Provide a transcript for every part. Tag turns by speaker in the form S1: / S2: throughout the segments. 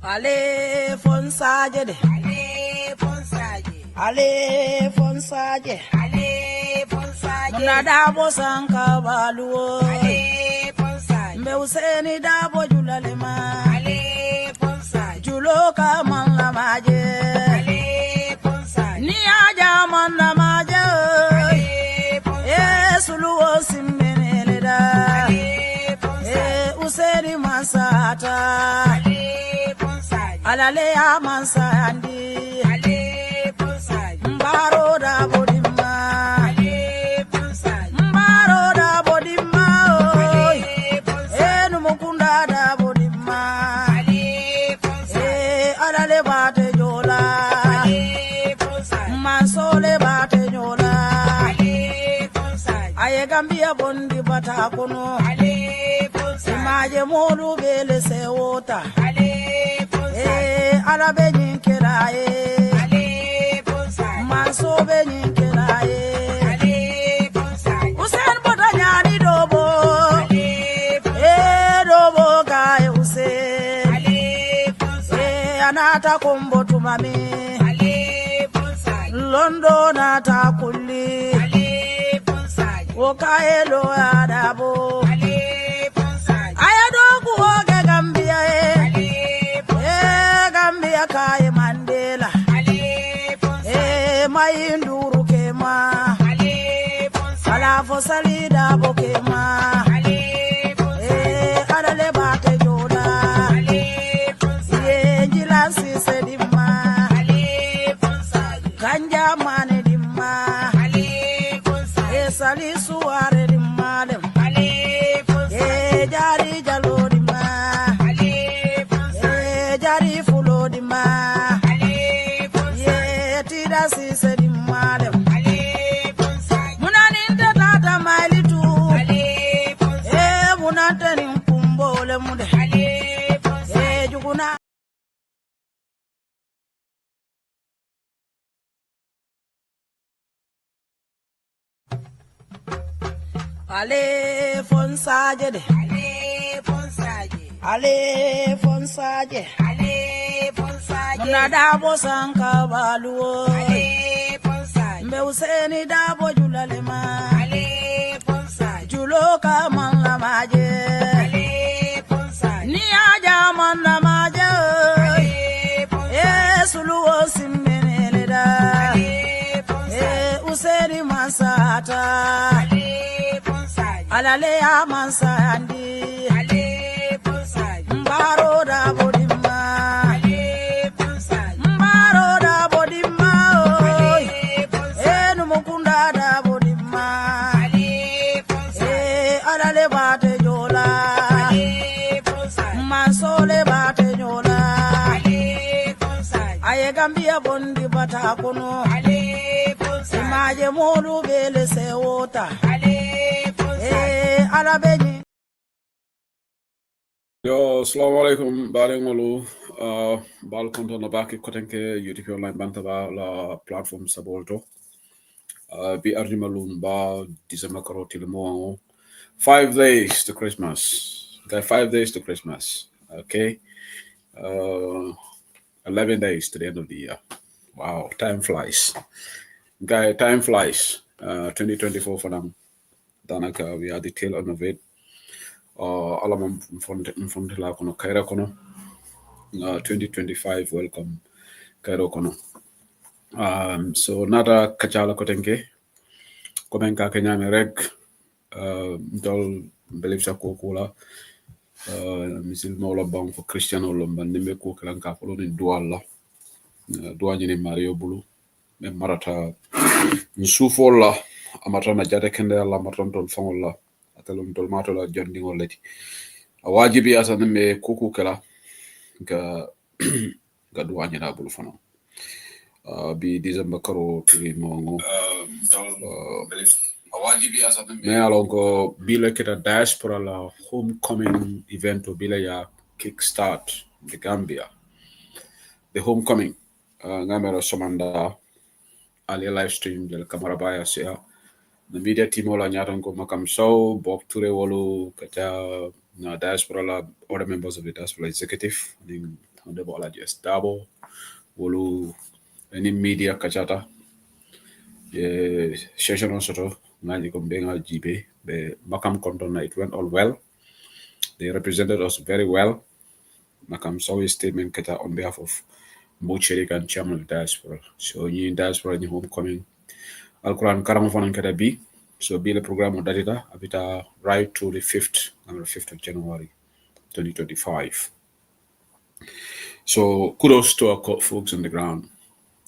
S1: Ale fonsaje de. Ale fonsaje. Ale fonsaje. Ale fonsaje. Muna dabo sanka baluo. Ale fonsaje. Mbe useni dabo julalema. Ale fonsaje. Julo kaman la maje. Ale fonsaje. Ni aja man la maje. Ale fonsaje. Suluo simbeneleda. Ale fonsaje. Useni masata. Alale amansa andi ale ponsai mbaro da bodima ale ponsai mbaro da bodima ale ponsai enu mukunda da bodima ale ponsai alale bate jola ale ponsai mansole bate jola ale ponsai aye gambia bondi bata kono ale ponsai maje molu bele sewota ale ala be nyinkelaye ale bonsai manso be nyinkelaye ale bonsai usen bodanyani dobo ale bonsai dobo gae usen ale bonsai anata kombo tumami ale bonsai londo nata kulli ale bonsai okaelo adabo ale bonsai ayadogu oge gambia Kai Mandela ale ponsai mayinduru kema ale ponsai ala fosalida bokema ale ponsai adale bate joda ale ponsai njilasi sedima ale ponsai kanja mane dimma ale ponsai sali suare dimma dem ale ponsai jari jalo dimma ale ponsai jari si se di male ale ponsai munaninda tata mailitu ale ponsai munanteni mkumbole mude ale ponsai juguna ale fonsaje de ale fonsaje ale fonsaje ale fonsaje muna dabo sanka baluo ale fonsaje mbe useni dabo julalema ale fonsaje julo kaman la maje ale fonsaje ni aja man la maje ale fonsaje suluo simbeneleda ale fonsaje useni masata ale fonsaje alale amansa andi ale fonsaje mbaro da bodima ale fonsaje mbaro da bodima ale fonsaje enu mukunda da bodima ale fonsaje alale bate jola ale fonsaje mansole bate jola ale fonsaje aye gambia bondi bata kono ale fonsaje maje molu bele sewota ale fonsaje alabeji.
S2: Yo, assalamu alaikum, balingolu, bal konton na baki kotenke YouTube online bantaba la platform sabolto. Bi arjimalum ba December karo tilmo 5 days to Christmas. Okay, 5 days to Christmas. Okay. 11 days to the end of the year. Wow, time flies. Okay, time flies. 2024 for them. Danaka, we are the tail end of it. Alamam mfonte la kono kaira kono 2025 welcome kairo kono so nata kachala kotenke komen ka kenyame rek dol believe sa kokula misil mawla bang for Cristiano lomba nimbe ko klanka folo ni dualla duani ni Mario bulu me marata nsufola amata na jade kende la matonton fangola atelum dolmato la jondingo leti wajibi asana me kuku kala ga duwanya na bulu fano bi December karo tigi mongo wajibi asana me alongo bile kita diaspora la homecoming event o bile ya kickstart the Gambia the homecoming ngamero somanda ali live stream del kamera baya sia the media team ola nyaton ko makam so Bob Ture wolu kata na diaspora la other members of the diaspora executive Honorable Alaji Estabo, Wolu, any media kachata, session on soto, Nani Kombenga GB, the Makam Kontona, it went all well. They represented us very well. Makam saw a statement kata on behalf of Mocherik and Chairman of Diaspora. So in Diaspora in homecoming, Al-Quran Karamafan kata B. So be the program of Dadita, Abita right to the 5th, on the 5th of January, 2025. So kudos to our folks on the ground.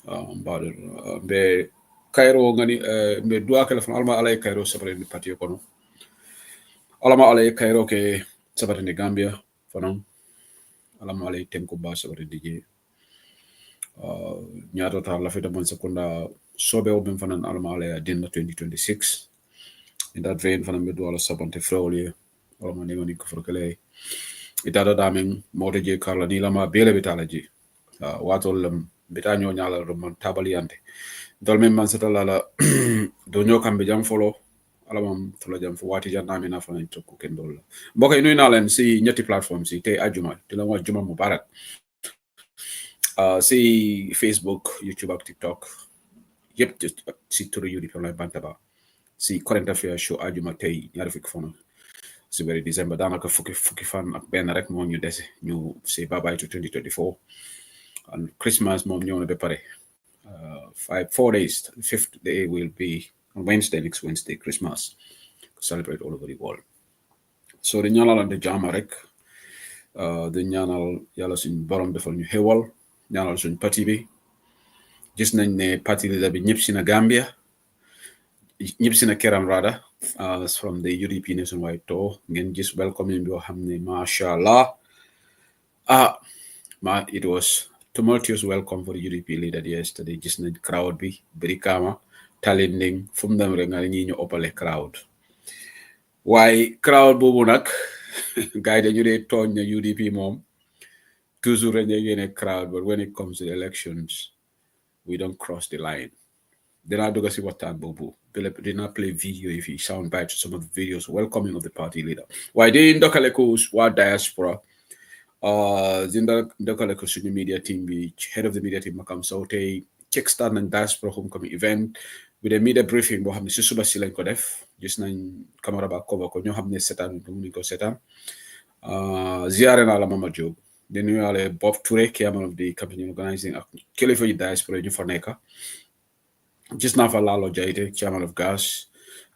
S2: About it. Be Cairo ngani be dua kala from alma alay Cairo sabare ni patio kono. Alama alay Cairo ke sabare ni Gambia fanon. Alama alay tenko ba sabare DJ. Nyato ta la feta mon sekunda sobe oben fanan alama alay dinna 2026. In that vein fanan be dua la sabante froli alama ni ngoni ko forkale. Itado daming modeje Carla ni lama bele bitalaji. Watol bitanyo nyala roman tabali ante. Dolmen man setala la donyo kambe jam follow alamam tula jam fo wati jan namina fa nañ tokku ken dol mbokay nuy na len si ñetti platform si tay aljuma di la wax juma mubarak si Facebook, YouTube ak TikTok yep si turu yudi fa lay bantaba si current affairs show aljuma tay ñaar fik fono si bari December danaka fukki fan ak ben rek mo ñu dese ñu say bye bye to 2024 and Christmas mom ñëw na be pare 4 days. The 5th day will be on Wednesday, next Wednesday, Christmas. Celebrate all over the world. So the ñaanal ante jàmm rek the ñaanal yàlla suñ borom defal ñu xewal ñaanal suñ parti bi gis nañ ne parti leader bi ñëpp si na Gambia ñëpp si na Keram Rada from the UDP nationwide tour ngeen gis welcome bi xam ne mashallah it was tumultuous welcome for the UDP leader yesterday. Just the crowd be very calm, talending from them rengaling ñu opale crowd. Why crowd bobu nak guy dañu dé togn UDP mom toujours a crowd, but when it comes to the elections we don't cross the line. Then I do go see what time bobu. Did not play video if he sound bite to some of the videos welcoming of the party leader. Why they in Dokalekos wa diaspora Zinda Dokaleko suñu media team bi head of the media team Makam Saute kickstart nañ diaspora homecoming event with a media briefing boo xam ne si suba si lañ ko def gis nañ camera ba cover ko ñoo xam ne setaan ko mënuñ ko setaan ziare naa la Mama Diop di nuyuwaale Bob Touré chairman of the campaign organizing ak kilifa yi diaspora ñu fa nekk gis naa fa Lalo Jaite chairman of GAS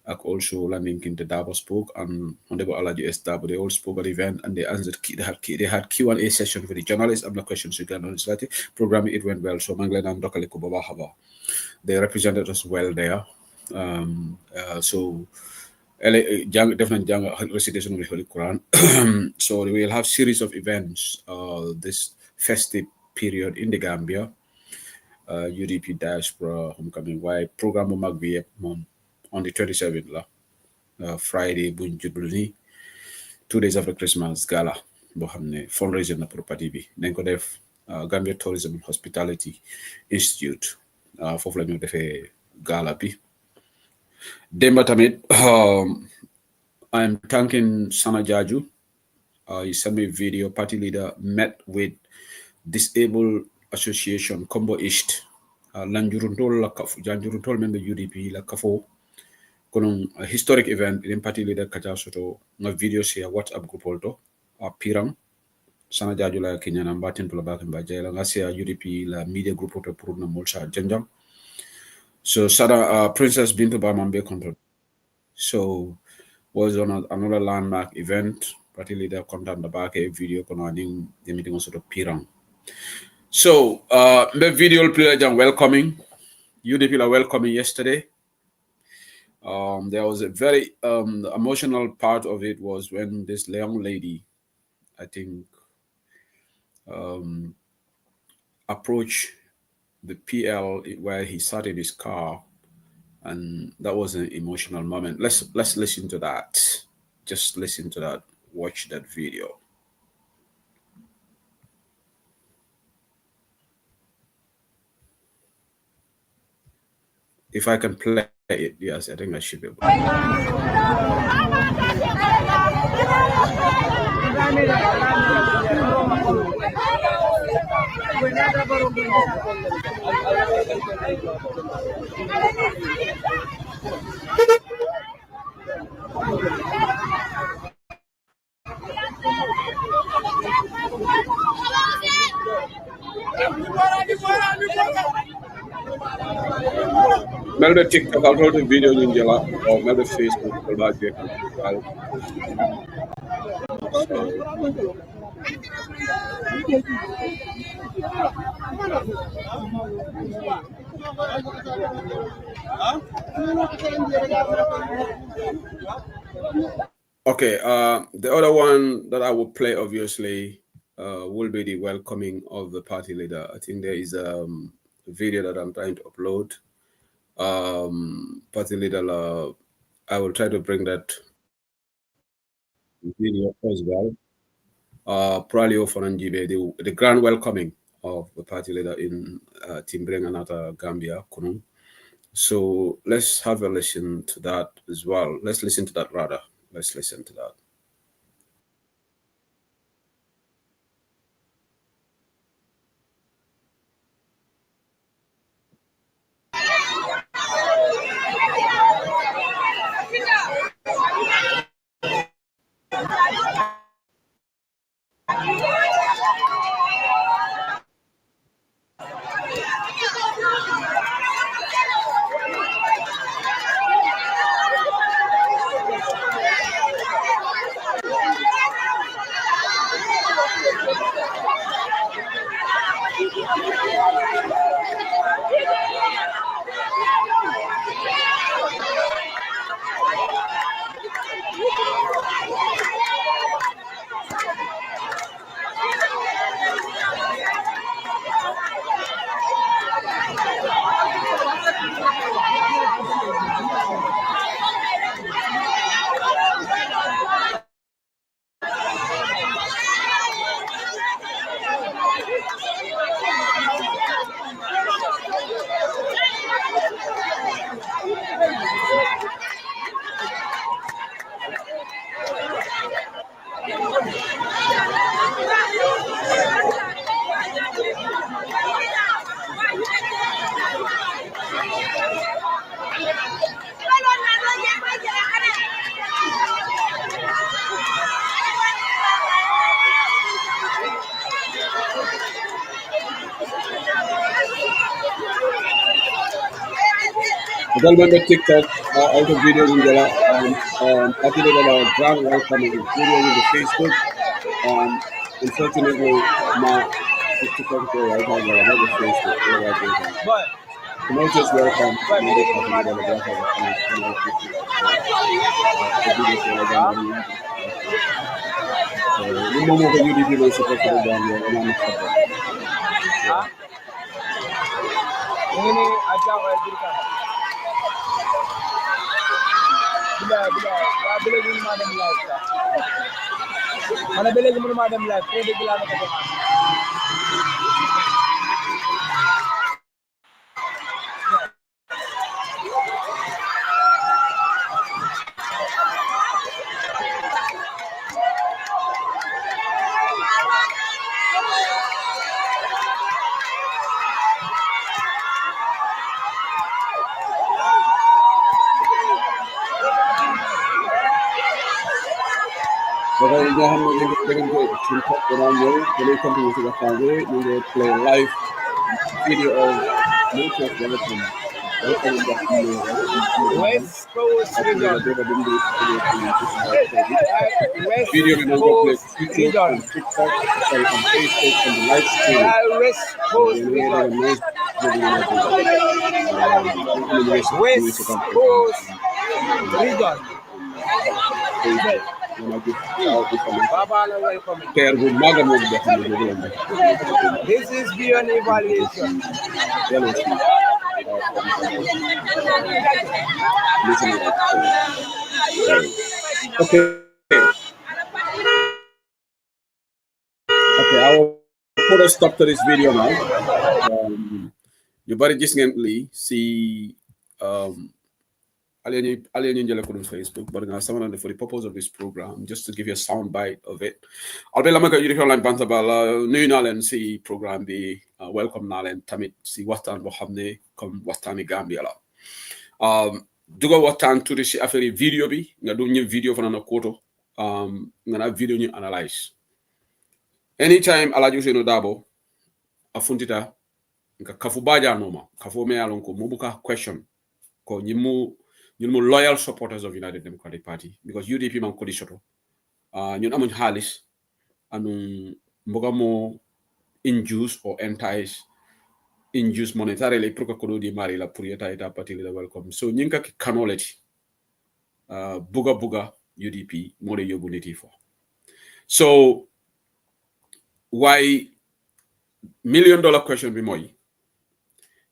S2: ak also landing in the Dabo spoke and Honorable Alaji Estabo. They all spoke at the event and they answered. They had Q&A session for the journalists. I'm not questions regarding the programming. It went well. So Manglen and Dokale Kubaba Haba. They represented us well there. So definitely recitation of the Holy Quran. So we will have series of events this festive period in the Gambia. UDP diaspora homecoming. Why program Magbi on the 27th, Friday, Bunjubuni, 2 days after Christmas, gala, fundraising na property bi. Then ko def Gambia Tourism and Hospitality Institute, for ñu defé gala bi. Demba tamit, I'm thanking Sana Jaju. He sent me a video. Party leader met with Disabled Association Combo East. Lanjuruntol la kafu, Janjuruntol member UDP la kafo. A historic event in party leader Kaja Soto na video share WhatsApp group holdo a Pirang Sana Jaju la Kenya na mbatin pula bakin bajela nga share UDP la media group holdo puru na molsa janjam. So Sada Princess Bintu Bamambe control. So was on another landmark event. Party leader content the back a video concerning the meeting also to Pirang. So the video player jam welcoming UDP la welcoming yesterday. There was a very emotional part of it was when this young lady, I think, approached the PL where he sat in his car, and that was an emotional moment. Let's listen to that. Just listen to that. Watch that video. If I can play it, yes, I think I should be able to. Melde TikTok alto the video ninjala or melde Facebook Okay, the other one that I will play obviously will be the welcoming of the party leader. I think there is a video that I'm trying to upload. Party leader, I will try to bring that video as well. Probably for the grand welcoming of the party leader in Timbrenganata, Gambia, Kunung. So let's have a listen to that as well. Let's listen to that rather. Let's listen to that. Actualmente TikTok, auto videos in the party leader grand welcoming videos in the Facebook. Unfortunately, my TikTok right now not the Facebook. Not just welcome. The moment the UDP was supposed to be done,
S3: ini aja kayak gitu kan. Bila gini madam live. Mana bila gini madam live, dia bilang apa?
S2: Because we have to play live video of nature development.
S3: West Coast region.
S2: Video we go play YouTube and TikTok, on Facebook and the live stream.
S3: West Coast region. West Coast region. This is beyond evaluation.
S2: Okay. Okay, I will put a stop to this video now. You better just see Alien Angela on Facebook, but someone for the purpose of this program, just to give you a sound bite of it. I'll be like you online bantabala, new Nalen see program be welcome Nalen Tamit see Watan Bohamne come Watani Gambia. Duga Watan to this affair video be nga do new video for an quarter nga video you analyze. Anytime Alaju Seno Dabo afuntita nga kafubaja noma kafu me alonko mubuka question ko nyimu loyal supporters of United Democratic Party because UDP man kodi soto ñun amuñ xaalis anu mboga mo induce or entice induce monetarily pour que ko di mari la pour eta parti la welcome so ñing ka kanoleti buga UDP mo de yobu niti fo so why $1 million question bi moy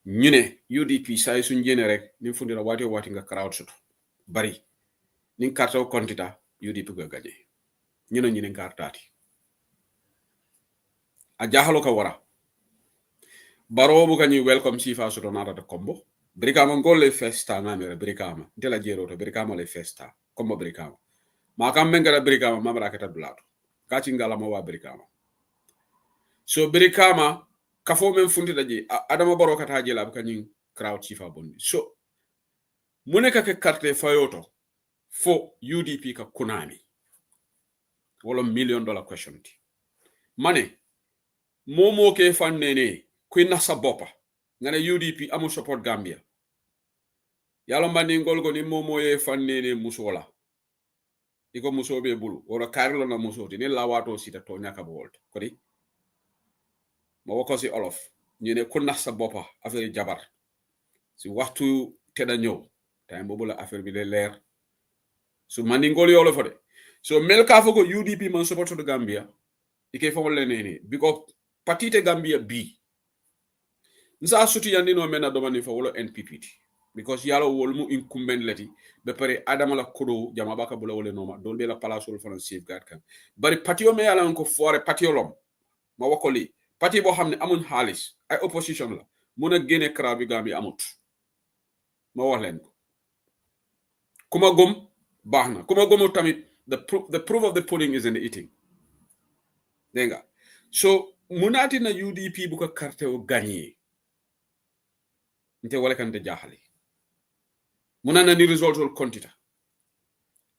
S2: ñu ne UDP say suñ jene rek ni fundira wati nga crowd soto bari ni carte o kontita UDP ga gagné ñu ne ñu ne ngartati a jaxalo ka wara baro bu gañu welcome sifa soto nata de combo brikama ngol festa ngamere brikama dela jero to brikama le festa combo brikama ma kam mengara brikama mamra kata dulato kaci ngala mo wa brikama so brikama kafo men fundita je adama baro kata je lab kañu crowd sifa bondi so muneka ke carte fayoto fo UDP ka kunami wala $1 million question ti mane momo ke fannene kuina sa bopa ngane UDP amu support Gambia yalo mbandi ngolgo ni momo ye fannene musola iko musobe bulu wala karlo na musoti ni lawato sita to nyaka bolt kodi mo wako si olof ñene kunna sa bopa affaire jabar si waxtu teda ñew tay bobu la affaire bi le leer so mandi ngol yolo fode so mel ka foko UDP man support to Gambia ike fo wala nene because patite Gambia B nsa suti yandi no mena domani fo wala NPPT because yalo wolmu incumbent leti be pare adama la kodo jama baka bula wala noma don be la palace wol fon safeguard kan bari patio me yala ko foore patio lom ma wakoli pati bo xamne amuñ xaliss ay opposition la muna gene crowd bi Gambia amut ma wax len ko kuma gom baxna kuma gomu tamit the proof of the pudding is in the eating denga so munati na UDP bu ko carte o gagner nte wala kan de jaxali munana ni result ol kontita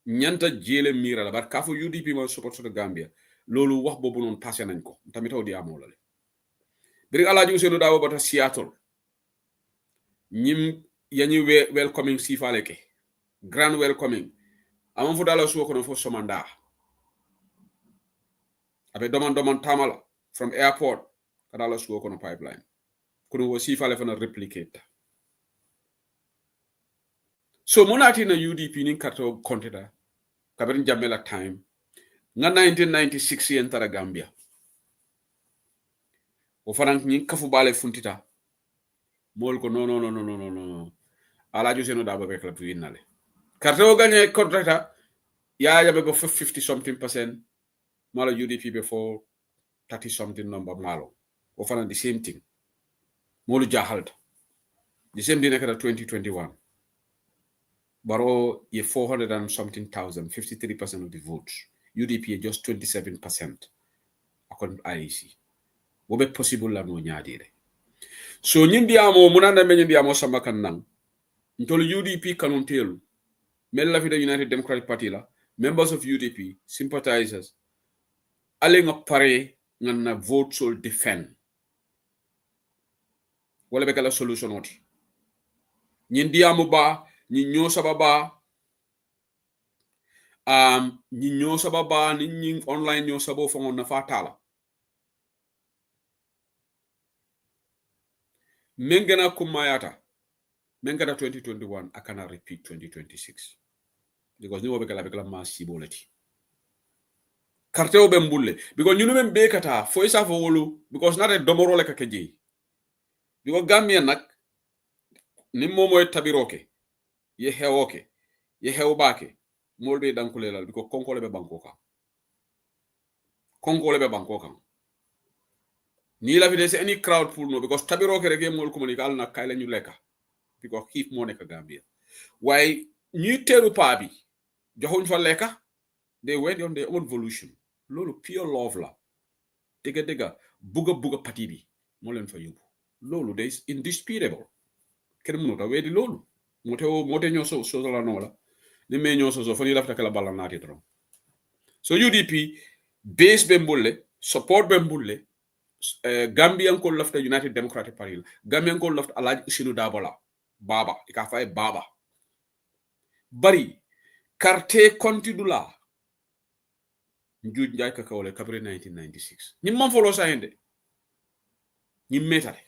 S2: ñanta jele mira la bar kafu UDP mo support to Gambia lolu wax bobu non passé nañ ko tamit taw di amolale biri alaji Ousseynou Dawo bata Seattle ñim yañi welcoming sifale ke grand welcoming amon fu dala suwo kono fo somanda abe doman tamala from airport kadala suwo kono pipeline kono wo sifale fana replicate so monati na UDP ni karto kontita kaberin jamela time nga 1996 yentara Gambia o fanan ñi kafu balé funtita mol ko no alaji Ousseynou Dawo be club winale karto gagné contrata ya yabe go 50 something percent mala UDP before 30 something number malo o fanan the same thing molu jahalta the same thing nekata 2021 baro ye 400 and something thousand 53% of the votes UDP just 27% according to IEC wobe possible la no nyaadire so ñindi amo munana me ñindi amo sama kan nang ntol UDP kanun telu mel la fi the United Democratic Party la members of UDP sympathizers ale nga pare nga vote sol defend wala be kala solution oti ñindi amo ba ñi ñoo sababa ñi ñoo sababa ni ñi online ñoo sabo fo na fatala mengena kumayata mengata 2021 akana repeat 2026 because ni wobe kala ma sibolati carte o be mbulle because ñu men be kata fo isa fo wolu because na de domoro le ka keji because Gambia nak ni momo tabiroke ye hewoke ye hewbake molbe dankulelal because konkole be banko kan ni la fi des any crowd pour no because tabiroke rek ye mol ko moni kal na kay lañu leka because hif mo nek Gambia why ñuy teeru paa bi joxuñ fa lekka they went on their own volition loolu pure love la dëgga bugga pati bi moo leen fa yóbbu loolu day indisputable kenn mënut a weddi loolu moo te ñoo soso la noo la ni me ñoo soso fo ni lafta kala balla naati tron so UDP base be mbulle support be mbulle Gambian ko lafta United Democratic Party Gambian ko lafta Alhaji Ousainou Darboe baba ika fay baba bari carte kontidula njuuj njaay ka kawle kabre 1996 ñi man folo sa hende ñi metale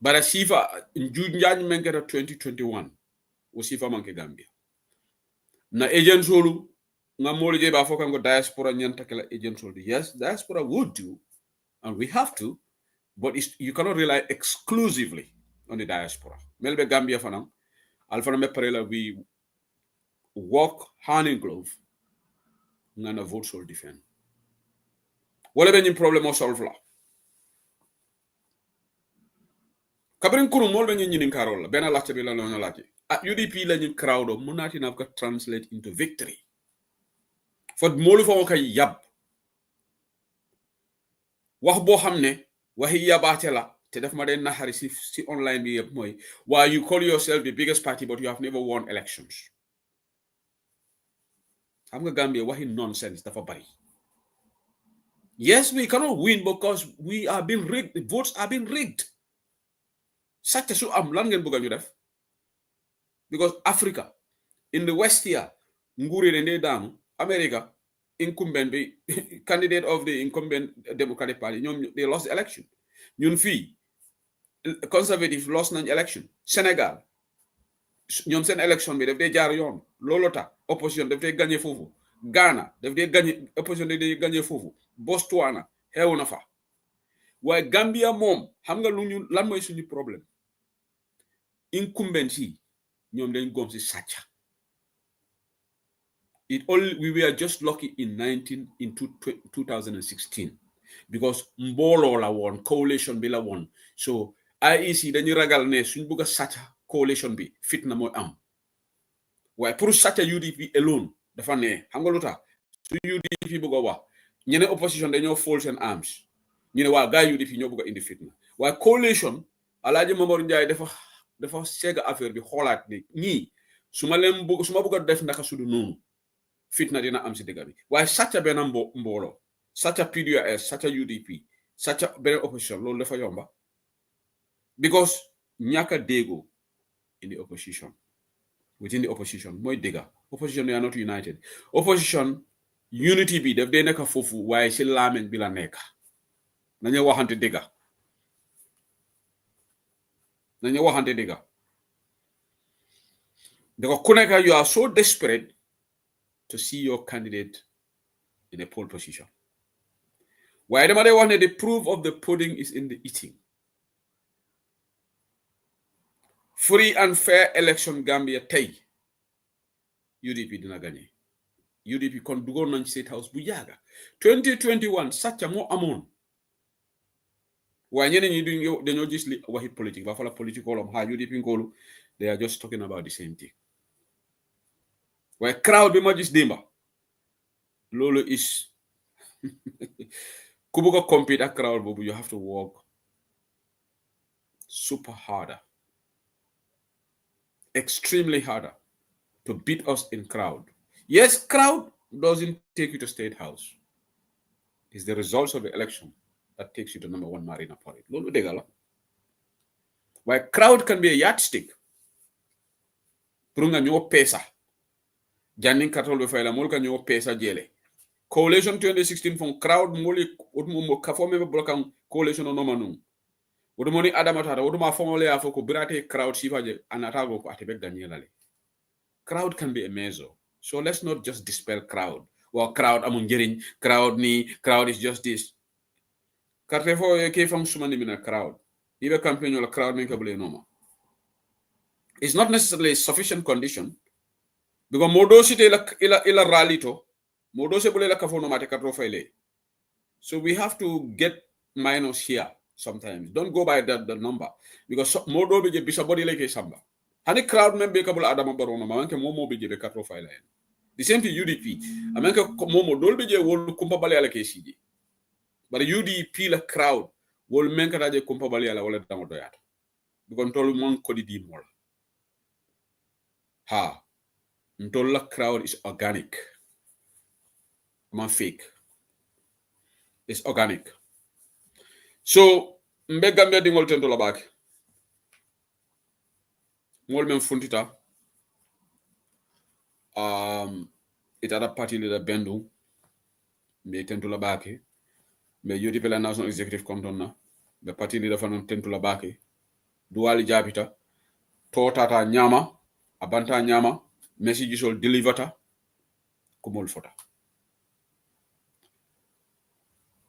S2: bara sifa njuuj njaaj menketa 2021 o sifa manke Gambia na agent solu nga mole je ba fokan go diaspora nyanta kala agent solu yes diaspora would do and we have to but you cannot rely exclusively on the diaspora melbe Gambia fanam alfana me parela we work hand in glove ngana vote sol defend wala be ñim problème o solve la kabrin kuru mol be ñi karol la bena lacce bi la no lacce UDP la ñi crowd munati na ko translate into victory fod molu fa ko yab wax bo xamne waxi yabaate la te def ma den naxari si online bi yeb moy why you call yourself the biggest party but you have never won elections xam nga Gambia waxi nonsense dafa bari yes we cannot win because we are being rigged the votes are being rigged sacca su am lan ngeen bëgg ñu def because Africa in the west here nguri ne ndey daanu America incumbent be candidate of the incumbent Democratic Party they lost the election ñun fi conservative lost nañ election Senegal ñoom seen election bi daf dee jaar yoon loolu tax opposition daf dee gagné foofu Ghana daf dee gagné opposition daf dee gagné foofu Botswana xew na fa waaye Gambia moom xam nga lu ñu lan mooy suñu problème incumbent yi ñoom dañ gom si sàcca we were just lucky in 2016 because mbooloo la woon coalition bi la woon so IEC dañuy ragal ne suñ bëgg a sàcca coalition bi fitna mooy am waaye pour sàcca UDP alone dafa ne xam nga lu tax su UDP bëgg a wax ñeneen opposition dañoo fold seen arms ñu ne waa gaay UDP ñoo bëgg a indi fitna waaye coalition Alaaji Momar Njie dafa seega affaire bi xoolaat ni ñii su ma bëgg a def naka sudu noonu fitna dina am si dëgg bi waaye sàcca benn mbooloo sàcca PDOS sàcca UDP sàcca beneen opposition loolu dafa yomba because ñàkka déggoo in the opposition within the opposition mooy dëgga opposition they are not united opposition unity bi daf dee nekk foofu waaye si laamen bi la nekk nañu waxante dëgga because ku nekk you are so desperate to see your candidate in a pole position waaye dama dee wax ne the proof of the pudding is in the eating free and fair election Gambia tey UDP dina gagné UDP kon dugoon nañ State House bu yàgga 2021 sàcca moo amoon waaye ñeneen ñi dañoo gis li waxi politique ba fa la politique olom UDP ngoolu they are just talking about the same thing waaye crowd bi ma gis démba loolu is ku bëgg a compete ak crowd boobu you have to work super harder extremely harder to beat us in crowd. Yes, crowd doesn't take you to State House. It's the results of the election that takes you to number 1 Marina Parade. Lolo degala. Why crowd can be a yardstick. Prunga nyo pesa. Janin katol be fayla mol ka nyo pesa jele. Coalition 2016 from crowd moli mo kafome be blokam coalition no manung. Udumoni adamatata uduma fongole afo ko birate crowd sifaje anatago ko atebe Danielale. Crowd can be a measure. So let's not just dispel crowd. Well, crowd amun njeriñ, crowd is just this. Carte fo ke fam sumani mina crowd. Ibe campaign la crowd men kabule noma. It's not necessarily a sufficient condition because modo site ila ralito, modo se bule la kafono mate katro faile. So we have to get minus here sometimes. Don't go by the number because modo be bisa body like samba. hani crowd member kabul adama barono ma manke momo be jebe katro file en the same to UDP amanke momo dolbe je wol kumpa bale ala kesiji bari UDP la crowd wol menka daje kumpa bale ala wala dango doyata bikon tolu mon kodi di mol ha ntol la crowd is organic man fake. It's organic. So mbe Gambia dingol tento la bake ngol men funtita itara party leader bendu mbe tento la bake mbe UDP la national executive kontonna mbe party leader fanon tento la bake duwali jabita to tata nyama abanta nyama message sol deliverta kumol fota.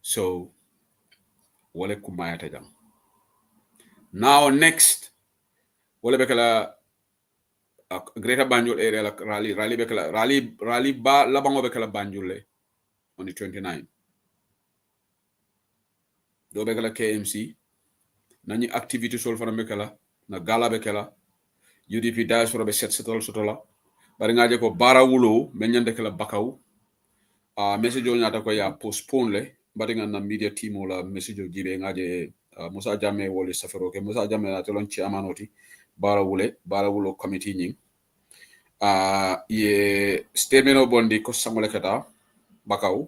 S2: So wale kumayata jam. Now next wale bekala Greater Banjul area la rally bekala rally ba labango bekala Banjul le on the 29. Do bekala KMC nani activity sol fana bekala na gala bekala UDP diaspora be settle sotola bari ngaje ko barawulo menyande kala bakaw message on nyata ko ya postpone le bari na media team wala message o jibe ngaje Musa Jammeh wole safaro ke Musa Jammeh na telon ci amanoti barawulo committee nying ye statement o bondi ko sangole kata bakaw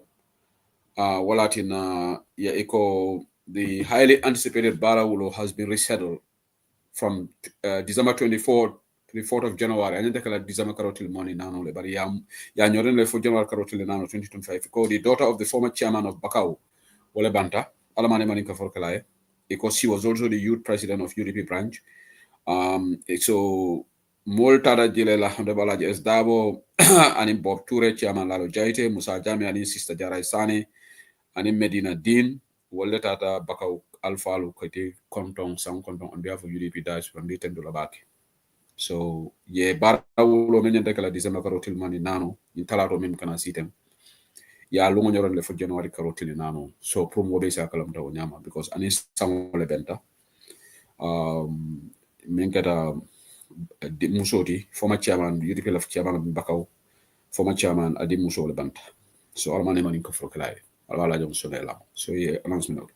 S2: walatina ya eco the highly anticipated barawulo has been rescheduled from December 24th to the 4th of January. And then December karotil money nano le bari ya nyoren le for January karotil nano 2025 ko the daughter of the former chairman of Bakau wole banta alamane maninka forkalaye because she was also the youth president of UDP branch. So Moltada Jile la Handabala Jes Dabo, and Bob Ture, Chairman Lalo Jaite, Musa Jami, and Sister Jarai Sani, and Medina Dean, Walletata Bakau Alfalu Kati, Kontong, Sound Kontong, on behalf of UDP Dice from the $10 So, ye Barawulo Menendekala December Karotil Mani Nano, in Talaro Mim Kana Sitem. Ya lungo nyoron le for January Karotil Nano, so promo base Akalam Nyama, because Anis Samuel Benta. Menkata Musoti, former chairman, UDP of chairman of Bakau, former chairman Adi Muso Lebant. So all my name in Kofroklai, Alala Jong Sonela. So yeah, announcement. Okay.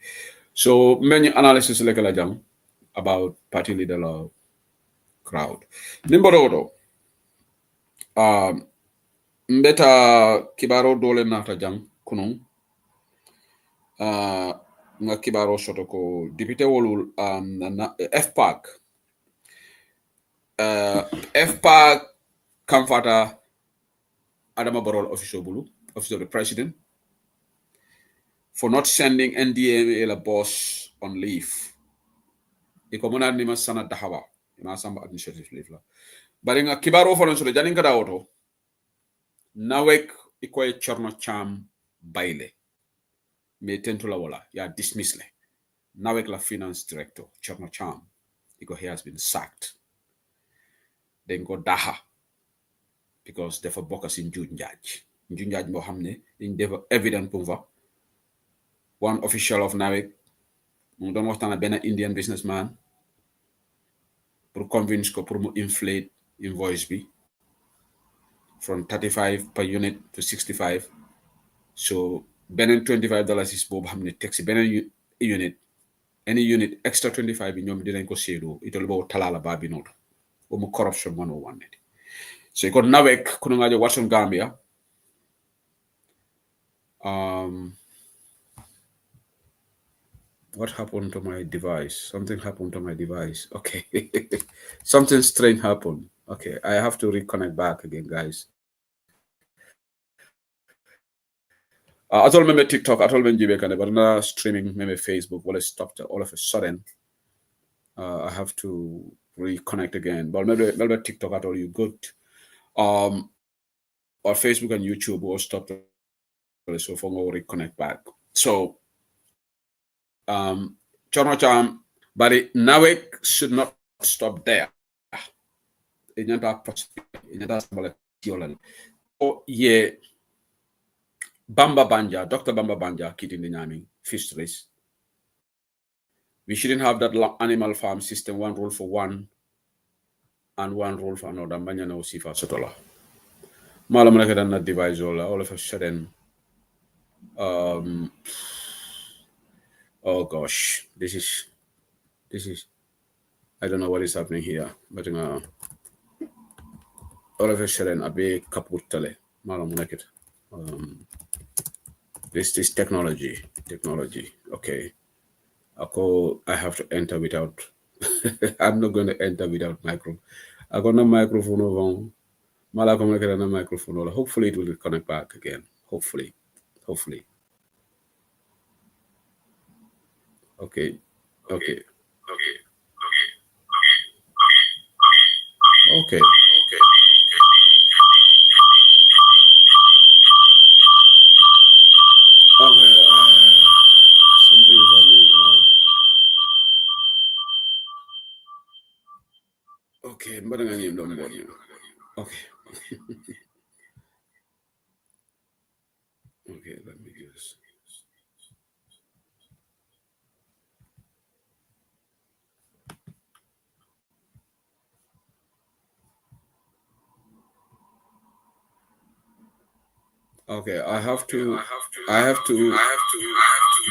S2: So many analysis like Jam about party leader law crowd. Nimborodo. Mbeta Kibaro Dole Nata Jam Kunung. Nga Kibaro Sotoko, Deputy Wolul FPAC. FPAC Kamfata Adama Barol official of the president, for not sending NDMA la boss on leave. Ikomuna nima sana dahawa, ina samba administrative leave la. Bari nga kibaro fonon so janin kada auto. Nawek ikoy chorno cham baile. Me tentula wala ya dismiss le. Nawek la finance director chorno cham. Iko he has been sacked. Then go daha because they for bokas in Junjaj mo xamne in def evident pour one official of Nawek mu don waxtana ben Indian businessman pour convince ko pour mu inflate invoice bi from 35 per unit to 65. So benen $25 is bobu xamne taxi benen unit any unit extra 25 bi ñom dinañ ko sédo itol bo talala ba bi noto o mu corruption 101 net. So you got Nawek kuno ngaje Watson Gambia. What happened to my device? Something happened to my device. Okay. Something strange happened. Okay. I have to reconnect back again, guys. I told me TikTok, I told me Jibekane, but now streaming, maybe Facebook, well, it stopped all of a sudden. I have to reconnect again. But maybe TikTok, I told you good. Or Facebook and YouTube will stop. So for more reconnect back. So Chono Cham, but Nawek should not stop there. Oh yeah, Bamba Banja, Dr. Bamba Banja, Kitty Nyami, fish race. We shouldn't have that animal farm system, one rule for one. and one rule for another. Manya na usifa sotola. Malam na kada na device all of a sudden. Oh gosh, this is. I don't know what is happening here, but all of a sudden, abe kaputale. Malam na kada. This is technology. Okay. I have to enter without. I'm not going to enter without microphone. I got no microphone over. Malakom microphone. Hopefully it will connect back again. Hopefully. Okay. Something is happening. Okay, but I'm don't bother you. Okay. Okay, let me just. Okay, I have to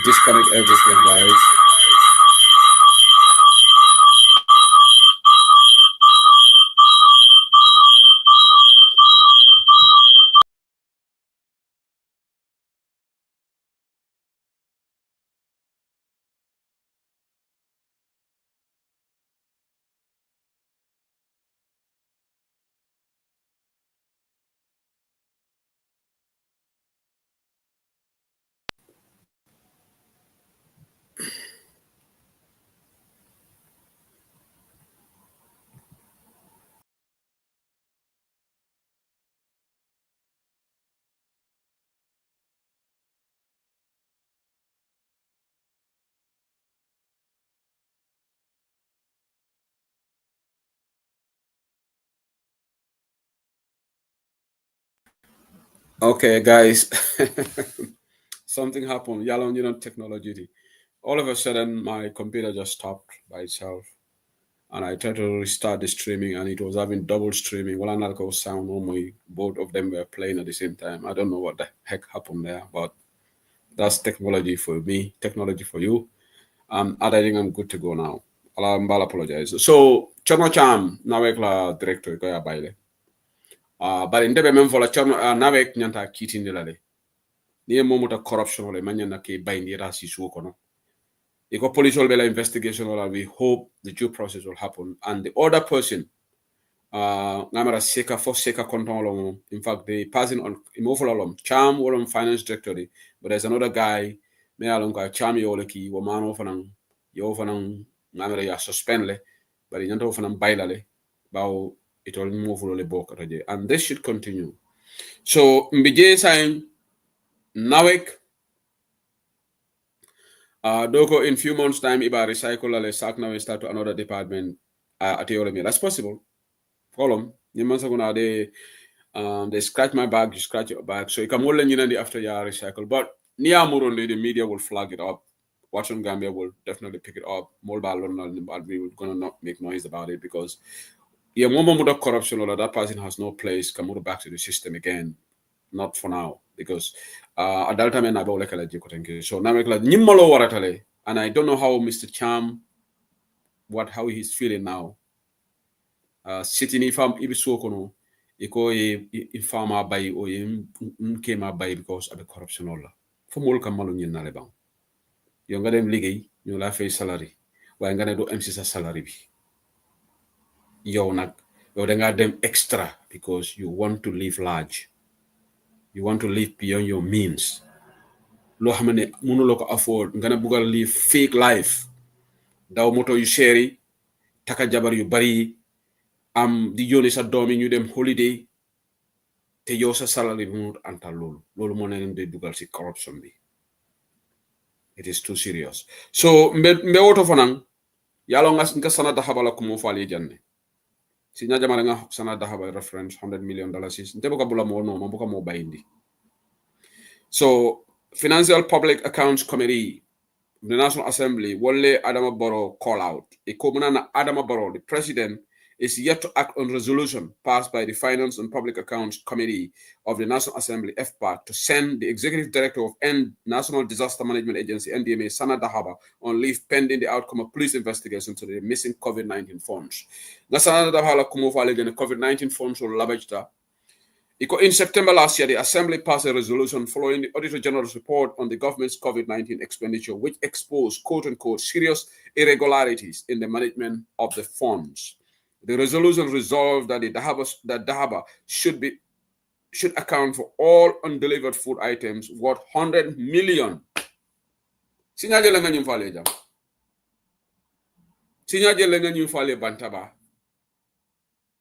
S2: disconnect everything, guys. Okay, guys. Something happened. Yalon, technology. All of a sudden, my computer just stopped by itself. And I tried to restart the streaming, and it was having double streaming. Well, another sound, both of them were playing at the same time. I don't know what the heck happened there, but that's technology for me, technology for you. I think I'm good to go now. I'll apologize. So, Chono Cham, nawek la director ko ya baile. But in the for la Chono nawek nyanta kiti nilale. Niye momuta corruption ole manyana ke baindi rasi suokono. Iko police will be la investigation or we hope the due process will happen. And the other person, ngamara seka for seka konton. In fact, the person on imofolo Cham wolom finance directory, but there's another guy, me alonga Cham yoleki womano fanang yo fanang ngamara ya suspend le, but inyanto fanang bailale, bao it will move le boka raje. And this should continue. So mbije saying nawek doko in few months time iba recycle ale sak na we start to another department at Yoremi. That's possible. Column. They scratch my bag, you scratch your bag. So you can more than after you recycle. But Niamurundi, the media will flag it up. Watching Gambia will definitely pick it up. But we were gonna not make noise about it because more corruption or that person has no place, come back to the system again. Not for now. Because at that time so now and I don't know how Mr. Cham how he's feeling now. Sitting ifam ibisuokono iko ifama bay o nkema bay because of the corruption all fo mol kam malu ñin na le bang yo nga dem liggéey ñu la fay salary way nga ne do MC sa salary bi yow da nga dem extra because you want to live large, you want to live beyond your means. Lo xamane mënu lako afford nga na bugal live fake life, daw moto yu chéri, taka jabar yu bari, di yónni sa doomi ñu dem holiday te yow sa salary bi mu antal loolu moo leen di dugal si corruption bi. It is too serious. So mbe woto fanan yalo nga sana dahabala kumo fali janne si nya jamara nga sana dahabala reference $100 million is nte boka bula mo no mabuka mo bayindi. So Financial Public Accounts Committee, the National Assembly, Wole Adama Barrow call out. E komuna na Adama Barrow, the president, is yet to act on resolution passed by the Finance and Public Accounts Committee of the National Assembly, FPAC, to send the Executive Director of National Disaster Management Agency, NDMA, Sana Dahaba, on leave pending the outcome of police investigation to the missing COVID-19 funds. Sana Dahaba kumufale gene COVID-19 funds or labajta. In September last year, the Assembly passed a resolution following the Auditor General's report on the government's COVID-19 expenditure, which exposed, quote-unquote, serious irregularities in the management of the funds. The resolution resolved that Dahaba should account for all undelivered food items worth 100 million. Signajele nga nyumfale jam. Signajele nga nyumfale bantaba.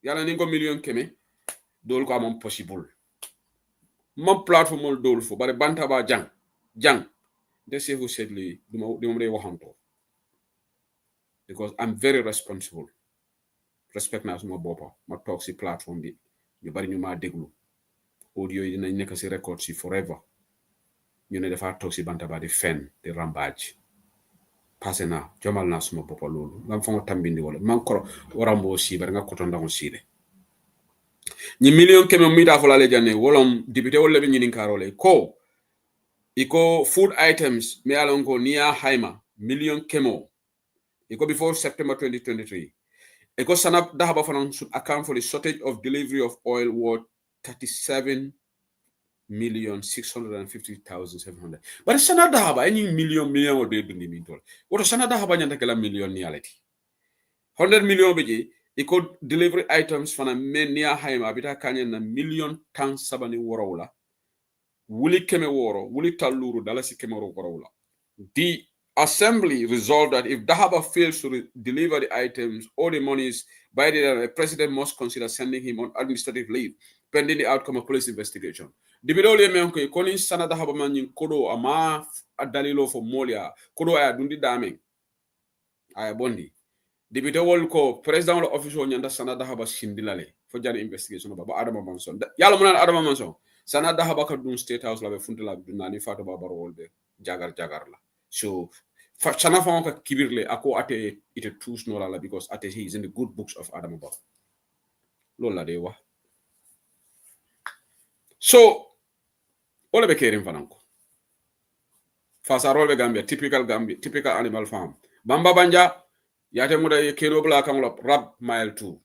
S2: Yala ningo million keme. Dol ko amon possible. Mon platform dol fo bare bantaba jang. They say who said li dumre wahanto. Because I'm very responsible. Respect na suma bopa ma tok si platform bi ñu bari ñu ma déglu audio yi dinañ nekk si record si forever ñu ne dafa tok si bantaba di fen di rambage passé na jomal na suma bopa lolu ngam fa nga tambindi wala man ko warambo si bar nga ko to ndam si de ñi million keme mi da fola le janne wolom député wala bi ñi karole ko iko food items me alon ko niya haima million kemo iko before September 2023. Eko Sana Dahaba Fanan should account for the shortage of delivery of oil worth 37,650,700. But Sana Dahaba any million or de dundi mintol. What Sana Dahaba nyanta million niality. 100 million beji eko delivery items fana menia haima bita kanya na million tan sabani worola. Wuli keme woro, wuli taluru dalasi keme worola. The Assembly resolved that if Dahaba fails to deliver the items or the monies by the president must consider sending him on administrative leave pending the outcome of police investigation. Dibidole menko koni Sana Dahaba manyin kodo ama adalilo for molia kodo aya dundi dame aya bondi. Dibide wol ko president wala official nyanda Sana Dahaba shindilale for jani investigation ba Adama Manson. Yalla munan Adama Manson. Sana Dahaba ka dun state house la be funtila dunani fato ba baro wolbe jagar la. So, Chana Fanka Kibirle, Ako Ate, it a true snola because Ate he is in the good books of Adam Abba. Lola dewa. So, all the caring Fananko. Fasarole Gambia, typical animal farm. Bamba Banja, Yate Muda Kero Black Rab Mile 2.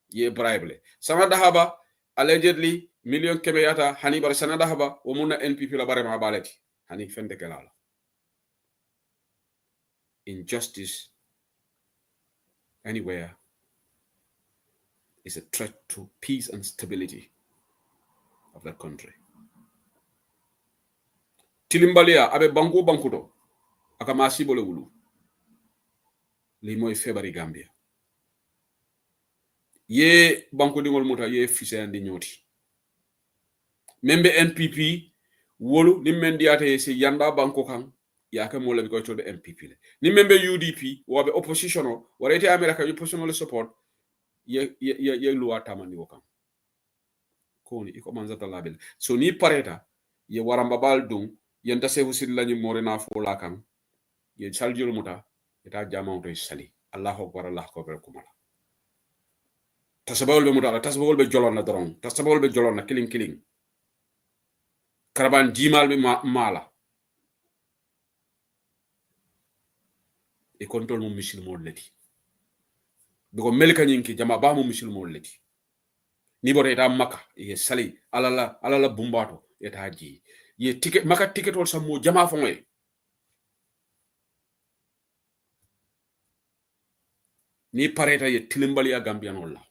S2: Ye bribery. Sanada Haba, allegedly, million Kemeata, Hannibal Sanada Haba, Omuna NPP Labarema Baleti, Hani Fendekelala. Injustice anywhere is a threat to peace and stability of that country. Tilimbalia abe bankudo akamasi bole wulu limoy febari Gambia ye banku dingol muta ye fise andi nyoti membe NPP wolu limendiate se yanda banko kan yake mola biko to the NPP le ni membe UDP wobe opposition o warete America you personal support ye luwa tamani wokan koni iko manzata label so ni pareta ye waramba bal dum yenta se husil lañu morena fo lakan ye saljul muta eta jamon to sali Allahu akbar Allah ko ber kumala tasabawol be muta tasabawol be jolon na doron tasabawol be jolon na killing karaban jimal be mala e kontol mo musulmo leti biko melka nyinki jama ba mo musulmo leti ni bore eta makka ye sali alala bumbato eta ji ye ticket maka ticket wol samo jama fo ngoy ni pareta ye tilimbali ya Gambian wala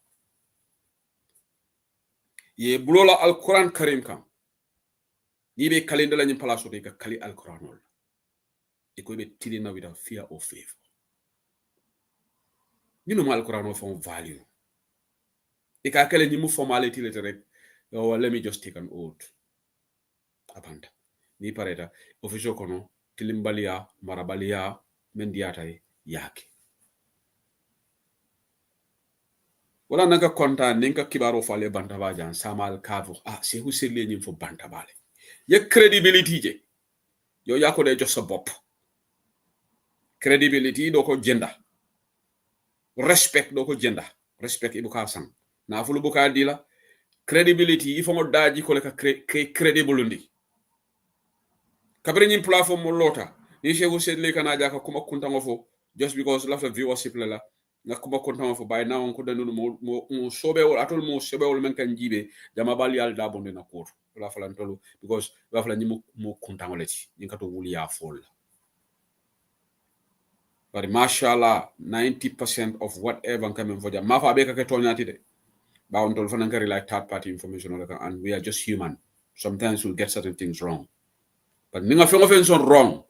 S2: ye bulola alquran karim kam ni be kalenda la nyim palaso de ka kali alquran wala e ko be tilina without fear or favor. You know, Alquran of value. If I tell you formality letter, oh, let me just take an oath. Apanta. Ni pareta official kono tilimbalia marabalia mendiata yake. Wala nanga konta ninka kibaro fale bantabajan samal kavu se hu sele nyim fo bantabale. Ye credibility je. Yo yako de just a bop. Credibility doko gender. Respect doko gender respect ibuka sang na fulu buka dila credibility ifo mo daji ko le ka credible ndi kabere ñim platform mo lota ni chegu sedle kana jaka kuma kuntango fo just because la viewership la nga kuma kuntango fo bay na on ko danu mo sobe wol atol mo sobe wol men kan jibe jama bal yal da bonde na ko la fala tolu because la fala ñim mo kuntango leti ñi kato wuli ya fol but mashallah 90% of whatever coming for jam ma fa be ka ke tonyati de ba on tol fana ngari like third party information and we are just human sometimes we'll get certain things wrong but ninga fengo son wrong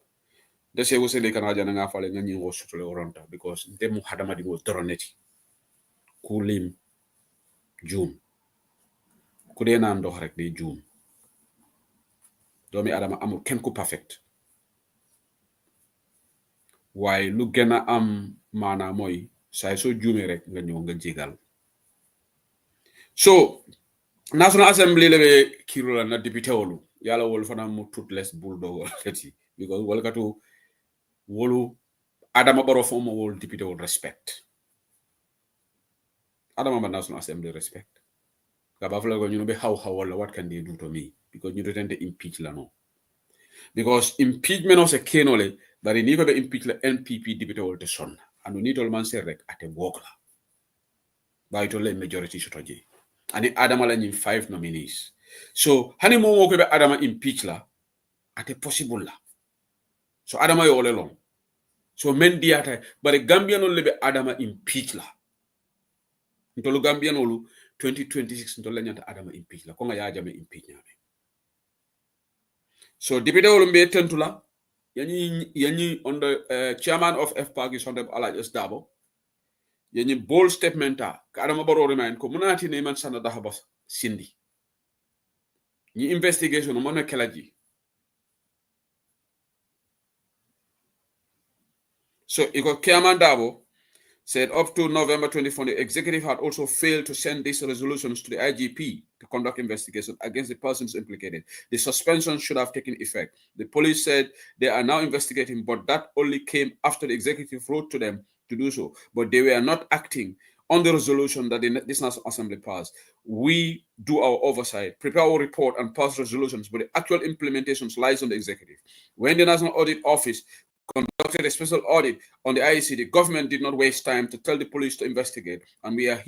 S2: de se wosele kana jana nga fale nga nyingo sutule oronta because ndemu hadama di go toroneti kulim jum kudena ndo rek di jum domi adama amul ken ku perfect why lu gëna am mana moy say so jume rek nga ñew nga jigal so National Assembly lebe kirula na député wolu yalla wol fana mu toothless bulldog kati because wol katu wolu Adama Barrow fo mo wol député wol respect Adama ba National Assembly respect ka ba fla go ñu be how wala what can they do to me because ñu tend to impeach la no because impeachment of a kenole bari ni ko be impeach la NPP député wol te son anu ni tol man ser rek ate wok la ba to le majority sotoje ani Adama la ñim 5 nominees so hani mo ko be Adama impeach la ate possible la so Adama yo le long so men diata bare Gambian on lebe Adama impeach la ntolu Gambian olu 2026 ntolu la ñanta Adama impeach la ko nga ya jame impeach ñame so député olu mbe tentula yani on the chairman of FPAC is Honorable Alhaji S. Dabo yani bold statement ka Adama Barrow remind ko munati ne man sana daha bas sindi ni investigation mo na kelaji so iko Chairman Dabo said up to November 24 the executive had also failed to send these resolutions to the IGP to conduct investigation against the persons implicated. The suspension should have taken effect. The police said they are now investigating, but that only came after the executive wrote to them to do so. But they were not acting on the resolution that this National Assembly passed. We do our oversight, prepare our report and pass resolutions, but the actual implementations lies on the executive. When the National Audit Office conducted a special audit on the IEC, the government did not waste time to tell the police to investigate, and we are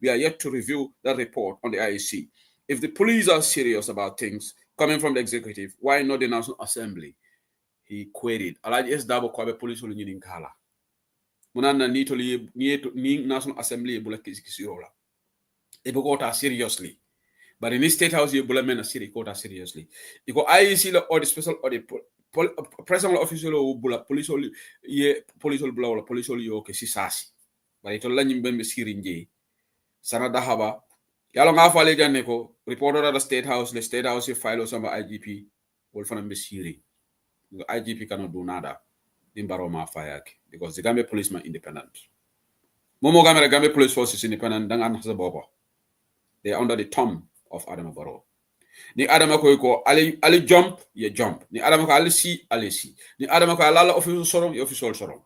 S2: yet to review that report on the IEC. If the police are serious about things coming from the executive, why not the National Assembly? He queried. Alhaji S. Dabo kwabe police olu nyini nkala. Munana ni National Assembly bula kisirola. Ebo kota seriously. But in the State House, you bula mena kota seriously. Iko IEC la audit, special audit, president official bula police bula wala police yo ke sisasi bari to lañu ben be sirinje sana dahaba yalo nga fale janne ko reporter at the state house file sama IGP wol fana be siri IGP cannot do nada in Baroma fayake because the Gambia policeman independent momo Gambia police force is independent dang an bobo they are under the thumb of Adama Barrow. Ni Adama ko ali jump ye jump ni Adama ko ali si ni Adama ko ala official sorom ye official sorom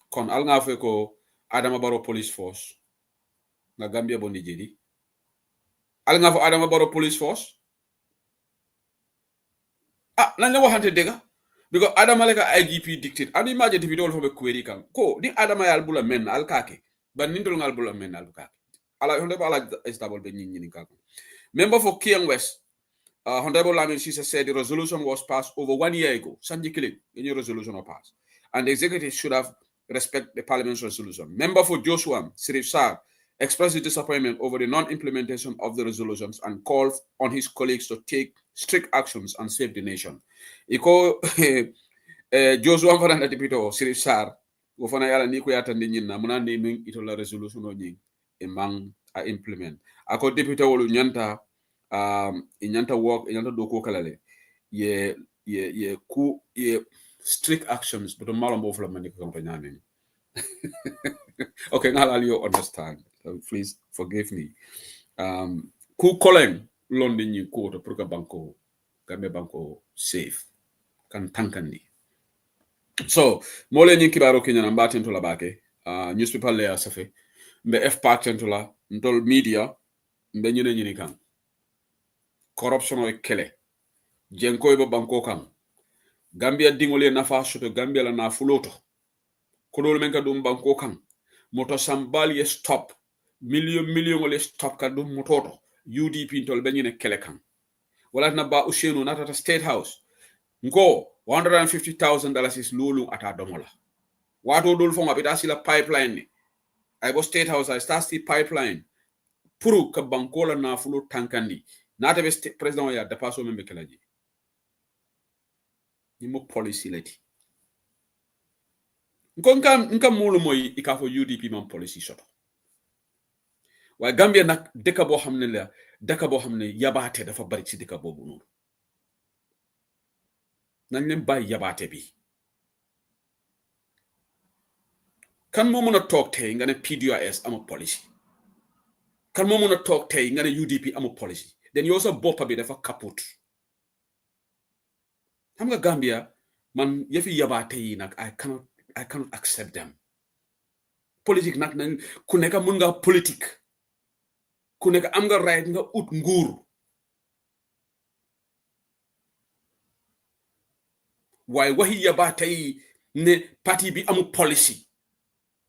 S2: kon al nga fe ko Adama Barrow police force na Gambia bondi jedi al nga fo Adama Barrow police force nan la waxante dega because Adama le ka IGP dictate and imagine if you fo be query kan ko ni Adama yal bula men al kake ban nindol ngal bula men al kake Member for Kiang West, Honorable Lamin Sisa said the resolution was passed over 1 year ago. Sanji Killing, any resolution was passed. And the executive should have respected the parliament's resolution. Member for Joshua, Sirif Sar, expressed his disappointment over the non-implementation of the resolutions and called on his colleagues to take strict actions and save the nation. Iko Joshua Faranda Dipito, Sirif Sar, Wofana Yala Niku Yatandi Nina, Munandi Ming Itola resolution on Ying. Among implement ako deputy wolu nyanta work nyanta do ko kalale ye strict actions but malamo of la mani ko nyame okay ngala you understand so please forgive me ku koleng londi ni ko to pour ka banko gambe banko safe kan tankandi so mole ni kibaro kenya na mbatin to la bake newspaper layer safe mbe f patentula ndol media mbe nyine kan corruption o kele jenko be banko kan Gambia dingole nafa soto Gambia la na fuloto kolol men ka dum banko kan moto sambal ye stop million le stop ka dum mototo UDP tol be nyine kele kan wala na ba ushenu natata state house ngo $150,000 is lulu ata domola wato dol fo ngabita sila pipeline ni ay bo state house ay stasti pipeline puru ka bankola na fulo tankandi nata be president ya depasso membe kelaji ni mo policy leti nka mulu moy ikafo UDP man policy soto wa Gambia nak deka bo xamne la deka bo xamne yabaate dafa bari ci deka bobu non nañ leen bay yabaate bi kan mo meuna tok tay nga ne PDOIS ama policy kan mo meuna tok tay nga ne UDP ama policy den yow sa boppa bi dafa kaput xam nga Gambia man yefi yabaate yi nak I cannot accept them politique nak nañ ku nekk mën nga politique ku nekk am nga right nga ut nguur waaye waxi yabaate yi ne parti bi amu policy.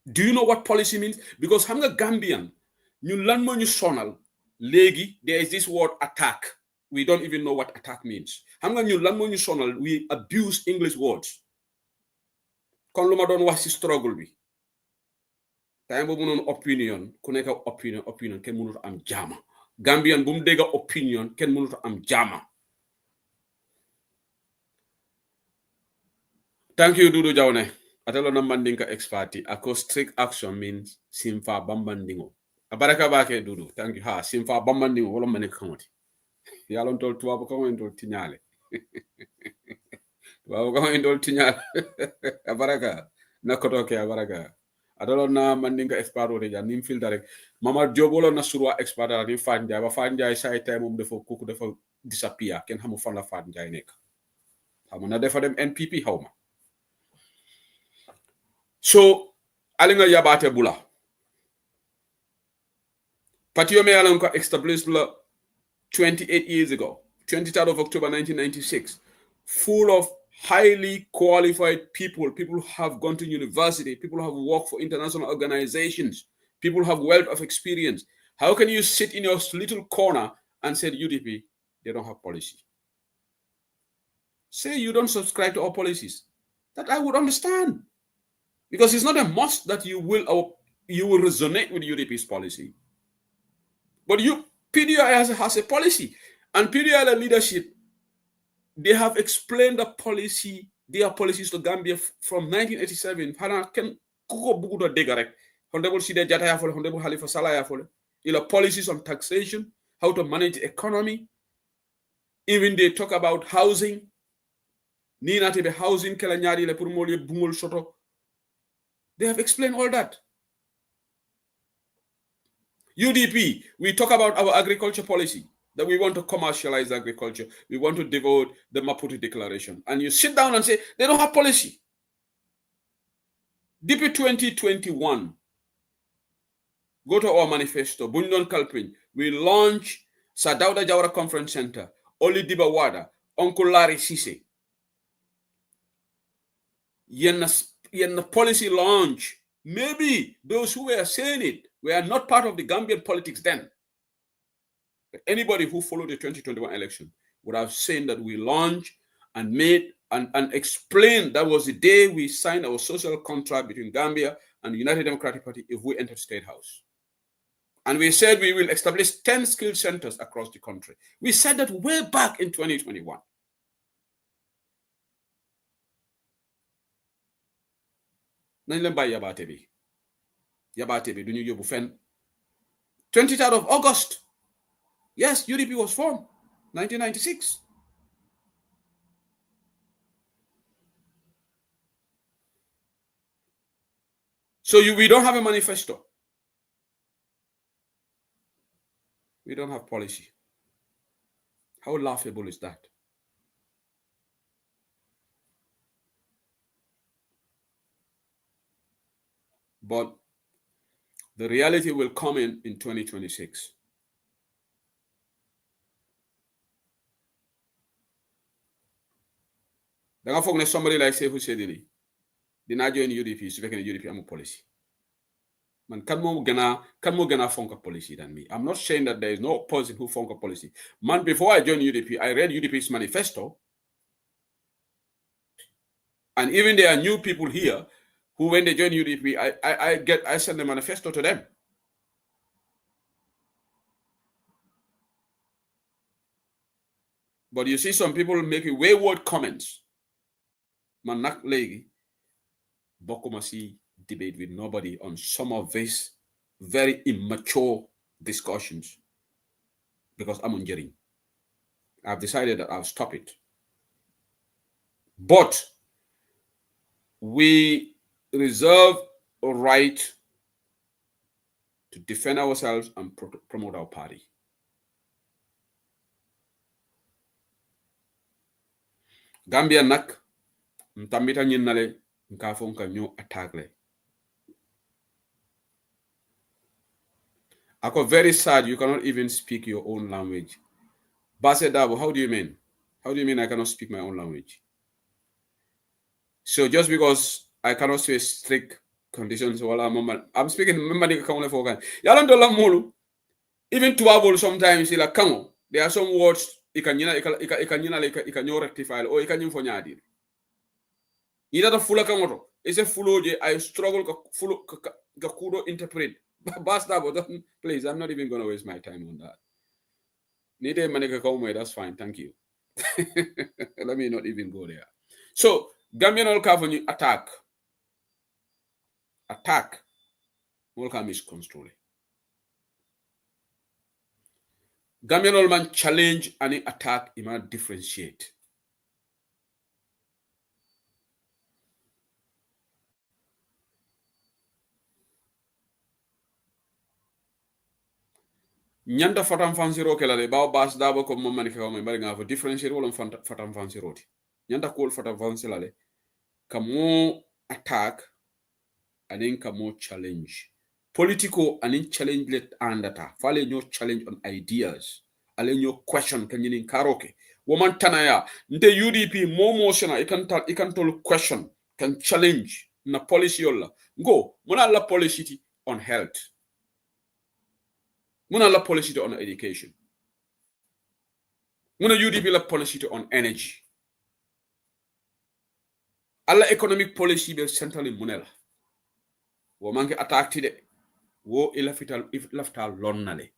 S2: Do you know what policy means? Because xam nga Gambian ñun lan mo ñu sonal legi there is this word attack. We don't even know what attack means. Xam nga ñun lan mo ñu sonal we abuse English words. Kon luma doon wax ci struggle bi. Tay bo mënon opinion ku nekk opinion ken mënut am jama. Gambian bu mu dégg opinion ken mënut am jama. Thank you Dudu Jawne. Atelo na mandinka experti ako strict action means simfa bambandingo abaraka bake Dudu thank you ha simfa bambandingo wala mané xamati yalon tol tuwa ko en tol tiñale tuwa ko en tol tiñale abaraka nakoto ke abaraka atelo na mandinka experto de nim filter rek mama jobolo na surwa expert ni fanja ba fanja say tay mom defo kuku defo disappear ken xamu fan la fanja nek xamuna defa dem NPP xawma. So, alinga yabate bula. Patio me alanka established 28 years ago, 23rd of October 1996, full of highly qualified people. People have gone to university. People have worked for international organizations. People have wealth of experience. How can you sit in your little corner and say UDP, they don't have policy? Say you don't subscribe to our policies. That I would understand. Because it's not a must that you will resonate with UDP's policy. But PDI has a policy. And PDI leadership, they have explained the policy, their policies to Gambia from 1987. Policies on taxation, how to manage the economy. Even they talk about housing. Housing They have explained all that. UDP, we talk about our agriculture policy, that we want to commercialize agriculture. We want to devote the Maputo Declaration. And you sit down and say, they don't have policy. DP 2021, go to our manifesto, Bundon Kalpin, we launch Sadauda Jawara Conference Center, Oli Diba Wada, Uncle Larry Sise. In the policy launch, maybe those who were saying it were not part of the Gambian politics then. But anybody who followed the 2021 election would have seen that we launched and made and explained that was the day we signed our social contract between Gambia and the United Democratic Party if we entered State House. And we said we will establish 10 skill centers across the country. We said that way back in 2021. nañ leen bàyyi yabaate bi duñu yóbbu fenn 23rd of August yes UDP was formed 1996 so we don't have a manifesto, we don't have policy. How laughable is that? But the reality will come in 2026. Danga foog ne somebody like Sefu Sedili dina join UDP su fekkee ne UDP amu policy. Man kan mo gëna fonka policy than me. I'm not saying that there is no person who fonka policy. Man, before I joined UDP, I read UDP's manifesto. And even there are new people here who, when they join UDP, I send the manifesto to them. But you see some people making wayward comments. Man nak legi bokuma si debate with nobody on some of these very immature discussions because I'm on Jering. I've decided that I'll stop it. But we reserve a right to defend ourselves and promote our party. Gambia nak mtambita nyinale nkafo nka nyo attack. Ako very sad you cannot even speak your own language. Base Dabo, how do you mean? How do you mean I cannot speak my own language? So just because I cannot say strict conditions while I'm speaking even to sometimes there are some words you can rectify or you can for nyadi. Ida the full kamoto. It's a full I struggle ka kudo interpret. Basta, but please, I'm not even gonna waste my time on that. Nite maneka kaume, that's fine, thank you. Let me not even go there. So Gambian all cover attack. Attack. All come misconstrol. Gambian all man challenge and attack, he might differentiate. Nyanda fatam fansiro kela de bawo bas dabo ko mom manike ko bari nga fa differentiate wala fatam fansiro ti nyanda ko fatam fansila le kamo attack anin kamo challenge political anin challenge let andata fale nyo challenge on ideas ale nyo question kanyin karoke woman tanaya nte UDP mo sena ikan tol question can challenge na policy yolla go muna la policy on health. Muna la policy on education. Muna UDP la policy on energy. Alla economic policy be centrally munela. Wo manke attack tide. Wo ilafita lonnale.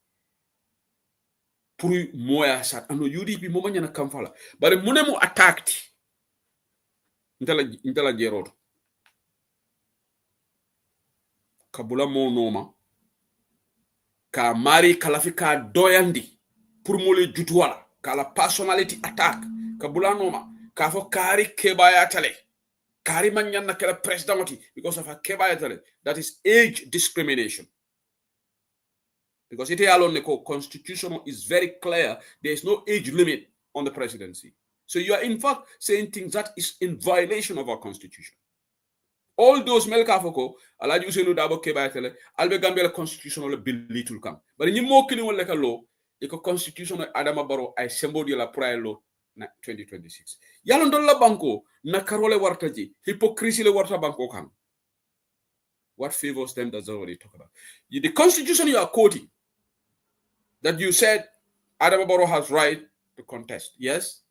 S2: Pour moya sat ano UDP mo manyana kamfala. Bare munemu attack ti. Intala jeroto. Kabula mo noma. Ka mari kalafika doyandi pour mole jutuwala kala personality attack ka bulanoma ka fo kari kebaya tale kari manyanna kala presidenti because of a kebaya tale. That is age discrimination, because it alone the constitution is very clear. There is no age limit on the presidency, so you are in fact saying things that is in violation of our constitution. All those melkafoko alaji usenu dabo kebaytele albe gambia constitutional bill litul kam bari ñi mo kini wala ka law e ko constitutional Adama Barrow ay symbole la prior law na 2026 yalla ndol la banko na karole warta ji hypocrisy le warta banko kam. What favors them, that's all they talk about. The constitution you are quoting that you said Adama Barrow has right to contest, yes,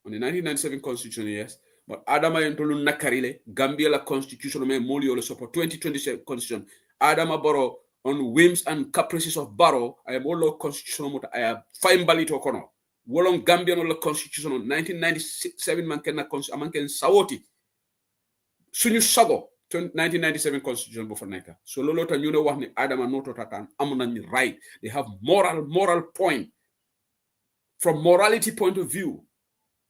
S2: on the 1997 constitution, yes. But Adama Yentolu Nakarile, Gambia la constitution me molio le support 2027 constitution. Adama Barrow on whims and caprices of Barrow, I am all constitutional mota I have fine balito kono. Wolong Gambia no la constitution 1997 man ken sawoti. Sunyu sago 1997 constitution before neka. So lolo ta ñune wax ni Adama noto tatan amuna ni right. They have moral point. From morality point of view.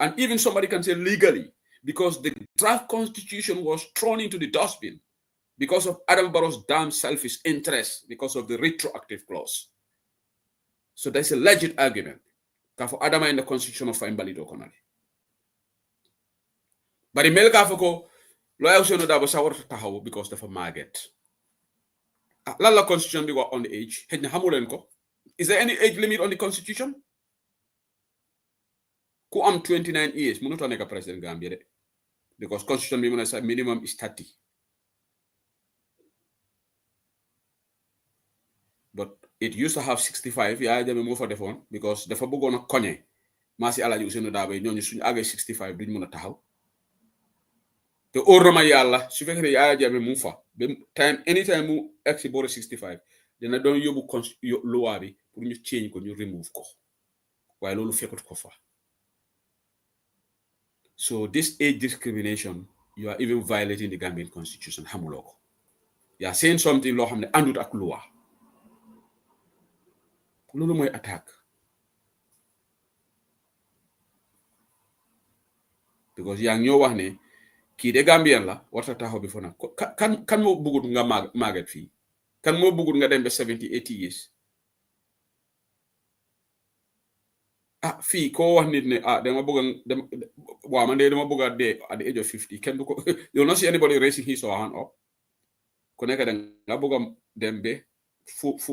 S2: And even somebody can say legally, because the draft constitution was thrown into the dustbin because of Adam Barrow's damn selfish interest, because of the retroactive clause. So there's a legit argument for Adama in the constitution of Fine Balido Konali. But in Melkafoko, lawyer Ousainou Darboe sa warata taxaw because dafa màgget lan la constitution bi wax on the age xëy na xamu leen ko is there any age limit on the constitution ku am 29 years mënut a nekk président Gambia de because constitution bi mu ne sa minimum is 30 but it used to have 65 Yaya Jammeh moo fa defoon because dafa bëggoon a koñe Maasi Alaaji Ousainou Darboe ñooñu suñu àggee 65 duñ mën a taxaw te óor na ma yàlla su fekkee ne Yaya Jammeh mu fa ba anytime mu egg si boori 65 dina doon yóbbu loi bi pour ñu change ko ñu remove ko waaye loolu fekkut ko fa so this age discrimination you are even violating the Gambian constitution xamuloo ko yaa saying something loo xam ne àndut ak loi loolu mooy attaque because yaa ngi ñoo wax ne kii de Gambien la warta taxaw bi fo nag kan moo bëggut nga màgget fii kan moo bëggut nga dem ba 70-80 years fii koo wax nit ne dama bëgg waaw man de dama bëgg a dee at the age of 50 kenn du ko you'll not see anybody raising his or her hand up ku nekk nga bëgg a dem ba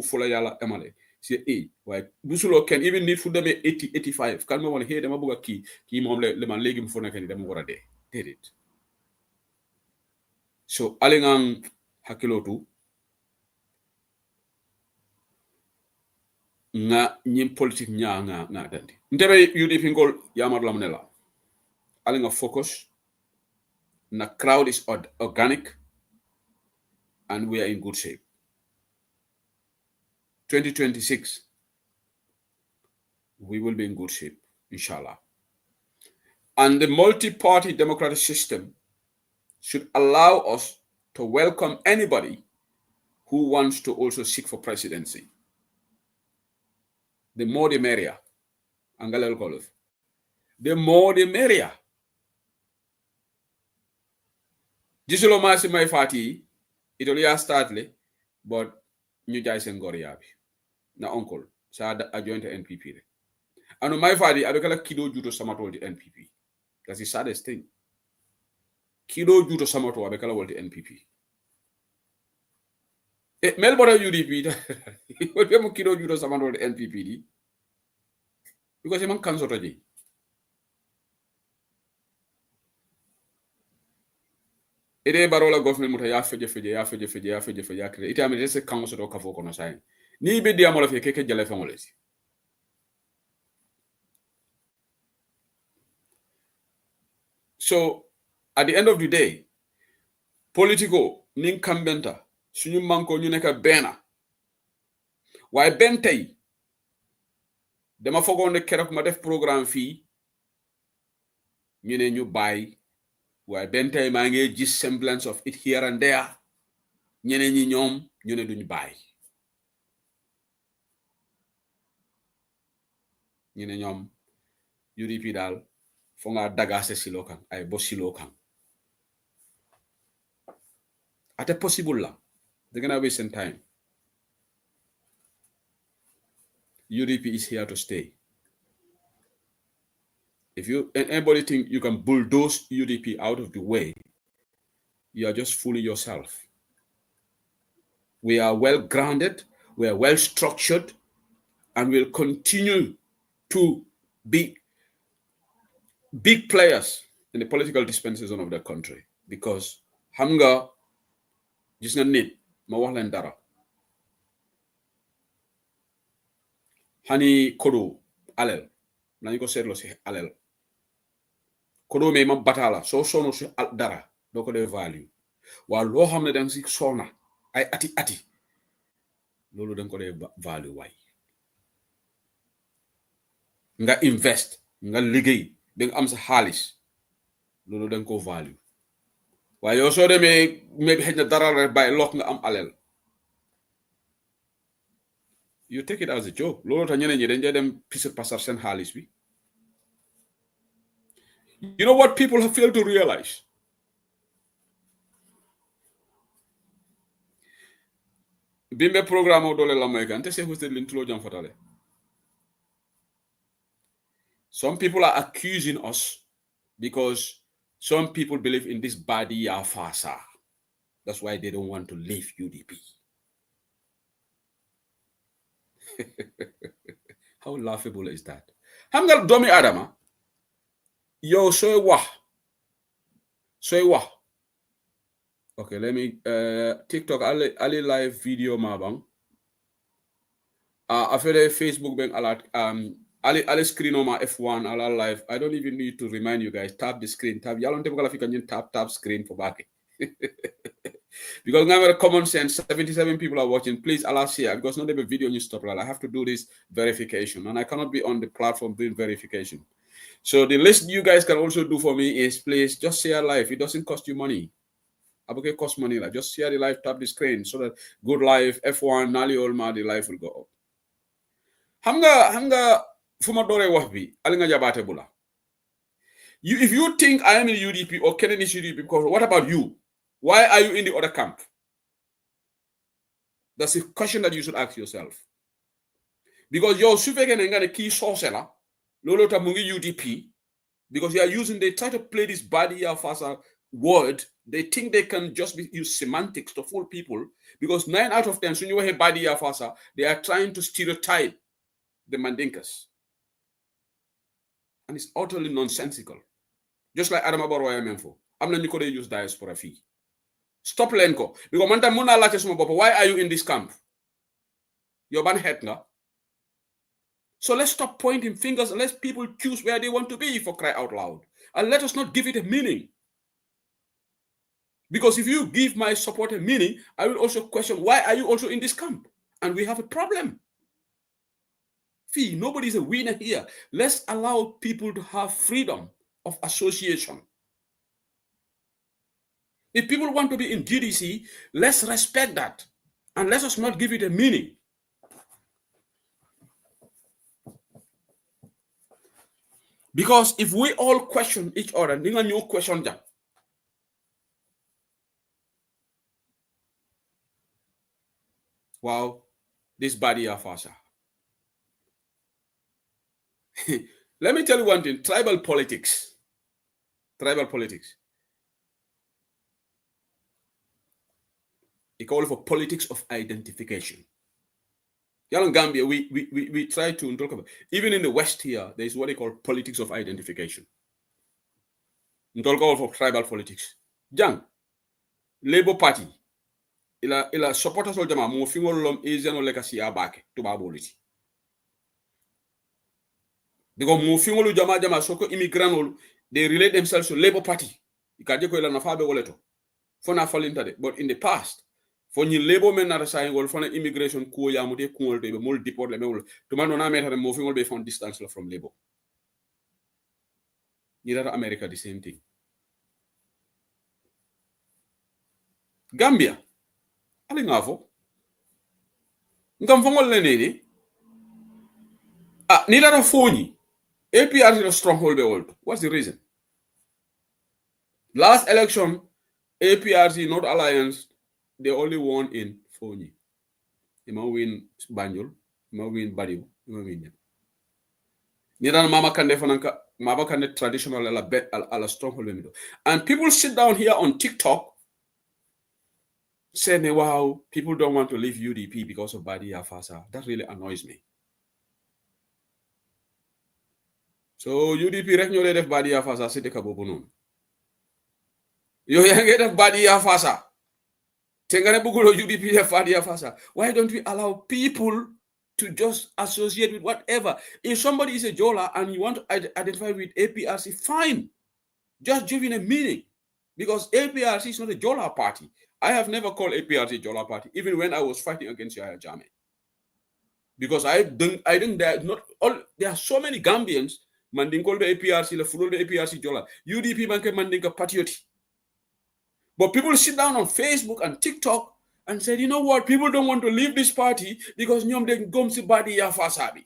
S2: fu la yàlla emale si waaye busuloo kenn even nit fu demee 80-85 kan moo wax ne dama bëgg a kii moom le man léegi mu fu nekk ni dama war a dee déedéet so alingan hakilotu nga ñim politique nga dandi ntebe UDP ngol yamar lam ne la alinga focus na crowd is organic and we are in good shape 2026 we will be in good shape inshallah and the multi-party democratic system should allow us to welcome anybody who wants to also seek for presidency. The more the merrier. The more the merrier. Jisulo masi may fati itolia startle but ñu jaay sen gor yabi na uncle sa a joint NPP re anu may fati avec la kido juto samatol di NPP that's the saddest thing kido juto samato avec la wolti NPP mel bora UDP wote mo kido juto samato di NPP di because man kanso toji ede barola government muta ya feje ya kre ite amene se kanso to kafo kono sai ni be diamola fe keke jale fa ngolesi so at the end of the day politico nin kambenta suñu manko ñu nekk bena waaye ben tey dama fogoon ne keroog ma def programme fii ñu ne ñu bàyyi waaye ben tey maa ngi gis semblance of it here and there ñeneen ñi ñoom ñu ne duñu bàyyi ñu ne ñoom UDP daal fo nga dagaase silo kan ay bo silo kan ate possible la they're gonna waste some time. UDP is here to stay. If anybody think you can bulldoze UDP out of the way, you are just fooling yourself. We are well grounded, we are well structured, and we'll continue to be big players in the political dispensation of the country because hamga gis nga nit ma wax leen dara hani kodo alel nañ ko seetlo si alel kodo me ma batala so sono si dara doo ko dee value waa loo xam ne danga si sona ay ati loolu danga ko dee value waay nga invest nga liggéey danga am sa xaalis loolu danga ko value waaye yow soo demee maybe xëj na dara rek bàyyi look nga am alel you take it as a joke loolu tax ñeneen ñi dañ dee dem pisir pasar seen xaalis bi you know what people have failed to realize bimbe programme o dole la moy kan te se hoste lin tulo jam fatale some people are accusing us because Some people believe in this body fasa. That's why they don't want to leave UDP. How laughable is that? Hamgal domi adama. Yo, soy wah. Okay, let me TikTok ali live video mabang. After Facebook ben alert ali screen on my F1 ala live. I don't even need to remind you guys. Tap the screen. Tap yalon tebukala fikanyin tap screen for back. Because now a common sense, 77 people are watching. Please allow share because not every video you stop. I have to do this verification, and I cannot be on the platform doing verification. So the least you guys can also do for me is please just share live. It doesn't cost you money. It cost money. Like just share the live, tap the screen so that good live F1 Nali Olma the live will go up. Hanga fumadore wahbi alinga jabate bula. If you think I am in UDP or Kennedy UDP, because what about you? Why are you in the other camp? That's a question that you should ask yourself. Because you're a key sorcerer, Lolota Mungi UDP, because they try to play this body fasa word. They think they can just use semantics to fool people. Because 9 out of 10, when you hear body fasa, they are trying to stereotype the Mandinkas. And it's utterly nonsensical. Just like Adama Barwaya Menfo. I'm not going to use diaspora fee. Stop Lenko. Because why are you in this camp? You're ban hetna. So let's stop pointing fingers and let people choose where they want to be, for cry out loud. And let us not give it a meaning. Because if you give my support a meaning, I will also question why are you also in this camp? And we have a problem. Nobody is a winner here. Let's allow people to have freedom of association. If people want to be in GDC, let's respect that. And let us not give it a meaning. Because if we all question each other, then you question them. Wow, this body of us. Let me tell you one thing, tribal politics. They call it for politics of identification. Here in Gambia, we try to talk about, even in the West here, there is what they call politics of identification. We talk about for tribal politics. Jang, Labour Party, ila supporters of jama mo fingol lom Asian o legacy abake to baboliti. Because mo fingol jama soko immigrant they relate themselves to Labour Party. Ikaje ko ila nafabe woleto. Fona falintade, but in the past, for ni Labour men na sa ngol fona immigration ko ya mude ko be mol deport le mewol to man na metare mo fingol be found distance from Labour. Ni data America the same thing. Gambia ali ngafo ngam fongol le neni ni data foni APR is a stronghold be old. What's the reason? Last election APRC North Alliance they only won in Foni. They might win Banjul, they might win Badiou, they might win them. Niran Mama Kande traditional ala stronghold. And people sit down here on TikTok saying, wow, people don't want to leave UDP because of Badi Afasa. That really annoys me. So UDP reknyo def Badi Afasa site kabobonon. Yo yange def Badi Afasa. Why don't we allow people to just associate with whatever? If somebody is a Jola and you want to identify with APRC, fine. Just give it a meaning. Because APRC is not a Jola party. I have never called APRC a Jola party, even when I was fighting against Yahya Jammeh. Because I think there are so many Gambians, Manding called the APRC, the full the APRC Jola. UDP manke Mandinka patriotic. But people sit down on Facebook and TikTok and say, you know what, people don't want to leave this party because nyom de gomsi badi ya fasabi.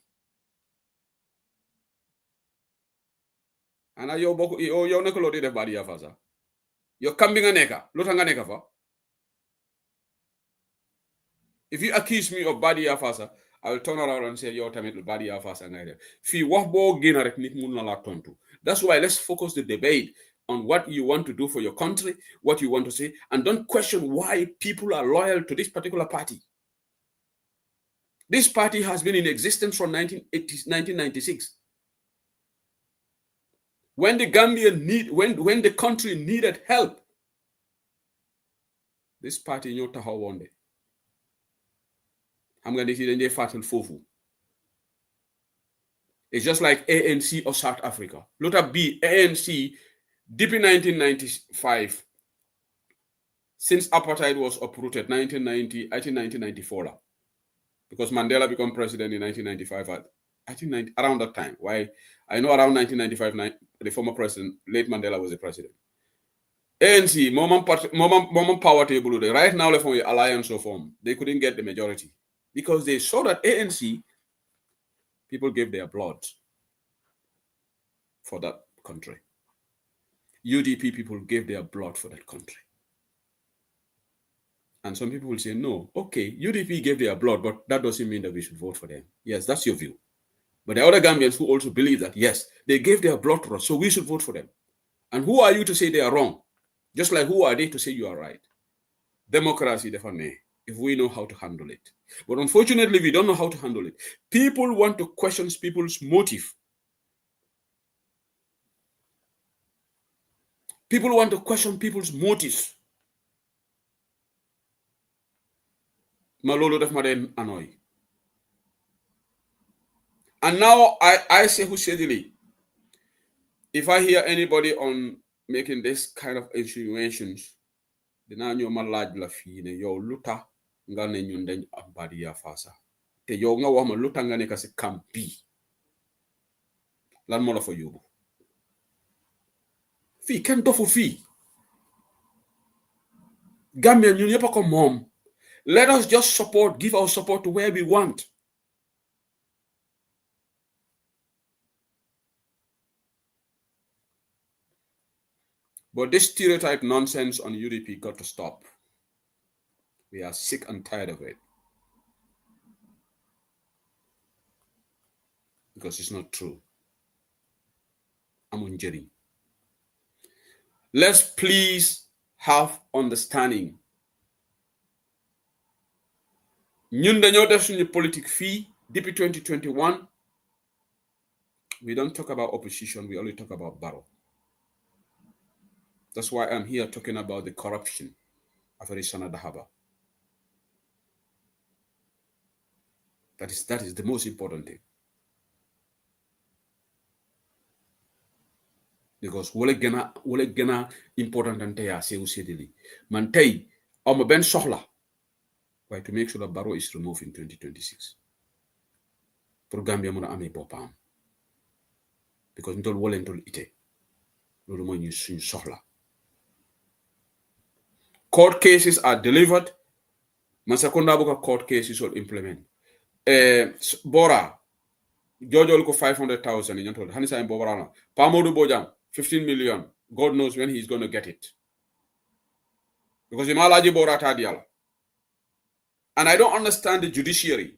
S2: And yo nekolo de badi ya fasa. Yo kambinga neka, lotanga neka fa. If you accuse me of badi ya fasa, I will turn around and say, yo tamet badi ya fasa ngaire. Fi wax bo gena rek nit mun na la tontu. That's why let's focus the debate on what you want to do for your country, what you want to say, and don't question why people are loyal to this particular party. This party has been in existence from 1996. When the when the country needed help, this party knew taxaw woon de. I'm going to see the fatal fofu. It's just like ANC or South Africa. Look at B, ANC, deep in 1995, since apartheid was uprooted, 1994, because Mandela became president in 1995, I think around that time. Why? I know around 1995, the former president, late Mandela, was the president. ANC, moment power table, right now, from the alliance of they couldn't get the majority because they saw that ANC, people gave their blood for that country. UDP people gave their blood for that country. And some people will say, no, okay, UDP gave their blood, but that doesn't mean that we should vote for them. Yes, that's your view. But there are other Gambians who also believe that, yes, they gave their blood to us, so we should vote for them. And who are you to say they are wrong? Just like who are they to say you are right? Democracy, definitely, if we know how to handle it. But unfortunately, we don't know how to handle it. People want to question people's motive. People want to question people's motives. Malolo def ma den annoy. And now I say who said it. If I hear anybody on making this kind of insinuations, dina ñoo ma laaj la fii ne yow luta nga ne ñun dañ am badiya fasa te yow nga wax ma luta nga ne ka si kampi lan moo la fa yóbbu fii kenn dofu fii Gambia ñun yëpp a ko moom. Let us just give our support to where we want. But this stereotype nonsense on UDP got to stop. We are sick and tired of it. Because it's not true. I'm Jerry. Let's please have understanding. Ñun dañoo def suñu politique fii depuis 2021. We don't talk about opposition, we only talk about Barrow. That's why I'm here talking about the corruption of Arisana Dahaba. That is the most important thing. Because wole gëna important than tey sew sédeli. Man tey am ben soxla. Why to make sure that Barrow is removed in 2026. Pour Gambia mëna amé bopam. Because ntol wole ntol ité. Lolu moy ñu suñu soxla. Court cases are delivered. Masakunda buka court cases will implement. Bora, Jojo ko 500,000 in told. Hanisa in Bobarana. Pamodu Bojang, 15 million. God knows when he's going to get it. Because Imalaji Bora Tadiala. And I don't understand the judiciary.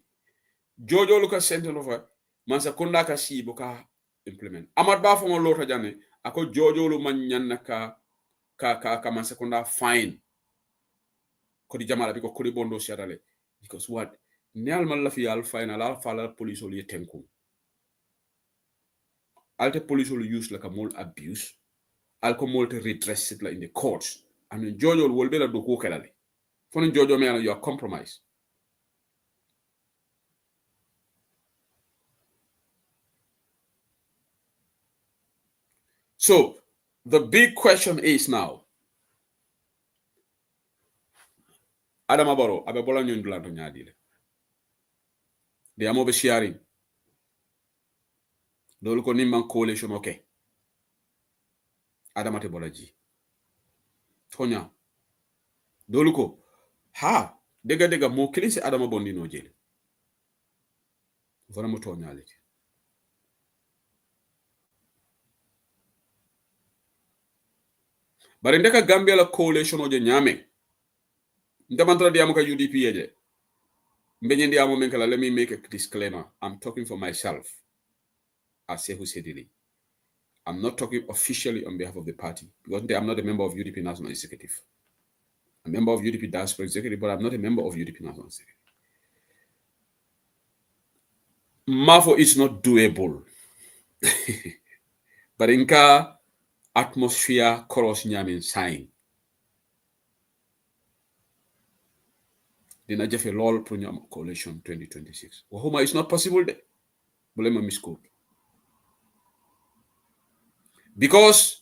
S2: Jojo Luka sent over. Masakunda ka si buka implement. Amad ba fongo lota jane. Ako Jojo lu manyan ka Masakunda fine. Kodi jamala biko kodi bondo siadale because what neal man la fi al final al fala police ol yetenku alte police ol use like a mole abuse alko mole to redress it like in the courts and jojo will be la do ko kelale fon jojo me you are compromised. So the big question is now Adama Barrow abe bola ñun dulanto ñaadile de amobe sharing dolu ko nimman coalition okay Adama te bola ji tonya dolu ko ha dega mo kilisi Adama bondi no jele vraiment tonya le bari ndeka Gambia la coalition oje ñame Ndamantra diamuka UDP yeje. Mbenye ndiamo menkala, let me make a disclaimer. I'm talking for myself. As Sehu Sedili. I'm not talking officially on behalf of the party because I'm not a member of UDP National Executive. I'm a member of UDP Diaspora Executive, but I'm not a member of UDP National Executive. Mafo is not doable. But in ka atmosphere cross nyamin sign. Dina jafe lol pour ñu am coalition 2026. Waxuma it's not possible de. Bu leen ma misquote. Because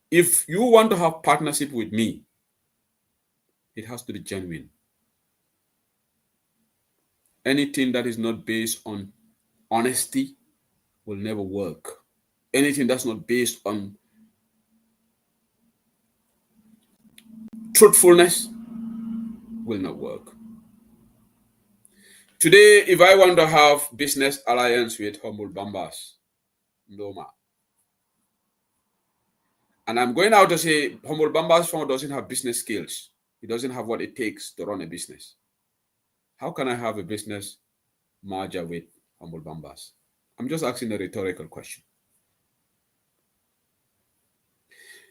S2: if you want to have partnership with me, it has to be genuine. Anything that is not based on honesty will never work. Anything that's not based on truthfulness will not work. Today, if I want to have business alliance with Humble Bambas, Ndoma, and I'm going out to say Humble Bambas Fund doesn't have business skills. He doesn't have what it takes to run a business. How can I have a business merger with Humble Bambas? I'm just asking a rhetorical question.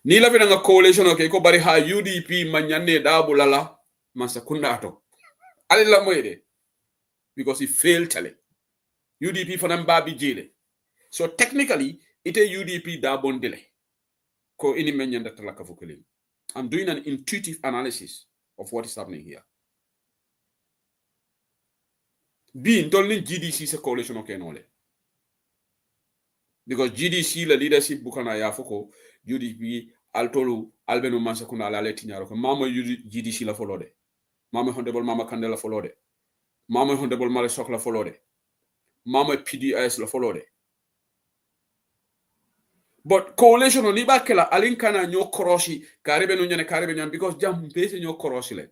S2: Nila vinanga coalition okay ko bari ha UDP manyane dabu lala masakunda ato. Alila moede. Because he failed tele. UDP fanam babi jile. So technically, ite UDP dabon dele. Ko ini menyanda talaka fukulim. I'm doing an intuitive analysis of what is happening here. Being told GDC is a coalition okay nole. Because GDC la leadership bukana ya foko UDP altolu albeno masakuna ala tinyaro ko mama GDC la folode. Mama honorable mama Kandela folode. Mama honorable Mare Sok la folode. Mama PDS la folode. But coalition on ibakela alinkana nyo koroshi karebe no nyane karebe nyan because jam base nyo koroshi le.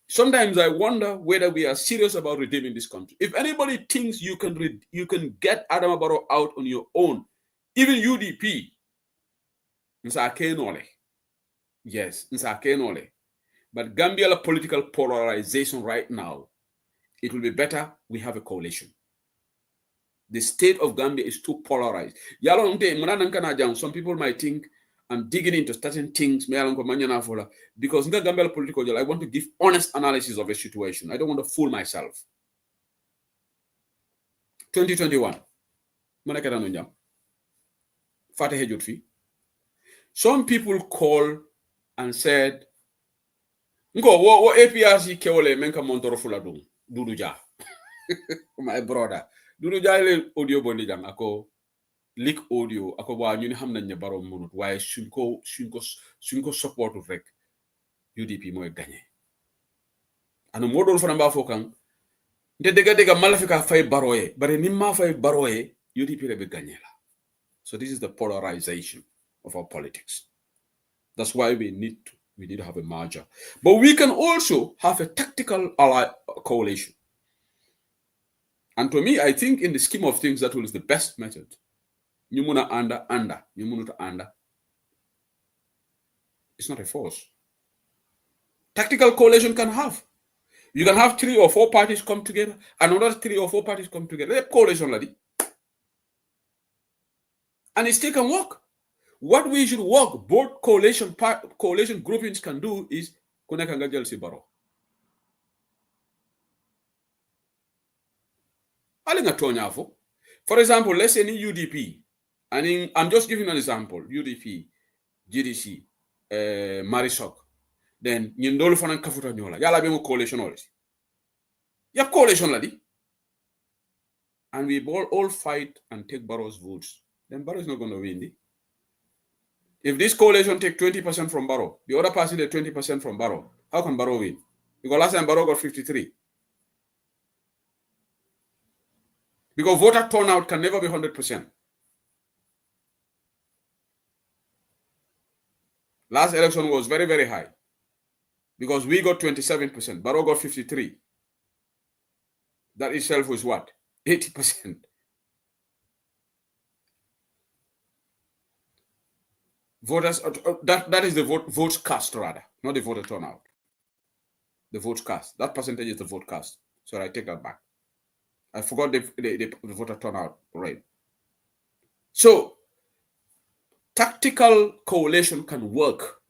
S2: Sometimes I wonder whether we are serious about redeeming this country. If anybody thinks you can get Adama Barrow out on your own, even UDP, yes, but Gambia political polarization right now, it will be better we have a coalition. The state of Gambia is too polarized. Some people might think I'm digging into certain things because in the Gambia political, I want to give honest analysis of a situation. I don't want to fool myself. 2021. Some people called and said, "Ngo APRC keole menka montoro fuladum duduja." My brother, duduja ile audio bondi jang ako leak audio ako wa ñu ni xam nañ ne Barrow mënut waaye suñ ko support rek UDP mooy gagné. Ano modol fana mba fokan nte dega malafika fay Barrow ye bare ni ma fay Barrow ye UDP rebe gagné la. So this is the polarization of our politics. That's why we need to have a merger. But we can also have a tactical coalition. And to me, I think in the scheme of things, that is the best method. Nyumuna anda. It's not a force. Tactical coalition can have. You can have 3 or 4 parties come together, another 3 or 4 parties come together. Let coalition lady. And it still can work. What we should work, both coalition groupings can do is connect and Barrow. For example, let's say in UDP, and I'm just giving an example, UDP, GDC, Marisok, then Yindolo Fanan Kafuta Nyola, Yala Bemo coalition already. You have coalition lady. And we all fight and take Barrow's votes. Then Barrow is not going to win. If this coalition take 20% from Barrow, the other party take 20% from Barrow, how can Barrow win? Because last time Barrow got 53. Because voter turnout can never be 100%. Last election was very, very high. Because we got 27%, Barrow got 53. That itself was what? 80%. Voters, that is the votes cast rather, not the voter turnout. The votes cast. That percentage is the vote cast. So I take that back. I forgot the voter turnout rate. So tactical coalition can work.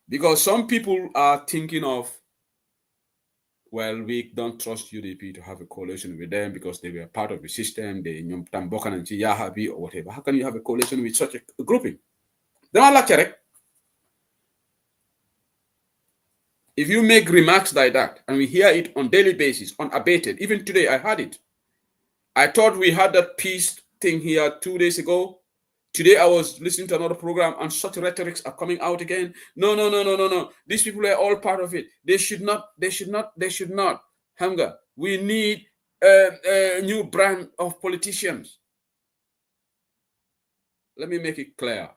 S2: Because some people are thinking of, well, we don't trust UDP to have a coalition with them because they were part of the system, they or whatever. How can you have a coalition with such a grouping? They are like correct. If you make remarks like that, and we hear it on daily basis, unabated, even today I heard it. I thought we had that peace thing here 2 days ago. Today I was listening to another program and such rhetorics are coming out again. No. These people are all part of it. They should not. Hunger. We need a new brand of politicians. Let me make it clear.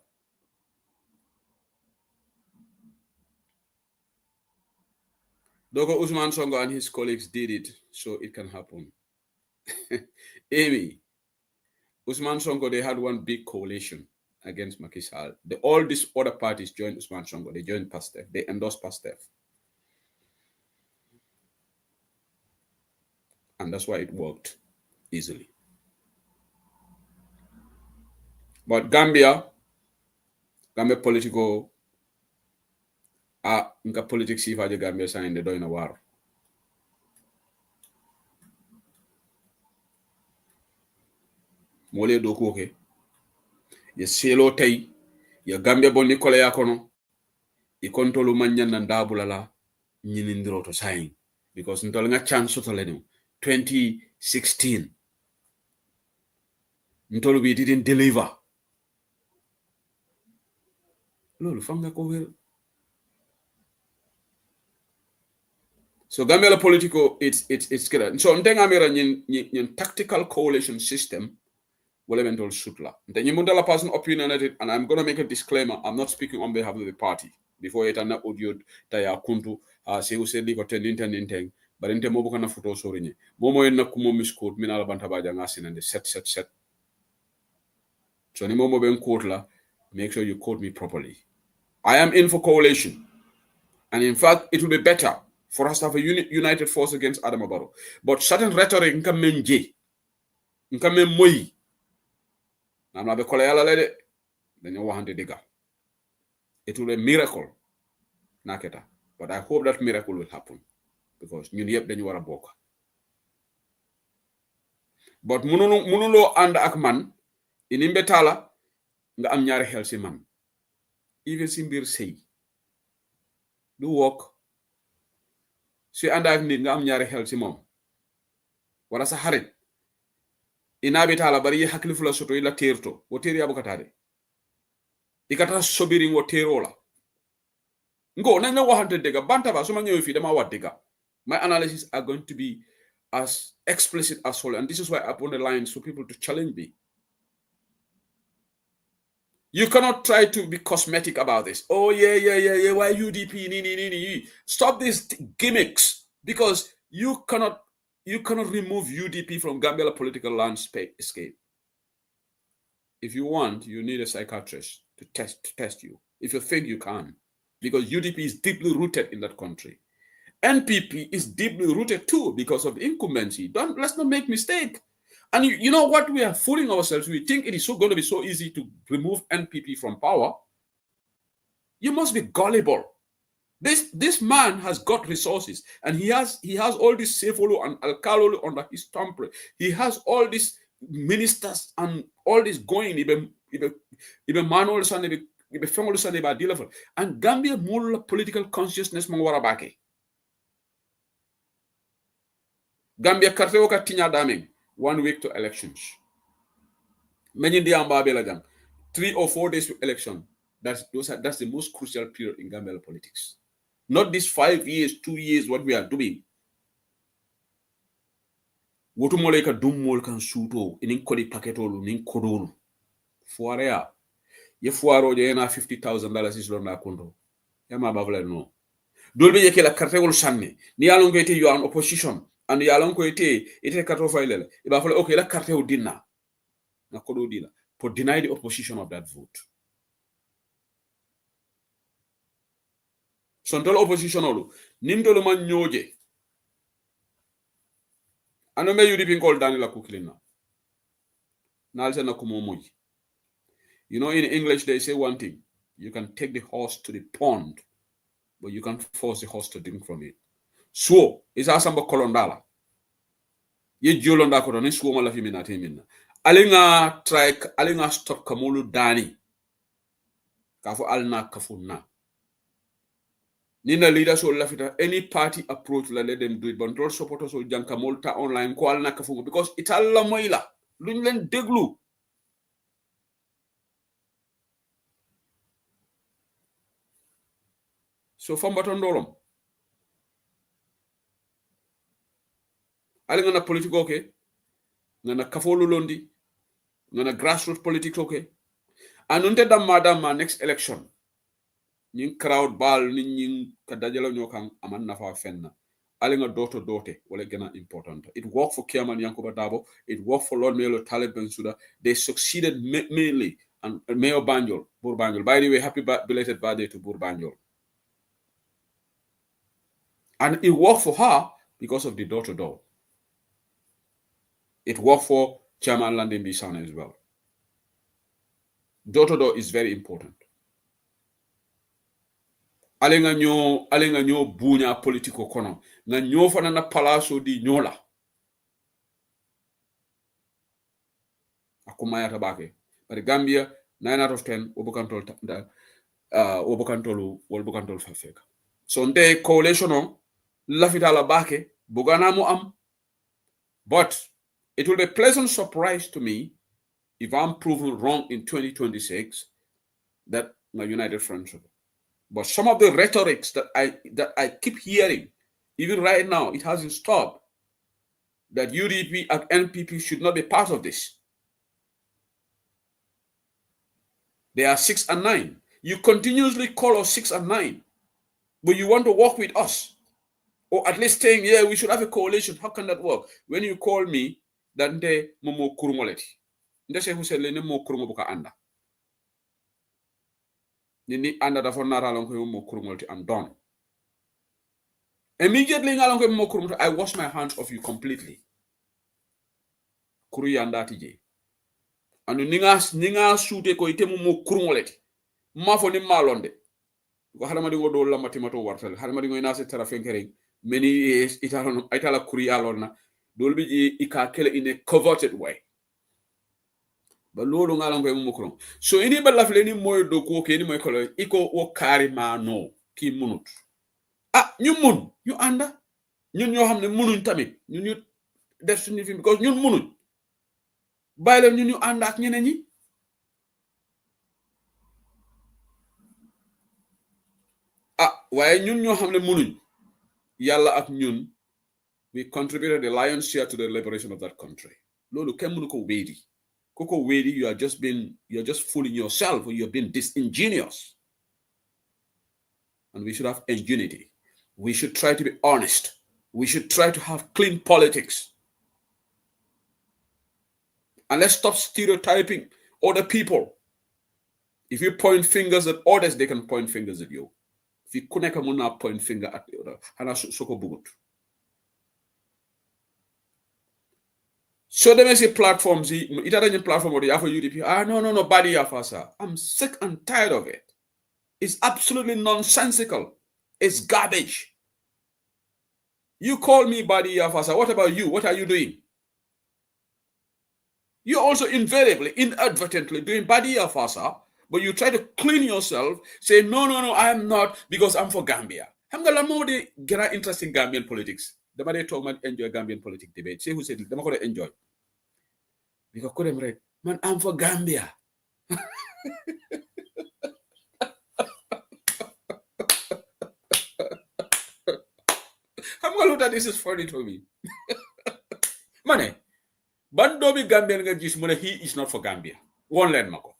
S2: Dr. Usman Songo and his colleagues did it, so it can happen. Amy, Usman Songo, they had one big coalition against Macky Sall. All these other parties joined Usman Songo. They joined Pastef. They endorsed Pastef. And that's why it worked easily. But Gambia political, politics if I Gambia sign the doing a war. Mole do koke. Ye selo tay, ya Gambia bonni kole yakono. I kontolu manyan nandabulala nyinindiro to sign. Because ntol nga chance to lenu 2016. Ntolu we didn't deliver. Lolo fanga ko wel. So Gambia political it's good. So ntenga mera nyin tactical coalition system will eventually shootla. Then you mundala person opinion at it, and I'm gonna make a disclaimer. I'm not speaking on behalf of the party. Before it na audio taya kuntu se usedi ko tending but inte mobo kana photo sorinye. Momo en na kumo misquote mina la banta baja ngasin and set. So ni momo ben quote la, make sure you quote me properly. I am in for coalition. And in fact, it will be better for us to have a united force against Adama Barrow. But certain rhetoric nka menje, nka memoi. Namna be kola yala lede, then you want to dig up. It will be a miracle, naketa. But I hope that miracle will happen because you need then you are a boka. But munulo and akman in imbetala nga am ñaari xel ci man. Even simbir sey du work. Si anda ak nit nga am ñaari xel ci mom wala sa xarit ina betala bari hakli fula soto ila terto wo teri abukatade ikata sobiring wo terola ngo na waxante dega banta ba suma ñew fi dama wat dega. My analysis are going to be as explicit as possible, and this is why I put the lines for people to challenge me. You cannot try to be cosmetic about this. Oh yeah. Why UDP? Stop these gimmicks, because you cannot remove UDP from Gambia political landscape. If you want, you need a psychiatrist to test you. If you think you can, because UDP is deeply rooted in that country. NPP is deeply rooted too because of the incumbency. Let's not make mistake. And you know what? We are fooling ourselves. We think it is going to be so easy to remove NPP from power. You must be gullible. This man has got resources, and he has all this Sefolo and Alcalolo under his temple. He has all these ministers and all this going. Even Manuel Sane, even Fengolo Sane ba level. And Gambia more political consciousness mangwarabake. Gambia kartewoka tinya daming 1 week to elections. Many diamba belagang 3 or 4 days to election. That's the most crucial period in Gambia politics. Not these 5 years, 2 years, what we are doing. Wotu moleka dummol kan suto inin kodi paketolu nin kodolu. Fuarea. Ye fuaro je na $50,000 is lon na kondo. Yama bavle no. Dolbe yeke la kartewol sanne. Ni alon ko ite you are an opposition. And yalon ko ite kato failele. Iba fole okay la kartewo dinna. Na kodo dina. To deny the opposition of that vote. Sontol opposition olu. Nimdolo man nyoje. ano me UDP call Dani la kukilina nalse na kumo moji. You know, in English they say one thing: you can take the horse to the pond, but you can't force the horse to drink from it. So isa samba kolondala ye jolonda ko ni suoma la fimina temina alinga trike alinga stop kamulu Dani kafo alna kafuna nina leaders will lafita any party approach la let them do it, but don't supporters will janka molta online ko alna kafungo because italla moila luñ len deglu. So fambaton dolom ali ngana politique okay ngana kafolo londi ngana grassroots politics okay anunte damma next election ñing crowd bal nit ñing ka dajalo ñokan aman nafa fenna ali nga doto dote wala gëna important. It worked for Chairman Yankuba Dabo, it worked for Lord Mayor Talib Bensouda. They succeeded mainly, and Mayor Banjul, Bur Banjul. By the way, happy belated birthday to Bur Banjul. And it worked for her because of the door-to-door. It worked for Chairman Landing Bishan as well. Door-to-door is very important. Alenga nyo bunya politiko kono nga nyo fana na palaso di nyola akumaya tabake but Gambia 9 out of 10 obukantolu fafeka so nde coalition lafita la bake bugana mo am, but it will be a pleasant surprise to me if I'm proven wrong in 2026 that my United Front. But some of the rhetorics that I keep hearing, even right now, it hasn't stopped, that UDP and NPP should not be part of this. They are 6 and 9. You continuously call us 6 and 9, but you want to work with us. Or at least saying, yeah, we should have a coalition. How can that work? When you call me, that day, momo kurumoleti. Ndese husele ne mo kurumobuka anda. Nini anda da fon nara lonko mo kurumolti, I'm done. Immediately ngalonko mo kurumolti, I wash my hands off you completely. Kuru yanda tije. Anu ninga sute ko itemu mo kurumoleti. Mafo ni malonde. Ko halama di ngodo la matimato wartal. Halama di ngoina se tara fenkering. Many years itala kuri alona. Dolbi ika kele in a coveted way. But lolu ngalonko mo kurum. So ini balafle ni moy do ko ke ni moy kolo iko wo karima no ki munut. Ah ñu mun ñu anda ñun ñoo xamne munuñ tamit ñun ñu def suñu fi because ñun munuñ bayle ñun ñu anda ak ñeneen ñi waye ñun ñoo xamne munuñ yalla ak ñun we contributed the lion's share to the liberation of that country. Lolu kenn mënu ko wédi koko wédi you're just fooling yourself or you're being disingenuous. And we should have ingenuity. We should try to be honest. We should try to have clean politics. And let's stop stereotyping other people. If you point fingers at others, they can point fingers at you. If you couldn't point finger at the other, hana soko bugut. So they say platforms, it are platform or the Afro UDP. No, body afasa. I'm sick and tired of it. It's absolutely nonsensical. It's garbage. You call me Badi Yafasa. What about you? What are you doing? You're also invariably, inadvertently doing Badi Yafasa, but you try to clean yourself, say, no, I am not because I'm for Gambia. I'm going to get interesting Gambian politics. The man talk about enjoy Gambian politics debate. Say who said it? I'm going to enjoy. Because man, I'm for Gambia. I'm going to look at this is funny to me. Money. Bandobi Gambian nga gis mo he is not for Gambia. One len mako.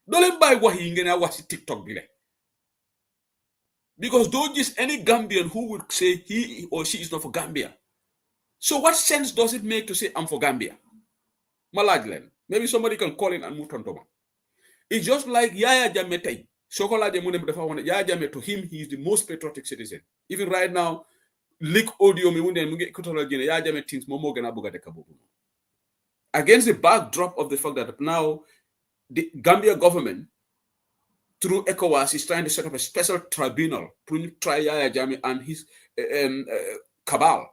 S2: Dole bay wax yi ngena wax ci TikTok bi le. Because don't just any Gambian who would say he or she is not for Gambia. So what sense does it make to say I'm for Gambia? Malaj len. Maybe somebody can call in and move on to. It's just like Yaya Jammeh tay. Sokola de munem dafa wona Yaya Jammeh, to him he is the most patriotic citizen. Even right now leak audio mi wunde mu ngi écouteur jine ya jame things moom moo gën a bëgg a dëkk boobu against the backdrop of the fact that now the Gambia government through ECOWAS is trying to set up a special tribunal to try Yaya Jammeh and his cabal.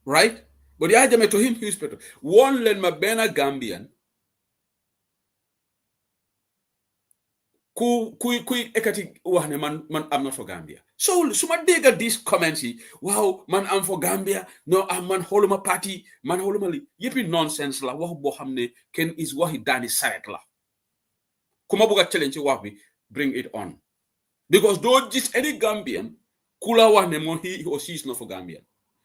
S2: Right? But Yaya Jammeh, to him, he is better. One len ma bena Gambian ku ekati wahne man I'm not for Gambia. So suma dega these comments wow man I'm for Gambia no I'm man holuma party man holuma li yepi nonsense la wax bo xamne ken is waxi dani saret la kuma buga challenge wax bi bring it on because don't just any Gambian kula wax ne mo he or she is not for Gambia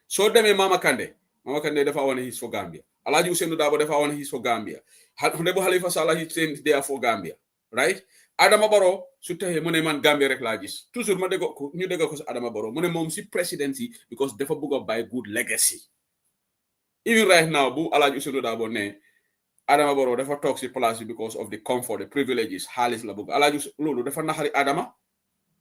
S2: so deme Mama Kandeh dafa wane he's for Gambia Alhaji Ousainou Darboe dafa wane he's for Gambia Honorable Halifa Sallah he's saying they are for Gambia right Adama Barrow su taxé mu ne man Gambia rek laa gis toujours ma dégg ko ñu dégg ko si Adama Barrow mu ne moom si presidency because dafa bëgg a bàyyi good legacy even right now bu Alhaji Ousainou Darboe ne Adama Barrow dafa toog si place bi because of the comfort the privileges xaalis la bëgg Alhaji loolu dafa naxari Adama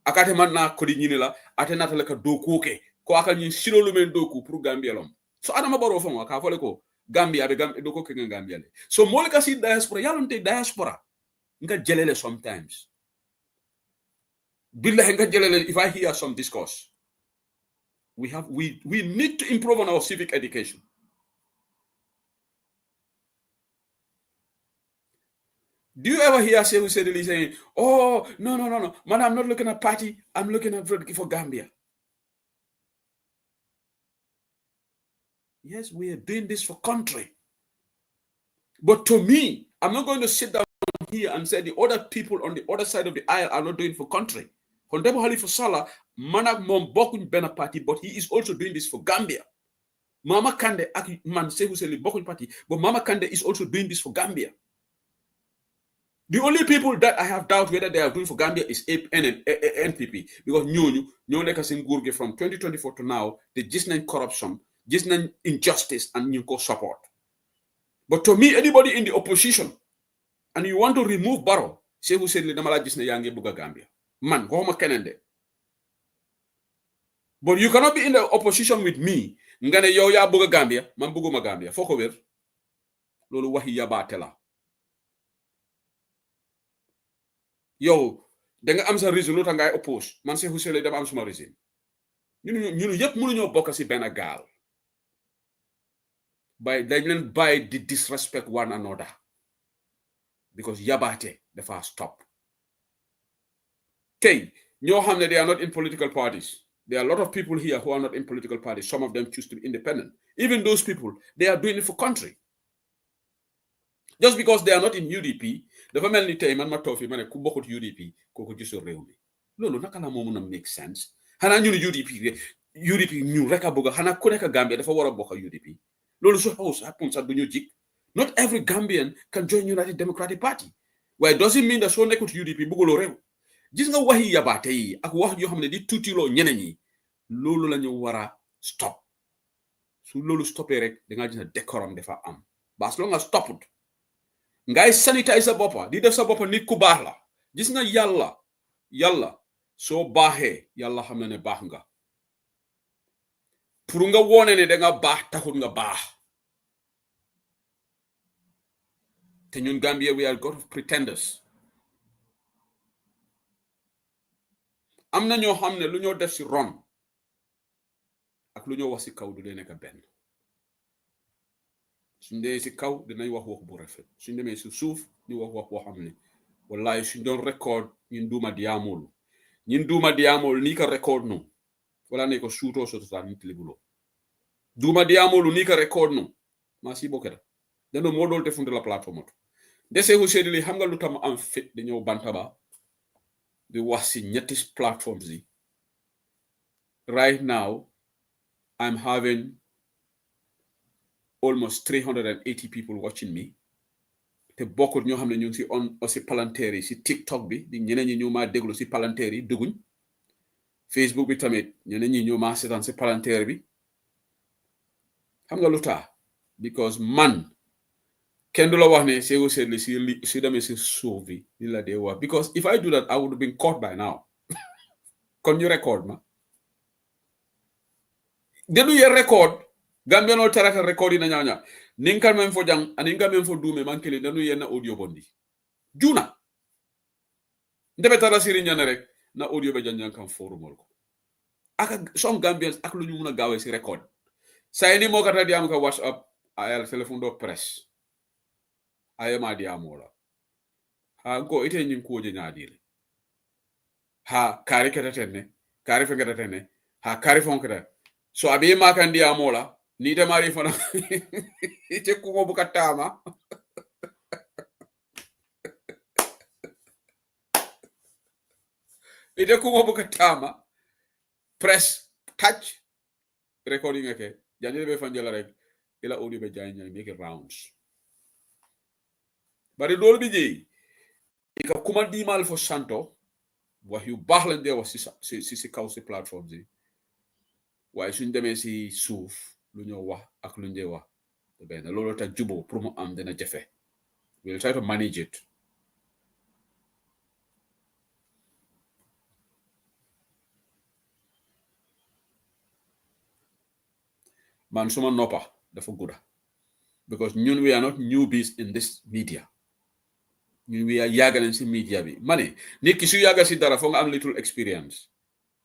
S2: akate man naa ko di ñini la ate nata la ka dokuke ko akal ñi silo lu men doku pour Gambia lom so Adama Barrow fa mo ka fole ko Gambia be Gambia dokuke nga Gambia le so mo ka si diaspora yalonte diaspora nga jelele sometimes billahi nga jelele if I hear some discourse we need to improve on our civic education do you ever hear Sehu Sedili saying oh no man I'm not looking at party I'm looking at for Gambia yes we are doing this for country but to me I'm not going to sit down here and say the other people on the other side of the aisle are not doing for country. Honorable Halifa Sallah, man ak mom bokkuñ benn party, but he is also doing this for Gambia. Mama Kandeh ak man Sehu Sedili bokkuñ party, but Mama Kandeh is also doing this for Gambia. The only people that I have doubt whether they are doing for Gambia is NPP because ñoo nekk si nguur gi from 2024 to now, they gis nañ corruption, gis nañ injustice and ñu ko support. But to me, anybody in the opposition and you want to remove Barrow, Sehu Sedili dama la gis ne yaa ngi bëgg a Gambia. Man, waxuma keneen de. But you cannot be in the opposition with me. Nga ne yow yaa bëgg a Gambia, man bëgguma Gambia. Foo ko wér. Loolu waxi yabaate la. Yow, da nga am sa reason lu tax ngay oppose. Man Sehu Sedili dama am suma reason. ñun yëpp mënuñoo bokk si benn gaal. Dañ leen bàyyi di disrespect one another. Because yabaate dafa stop. Okay, ñoo xam ne they are not in political parties. There are a lot of people here who are not in political parties. Some of them choose to be independent. Even those people, they are doing it for country. Just because they are not in UDP, dafa mel ni tey man ma toog fi ma ne ku bokkut UDP kooku gisul réew mi. Loolu naka la moo mun a make sense. Xanaa ñu ne UDP ñu rek a bëgg xanaa ku nekk Gambia dafa war a bokk UDP. Loolu su xaw happen sax du ñu jik. Not every Gambian can join United Democratic Party. Well, it doesn't mean that soo nekkut UDP bëgguloo réew. Gis nga waxi yabaate yi ak wax yoo xam ne di tuutiloo ñeneen ñi loolu la ñu war a stop su loolu stoppé rek da nga gis ne décorum dafa am bas lo nga stopput ngay sanitize sa boppa di def sa boppa nit ku baax la gis nga yàlla soo baaxee yàlla xam na ne baax nga pour nga wone ne da nga baax taxul nga baax te ñun Gambia we are God of pretenders. am na ñoo xam ne lu ñoo def si ron ak lu ñoo wax si kaw du dee nekk benn suñ dee si kaw dinañ wax bu rafet suñ demee si suuf ñu wax boo xam ne wallahi suñ doon record ñun duuma diamol ni ka record no wala ne ko suuto so ta ni tilibulo duuma diamol ni ka record no ma si bokeda dano modol te funde la plateforme de Sehu Sedili xam nga lu tam am fit dañoo bantaba di wax si ñetti platforms yi right now I'm having almost 380 people watching me te bokkut ñoo xam ne ñu ngi si palanteer yi si TikTok bi di ñeneen ñi ñoo maa déglu si palanteer yi dugguñ Facebook bi tamit ñeneen ñi ñoo maa seetaan si palanteer bi xam nga lu tax because man kenn du la wax ne Sehu Sedili si demee si suuf bi li la dee wax because if I do that I would have been caught by now kon ñu record ma denu ye record Gambia no tarata record ina nyanya ninka men fo jang aninka men fo dume mankele denu ye na audio bondi juna ndebe tara siri nyane rek na audio be janjan kan forumol ko aka some Gambians ak lu ñu mëna gaawé ci record sayni mo kata diam ka WhatsApp ayal telephone do press ayama diamola ha go ite nyin ko je nyaadile ha kari kata tenne kari fe kata tenne ha kari fon kata so abi ma kan diamola ni de mari fana ite ko bu katama ite ko bu katama press touch recording okay jani be fanjala rek ila audio be jani make it rounds bari lolu bi jeyi ika kuma di mal fo santo wax yu bax lañ de wax ci kaw ci plateforme yi waaye suñ demee ci suuf lu ñoo wax ak lu ñee wax ben loolu tax jubo pour mu am dina jafe we'll try to manage it man suma noppa dafa gudda because ñun we are not newbies in this media ñun we are yàgg nañ ci media bi mané nit ki su yàgga ci dara fo nga am little experience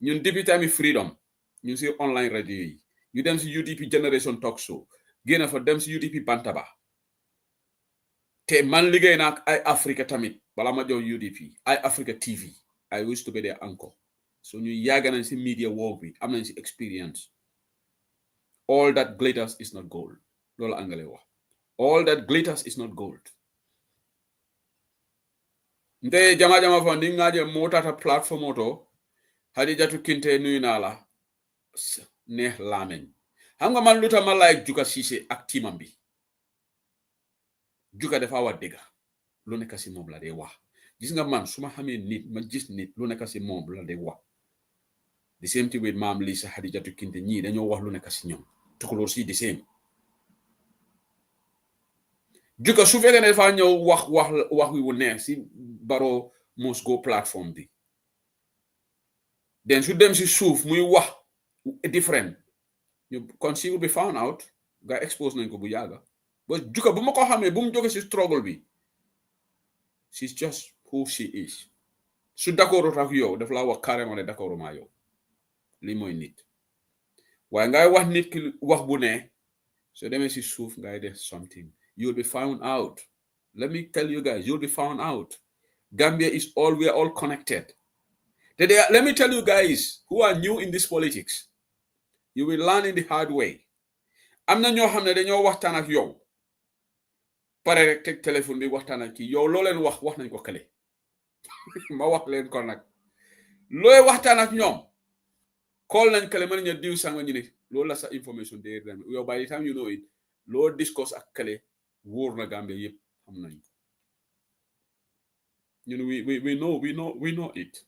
S2: ñun depuis time freedom ñu ci online radio yi ñu dem ci UDP generation talk show génn fa dem ci UDP bantaba te man liggéey nak ay Africa tamit bala ma jox UDP ay Africa TV I used to be their anchor so ñu yàgg nañ ci media world bi am nañ ci experience all that glitters is not gold loolu angale wax all that glitters is not gold nde jama fa ndi ngaje motata platform auto Hadijatu Kinte nuyu naa la neex lameñ xam nga man luta ma like Juga Cissé ak timam bi Juga dafa wa dega lu nekk ci mom la day wax gis nga man suma xamé nit ma gis nit lu nekk ci mom la day wax the same thing with Mam Lisa Hadijatu Kinte ñi dañoo wax lu nekk ci ñom tukulor ci the same Juga su fekkee ne dafa ñëw wax wi wu neex ci Barrow must go platform bi then should them see suuf muy wax different you kon she will be found out ga expose nañ ko bu yaga but Juga bu ma ko xamé bu mu joge ci struggle bi she's just who she is su d'accord ak yow daf la wax carrément ne d'accord ma yow li moy nit waaye ngay wax nit ki wax bu ne so demé ci suuf ngay def something you'll be found out. Let me tell you guys, you'll be found out. Gambia is all, we are all connected. Let me tell you guys who are new in this politics. You will learn in the hard way. I'm not ñoo xamne dañoo waxtaan ak yow. Pare rek tek téléphone bi waxtaan ak ki yow lo leen wax nañ ko kale. Ma wax leen ko nak. Looy waxtaan ak ñoom. Call nañ kale man ñu diw sanga ñu ne loolu la sa information de dem. Yow by the time you know it, lo discourse ak kale wóor na Gambia yépp xam nañ ko. You know, we know it.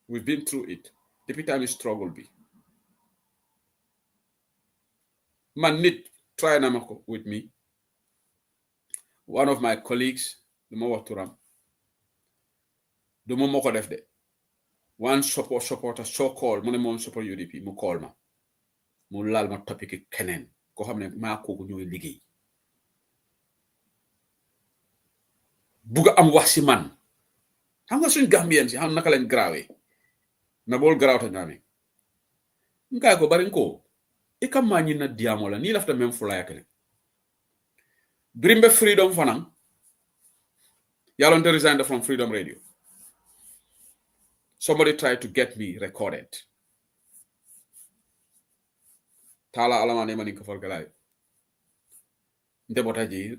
S2: We've been through it. Depuis time struggle bi. Man nit try na mako with me. One of my colleagues, duma wax turam. Duma moko def de. One supporter so called, mu ne mom support UDP mu call ma. Mu laal ma topic keneen ko xamne ma ko ñoy liggéey. Buga am wax ci man xam nga suñ Gambien ci xam naka lañ grawé na bol grawta ñame nga ko bari ko e kam ma ñi na diamo la ni lafta même fula yakale Brimbe freedom fanam yalon to resign from Freedom Radio. Somebody tried to get me recorded. Tala alamane mani ko forgalay ndebota ji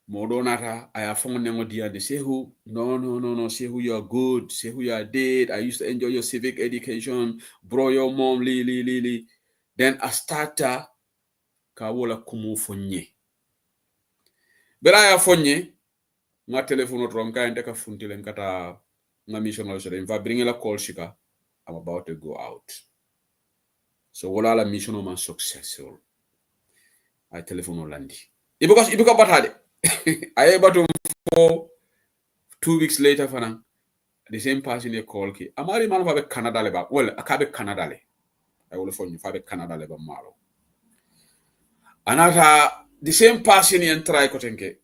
S2: Modonata, I have found Nemodia. They say who? No. Say who you are good. Say who you are dead. I used to enjoy your civic education. Bro, your mom, li. Then I started kawola kumu fonye. Bela ya fonye, nga telephone tronka ndeka funtile nkata nga mission also. If I bring a call shika, I'm about to go out. So wala la mission man successful. I telephone Landi. Ibuka batade. I able to for 2 weeks later fana the same person you call ki amari man fa be Canada le ba well akabe Canada le I will phone you fa be Canada le ba malo anata the same person you try ko tenke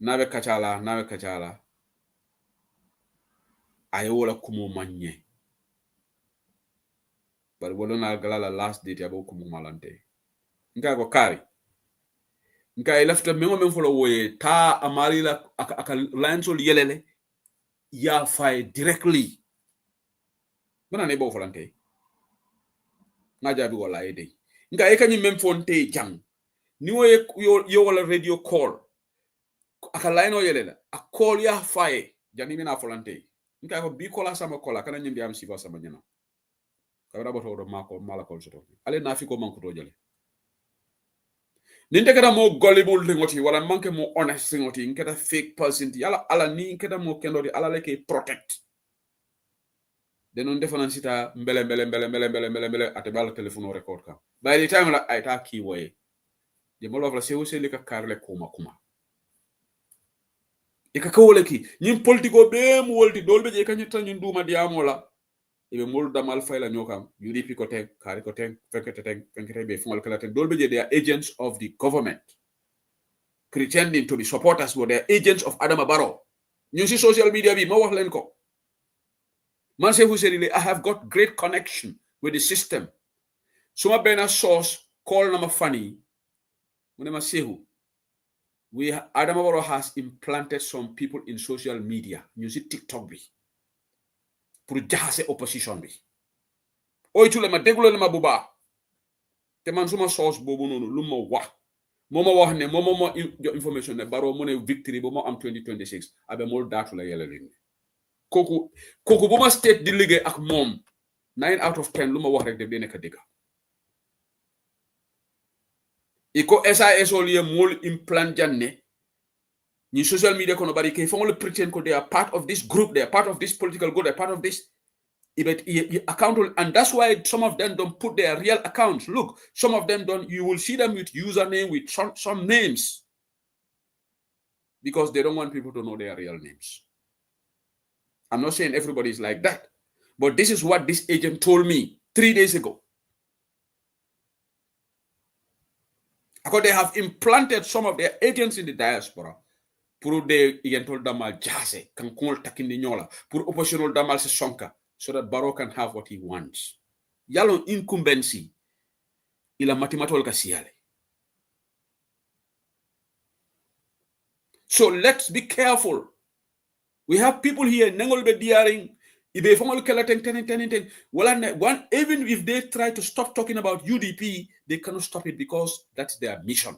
S2: nabe kachala ayola kumo manye but wolona galala last date abo kumo malante nga ko kari nga lafta mengo men folo woye ta amari la aka lansol yelele ya fay directly mana ne bo folante na jabi wala ede nga e kanyi men fonte jang ni woye yo wala radio call aka line o yelela a call ya fay jani mina folante nga ko bi kola sama kola kana nyimbi am sifa sama nyana kawra boto do mako mala kol soto ale na fi ko manko to jale ninte kata mo gullible ngoti wala manke mo honest ngoti nketa fake person ti ala ni nketa mo kendori ala leke protect denon defanan sita mbele ate bala telephone record ka by the time la ay ta ki way je mo lofla sewu se lika karle kuma e ka kawole ki nyim politiko be mo wolti dolbe je kanyu tan nyum duma diamola ibe mol damal fayla nyokam UDP ko ten kari ko ten fenkete be fongal kala ten dolbe je they are agents of the government pretending to be supporters but they are agents of Adama Barrow ñu ci social media bi ma wax len ko man se fu seri I have got great connection with the system suma bena source call na ma fani mune ma sehu Adama Barrow has implanted some people in social media ñu ci TikTok bi pour jaxase opposition bi oytule ma déglu ma bu baax te man suma source boobu noonu lu ma wax moma wax ne moma information ne Barrow mo ne victory bu mo am 2026 abe mol datu la yele lin koku bu ma state di liggéey ak mom 9 out of 10 lu ma wax rek def de nek dega iko SAS liye mol implant janne ni social media kono bari ke fo le pretend ko they are part of this group, they are part of this political group, they are part of this account, and that's why some of them don't put their real accounts. Look, some of them don't. You will see them with username, with some names, because they don't want people to know their real names. I'm not saying everybody is like that, but this is what this agent told me 3 days ago. Because they have implanted some of their agents in the diaspora pour de yentol damal jase kan kol takindi nyola pour oppositional damal se sonka so that Barrow can have what he wants. Yalo incumbency ila matimatol kasiale. So let's be careful. We have people here nengol be diaring ibe fongol kala ten one, even if they try to stop talking about UDP, they cannot stop it because that's their mission,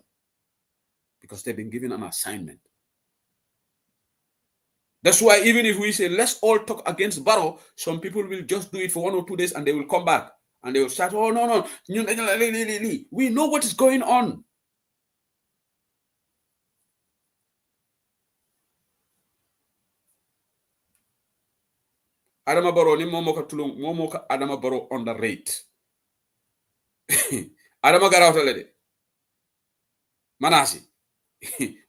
S2: because they've been given an assignment. That's why even if we say let's all talk against Barrow, some people will just do it for 1 or 2 days and they will come back and they will start, oh no, we know what is going on. Adama Barrow ni momoka Adama Barrow underrate. Adama garawtale de manasi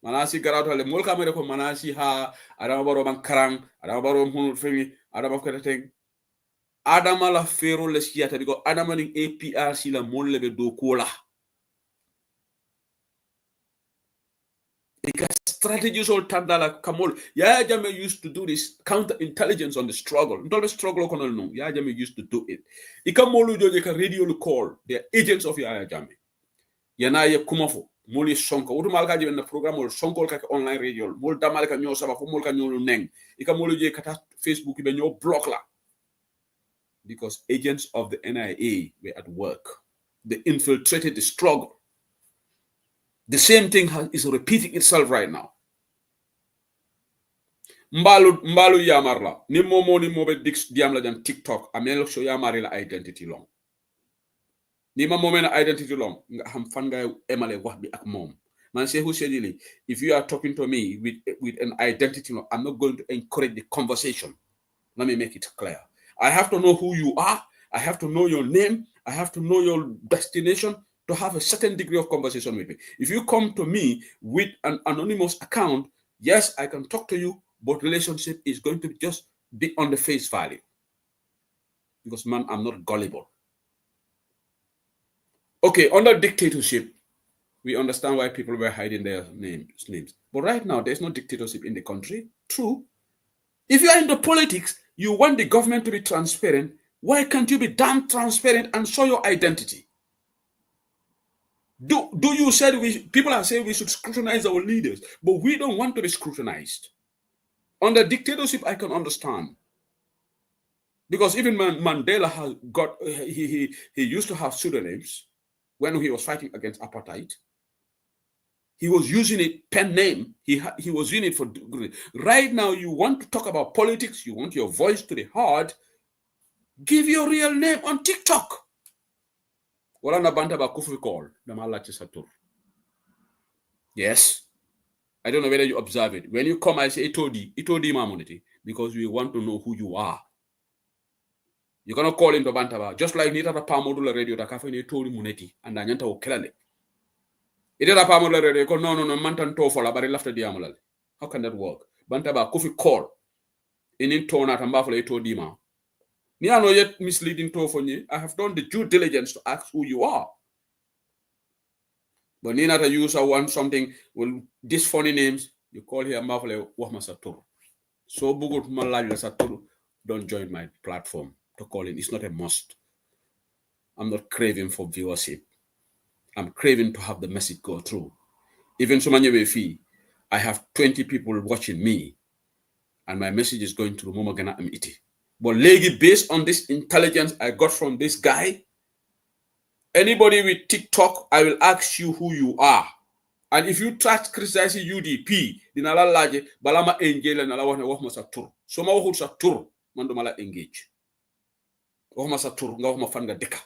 S2: manasi garawtale mol kamere ko manasi ha Adama Barrow man karang Adama Barrow hunu fengi Adama ko teng Adama la fero le siata biko Adama ni APRC la mol lebe do kola strategies all tandala kamol Yaya Jammeh used to do this counterintelligence on the struggle. Don't struggle konol no. Yaya Jammeh used to do it. Ikamolu joje ka radio call the agents of Yaya Jammeh. Yana ye kumafo moli sonko. Utu malka jibe na program ol sonko ka online radio. Mol damal ka nyo saba fo mol ka nyo neng. Ikamolu joje kata Facebook ibe nyo block la. Because agents of the NIA were at work. They infiltrated the struggle. The same thing is repeating itself right now. Mbalu yamarla ni momo ni mobe dix diam la jan TikTok amel so yamari la identity long. Ni ma momen identity long nga ham fan nga emale wax bi ak mom. Man say who said it, if you are talking to me with an identity long, I'm not going to encourage the conversation. Let me make it clear. I have to know who you are. I have to know your name. I have to know your destination to have a certain degree of conversation with me. If you come to me with an anonymous account, yes, I can talk to you, but relationship is going to just be on the face value. Because, man, I'm not gullible. Okay, under dictatorship, we understand why people were hiding their names. But right now, there's no dictatorship in the country. True. If you are into politics, you want the government to be transparent. Why can't you be damn transparent and show your identity? Do you say people are saying we should scrutinize our leaders, but we don't want to be scrutinized. Under dictatorship, I can understand. Because even Mandela has got, he used to have pseudonyms when he was fighting against apartheid. He was using a pen name. He was using it for good. Right now, you want to talk about politics, you want your voice to be heard, give your real name on TikTok. Wala na banta ba kufu call na malachi satur. Yes. I don't know whether you observe it. When you come, I say itodi mamonity, because we want to know who you are. You cannot call him to bantaba. Just like Nita Pamodula radio that cafe itodi muneti and Anyanta Okelale. It is a Pamodula radio, no, Mantan Tofola, but after Diamolale. How can that work? Bantaba kufi call in tone at Ambafle itodima. Ni are not yet misleading to I have done the due diligence to ask who you are. But Nina the user wants something with these funny names, you call here Mafle Wahma Satur. So Bugut Malala Satur, don't join my platform to call in. It's not a must. I'm not craving for viewership. I'm craving to have the message go through. Even Somanya fee, I have 20 people watching me, and my message is going through Momagana Amiti. But lady, based on this intelligence I got from this guy, anybody with TikTok, I will ask you who you are. And if you try to criticize UDP, then I'll large Balama Angel and Allah Wahma Satur. So my who Satur, Mandomala engage. Wahma Satur, Gahma Fanga Deka.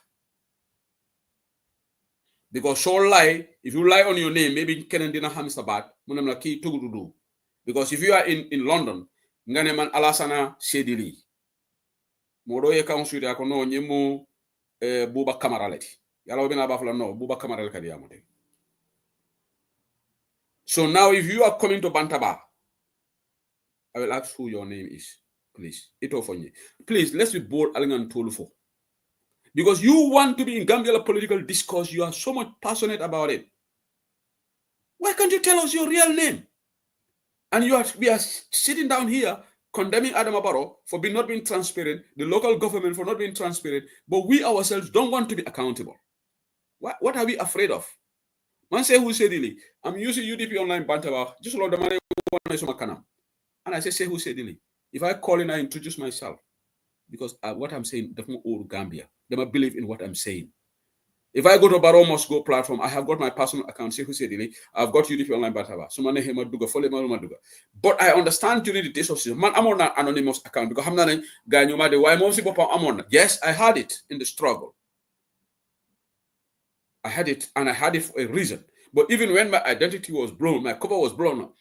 S2: Because so lie, if you lie on your name, maybe Kenan Dina Hamisabat, Munamla Ki Tugudu. Because if you are in London, Nganeman Alasana Sedili. Modoye Council, I can know Nimu Buba Kamaraleti. Yalobina Bafla no, Buba Kamaral Kadiamode. So now if you are coming to Bantaba, I will ask who your name is. Please. Please, let's be bold, Alingan Tulufo. Because you want to be in Gambia political discourse, you are so much passionate about it. Why can't you tell us your real name? And we are sitting down here condemning Adam Barrow for not being transparent, the local government for not being transparent, but we ourselves don't want to be accountable. What are we afraid of? Man say who said it? I'm using UDP online Bantaba, just load the money and I say who said it. If I call in, I introduce myself. Because what I'm saying doesn't owe Gambia. They must believe in what I'm saying. If I go to Barrow Must Go platform, I have got my personal account, say who said it. I've got UDP online Bantaba. So man Maduga, follow Maduga. But I understand during the days of season, man, I'm on an anonymous account because I'm not a guy no matter why most people I'm on. Yes, I had it in the struggle. I had it, and I had it for a reason. But even when my identity was blown, my cover was blown up,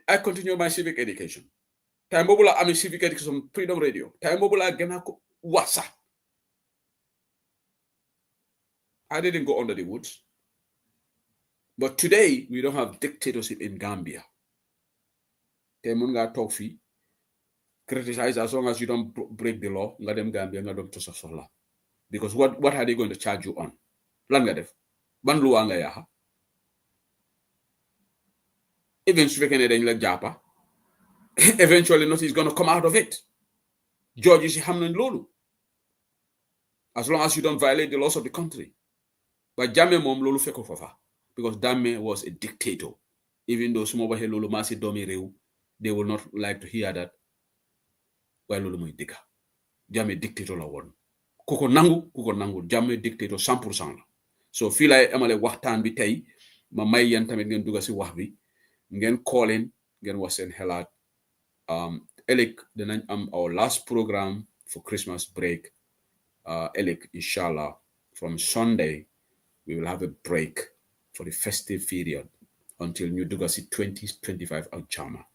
S2: I continued my civic education. Time Bobula, I'm a civic education, Freedom Radio. Time Bobula, Genako, Wasa. I didn't go under the woods. But today, we don't have dictatorship in Gambia. Temunga talk fee. Criticize as long as you don't break the law. Ngadem Gambia, ngadem Tosasola. Because what are they going to charge you on? Langadef. Banlu anga yaha. Eventually, nothing is going to come out of it. George is Hamlin Lulu. As long as you don't violate the laws of the country. But Jame Mom Lulu Fekofafa. Because Dame was a dictator. Even though Sumobahe Lulu Masi Domi Reu, they will not like to hear that. Why Lulu Muidika? Jame dictator la one. Kuko nangu, Jame dictator 100%. So feel like amale waxtaan bi tay ma may yan tamit ngeen dugga ci wax bi ngeen call in ngeen wax seen xelaat ëllëg dinañ am our last program for Christmas break ëllëg inshallah from Sunday we will have a break for the festive period until ñu dugga ci 2025 ak jàmm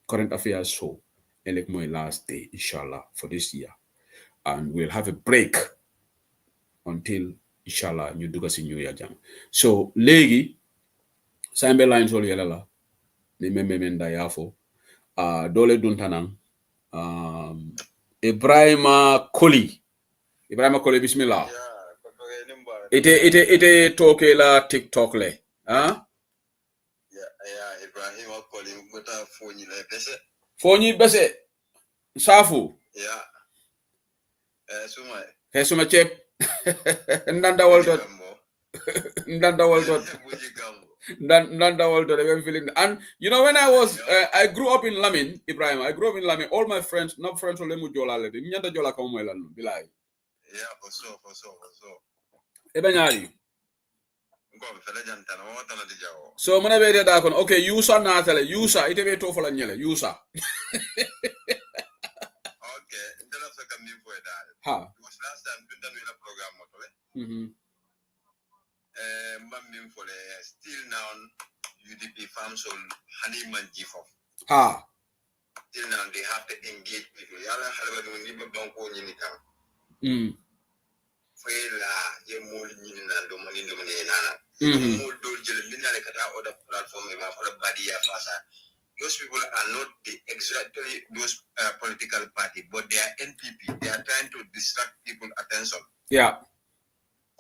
S2: current affairs show ëllëg mooy last day inshallah for this year and we'll have a break until inshallah ñu dugga ci new year jam so léegi sambe line sol yela la ni memenda yafo dole duntanang Ibrahima Koli bismillah. Ite toke la TikTok le
S4: Ibrahima Koli muta
S2: fonyi bese safu suma chep ndanda woltot I'm feeling. And you know, when I was I grew up in Lamin, Ibrahim. I grew up in Lamin. All my friends, not friends who lemu jola le. Nyanda jola kamu elan bilai.
S4: Yeah, for sure.
S2: Ebenyali. So muna be da kon. Okay, Yusa na tele. Yusa ite be to fola nyele. Yusa.
S4: Okay, ndala feka mi for that.
S2: Ha.
S4: Because last time we done a program motole. Mbam for still now UDP farms on honey man gifo.
S2: Ha.
S4: Till now they have to engage people. Yala halwa ni banko nyini kan. Fela ye mol nyini na do mani nana. Mol do jele minale kata other platform e ba for badia fasa. Those people are not the exactly those political party, but they are NPP. They are trying to distract people's attention.
S2: Yeah.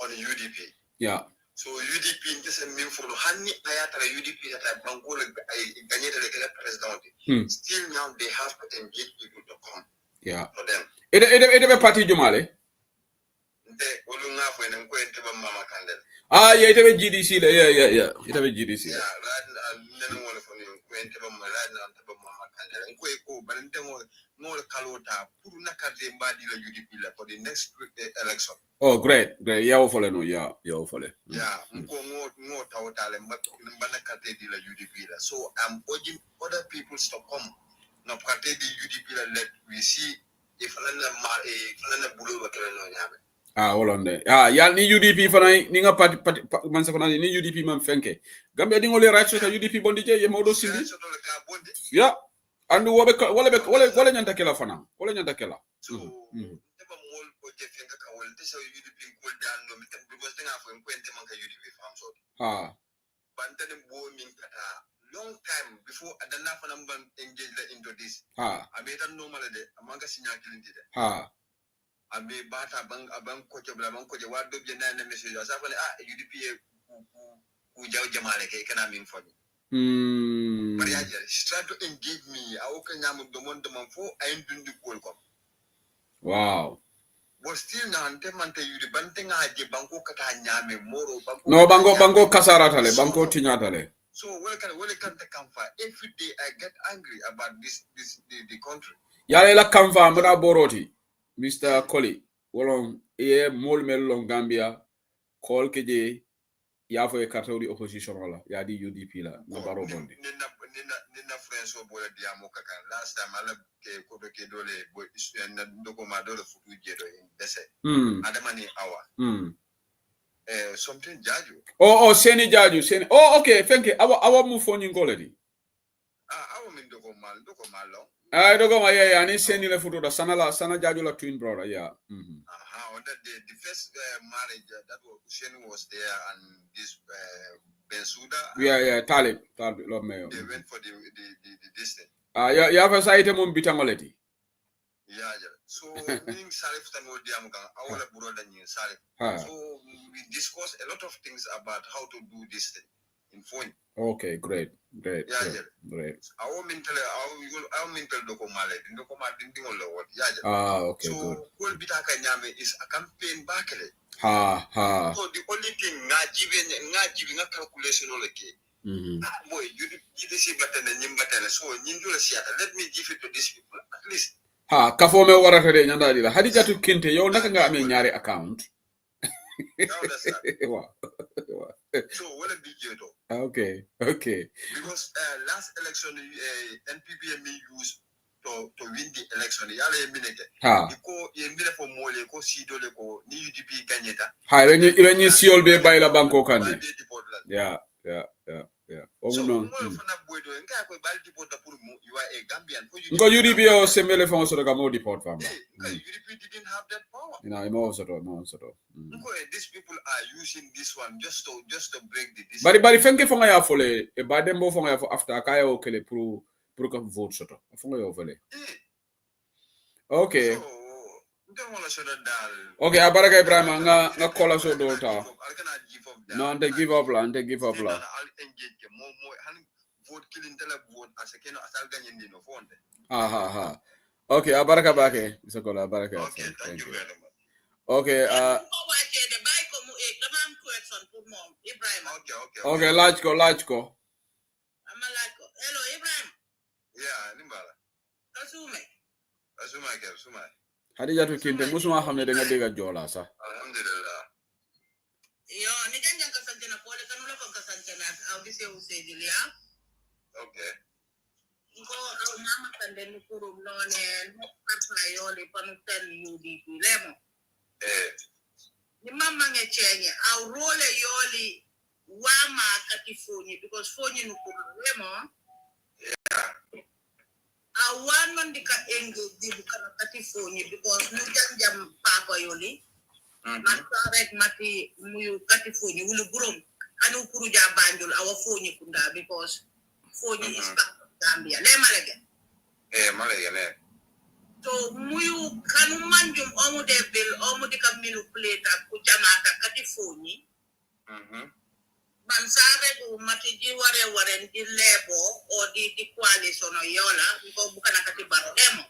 S4: On UDP.
S2: Yeah.
S4: So UDP doesn't mean for Hani Ayata UDP that I Bangola Ganyeta president. Still now they have to engage people to come.
S2: Yeah.
S4: For them.
S2: It a party Jumale.
S4: The Olunga when I'm going to Mama Candle.
S2: Yeah, it a GDC. Yeah. It a GDC.
S4: Yeah, right. And then one from you went to Mama Candle and Quaco, but then more Kalota, Puruna Kazimba UDP for the next election.
S2: Oh, great. Yeah, hopefully no. Yeah, hopefully.
S4: Yeah, more total and UDP. So I'm urging other people to come. Now, the UDP let we see if another blue
S2: hold on there. Yeah, ni UDP fana ni nga party man sakona ni UDP man fenke. Gambia di ngole right so UDP bondi je ye modo sindi. Yeah. And wale nyanta kela fana. Wale nyanta kela.
S4: So so UDP cool down no because thing for UDP farm so. Bantan booming long time before adana fana ban engage into this. Abeta normal de amanga sinya kilindi. Abe bata abang koche wado jena na message asa fane UDP ku jaw jamale ke kana min fami. Mariaja try to engage me I can nyam do mon fo ay dundi kol ko.
S2: Wow.
S4: But still now, you banting a banco catanya, moro banco.
S2: No, banco casaratale, banco tignatale.
S4: So, welcome to Kamfa. Every day I get angry about the country.
S2: Yala Kamfa, Mara Boroti, Mr. Koli, Wolong, Mol Melong Gambia, Kol Keje, Yafo e Catholic opposition, Yadi UDP la, Nabaro Bondi.
S4: Nina friends of Bola Diamoka. Last time I left Kodoke Dole, and Dokomadole Futu Jedo in Dese. Adamani hour. Something Jaju.
S2: Oh, Seni Jaju, Seni. Oh, okay, thank you. Our move on in Goledi.
S4: I mean Dokomalo.
S2: Dogoma, yeah, and it's Seni Le Futu, Sana Jaju, la twin brother, yeah.
S4: On that day, the first marriage that was Sheni was there, and this Bensuda.
S2: Yeah, Talib, Lord Mayor.
S4: They went for the distance.
S2: You have a site among Bitangoleti.
S4: Yeah. So, being Salif Tanodiamga, our brother in Salif. So, we discuss a lot of things about how to do this thing in phone.
S2: Okay, great.
S4: Great. Our mental documale,
S2: okay.
S4: So, Kul Bitaka Nyame is a campaign back.
S2: So
S4: the only thing not giving a calculation boy, you see button and button. So let me give it to these people at least.
S2: Kafome warakade nyanda dila. Hadija tu kinte yo nakanga ame nyare account.
S4: So what a big deal though.
S2: Okay.
S4: Because last election NPP used to win the election. Yale minute. Iko yemile for mole ko sido le ko ni UDP ganyeta.
S2: When you see all be by la banko kandi. Yeah.
S4: So no.
S2: Ngo UDP o semele fon so daga mo deport fam.
S4: UDP didn't have that power.
S2: I'm also
S4: These people are using this one just to break the
S2: Bari fenke fonga ya fole e badembo fonga ya after kaya o kele pro pour que vote soto fongo yo fele okay okay abaraka Ibrahima nga kola so do ta no ante give up la
S4: vote killing tele vote asekeno asal ganyen dino fonde
S2: ha okay abaraka bake bisakola abaraka
S4: okay thank you very much
S2: okay okay laaj ko
S1: hello Ibrahim
S4: yeah nimbala asuma
S2: Hadijatu Kinte musuma xamne da nga dega jola sax
S4: alhamdulillah
S1: yo ni jangan ka santena pole kanu la ko ka santena audise usedilia
S4: okay
S1: ko mama tande ni kurum none papa yoli panutel UDP lemo ni mama ngechenye au role yoli wama katifonyi because fonyi no lemo awan ndika engage di kana katifonyi because no jam papa yoli rek mati muyu katifonyi wulu burum anu kuruja banjul awa fonyi kunda because fonyi is back Gambia le malege
S4: malege le
S1: so muyu kanu manjum omu de bil omu dika manipulate ku jamata katifonyi ban sabe du mati ji ware ndi lebo o di coalition yola ko bukana kati baro demo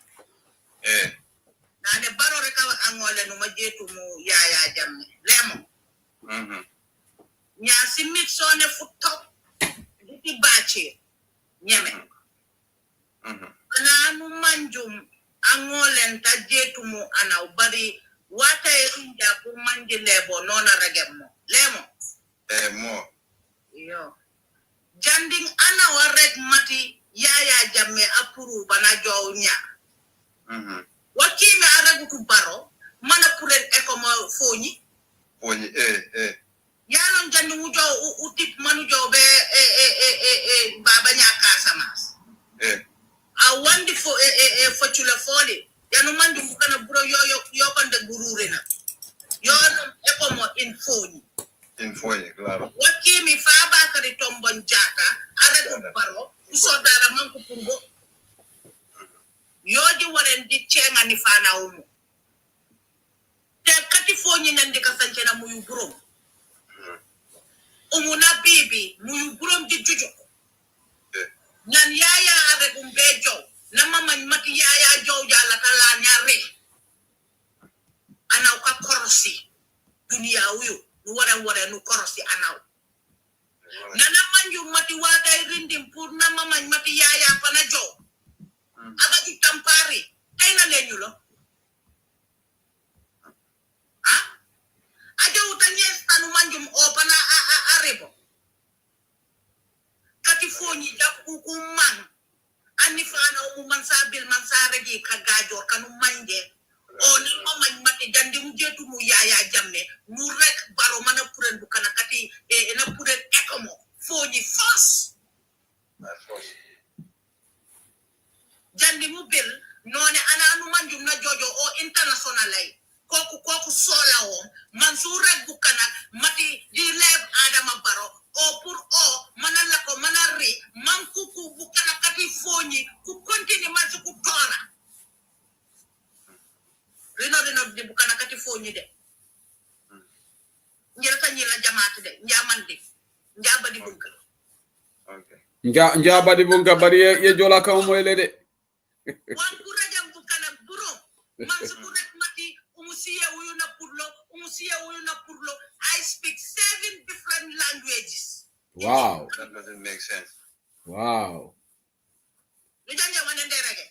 S1: nane baro reka angole no majetu mu yaya jamme lemo nya simit sone futto di bachi nyame nanu manjum angolen tajetu mu ana bari wata inja ku manje lebo nona regemo lemo
S4: mo
S1: yo janding ana warek mati yaya jamme apuru bana jownya wakime aragutu baro mana pulen ekoma fonyi yalon jandi mu jow utip manu jow be baba nyaka samas a wandi fo fotula fole yanu mandi bukana buro yo kande gururena yo ekomo in fonyi
S4: claro
S1: wakimi faba kari tombon jaka aragutu baro usodara manku purbo yoji waren di chenga ni fana umu te kati fonyi nandi kasanchena muyu burom umuna bibi muyu burom di juju nan yaya aregum bejo na mama mati yaya jow jala kala nyare ana ka korsi dunia uyu nu wara nu korsi anaw nana manju mati wada rindim pour na mama mati yaya pana jow abati tampari ayna leñu lo aja utanyes tanu manjum o pana arebo kati fonyi jakku man anni fana o man sabil man saregi kagajo kanu manje o ni mama mati jandi mu jetu mu yaya jamme mu rek baro mana puren bu kana kati na puren ekomo fonyi fos jandi mu bil none ana anu manjum na jojo o international lay koku sola o mansure bukana mati di leb adama baro o pour o manala ko manari mankuku bukana kati fonyi ku continue man ku tora rino di bukana kati fonyi de ngel kanyila jamaat de njamande njabadi bunka
S4: okay
S2: njabadi bunka bari ye jola ka moyle de
S1: wan ku rajam bukana buro man su ku rek mati umusiye uyu na purlo I speak 7 different languages.
S2: Wow,
S4: that doesn't make sense.
S2: Wow.
S1: Nijanja wanende rege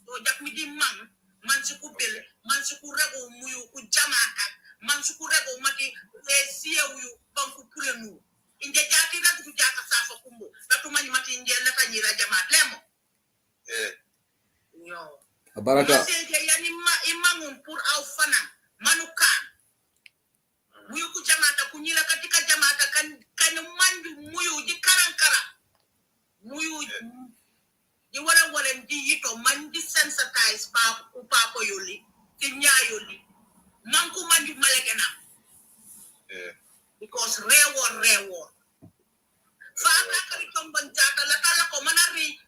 S1: do jak mi di man su ku bil man su ku rego muyu ku jamaka man su ku rego mati siye uyu banku purenu inje jati rek du jaka safa kumbo datu mani mati inje la tanyira jamaat lemo yo
S2: Baraka
S1: yani imangun pour au fana manukan muyu ku jamata kunyira katika jamata kan manju muyu di karankara muyu di wala ndi yito man di sensitize pa ko yoli ti nyayoli manku manju malekena because rewo fa ka kali tombon jata la kala ko manari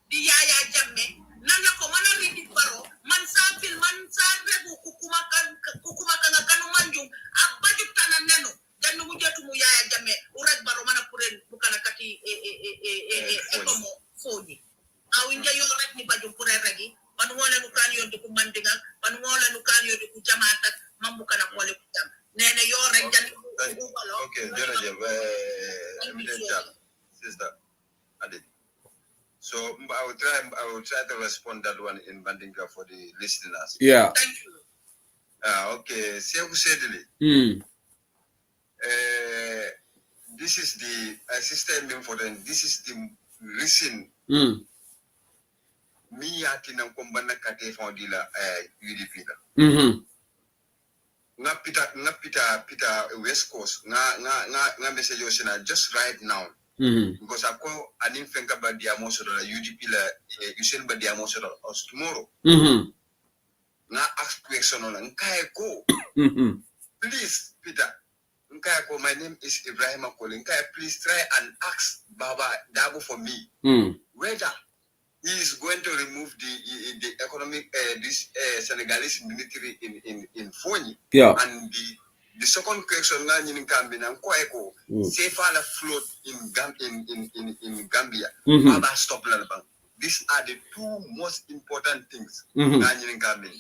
S4: So I will try to respond that one in Bandinga for the listeners.
S2: Yeah.
S1: Thank you.
S4: Okay. Seku Sedili. This is the system important. This is the reason. Me yatina kombana kate foundila UDP la. Nga Peter West Coast nga message osina just right now. Because I call an infant about the amount of UDP la you send by the amount of us tomorrow. Nga ask question on nkae ko. Please Peter. Nkae, my name is Ibrahim Akoli. Please try and ask Baba Dabo for me whether he is going to remove the economic this Senegalese military in Fonyi.
S2: Yeah.
S4: And the second question na in Gambia and Kwaeko safer float in Gambia. Baba stop Lalabang. These are the two most important things na in Gambia.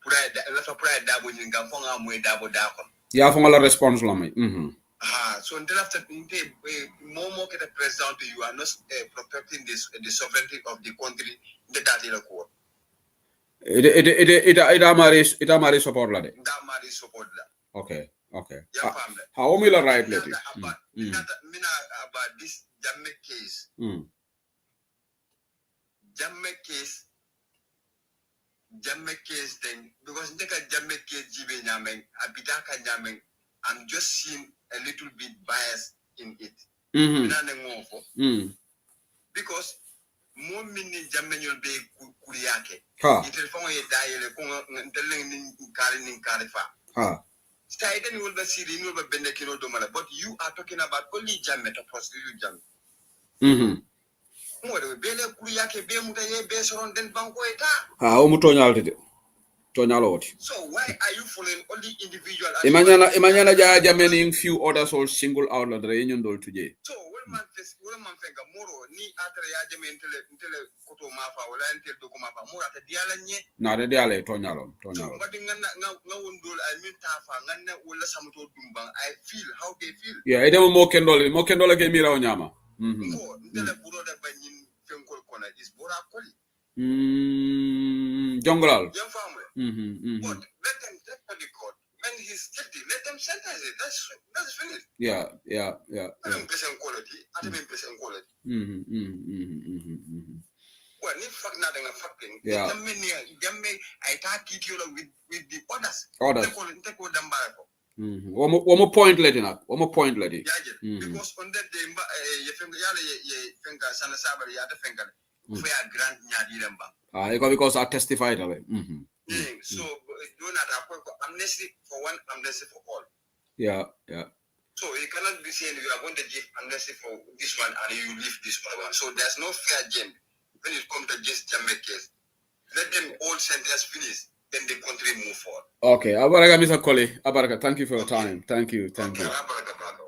S4: Pride Dabo in Gamfonga Mwe Dabo Dakon.
S2: Yeah, from all response lami.
S4: So until after more get a president, you are not protecting the sovereignty of the country. The data court.
S2: It amari support la de.
S4: Damari support la.
S2: Okay.
S4: Yeah,
S2: how will you right let it?
S4: About this Jamme case. Jamme case thing because Jamme case jibe nyameng abidaka nyameng. I'm just seeing a little bit bias in it. Because more meaning Jammanuel be Kuriake. It will form a dialect telling Karifa. Staiden will be seen in Benekino Domala, but you are talking about only Jammet of Positive Jam. Bele Kuriake Bemuta based on Den Banqueta. So why are you following only individual?
S2: Imanyana Jamani few others all single out the reunion dol today.
S4: So man fenga moro ni atra ya jame intele koto mafa wala intel do mafa moro ata diala nye
S2: na de diala tonyalo
S4: so ngati nga wondol I mean tafa nganna wala samuto dumbang I feel how they feel.
S2: Yeah, ide mo kendole ke mira o nyama.
S4: Intele buro da banyin fenkol kona is bora koli.
S2: Jungle.
S4: Young family. But let them take for the court. When he's guilty, let them sentence it. That's finished.
S2: Yeah.
S4: I don't present quality. Well, if fact nothing a facting.
S2: Yeah.
S4: I can't keep you with the others. Take what them back.
S2: One more point let it.
S4: Because on that day, you think Sana Sabari, you have to think grant
S2: because I testified of it.
S4: So do not amnesty for one, amnesty for all.
S2: Yeah.
S4: So you cannot be saying you are going to give amnesty for this one and you leave this one. So there's no fair game when it comes to just Jamme case. Let them all sentence finish, then the country move forward.
S2: Okay, Abaraka, Mr. Koli. Abaraka, thank you for your time. Thank you. Thank you.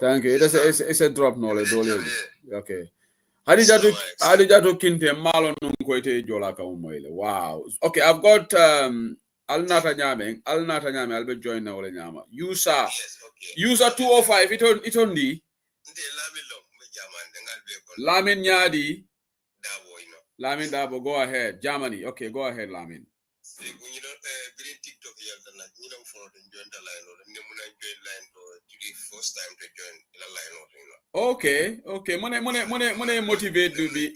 S2: It's a drop knowledge. Okay. Hadijatu kinte malo nunkoite jola ka umoile. Wow. Okay, I've got Alnata Nyame, I'll be joining now nyama. User 205 it only. Lamin Nyadi. Lamin Dabo, go ahead. Germany. Okay, go ahead, Lamin. Okay. Mone motivate to be.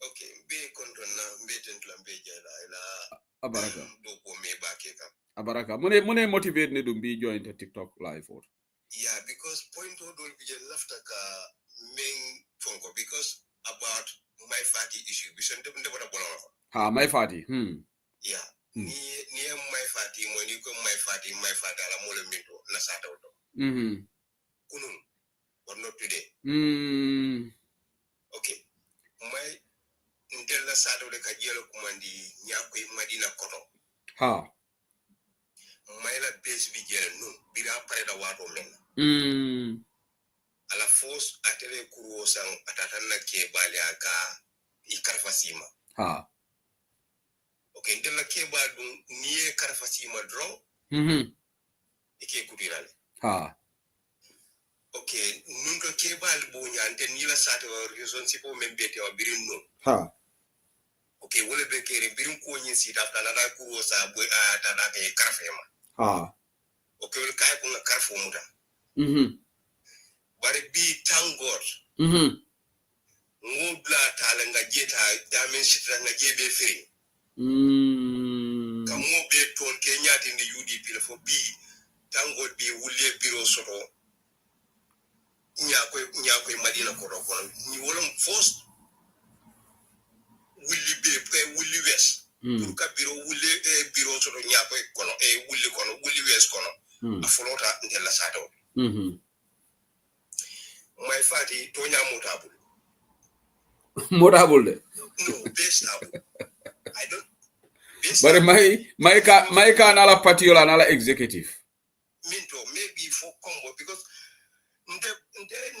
S4: Okay, be
S2: Abaraka. Mone motivate ne to be join the TikTok live or.
S4: Yeah, because point will be left main phone because about my fatty issue. We should
S2: my fatty.
S4: Yeah. Near my fatty when you come my fatty la mole minto na sato. Kunun. But not today. Okay. My until la sato de kajelo kumandi nyakwe madina koto. Maila base vigere no bira pareda wato men. Ala force atele kuro sang atatana ke bali aka ikarfasima. Okay, ndela ke ba dun niye karfasima draw. ike kutirale
S2: ha
S4: okay nunto kebal bonya ante nila sata wa relationship o membete wa birin no
S2: ha
S4: okay wole be kere birin ko nyin sita tana da ku sa boy tana ke karfema
S2: ha
S4: okay wol kay ko na karfo muta bare bi tangor ngobla tala nga jeta damen sita nga jebe firi kamo be ton ke nyati ni UDP le fo bi tangor bi wulle biro soto nyako madina ko do kono ni wolom first wulli be wulli wes pour ka biro wulle biro soto nyako kono wulli kono wulli wes kono aflota ndella sato may fati to nyamutable
S2: motabul de
S4: no best I don't
S2: but my ka na la patiola na la executive
S4: minto maybe for combo because nde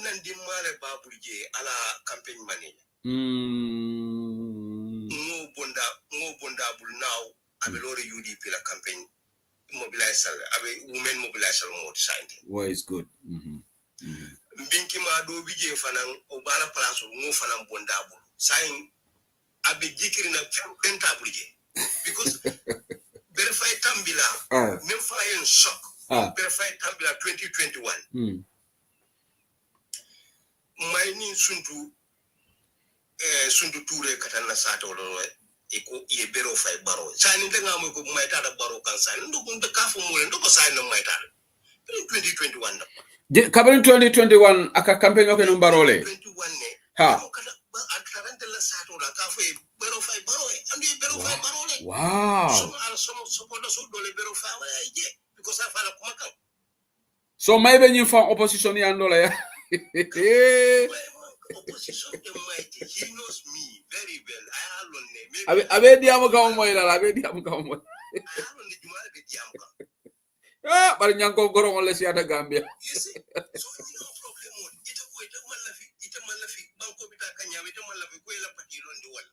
S4: nandi male babulje ala campaign manager ngo bonda bul now abe lori UDP la campaign mobilizer abe women mobilizer mo design
S2: well is good
S4: binki ma do bije fanan o bala place ngo fanan bonda bul sign abe jikiri na penta bulje because verify tambila même fa en shock verify tambila 2021 mayni suntu toure katana sato lo eko ye bero fay baro sani nga mo ko mayta da baro kan sani ndo ko ka fu mo ndo ko sani no mayta 2021
S2: de kabrin 2021 aka campaign ko no barole
S4: 2021 ne
S2: ha
S4: akarante la sato da ka fu bero fay baro andi bero fay barole
S2: wow
S4: so ko do so do le bero fay wala je because afa la kuma kan
S2: so maybe you from opposition yandola ya
S4: opposition mighty he knows me very well I alone maybe
S2: abe diamu ka mo ila abe diamu ka mo
S4: I alone jumala be diamu
S2: bari nyanko goro ngol si ada Gambia
S4: you see so no problem ita ko ita malafi banko bita kanya ita malafi ko ila pati londi wala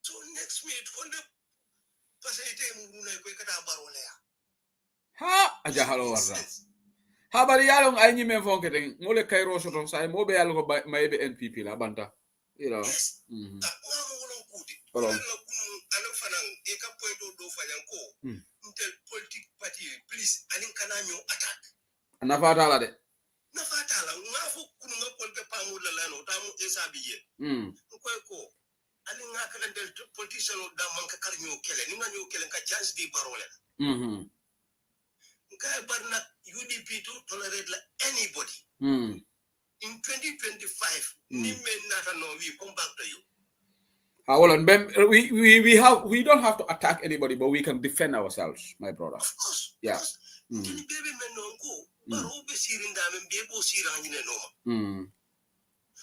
S4: so next minute konde pasete muruna ko kata barole ya
S2: ha aja halo warra ha bari yalon ay nyime fonke den ngole kayro soto say mo be yalo ko maybe NPP la banta you know
S4: alo fanan e ka point do fanan ko intel politique party please anin kananyo attack
S2: na fata la de
S4: na fata la ngafo kunu ngapol ke pamu la lano tamu esabiye ko anin ngaka del politician da man ka karnyo kele ni nganyo kele ka chance di barole nka barna UDP to tolerate la anybody in 2025 ni men nata no we come back to you
S2: well, we don't have to attack anybody, but we can defend ourselves, my brother.
S4: Of course.
S2: Yeah.
S4: Baby men no go. Baro be sirin da men be bo siran ni no.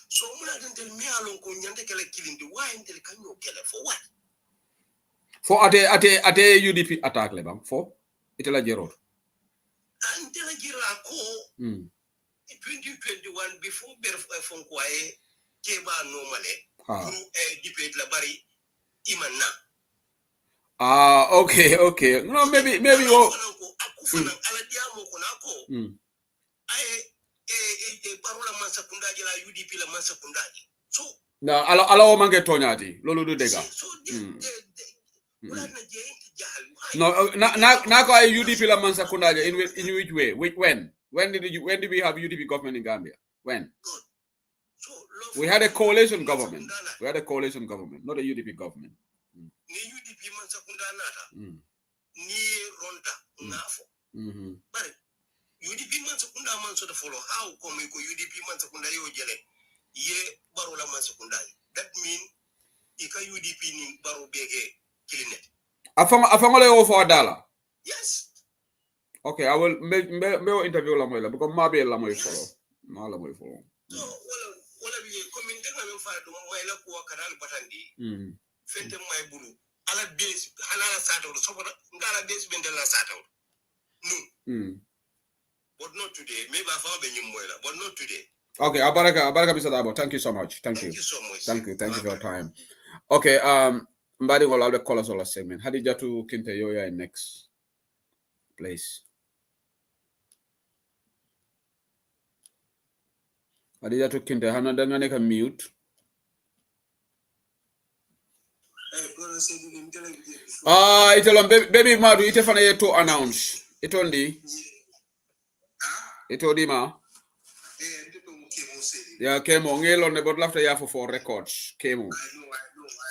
S4: So muna den tel mi alon ko nyande kele kilindi why intel kan yo kele for what?
S2: For ate UDP attack le bang for itela jero.
S4: Antela jira ko 2021 before ber fonkwaye keba normale. Debate la bari imanna
S2: okay no maybe
S4: ala diamo ko nako parola man sekundaji la UDP la man sekundaji so
S2: na ala o manke tonyati lolu du dega no na ko ay UDP la man sekundaji in which way when did we have UDP government in Gambia when we had a coalition government. Not a UDP government.
S4: Ni UDP man sakunda nata. Ni ronda nafo. But UDP man sakunda man so to follow how come ko UDP man sakunda yo jele. Ye barola man sakunda. That mean ika UDP ni baro bege kilinet.
S2: Afangole yo for dollar.
S4: Yes.
S2: Okay, I will make interview la moila because mabe la moy follow. Ma la moy follow.
S4: So wala bi commune de ngam fa do wayla ko kanal batandi fente may bulu ala base halala sato so ngala base bendela sato no but not today maybe I found benyum moyla but not today.
S2: Okay, abaraka Mr. Dabo, thank you so much. Thank you so much. Thank you for your time. Okay, mbadi ngol albe call us all segment Hadija to Kinte Yoya in next place. Hadija to kinte hana danga neka mute. Itolon baby madu ite fana yeto announce. Itondi. Itodi ma. Yeah, Kemo ngelo ne but lafta ya for records. Kemo.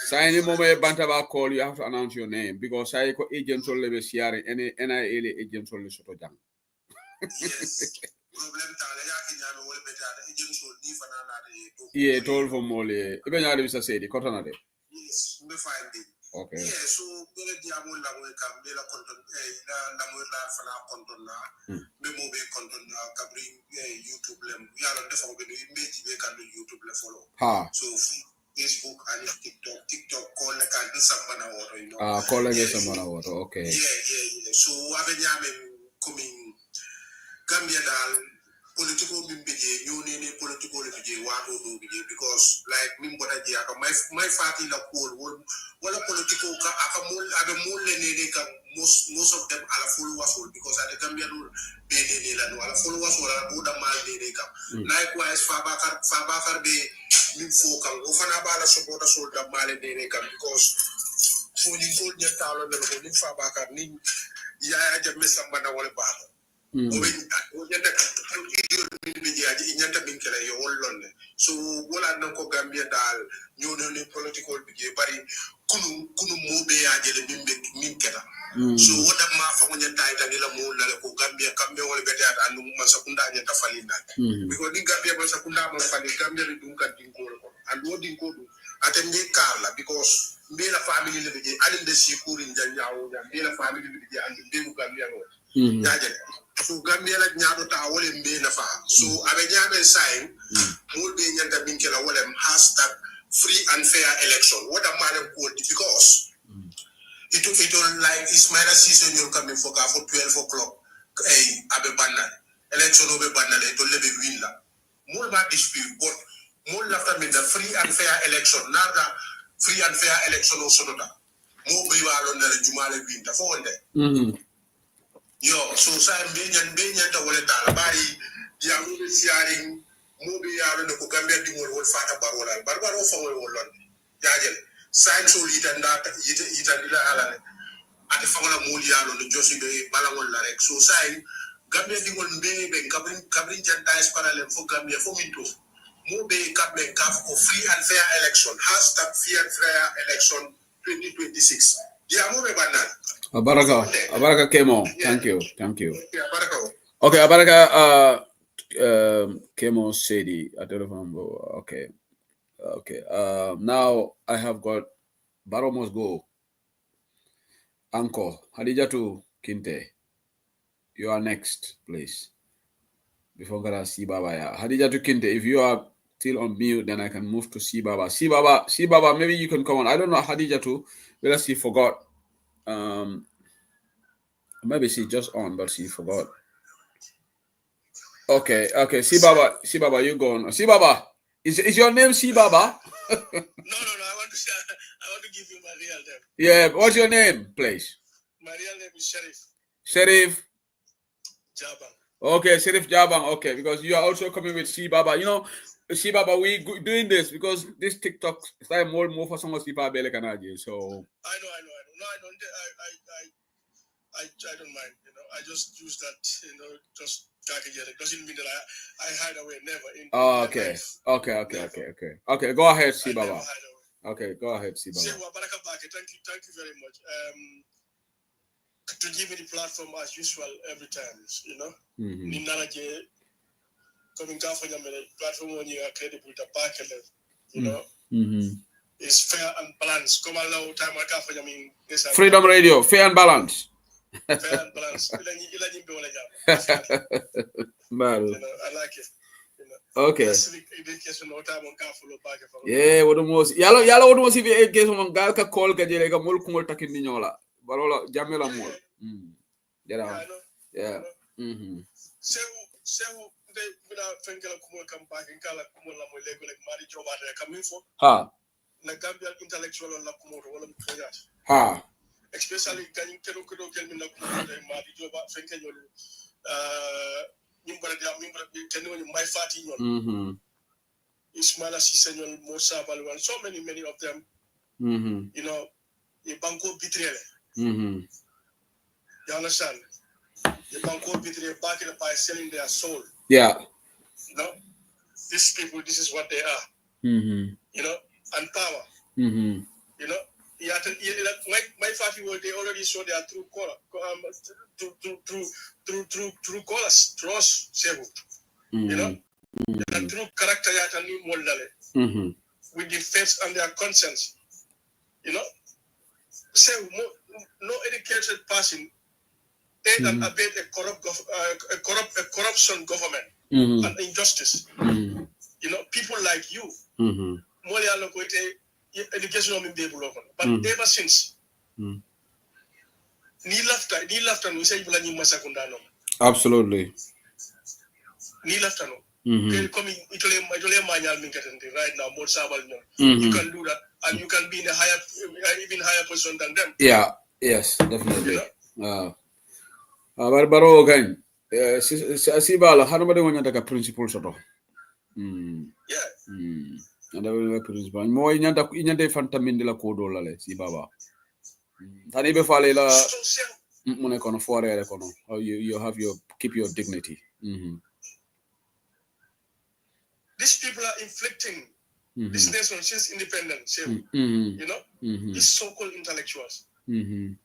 S2: Sign in moment bantaba call you have to announce your name because I ko agent all lebe siare any NIA agent all soto jang.
S4: Yes. Problem tala ya kinyame wole betata agent all ni fana na de.
S2: Yeah, told for mole. Ibe nyaade Mr. Sedi kotana de.
S4: Yes, me find it.
S2: Okay.
S4: Yeah, so bele diamo la mo kam bela konton la mo la fana konton na me mo be konton na kabri YouTube lem yalla defa ko be meji be kan YouTube le follow.
S2: Ha.
S4: So Facebook and TikTok call le kan sambana woto you know.
S2: Call le sambana woto. Okay.
S4: Yeah. So abe nyame coming Gambia dal political bimbeje nyone political bimbeje wato do bije because like mimbota je aka my party la call wala political ka aka mol abe mol ne ka most of them ala followers all because at the Gambia do be ne la no ala followers wala do da mal ne ka likewise Fabakar be min fo kan o fana bala support so da mal ne ka because so ni ko je talo ne ko ni Fabakar ni ya jamme sambana wala ba so wala nan ko Gambia dal ñono ni political bije bari kunu mo be ya jele min keta so wada ma fa ko nyanta ita ni la mo la ko Gambia kambe wala bete ata andu man sakunda nyanta falina because ni Gambia man sakunda man fali Gambia ni dum kan dinko ko andu dinko du atende karla because mbe la family le bije alinde sikuri njanyawo mbe la family le bije andu be Gambia no yaje so Gambia la nyaado ta wole mbe na fa so abe nyaame sign mo be nyanta binkela wole #free and fair election what am I called because it like Ismaila season you coming for 12 o'clock abe banal election obe banal to lebe win la mo ma dispute but mo lafta min the free and fair election nada free and fair election o sonota mo be walo na jumale win ta fo wonde yo so sa be nyan ta wala dala bari ya mo be siaring mo be yaro ne ko Gambia di wol fata barbaro fa wol lon jaajel sign so litanda ita dila ala ne ate fa wala mo yaro ne josi be balangol la rek so sign Gambia di wol be kabrin jan diaspora le fo Gambia fo minto mo be kabben kaf ko free and fair election #free and fair election 2026 ya mo be banal Abaraka
S2: Kemo. Thank you. Okay, Abaraka Kemo Sedi. I don't know. Okay. Now I have got Baro must go. Uncle Hadijatu Kinte. You are next, please. Before Gara Si Baba. Hadijatu Kinte, if you are still on mute, then I can move to Si Baba. Si Baba, maybe you can come on. I don't know Hadijatu, whether she forgot. Maybe she just on, but she forgot. Okay. Si Baba, you go on. Si Baba, is your name Si Baba?
S4: No. I want to give you my real name.
S2: Yeah, what's your name, please?
S4: My real name is Sharif.
S2: Sharif
S4: Jabang.
S2: Okay, Sharif Jabang. Okay, because you are also coming with Si Baba. You know, Si Baba, we doing this because this TikTok style more for some of Si Baba Belekanaji. So.
S4: I know. No, I don't. I don't mind. You know, I just use that. You know, just it doesn't mean that I hide away. Never.
S2: Okay. Go ahead, Si Baba. Okay, go ahead, Si Baba.
S4: Thank you very much. To give me the platform as usual every time. You know. Coming down from the platform when you are credible to back you know. It's fair and balanced. Come allow time I for you.
S2: Freedom Radio, fair and balanced.
S4: Fair and balanced. I like it. You know.
S2: Okay.
S4: Yeah,
S2: what almost yalo what was if you get some galka call ka jere ka mol kumol takin ni nyola. Barola jamela mol. Yeah.
S4: So they without thinking of kumol come back and kala kumol la mo lego like mari joba de coming for.
S2: Ha.
S4: Na Gambia intellectual la kumol wala mo
S2: ha.
S4: Especially can you tell me na kumol de mari joba thinking you my party
S5: Ismaila Sisenyon, Musa Balu, and so many of them, you know, the Banco Bitrele. You understand? The Banco Bitrele backing up by selling their soul.
S2: Yeah.
S5: You know, these people, this is what they are. You know, and power. You know, my family, they already saw their true color, true colors, to us, you know, the true character with the faith and their conscience, you know. Say no educated person aid and abet a corruption government and injustice. You know, people like you, education but ever since ni lafta no say bula ni masakundano.
S2: Absolutely.
S5: Ni lafta no. Come itole manyal minkatende right now more sabal no. You can do that and you can be in a higher even higher position than them.
S2: Yeah, yes, definitely. Baro gain. Sibala hanuma de wonya daga principle soto.
S5: Yeah.
S2: And I will principle. Mo inyanda fantamindi la kodo lale si baba. Tani be fale la mone kono forere kono. How you have your keep your dignity.
S5: These people are inflicting this nation since independence. You know, these so-called intellectuals. You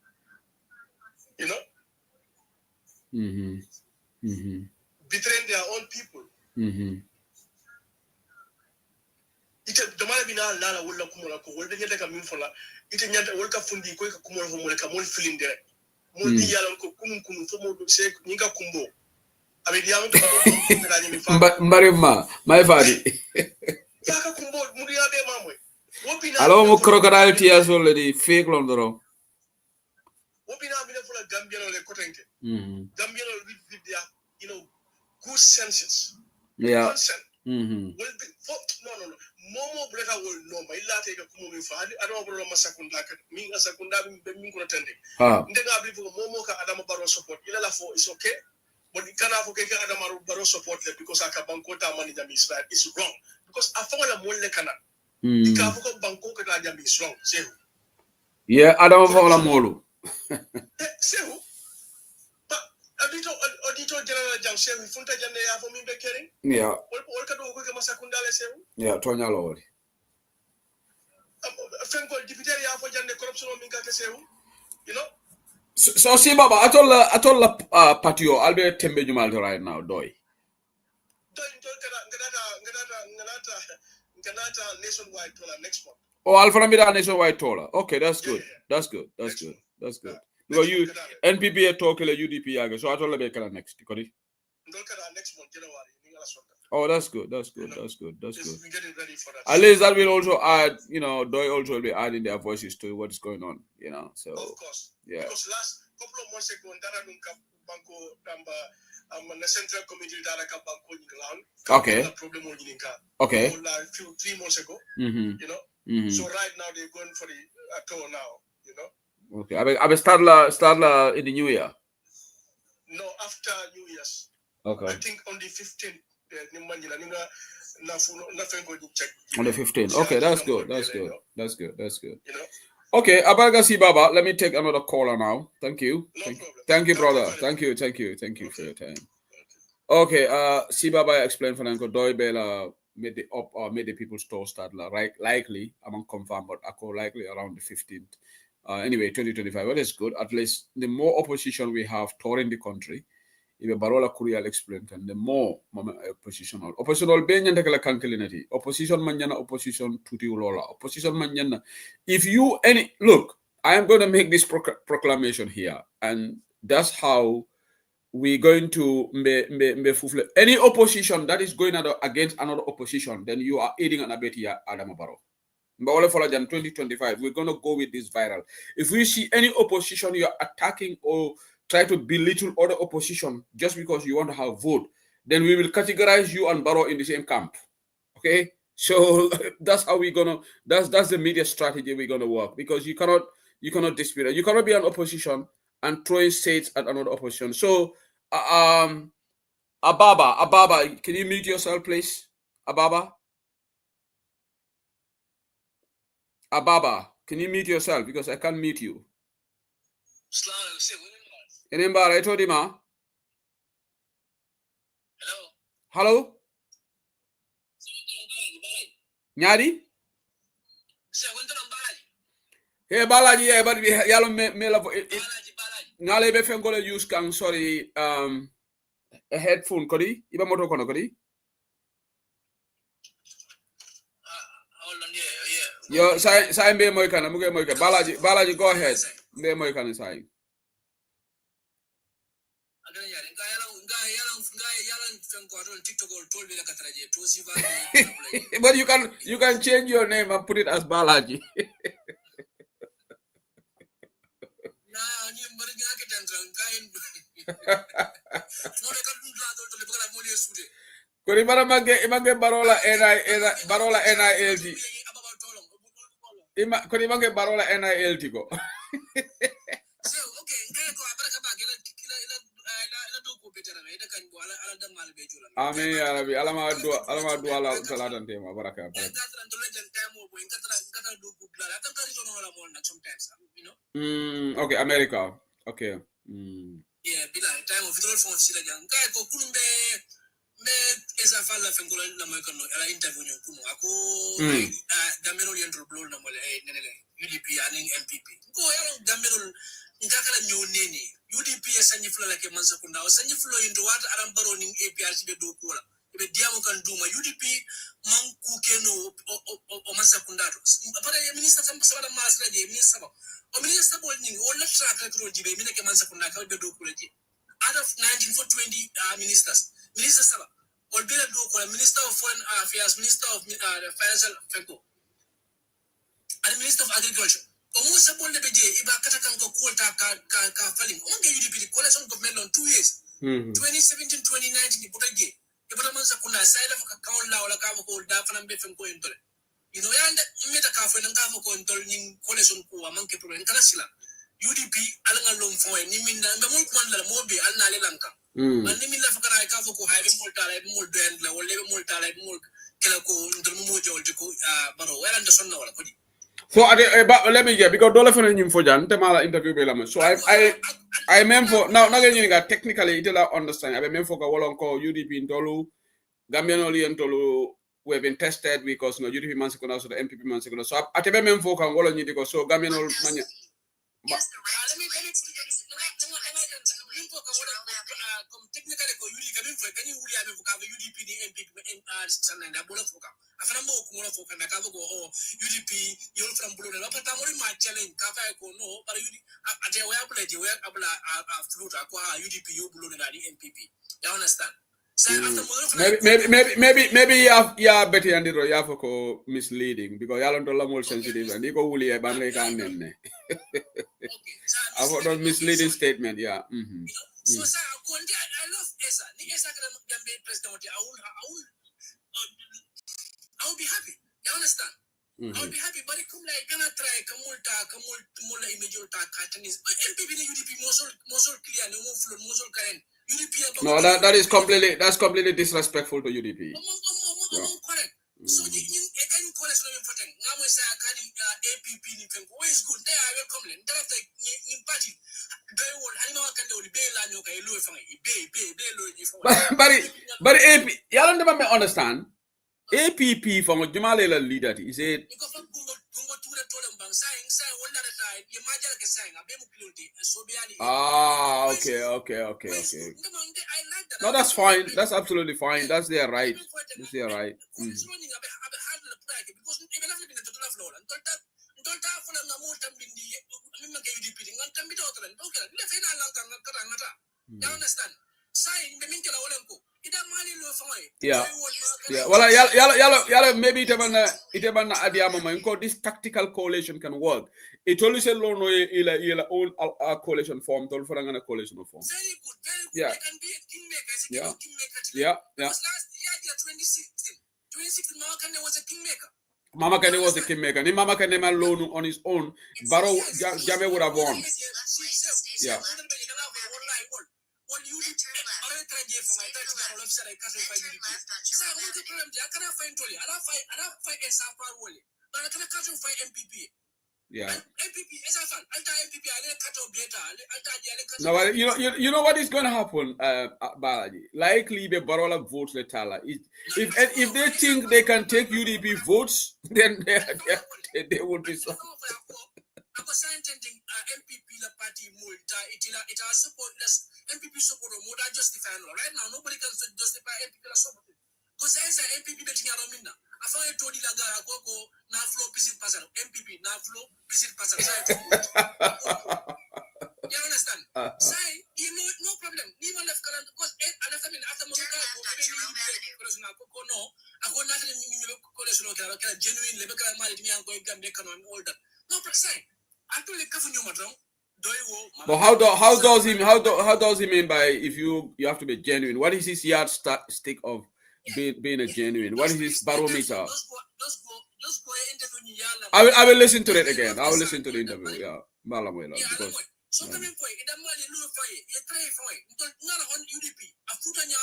S5: know, betraying their own people. Ite domala bina lala wala kumula ko wala nyata ka min fola ite nyata wala ka fundi ko ka kumula fo mo ka mo filin direct mo di yalla ko kum fo mo se ni ka kumbo abe di yalla to ko ngara ni mi fa
S2: mbarima may fadi
S5: fa ka kumbo mu di yabe mamoy wo bina
S2: alo mo crocodile tears already fake londoro
S5: wo bina bina fola gambia le kotenke gambia with their, you know, good senses.
S2: Yeah.
S5: Consent. Will be no. Momo breka will know my latte ka kumo mi fa I don't know masakunda ka mi asakunda mi ko tande ndenga bi momo ka adama baro support ila la fo is okay but kana fo ke ka adama baro support le because aka banko ta mani jam is right it's wrong because afonga la molle kana ka fo ko banko ka ta jam is wrong say
S2: yeah adama fo la molu
S5: say Auditor General Junction, Funta Jande ya for me bekering.
S2: Yeah.
S5: What ka do ko ke masakunda le sewu?
S2: Yeah, Tonya Lord.
S5: Fenko deputy ya for jande corruption min ka ke sewu. You know?
S2: So see baba atolla patio albe tembe jumal right now doy.
S5: Nganata nationwide tola next month.
S2: Oh, Alpha Mira nationwide tola. Okay, that's good. That's good. Because you NPP talk le UDP yaga, so I told you next.
S5: Next month, January.
S2: Oh, that's good.
S5: We're getting ready for that.
S2: At least that will also add, you know, Doi also will be adding their voices to what is going on, you know. So
S5: of course.
S2: Yeah.
S5: Because last couple of months ago, Dara Banco the Central Committee Dara Banco England.
S2: Okay. Okay.
S5: 3 months ago. You know. So right now they're going for the tour now, you know.
S2: Okay. I will start in the new year.
S5: No, after New Year's.
S2: Okay.
S5: I think on the 15th.
S2: On the 15th. Okay, that's good.
S5: You know?
S2: Okay, Abagasi Baba, let me take another caller now. Thank you.
S5: No problem.
S2: Thank you, brother. Thank you for your time. Okay, Si Baba explained for Nanko Doi Bela made the people's store start likely, I'm confirmed, but I call likely around the 15th. Anyway, 2025. Well, that's good. At least the more opposition we have touring the country, if Barola Kurial explained, and the more oppositional being and the cancelinity, opposition manana, opposition tuti ulola, opposition manana. If you look, I am going to make this proclamation here, and that's how we're going to any opposition that is going against another opposition, then you are aiding and abetting Adam Barrow. But 2025, we're going to go with this viral. If we see any opposition you're attacking or try to belittle other opposition just because you want to have vote, then we will categorize you and Barrow in the same camp. Okay? So that's how we're gonna that's the media strategy we're gonna work, because you cannot dispute it. You cannot be an opposition and throwing shades at another opposition. So Ababa, can you mute yourself, please? Ababa? Ababa, can you mute yourself? Because I can't mute you. Enembara, I told him, hello? Nyadi? Hey, Balaji, yeah, but we yellow mail of it. Nale be fengole use kang sorry, a headphone, Kodi? Iba moto kono, Kodi? Yo, say be moikana, muge moika. Balaji, go ahead. Be moikana say. But you can change your name and put it as Balaji. Kuri bara mange barola NILT. Kuri mange barola NILT go. Amin ya Rabbi. Alama dua ala salatan tema baraka. Okay, America. Okay.
S5: Yeah, bila time of withdrawal from sila jang. Kaya ko kulumbe me esa falla fengola na mo kono ala interview nyo kuno. Ako Gamero yendro blow na mo le nenele UDP aning MPP. Ko yalo Gamero ngakala nyo nene. UDP sanyi fula like mansa kunda. Sanyi fula into what arambaro ning APRC be do kola. Ibe diamo kan duma UDP man kukeno o mansa kunda. Para minister sabada masla je minister o minister bol ning wala track record jibe mina ke mansa kunda ka be do kola je. Out of 1920 ministers, Minister Saba, or Bela Doko, Minister of Foreign Affairs, Minister of Financial Affairs, and Minister of Agriculture. Almost a bond the BJ, Iba Katakanko Quota Falling. Only UDP, the coalition government on 2 years. 2017, 2019, the Potagay. The Potamansa Kuna, side of account law, la Kavako, Dafan Befin Cointol. You know, and Metacafo and Kavako in coalition among Kipur and Kanasila. UDP alanga long for nimin na mo kwanda mobe alna lelanka man nimin la fakara ka foko haybe mol bend la wolle mol tala mol kala ko ndul mo jolde ko baro wala nda sonna wala kodi.
S2: So let me get because dole fana nyim fojan te mala interview be lama. So I mean for now nageni technically it la understand I mean for ka wolon ko UDP ndolu Gambian oli ndolu we have been tested because no UDP man sekona so the MPP man sekona so atebe men for ka wolon nyidi ko so Gambian ol manya Maybe yeah Betty and you have to misleading because y'all don't more sensitive and you go wuli e ban kan nenne. I thought that misleading statement, yeah.
S5: So sir, I love Esa. Ni Esa can be president. I will be happy. You understand? I will be happy, but it come like gonna try kamulta image ta Chinese. MPP and UDP most clear no more flow most current. UDP
S2: no, that's completely disrespectful to UDP.
S5: Correct. So you can call us no important. Now we say can APP ni can always good. They are welcome. They have like in party. Very well. I know can do bail and you can low from
S2: but AP y'all don't understand. APP from Jumalela leader is it okay. No, that's fine. That's absolutely fine. That's their right. That's their right. Yeah. Well, yalla maybe itabanna adiama man ko this tactical coalition can work. It only say lono ila own coalition form tol faranga coalition form.
S5: Very good.
S2: Yeah.
S5: They can be kingmakers.
S2: Yeah.
S5: Because last year 2016
S2: Mama Kane was a kingmaker. Ni Mama Kane man loan on his own. Barrow Jame would have won. Yeah.
S5: but I can't find MPP.
S2: Yeah.
S5: MPP is a fan. Alta MPP, I cut off data.
S2: No, but you know what is going to happen, Balaji? Likely the Barola votes the Tala. If they think they can take UDP votes, then they would be so.
S5: I was intending MPP la party multa. It support less MPP support more than justify. Right now, nobody can justify MPP la support. Because I say MPP betting Aromina. I found a Todi Laga Gogo, now flow visit person, MPP, now flow visit person. You understand? Say, you know, no problem. Even left current because after Monica, no, I go nothing in genuine liberal married me and going to make an older. No, but say, actually, cover you, madam.
S2: But how does he mean by if you have to be genuine? What is his yardstick of being a genuine? What is his barometer?
S5: Just go interview.
S2: I will listen to it again. I will listen to the interview. Yeah, because.
S5: So coming point, it doesn't really look for it. You try for it. Not on UDP. A foot on your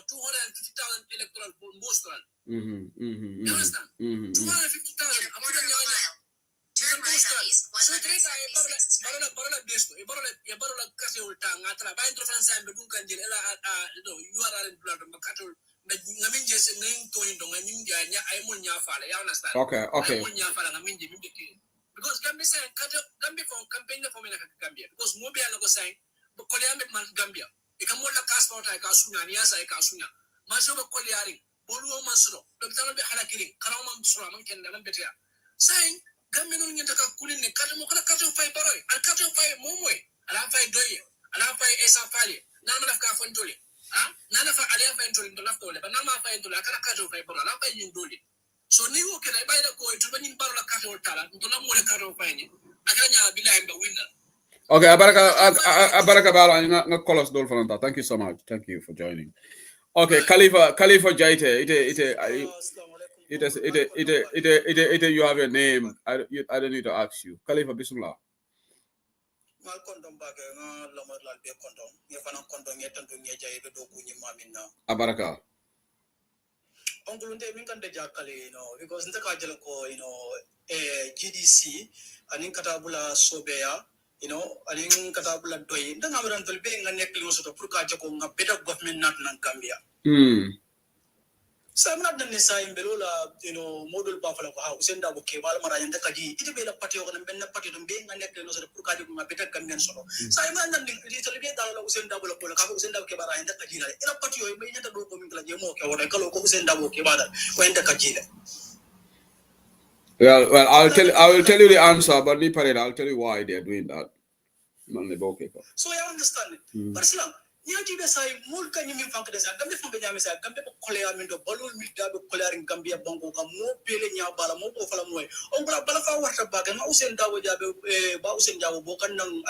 S5: 250,000 electoral most. You understand? 250,000. A foot on your so today's Barola based. A Barola Castle Tang, buying to France and Bedunkan, you are in blood, Macato, Naminjas and name to India, I won't yafala. You understand?
S2: Okay.
S5: I won't yafala, I mean, because Gambia said, Gambia from campaign for Gambia. Because Mobile was saying, but Kolyam Gambia. You can more the cast out like Asuna, Niasa, Kasuna, Masova Kolyari, Bolu Mansuro, the Talabi Halakiri, Karaman Suraman can never better. Saying, Gambia no get a cooling the Katamoka Kato Five Baroi, and Kato Five Momoy, and I find Doye, and I find Esafali, none of Kafantoli. None of Alia Fantoli, the left over, but Nama find to la Kato Five Baroi, I find you Doli. So Niwo can I buy the coin to win Barola Kato Tala, to not more Kato Fine. I can't be like the winner.
S2: Okay, Abaraka Bala, not call us Dolphin. Thank you so much. Thank you for joining. Okay, Khalifa Jaite, you have your name. I don't need to ask you. Khalifa Bismillah. Abaraka.
S6: Uncle Minkan de Jacali, because in the Kajako, GDC, and in Katabula Sobea, and in Katabula Doy, then I'm going to be a necklace of Pukajako, a better government not Gambia. So I'm not necessarily below, model buffalo house and double cable, and the Kaji, it will be a party of a party to being a necklace of Pukajako, a better convention. So I'm not a little bit of double send up Kebara and the Kajila. In a party, you may not go to Yamoka or a Kaloko send double Kebara when the Kajila.
S2: Well, I will tell you the answer, but I'll tell you why they're doing that.
S6: So I understand it. But Islam, Niajibe say, Mulka Yumi Funkades, I come from Bejamis, I come to Coleamento, Balul Midabu Colar in Gambia Bongo, more Pilia Bala, Moto Falamoy, Ombra Balafa Waterback, and Ausen Dawajabe, Bausen Jabu Bokanang,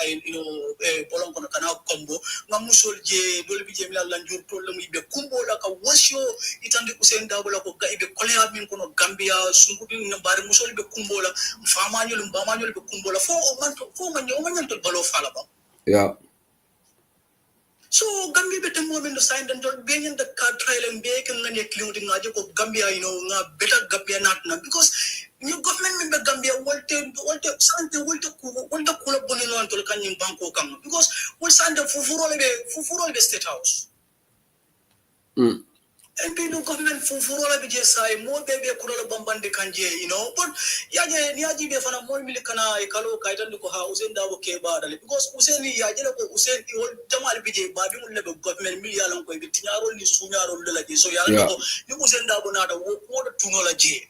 S6: Polonco Canal Combo, Mamusul J, Dolby Jamila Lanjur, told them the Kumbo like a washo, it and the Usen Dabula, the Coleamento Gambia, Sunkutin, Barimusol, the Kumbola, Farmanual, Bamanual, the Kumbola, 4 man to Balo Falaba.
S2: Yeah.
S6: So Gambia better move in the sign than being in the car trial and bacon and including Gambia, better Gambia not now because new government member Gambia want to cool up on to the Canyon Banco come because we'll send the Fufuro the State House. And be no government Fufuro BJSI, more baby Kura Bambande Kanje, but Yaji Befana more Milikana, Kalo Kaitan House and Davo Kebada because Useni Yajako Usen, the old Tamal BJ, Babi will never government Milian with Tinaro Nisuna or Lelaji. So you was in Dabonada, what to knowledge.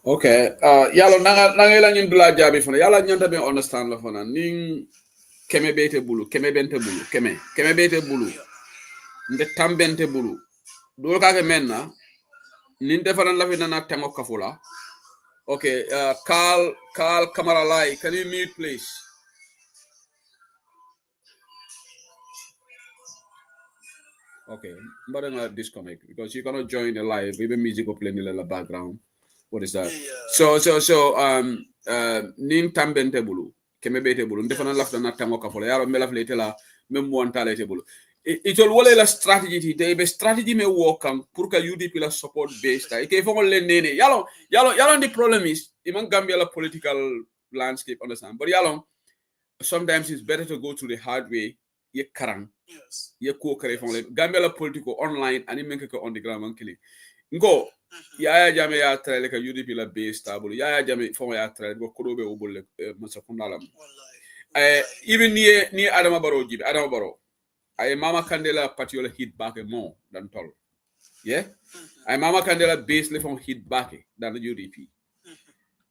S2: Okay, Yalo Nangela in Bla Jabi for Yala Nyanta be understand Lafona, Ning Keme Bete Bulu, Keme Bente Bulu, Keme Bete Bulu. Nde tambente bulu do ka menna nin defaran la fi nana temo kafula. Okay, Carl Kamara Lai, can you mute please? Okay, but I'm gonna disconnect because you cannot join the live even music playing in the background. What is that? So nin tambente bulu keme bete bulu defaran la fi nana temo kafula yaro mela fi tela même mo antale te bulu itol wala la strategy te be strategy me work pour que UDP la support base ta ke fo le nene yalo the problem is even Gambia la political landscape understand but yalo sometimes it's better to go through the hard way ye karang ye ko kare fo le Gambia la political online ani men ko on the ground man kili ngo yaya jame ya trele ka UDP la base stable yaya jame fo ya trele go ko be obol masakunda lam even ni Adama Barrow ay Mama Kandela patiola hit back more than tall. Yeah? Ay Mama Kandela base le from hit back than the UDP.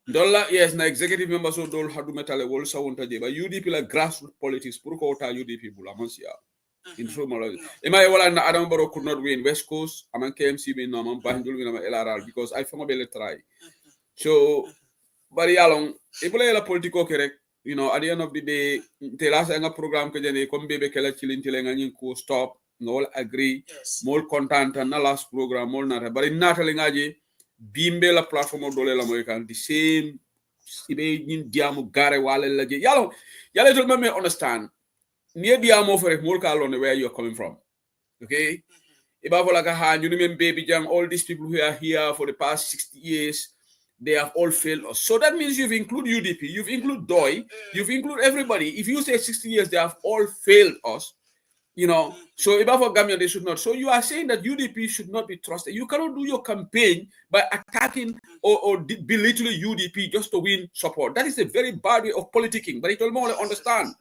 S2: Dollar yes na executive members so dol hadu metale wol sawunta je ba UDP la grassroots politics pour ko ta UDP bula monsia. In true knowledge. Ema wala na Adam Barrow could not win West Coast among KMC be no man Banjul win LRR because I found a try. So bari yalong ibule la politico correct. You know, at the end of the day, the last program kajane come bebe kala chilling ngani ko stop, no agree, more content and the last program more nata. But in natalingaji, bimbe la platform dole la moikan the same ibe nin diamu gare wale laje. Yalo to me understand. Near diamu for more kalon where you're coming from. Okay? Iba like a you remember baby jam, all these people who are here for the past 60 years. They have all failed us. So that means you've included UDP, you've included DOI, you've included everybody. If you say 60 years, they have all failed us, you know. So if for Gambia, they should not. So you are saying that UDP should not be trusted. You cannot do your campaign by attacking or belittling UDP just to win support. That is a very bad way of politicking. But it will more understand.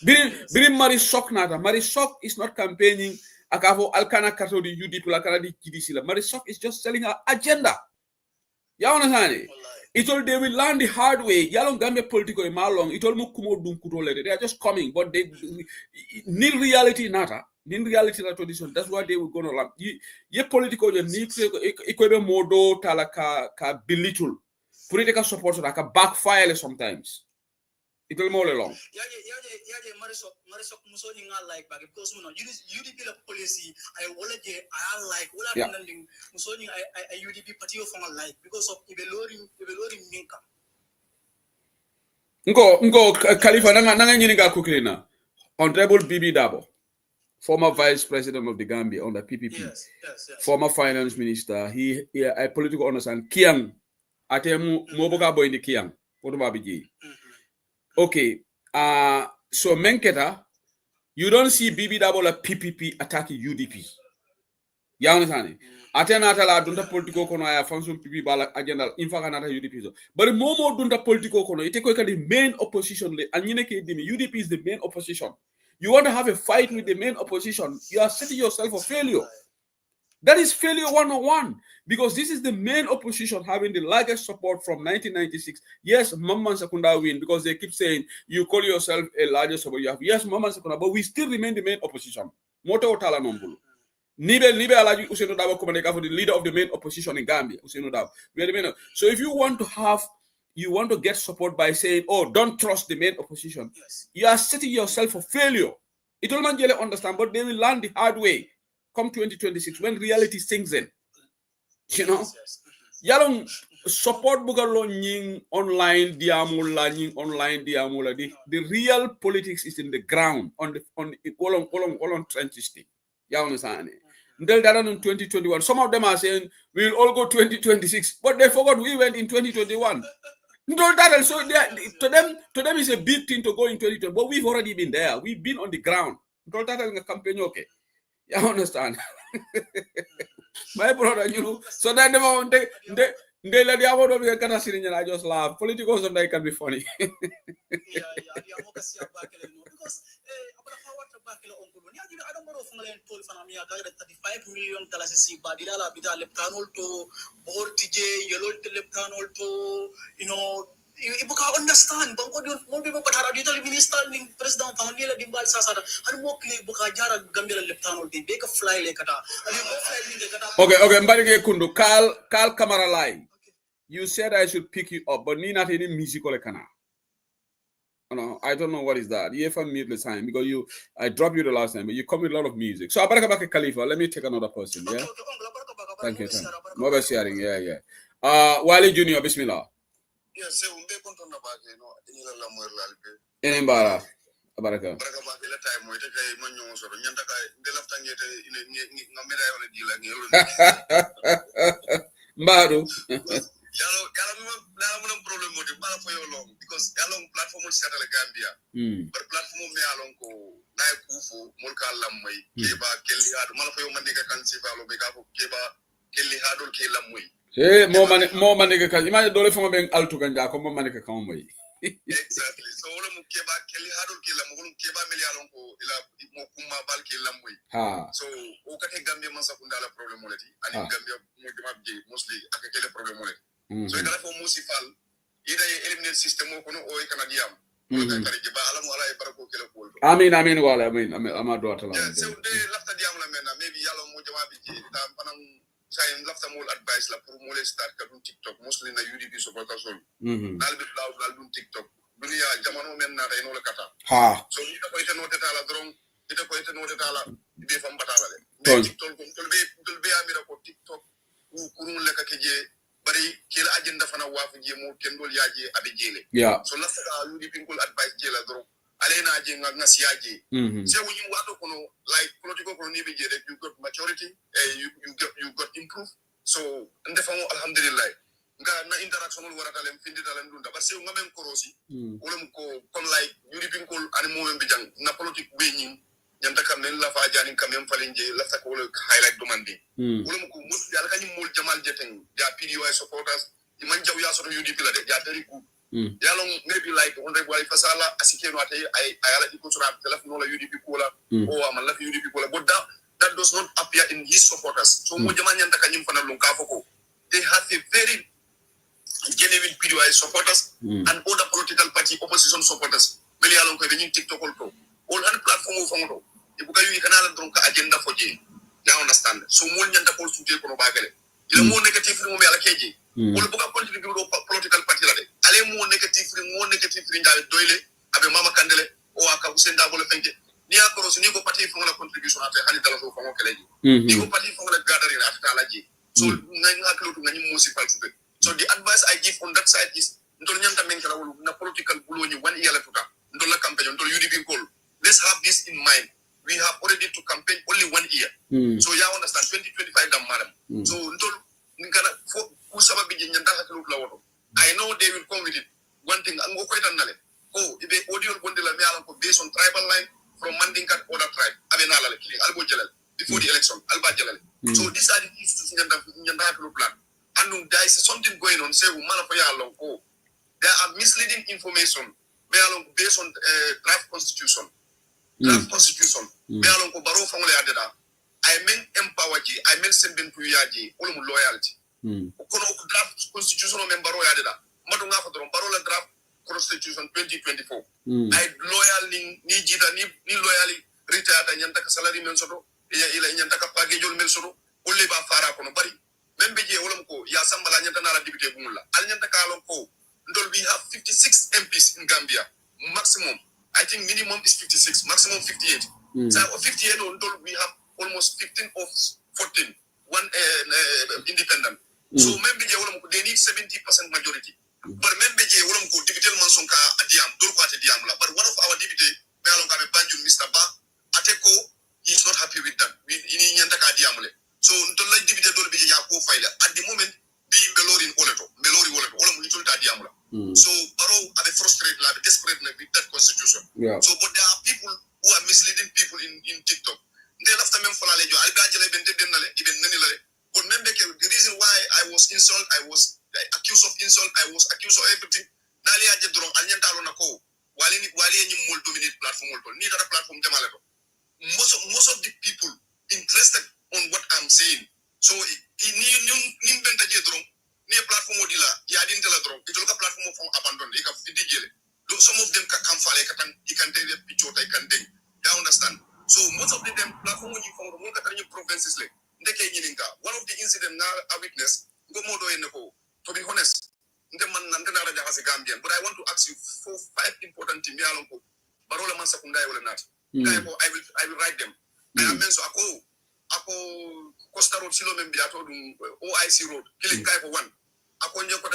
S2: Birim Marisok nata. Marisok is not campaigning. Akavo Alkana Kato di UDP Lakana di Kidisila. Marisok is just selling an agenda. You understand? It all they will learn the hard way. Yalong Gambia political malong. It all mukumo dum kutole. They are just coming, but they nil reality nata. Nil reality na tradition. That's what they will gonna learn. Ye political you need ikobe modo talaka ka belittle. Political support so that can backfire sometimes. It will more long.
S6: Yeah, Marisok musoni nga like back because UDP la policy I like wala nanding musoni I UDP party of like because of ibeloring minka.
S2: Ngo Khalifa nanga nyininga kuklina. Honorable Bibi Dabo, former vice president of the Gambia on the PPP. Yes. Former finance minister. He a political understand Kiang. Atemu moboka boy in the Kiang. What about BG? Okay, so Menketa, you don't see Bibi Dabola PPP attacking UDP. You understand? Atena la dunta politico kono ya function PPP bala agenda infact anata UDP. But momo dunta politico kono ite ko the main opposition le anyine ke dimi UDP is the main opposition. You want to have a fight with the main opposition, you are setting yourself for failure. That is failure 101 because this is the main opposition having the largest support from 1996. Yes, Mamman Sakunda win because they keep saying you call yourself a largest support. You have yes, Mamman Sakunda, but we still remain the main opposition. Moto Otala Nombulu. Nibe Alaji Useno Dabo Komaneka for the leader of the main opposition in Gambia. Useno Dabo. We are the main. So if you want to get support by saying, oh, don't trust the main opposition, you are setting yourself for failure. It will not understand, but they will learn the hard way. Come 2026 when reality sinks in, you know. Yalong support bugalo nying online diamula. The real politics is in the ground on the trenches thing. You understand? Until that in 2021, some of them are saying we will all go 2026, but they forgot we went in 2021. So to them is a big thing to go in 2020, but we've already been there. We've been on the ground. Campaign okay. You understand? My brother, you know, so that they let the award of the I just laugh. Politicals sometimes can be funny.
S6: You know, ibu ka understand bangko di mo bi mo patara dito li minister ni president fa nila dimbal sasada har mo kli bu ka jara gambia leptano di be ka fly le kata ali mo fly ni kata
S2: okay mbari ge kundu kal camera line. You said I should pick you up but ni not any musical kana. No, I don't know what is that. You ever meet the time because I dropped you the last time but you come with a lot of music. So Abaraka Baka Khalifa, let me take another person, yeah? Thank you. Mobile sharing, yeah. Wale Junior, Bismillah.
S4: Yes, umbe konto na bage no inila la moer lalbe.
S2: Enembara. baraka
S4: ba ila tay moy te kay man ñoo so ñanta kay de lafta ngete nga meda wala di la ngelo
S2: mbaadu
S4: yalo mo problem mo de bala fo yo long because yalo platform mo settle Gambia but platform me alon ko nay kufu mul ka lamoy keba kelli hadu mala fo yo man diga kan sifalo be ka ko keba kelli hadol ke lamoy
S2: mo mane ka kan imani dole fo ben altu ganja ko mo mane ka kan moy
S4: exactly so wala mu keba kelli hadol ke lamoy keba meli alon ko ila mo kuma bal ke lamoy so o ka te Gambia man sakunda la problem mo lati ani Gambia mo dama je mostly akakele problem mo lati so ikala fo musifal ida eliminate system ko no o ikana diam ko ba ala mo ala e barako kele ko
S2: amin wala amin ama do atala
S4: so de lafta diam la mena maybe yalo mo jama bi je ta panam say lafta mo advice la pour mo le start ka dun TikTok mostly na UDP so ko tasol dal bi law dun TikTok dunia jamano men na reno la kata so ni ko ite no tala dron ite ko ite no tala be fam batala le TikTok ko tolbe amira ko TikTok kurun le ka keje bari kila agenda fana wafu je mo kendol yaje abe jele so lafta UDP ko advice jela dron alena je nga siaje se woni wato kono like political kono ni be je you got maturity you got improve so ndefamo alhamdulillah nga na interaction wala warata lem findi dalen dunda parce que ngamen korosi wala ko comme like UDP ko animo men bijang na politique be ñin ñanta kam men la fa jani kam men falinje la ta ko highlight demande wala ko mo yalla kany mol jamal jeteng ja PDY supporters man jaw ya so UDP la de ja tari ku yalla maybe like on wali fasala asikeno atay ay ala iko sura telephone la UDP ko la o amal la UDP ko la but that does not appear in his supporters so mo jamal ñanta kany fana lu ka foko they have a very genuine PDY supporters and other political party opposition supporters beli yalla ko dañu TikTok ko all hand platform of fongo ibuka yu kanala donc agenda foje ya understand so mo ñanta ko suté ko no bagale ila mo negative mo mi ala keji wala buka continue do political party la de ale mo negative ndal doyle abe mama kandele o aka usenda bolo fenke ni akoro ni ko party fongo la contribution ate hani dala so fongo keleji ni ko party fongo la gathering after laji so ngani akelo to ngani municipal suté so the advice I give on that side is ndol ñanta men kala wala na political bulo ni 1 year la tuta ndol la campaign ndol UDP call. Let's have this in mind. We have already to campaign only 1 year. So you understand 2025 dam madam. So ndol ngana fo kusaba bi nyanda hakelu la wodo. I know they will come with it. One thing ango ko itanale. Oh, ibe audio bonde la miala ko based on tribal line from Mandinka other tribe. Abe nala le kili albo jelal before the election alba jelal. So these are the issues nyanda hakelu plan. And there is something going on say umana for ya long ko. There are misleading information based on draft constitution. Draft constitution. Me alon ko baro fangole adeda. I mean empower ji. I mean sembin to yaji. All loyalty. Kono draft constitution men baro adeda. Madu nga fa baro la draft constitution 2024. I loyal ni jida ni loyally retire nyanta ka salary men soto. Ila nyanta ka package men soto. Olle ba fara kono bari. Membe je wolom ko ya sambala nyanta na la député bumulla. Al nyanta ka alon ko ndol we have 56 MPs in Gambia. Maximum. I think minimum is 56, maximum 58. So 58 on we have almost 15 of 14, one independent. So member they need 70% majority. But member deputy Mansonka Adiam, Durkwate Diamla. But one of our deputy, Mr. Ba, Ateko, he's not happy with that. So deputy at the moment, being Melori Diamla. So Baro are frustrated, desperate with that constitution. So but there are people who are misleading people in TikTok. They left them for Alejo. But remember the reason why I was insulted, I was accused of insult, I was accused of everything. Nali aje drong alnyanta na ko. Wali ni mul dominate platform mul. Ni dara platform temaleto. Most of the people interested on what I'm saying. So ni benta je drong ni platform modila ya din tela drong itol ka platform from abandon e ka fidi jele. Some of them can come fale ka tan ikante de pichota ikante. You understand? So most of them platform ni from mo ka tan provinces le. Ndeke nyilinga. One of the incident na a witness go modo eneko. To be honest, but I want to ask you 4-5 important things. Barola man sakundai wala nat. I will write them. I am so ako Costa Road silo membi ato dum OIC Road. Killing kai for 1. Ako nyo ko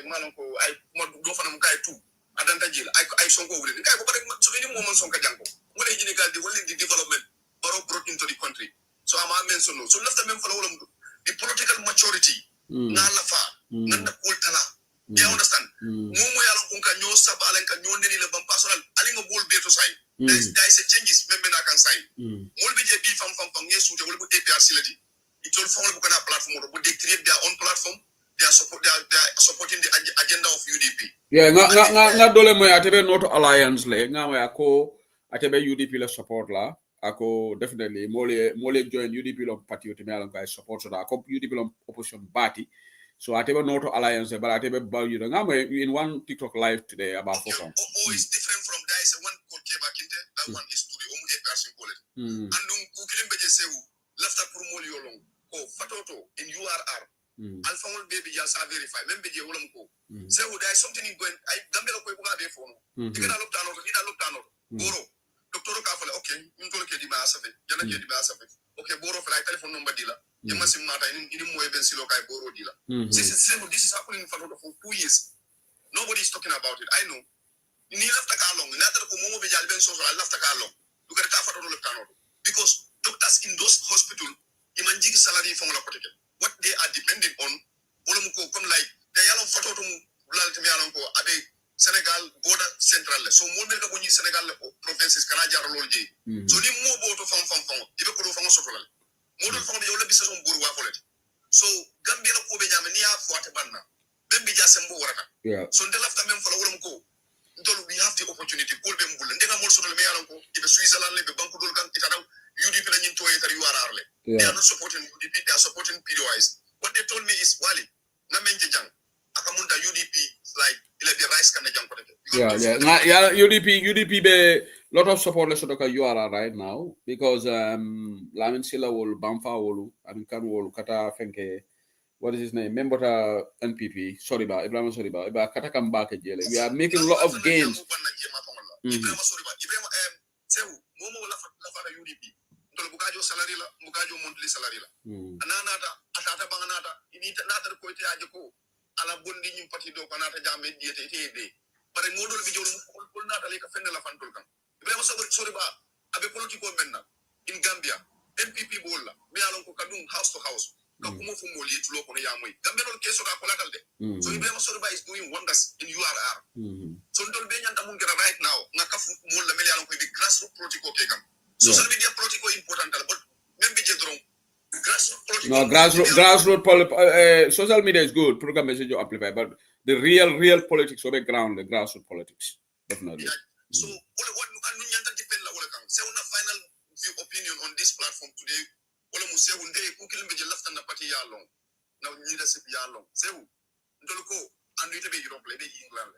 S4: malon ko I mo do fana mukai 2. adanta jila ay sonko wule ni kay ko bare so any moment sonka janko mo le jini gal di wali di development baro brought into the country so ama mention no so lafta même fala wala the political maturity na la fa nanda kultala you understand momo yalla ko ka nyo sabalen ka nyo neni le bam personal ali nga bol beto say there is a changes même na kan say mol be je bi fam ngesu te wala bu APRC lati it all fam bu kana platform bu they create their own platform they are supporting the agenda of UDP
S2: yeah nga dole moy atebe not alliance le nga moy ako atebe UDP le support la ako definitely mole join UDP lo patriote me alan ko support so da ko UDP lo opposition party so atebe not alliance but atebe ba you nga moy in one TikTok live today about focus
S4: is different from there is one called Keba Kinte that one is to the APRC college and ku kilimbe je sewu lafta pour mol yolong ko fatoto in URR alpha will baby just verify même be je wolam ko sewu there is something going I gambela ko buga be fono digana look down boro doctor ka fale okay ntolo ke di ma asabe jana ke di ma asabe okay boro fala telephone number dila yema sim mata ini moy ben silo kay boro dila this is happening for 2 years nobody is talking about it I know ni lafta ka long natar ko momo be jal ben so lafta ka long du ga ta fato le tanodo because doctors in those hospital iman jigi salary fon la protect what they are depending on wolum ko comme like they yalo fato to bulal te yalo ko abe Senegal border central so mo mel ka bo ni Senegal provinces kana jar lol je so ni mo bo to fam ibe ko do fam so tolal mo do fam yo le bisa son buru wa folati so Gambia la ko be nyame ni ya foate banna ben bi jassem bo warata so de lafta même fala wolum ko ndol we have the opportunity ko be mbul ndenga mo so tol me yalan ko ibe Switzerland le be banku dol kan itadaw UDP la nyin toye tar URR le they are not supporting UDP they are supporting PDOIs what they told me is wali na menje jang akamunda UDP like ile the rice kan jang ko
S2: yeah UDP be lot of support le soto ka URR right now because Lamin Sila wol Bamfa wolu and kan wolu kata fenke what is his name member NPP Soriba Ibrahim Soriba iba kata kam ba ke jele we are making a lot of gains
S4: Ibrahim Soriba sewu momo la fa UDP ndol bugajo salary la bugajo monthly salary la ananata atata banganata ini nata ko te aje ko ala bondi nyim pati do banata jamme diete tebe bare modol bi jolu ko nata le ka fenne la fantol kan Ibrahim Soriba abe politiko menna in Gambia MPP bolla mi alon ko kadum house to house ka kumo fu moli tulo ko ya moy Gambia dol keso ka ko latal de so Ibrahim Soriba is doing wonders in URR so ndol be nyanta mun gara right now nga ka fu mol la mi alon ko bi grassroots politiko ke kam social media political important but même bi je dron
S2: grassroots social media is good program message you amplify but the real politics on the ground the grassroots politics definitely
S4: so what anu nyanta depend la wala kan say una final view opinion on this platform today wala mu say unde ku kilimbe je lafta na party ya long na leadership ya long say ndol ko anu ite be Europe le be England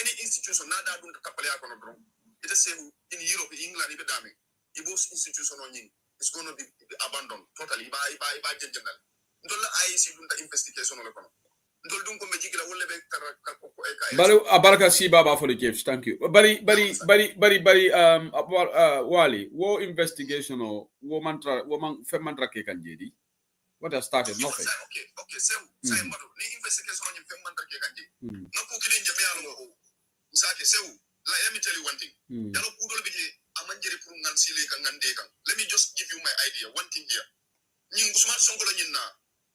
S4: any institution na da dun tapale ya kono dron ite say in Europe England ibe dame ibos institution on yin is going to be abandoned totally by general ndol la IC dun ta investigation la kono ndol dun ko me jigila wolle be ka ko e ka
S2: bari abaraka si baba for the gifts thank you bari wali wo investigation or woman mantra ke kan jedi what has started nothing
S4: okay say madu ni investigation on fem mantra ke kan jedi no ko kidin je me alo usake sewu let me tell you one thing dalo kudol be je amanjere pour ngan sile kan ngande kan let me just give you my idea one thing here ñing Ousmane Sonko la ñin na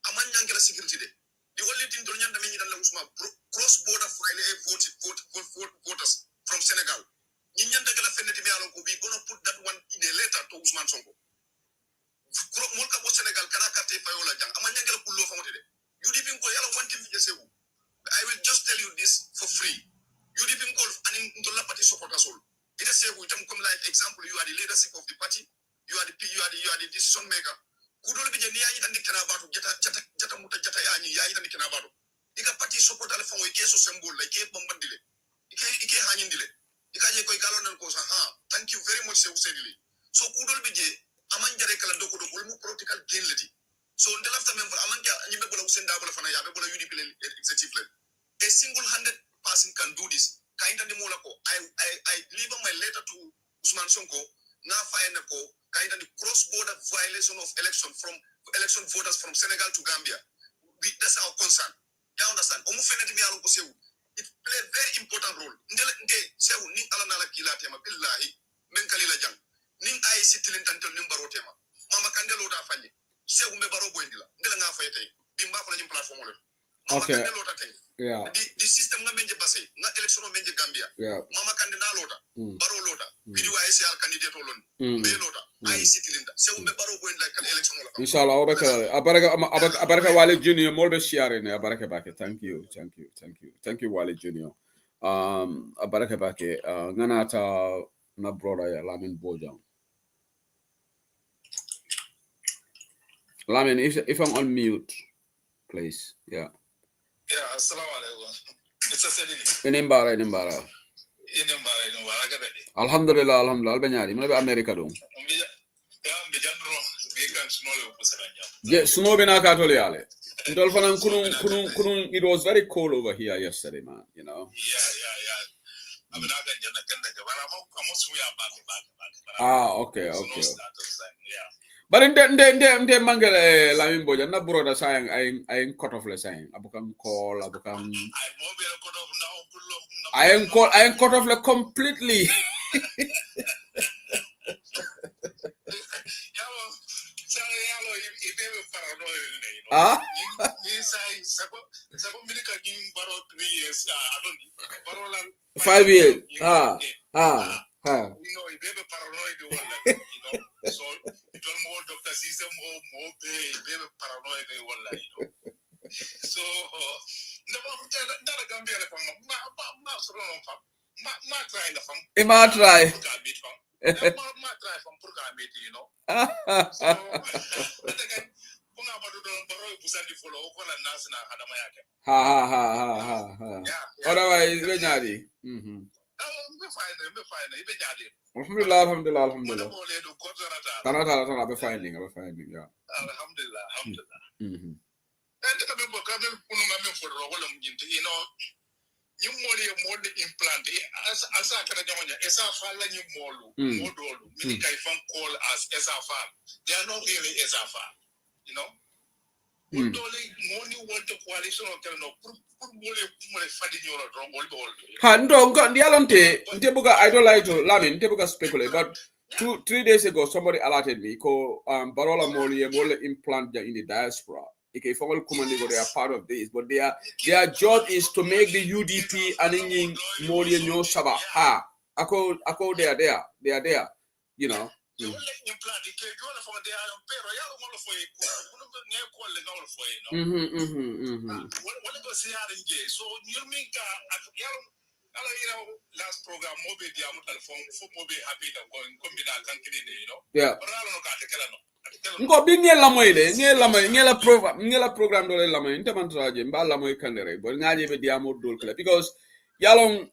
S4: aman ñanke la sécurité de di wali tin to ñanda mi ñi dal Ousmane cross border file voters from Senegal ñi ñanda la fenati mi alon ko bi gonna put that one in a letter to Ousmane Sonko mo ka bo Senegal kana carte fayola jang aman ñanke la kullo famote de UDP ko yalla one thing je sewu I will just tell you this for free UDP ko ani to la party supporters all it is say we come like example you are the leadership of the party you are the decision maker kudol bi je ni yayi tan dikana batu jata muta jata yayi tan dikana batu ika party support ala fango ike so symbol la ike bombandile ike hanyindile ika je koy galon ko sa thank you very much se usedili so kudol bi je aman jare kala doko mu political gain leti so ndelafta member aman ja nyimbe bola usenda bola fana yabe bola UDP executive level a single 100 person can do this kainta di mola ko I deliver my letter to Ousmane Sonko na find ko kainta di cross border violation of election voters from Senegal to Gambia that's our concern you understand omu fenati mi alo ko sewu play a very important role. Nde sewu ning ala nala kila tema billahi men kalila jang. Ning ay sitilin tantel ning baro tema. Mama kandelo da fanye. Sewu me baro boyndila. Ngela nga fay tay. Bimba ko la platform le.
S2: Okay.
S4: Yeah. The system nga menje basay. Nga election menje Gambia.
S2: Yeah.
S4: Mama kandida lota. Baro lota. Video ICR candidate olon. Be lota. Ay sitilinda. Sewu me baro boyndila kan election la.
S2: Inshallah, abaraka Wale Junior molbe share ne abaraka bake. Thank you Wale Junior. Abaraka bake nganata na brother ya Lamin Bojang. Lamin, if I'm on mute, please. Yeah.
S4: Yeah, assalamu alaikum. Mr. Sedini.
S2: Inimbara.
S4: Inimbara.
S2: Alhamdulillah. Albanyari. Muna be America dong. Yeah, snow bina katoli ale. Ndol fanan kunun. It was very cold over here yesterday, man. You know.
S4: Yeah.
S2: Okay. But in the mangere Lamin Boja na broda sayang ay cut off le sayang abukang call I cut off le completely. Five years.
S4: So it was more doctor system more baby paranoid so never Gambia ma try the fam
S2: Ma try
S4: from Purka meet, you know. So again punga badu don baro busandi follow ko la nasna adama yake
S2: otherwise we nyadi
S4: be fine be jadi
S2: alhamdulillah tana be finding yeah
S4: alhamdulillah and the people come kunu ngame for wala mjinti you know you mode implant as akara jamonya esa fala you modolu mini kai fan call as esa fal they are not really esa fal you know money want the coalition of no
S2: Ntebuga idolize to Lamin, Ntebuga speculate, but 3 days ago somebody alerted me ko Barola Moli implant in the diaspora. Okay, for all they are part of this, but their job is to make the UDP and Moli no Shaba. Ako they are there, you know.
S4: Last program
S2: yeah. Ngo binye la program dole lamoy ntemantraje mba lamoy kandere bo ngaje be diamo dol kala because yalong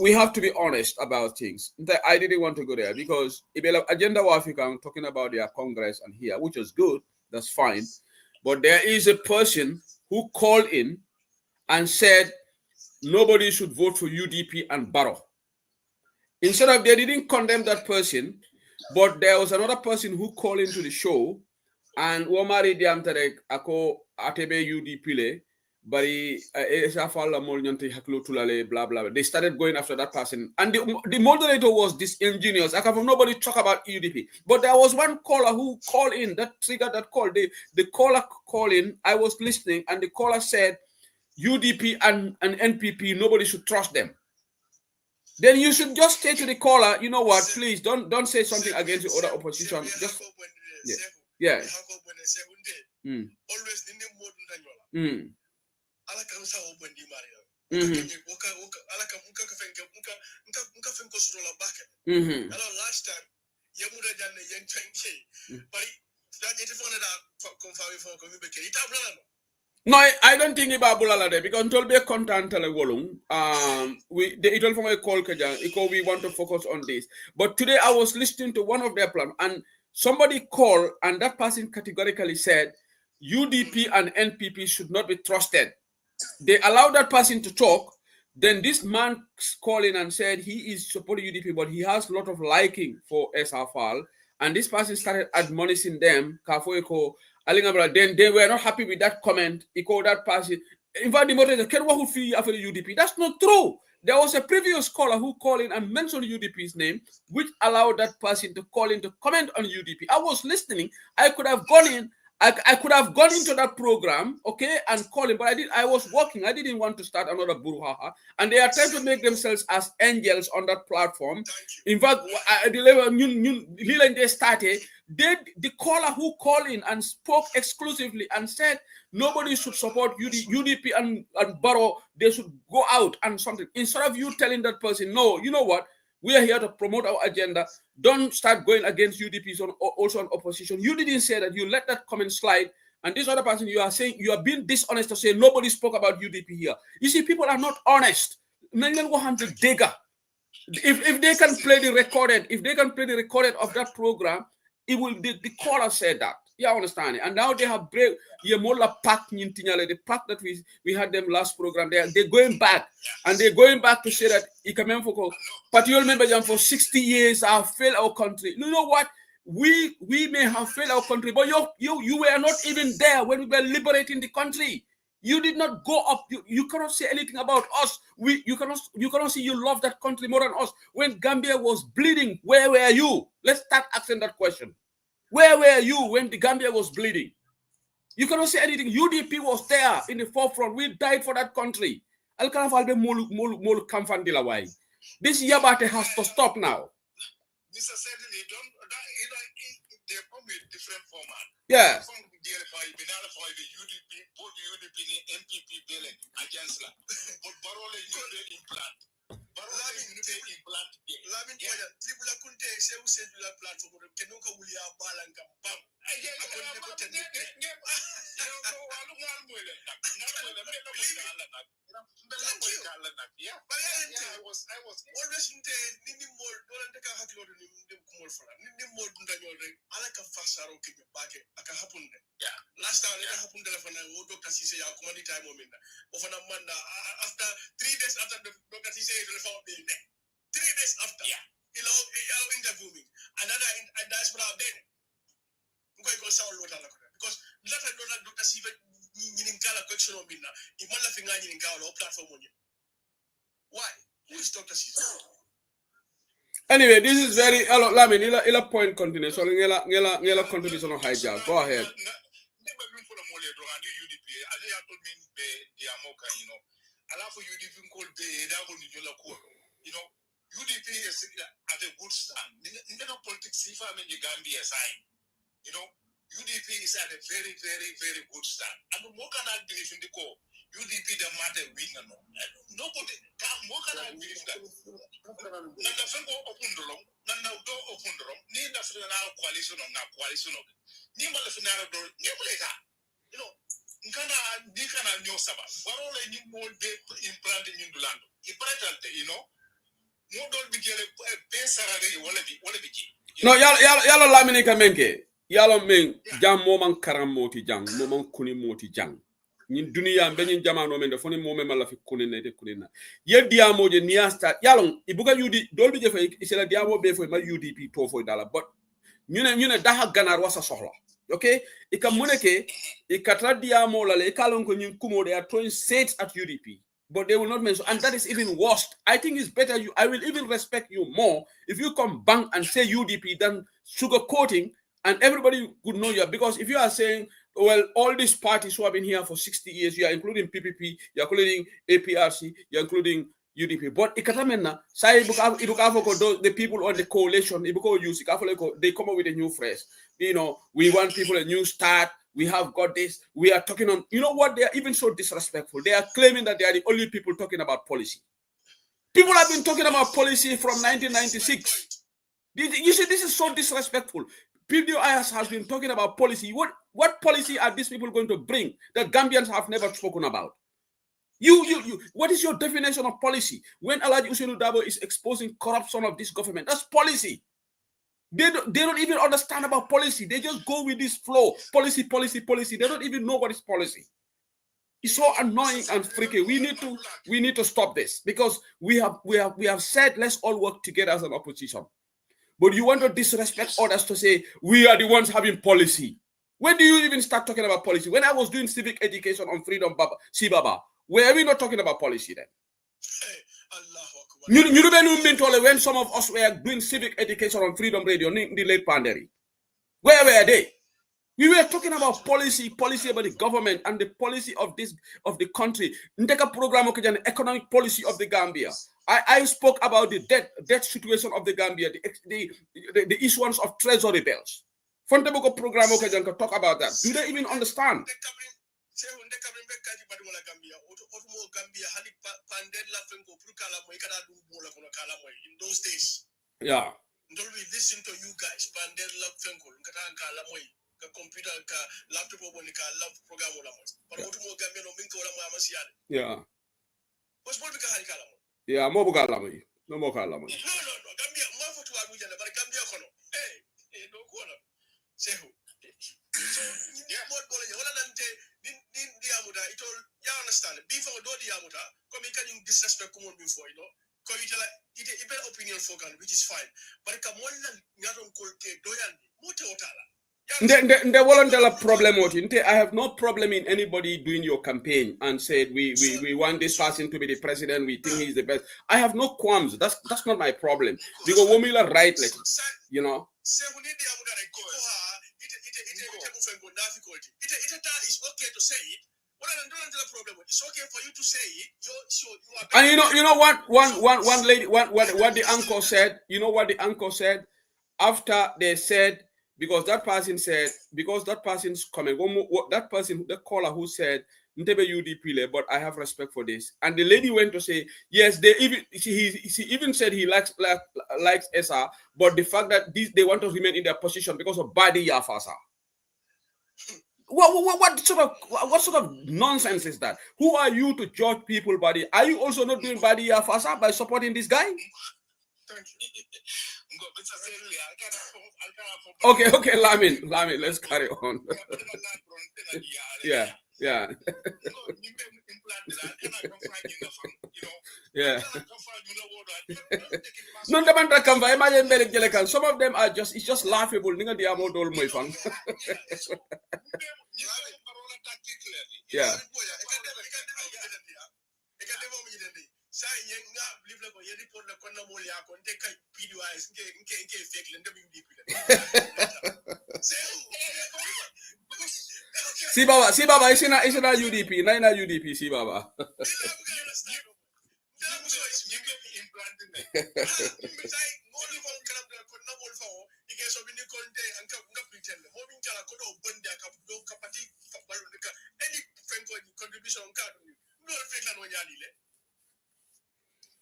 S2: we have to be honest about things. I didn't want to go there because agenda of Africa talking about their Congress and here, which is good, that's fine. But there is a person who called in and said nobody should vote for UDP and Barrow. Instead of, they didn't condemn that person, but there was another person who called into the show and Womari Diamtarek Ako Atebe UDP le Bari blah blah. They started going after that person, and the moderator was disingenuous. Nobody talk about UDP, but there was one caller who called in that triggered that call. The caller called in. I was listening, and the caller said, "UDP and NPP, nobody should trust them." Then you should just say to the caller, "You know what? Please don't say something against the other opposition." Just yeah.
S4: Last time
S2: no, I don't think about Bulala there because until be content wolung it will from a call because we want to focus on this. But today I was listening to one of their plans and somebody called and that person categorically said UDP and NPP should not be trusted. They allowed that person to talk. Then this man called in and said he is supporting UDP, but he has a lot of liking for SRFAL. And this person started admonishing them. Then they were not happy with that comment. He called that person. in fact, the moderator, can who fee after the UDP? That's not true. There was a previous caller who called in and mentioned UDP's name, which allowed that person to call in to comment on UDP. I was listening. I could have gone in. I could have gone into that program, okay, and call him, but I was working. I didn't want to start another brouhaha. And they are trying to make themselves as angels on that platform. In fact, they started. The caller who called in and spoke exclusively and said nobody should support UDP and Barrow, they should go out and something. Instead of you telling that person, no, you know what? We are here to promote our agenda. Don't start going against UDPs also on opposition. You didn't say that. You let that comment slide. And this other person, you are saying, you are being dishonest to say nobody spoke about UDP here. You see, people are not honest. If they can play the recorded, of that program, it will. The caller said that. You understand it? And now they have the pack that we had them last program. They're going back, and they're going back to say that but you remember them for 60 years I have failed our country. You know what? We may have failed our country, but you were not even there when we were liberating the country. You did not go up. You cannot say anything about us. You cannot say you love that country more than us. When Gambia was bleeding, where were you? Let's start asking that question. Where were you when the Gambia was bleeding? You cannot say anything. UDP was there in the forefront. We died for that country. This Yabate has to stop now.
S4: Mr. Certainly, they come with different format.
S2: Yeah.
S5: I was always in the more I like a fast arrow kick back. I can happen. Yeah. Last time it happened telephone and Dr. Cisse ya command time moment. Of an amanda after 3 days after the Dr. Cisse telephone being 3 days after. Yeah. He'll interview me. Another diaspora then. Because that Dr. Cisse in color question on me now. If one laughing in color platform on you. Why? Who is Dr. Cisse?
S2: Anyway, this is very Lamin, ila point continue. So ngela contribution on hijack. Go ahead.
S4: UDP is at a good stand. Politics in Gambia sign. UDP is at a very, very, very good stand. And more can I believe in the core. UDP the matter winner. Nobody more can I believe that. Nanda Franco open the room, Nanda do open the room, Nina Final coalition or not coalition of Nima Final door, Nebleka. Nkana Nikana New Sabbath. What all any more day implanting in the land. If more don't be a base salary, what
S2: No, yalo Laminika Menke. Yalo Ming, Jam Moman Karamoti Jang, Moman Kuni Moti Jang. Nin dunia benyin jamano men defoni mo men mala fi kunene de kunena ye diamo je niasta yalon ibuga yudi dolbi je fay isela diamo be fo ma UDP to fo dala but ñune daha ganar wasa soxla okay e kam moneke e katra diamo la le kalon ko ñin kumo they are throwing shades at UDP but they will not mention, and that is even worse. I think it's better I will even respect you more if you come bang and say UDP than sugarcoating and everybody would know you, because if you are saying, well, all these parties who have been here for 60 years, you are including PPP, you are including APRC, you are including UDP. But ikatamena, say the people on the coalition, they come up with a new phrase. We want people a new start. We have got this. We are talking on. You know what? They are even so disrespectful. They are claiming that they are the only people talking about policy. People have been talking about policy from 1996. You see, this is so disrespectful. PDIS has been talking about policy. What policy are these people going to bring that Gambians have never spoken about? What is your definition of policy? When Alhaji Ousainou Darboe is exposing corruption of this government, that's policy. They don't even understand about policy. They just go with this flow. Policy. They don't even know what is policy. It's so annoying and freaky. We need to stop this, because we have said let's all work together as an opposition. But you want to disrespect others to say we are the ones having policy. When do you even start talking about policy? When I was doing civic education on Freedom Baba, Sibaba, were we not talking about policy then? When some of us were doing civic education on Freedom Radio in the late pandemic, where were they? We were talking about policy about the government and the policy of the country. Ndeka program the economic policy of the Gambia. I spoke about the debt situation of the Gambia, the issuance of treasury bills. Fonteboko program talk about that. Do they even understand?
S5: In those days.
S2: Yeah.
S5: Don't we listen to you guys? Computer laptop love program
S2: yeah.
S5: What's more
S2: yeah, more Gambia, more
S5: Gambia, but Gambia hey, no go say who? So you understand. Before do the amuda, come you disrespect before, you know. It a opinion for which is fine. But come on, Yaron Kolte Doyan, Mutotala.
S2: The voluntary problem, I have no problem in anybody doing your campaign and said we want this person to be the president. We think he's the best. I have no qualms. That's not my problem. Because women are right, you know.
S5: It's okay to say it. It's okay for you to say it.
S2: And you know what? One lady, what the uncle said. You know what the uncle said after they said. Because that person's comment, that person, the caller who said, Ntebe UDP, but I have respect for this. And the lady went to say, yes, she even said he likes SR, but the fact that they want to remain in their position because of Badi Yafasa. What sort of nonsense is that? Who are you to judge people, Badi? Are you also not doing Badi Yafasa by supporting this guy?
S5: Thank you.
S2: Okay, Lamin, let's carry on. yeah. Yeah. Some of them are it's just laughable. Yeah. See Baba, it's not UDP, not UDP, see Baba.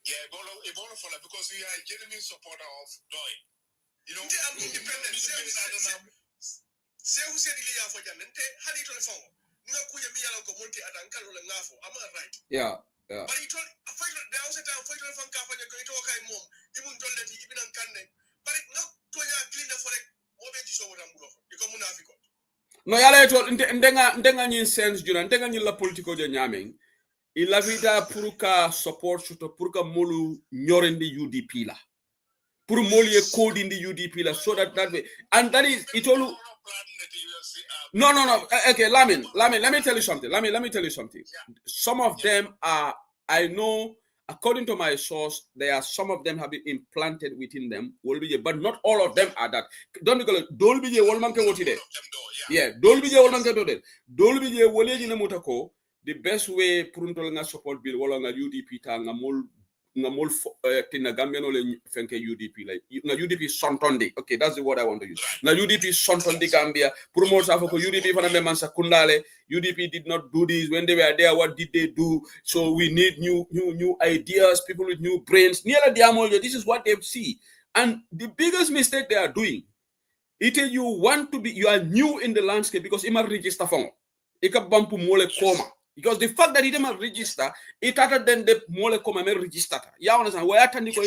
S4: Yeah, because we are a genuine supporter of Doi. You know, I'm independent. Say who said for Janente, how do you tell the
S2: yeah.
S5: But he told there was a time for mom, even told that he even uncanny. But it not to clean the forest,
S2: no, yala told ndenga nyin sense juna ndenga nyin la politiko je nyaming. Il a vida puruka support suto puruka molu nyorendi UDP la. Puru molu code in the UDP la so that way. And that is it all. No. Okay, Lamin, let me tell you something. Let me tell you something. Some of them are, I know, according to my source, there are some of them have been implanted within them. But not all of them are that. Don't be the best way Pruntol nga support bill wala nga UDP ta nga mol tina Gambian ole fenke UDP like na UDP sontonde. Okay, that's the word I want to use. Na UDP sontonde Gambia promote sa for UDP fana me man sa kundale. UDP did not do this when they were there. What did they do? So we need new ideas, people with new brains. This is what they see. And the biggest mistake they are doing, you are new in the landscape because ima register phone. Ika bampu mole koma. Because the fact that it didn't register, it other than the mole come and register. You understand? Where Tandiko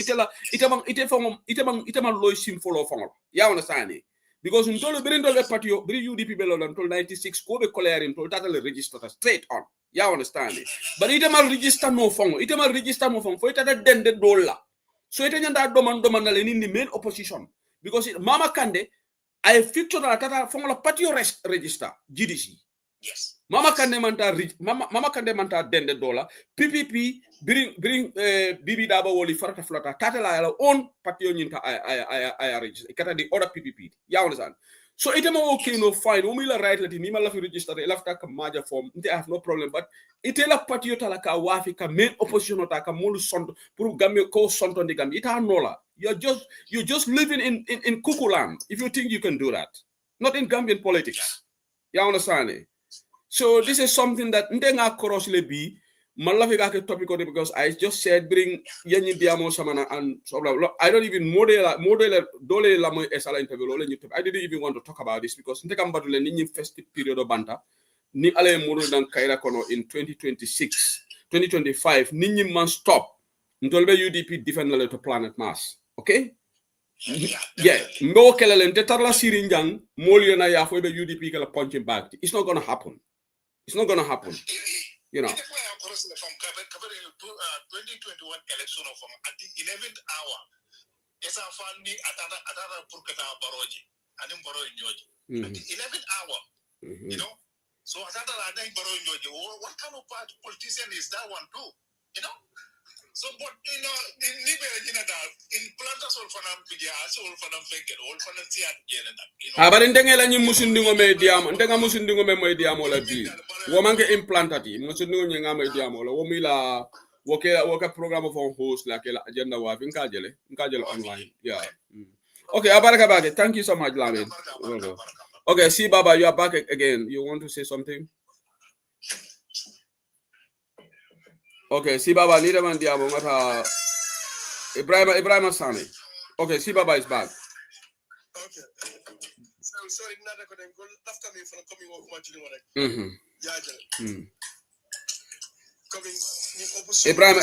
S2: itema low simple of all. You understand? Because until the Brindle Patio, UDP Bello until 96, go be clearing to totally register straight on. You understand? But it register no phone. It register no phone for it other than the dollar. So it ain't that doman in the main opposition. Because Mama Kande, ay fictional tata fongola patio register GDC.
S1: Yes.
S2: Mama Kande manta dende dola PPP bring Bibi Daba woli farata flata tata la yala on patio nyinta ay register kata di order PPP ya understand. So it am okay no fine umila right lati ni mala fi register lafta ka maja form I have no problem but it la patio tala ka wafi ka main opposition ta ka mulu sonto pour gambe ko sonto ndi gambe ita nola you're just living in Kukuland if you think you can do that, not in Gambian politics. You understand? So this is something that ndenga korosle bi malafika ke topic because I just said bring yenyi diamo samana and so blah, blah. I don't even model dole la moy esala interview lole ñu I didn't even want to talk about this because ndekam badule ni ñi festive period of banta ni ale modu dan kaira kono in 2025 ni ñi man stop ntolbe UDP defend la to planet Mars, okay? Yeah, mbo kelele nte tarla sirinjang molio na ya fo be UDP kala punching back. It's not going to happen. It's not going to happen. You know.
S4: From 2021 election from at the 11th hour, esa fani atara purkata baroji, anim baro nyoji. At the 11th hour, you know. So atara adai baro nyoji. What kind of politician is that one too? You know. So, but you know, in planters all for them, all for them, all for them,
S2: but in Dengela, you must do me diam, and then I must do me my diamola B. Woman get implanted, must do me diamola, Womila, work a program of host like agenda wife in Kajele online. Yeah. Okay, Abaraka, thank you so much, Lamin. Okay, see, Baba, you are back again. You want to say something? Okay, si Baba leader man diabo ngata Ibrahim Sani. Okay, si Baba is back.
S5: Okay. So sorry, nada ko dem go after me for coming over much you like.
S2: Coming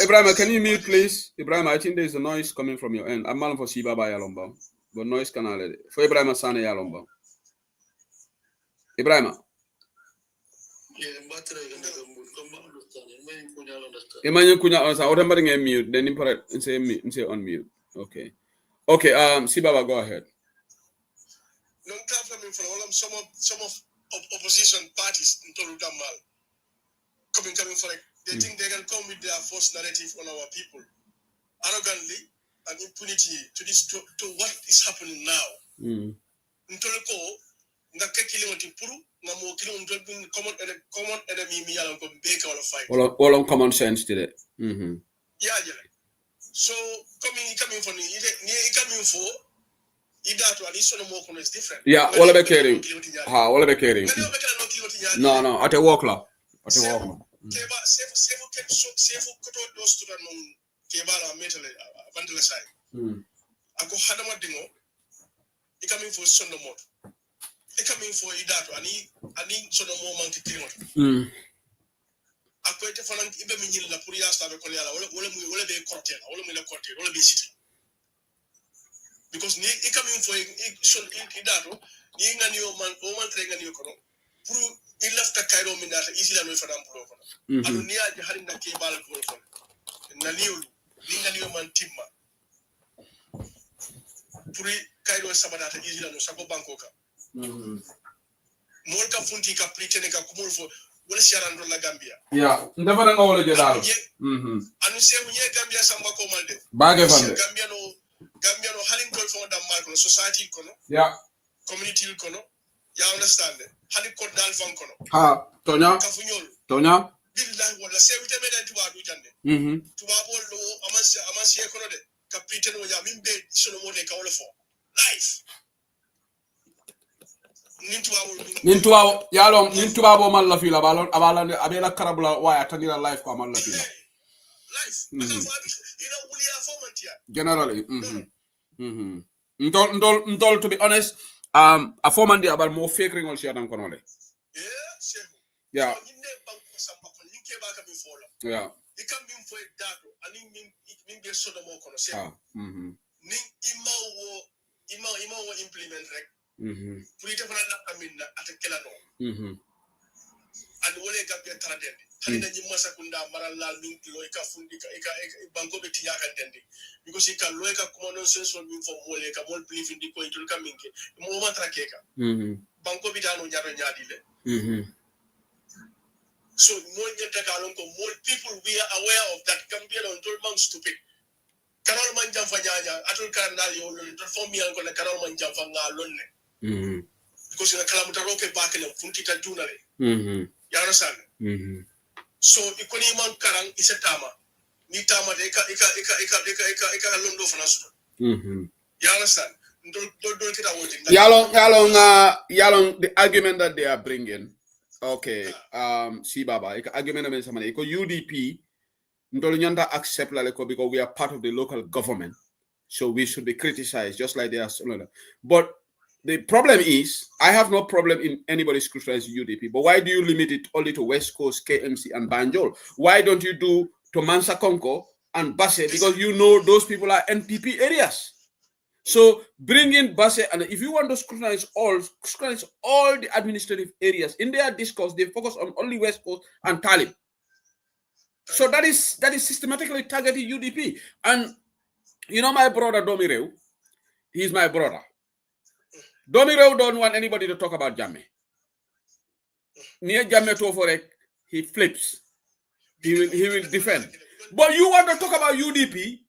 S2: Ibrahim, can you mute please? Ibrahim, I think there's a noise coming from your end. I'm mal for si Baba yalomba. But noise canal for Ibrahim Sani yalomba. Ibrahim. Emmanuel Kunya also what am I mute? Then say unmute. Okay. Si Baba, go ahead.
S5: No time for me for all some of opposition parties in Toludamal coming for like they think they can come with their false narrative on our people arrogantly and impunity to what is happening now. In Toluko, Nakakili Puru. Common enemy me along come bake all fight.
S2: All on common sense today.
S5: Yeah. So coming from coming for either to at least no more is different.
S2: Yeah, all of caring. All of caring. No, at a walk law. At a walk.
S5: Safe those to the Kebala metal vandaliside. I go Hadama Dingo. He coming for Sonomot. Coming for that and so no more monkey clean. I quite for an even in La Puria Star Colia, will be corte, will be city. Because he coming for that, being a new man, woman train a new color. He left the Cairo in that easy away for them. I don't near the having the cable for Naniu, being a new man Timma. Puri Cairo Sabanata easy and Sabo Bankoka. Molka funti ka pretene ka kumul fo wala sharando la Gambia.
S2: Yeah, ndafa nga wala jedalo.
S5: Anu se unye Gambia samba ko malde.
S2: Bage fande.
S5: Gambia no halin tol fo dam marko society kono.
S2: Yeah.
S5: Community kono. Ya understand. Hani ko dal fan kono.
S2: Ha, Tonya. Tonya.
S5: Billahi wala se wite meden tuba du jande. Tuba bol lo amasi kono de. Ka pretene wo ya mimbe sono mo de ka wala fo. Life. Nintuwa
S2: bo man la fila abala abela karabula waya tanira life ko man la fila.
S5: Life.
S2: Generally. Ntol to be honest, a foreman di abal mo fake ringol si adam konole. Yeah. Yeah.
S5: It can be for that and in be so mo kono se. Ning ima implement rek. Purita fana na amina atakela no. And wole Gambia ke taraden hani na nyimma sakunda maralla min kilo ka fundi ka banko be tiya kan dende because ka lo ka kuma non sense min fo mole ka mol believe in di ko itul ka minke mo ma trake ka banko bi dano nyaro nyaadi le so mo nyata ka lon ko more people we are aware of that Gambia on tol man stupid kanal man jam fa nyanya atul kan dal yo lon to fo mi an ko le kanal man jam fa nga lon ne because na kala mutaro ke bakele funti ta junale ya understand so ikoni man karang isetama ni tama de ka londo fana so you understand don't kita wodi
S2: yalong the argument that they are bringing okay si baba argument men samane ko UDP ndol nyanda accept la ko because we are part of the local government so we should be criticized just like they are but the problem is, I have no problem in anybody scrutinizing UDP, but why do you limit it only to West Coast, KMC, and Banjul? Why don't you do to Mansa Konko and Basse? Because you know those people are NPP areas. So bring in Basse, and if you want to scrutinize all the administrative areas. In their discourse, they focus on only West Coast and Talib. So that is systematically targeting UDP. And you know my brother Domireu, he's my brother. Domireu don't want anybody to talk about Jammeh. Near Jammeh Toforek, he flips. He will defend. But you want to talk about UDP?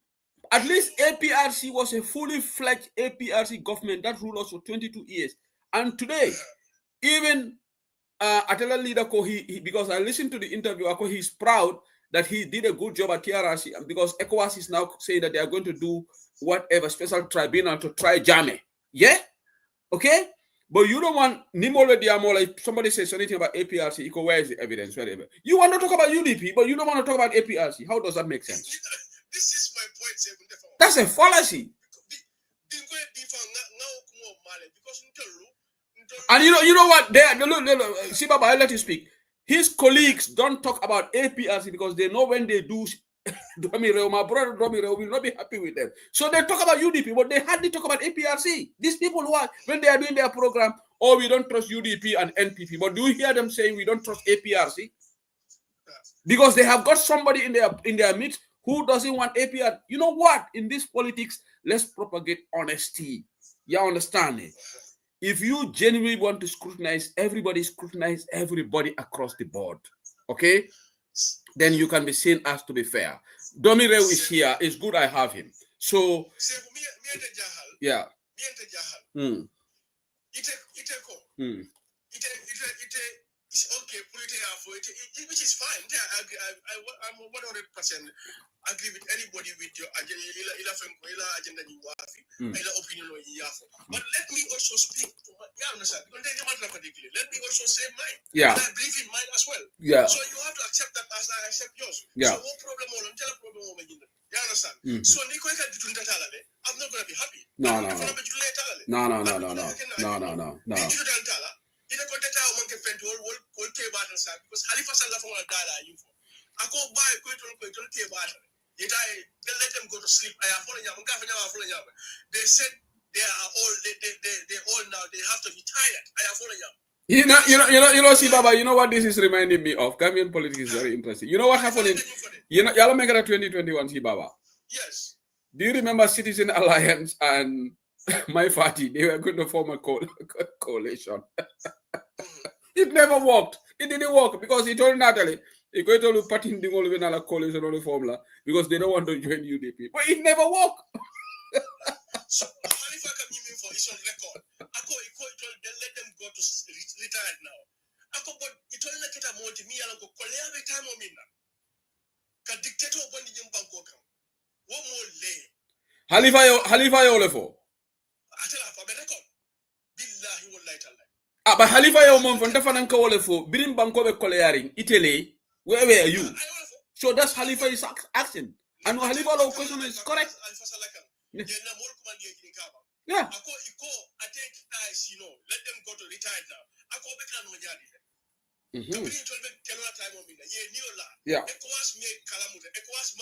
S2: At least APRC was a fully fledged APRC government that ruled us for 22 years. And today, even Atala leader, because I listened to the interview, he's proud that he did a good job at TRRC because ECOWAS is now saying that they are going to do whatever special tribunal to try Jammeh. Yeah? Okay, but you don't want Nimole Diamola. If somebody says anything about APRC, where is the evidence? Whatever. You want to talk about UDP, but you don't want to talk about APRC. How does that make sense?
S5: This is my point.
S2: That's a fallacy. And you know what? See, Baba, I'll let you speak. His colleagues don't talk about APRC because they know when they do. My brother Domiro will not be happy with them. So they talk about UDP, but they hardly talk about APRC. These people who are, when they are doing their program, we don't trust UDP and NPP. But do you hear them saying we don't trust APRC? Because they have got somebody in their midst who doesn't want APRC. You know what? In this politics, let's propagate honesty. You understand it? If you genuinely want to scrutinize everybody across the board. Okay? Then you can be seen as to be fair. Domireu is here. It's good I have him. So, yeah.
S5: It's okay, which is fine. I'm 100% agree with anybody with your agenda, opinion. But let me also speak to my let me also say mine.
S2: Yeah.
S5: And I believe in mine as well.
S2: Yeah.
S5: So you have to accept that as I accept yours.
S2: Yeah.
S5: So no problem. You understand? So I'm not gonna be happy.
S2: No.
S5: Ina kontata o manke fenti wol ke batan sa because Halifa Sallah from Dala info ako buy ko tol ke batan they let them go to sleep they said they all now they have to be tired
S2: you know see Baba, you know what this is reminding me of? Gambian politics is very interesting. You know what happened in Yala Megara 2021 see Baba?
S5: Yes.
S2: Do you remember Citizen Alliance and my party? They were going to form a coalition. It never worked. It didn't work because he told Natalie, he's going to look at the coalition on the formula because they don't want to join UDP. But it never worked.
S5: So Halifa Kamimi for is on record. Let them go to retire now. But it only like it a multi-me and go every time I'm in. Can dictator upon the Jimbango come. One more lay.
S2: Halifa Yolefo. But Halifa Yomon from Tafananka Olefo, Birim Banko Colearing, Italy, where were you? So that's Halifa's action. And Halifa question is correct. Yeah.
S5: Let them go to retire now.
S2: Yeah.
S5: There was